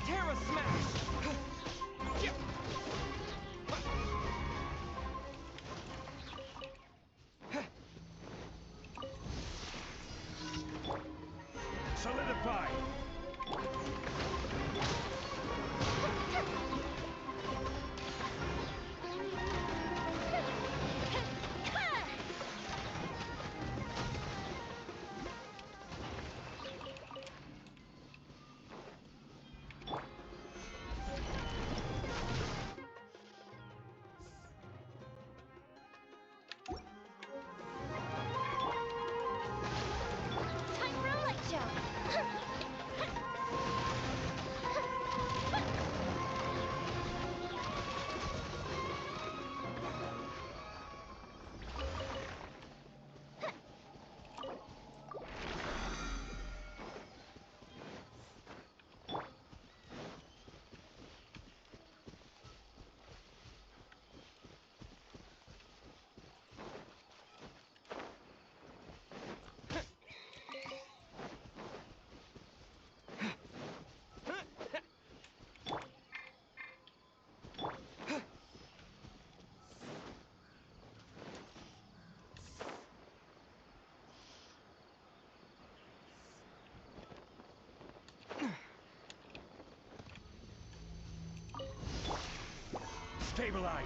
Terra Smash! Solidify! Stabilize!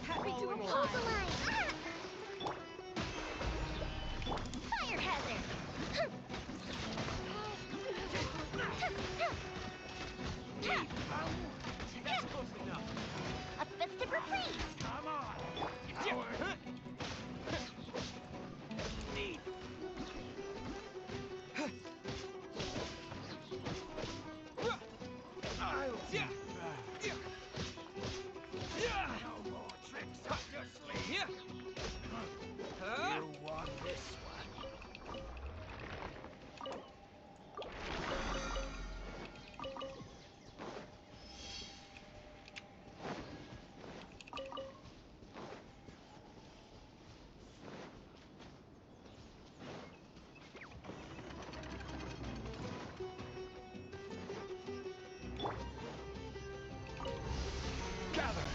Happy to oppose the line! Fire hazard! That's close enough. A festive reprise! Come on! Coward! Neat! I'll take that. No more tricks up your sleeve. You won this one. Gather!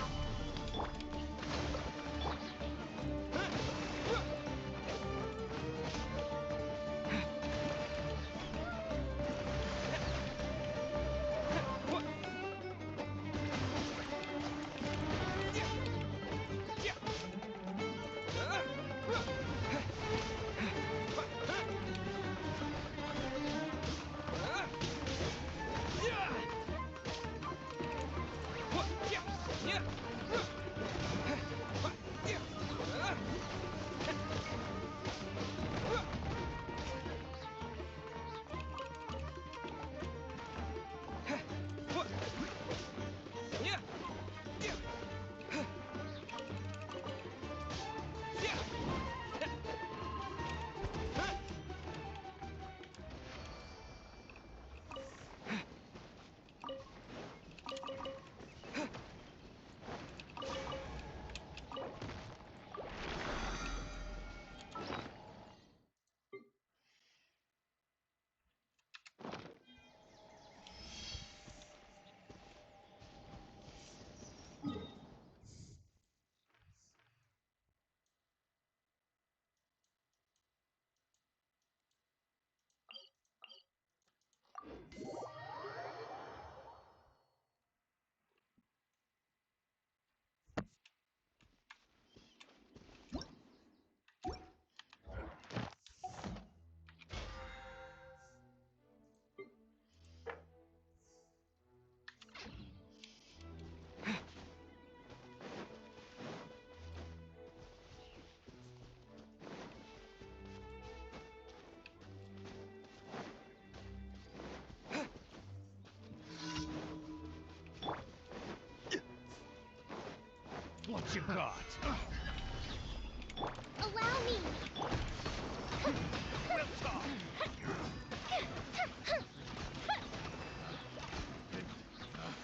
What you got? Allow me! We'll talk!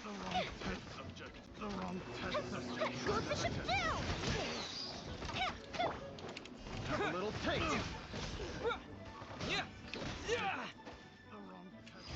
The wrong test subject. The wrong test subject. Your bishop down! Have a little taste. The wrong test.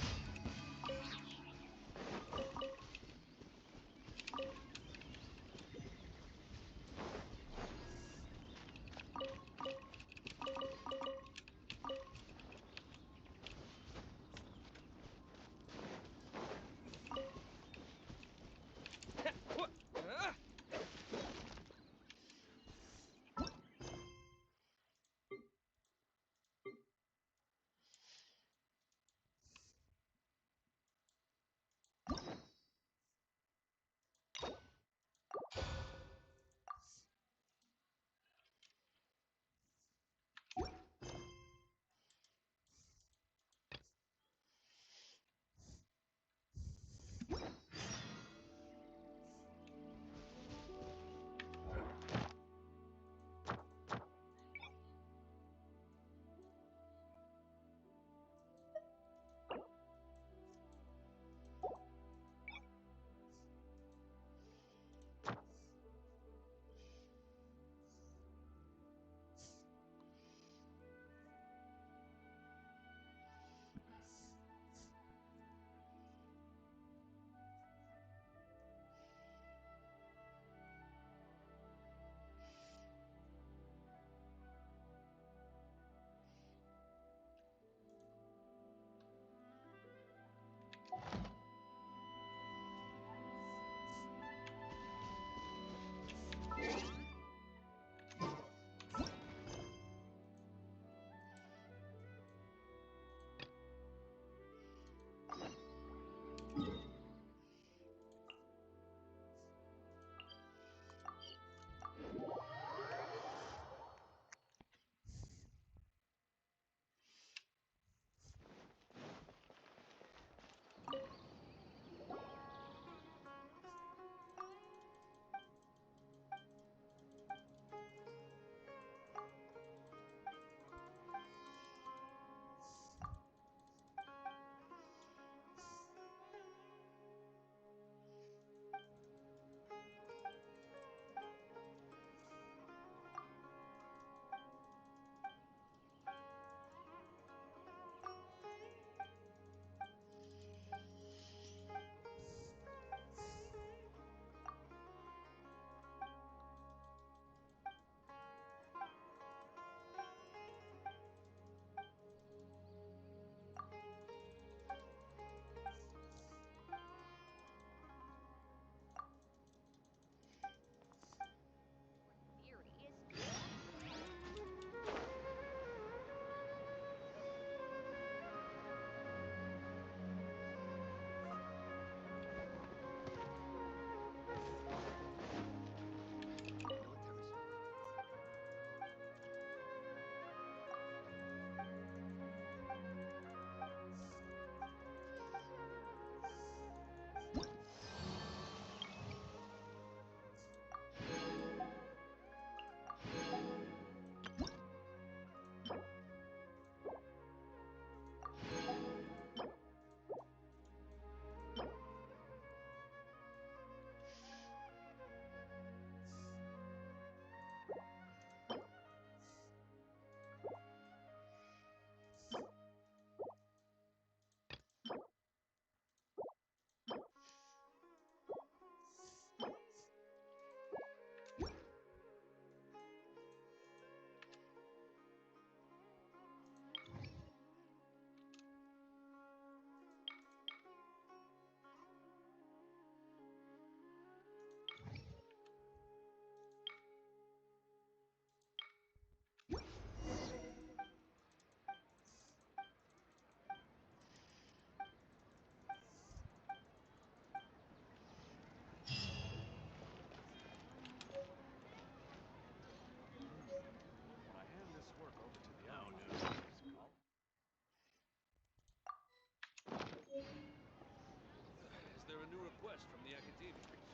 request from the Academia.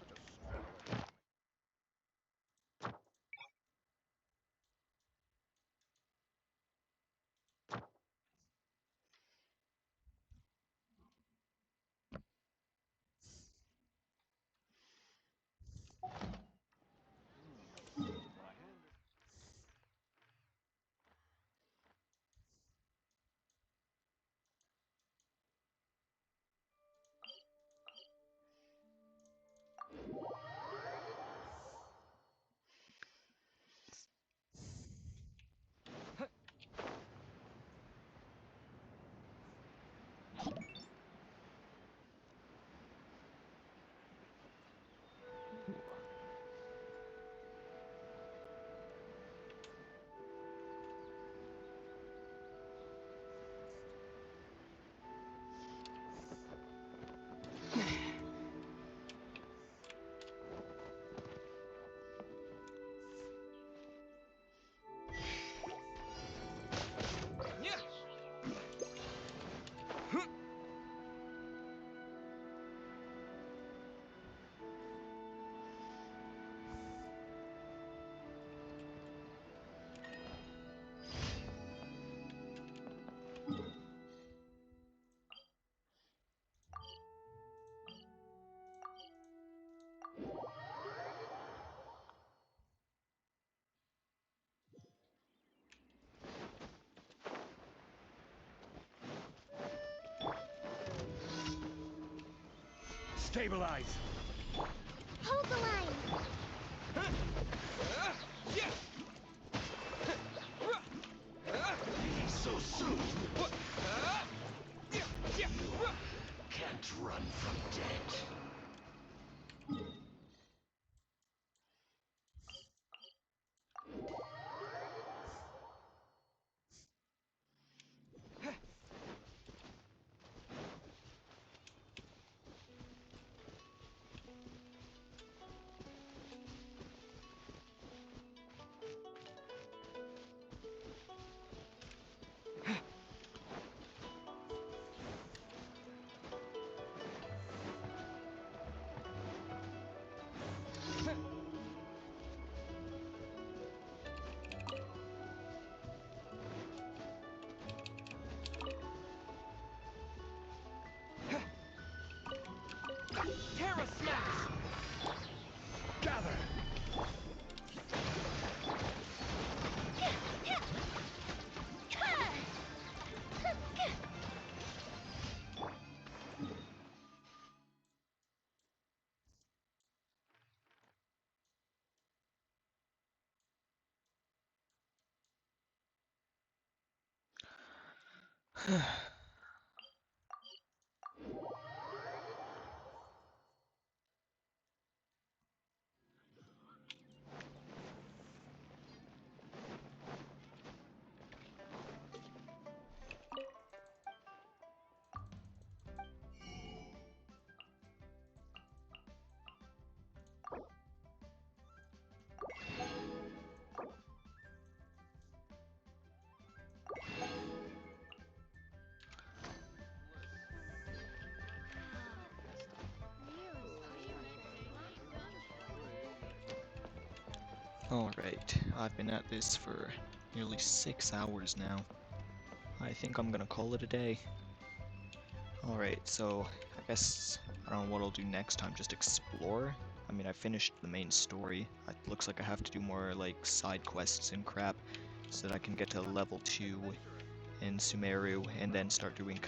Such a stripper. Stabilize! Hold the line! So soon! Can't run from death. Terra Smash! Gather! Alright, I've been at this for nearly 6 hours now. I think I'm gonna call it a day. Alright, so I guess I don't know what I'll do next time, just explore? I mean, I finished the main story. It looks like I have to do more, like, side quests and crap, so that I can get to level 2 in Sumeru, and then start doing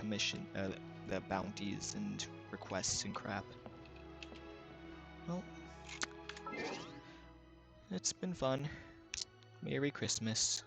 the bounties and requests and crap. Well, it's been fun. Merry Christmas.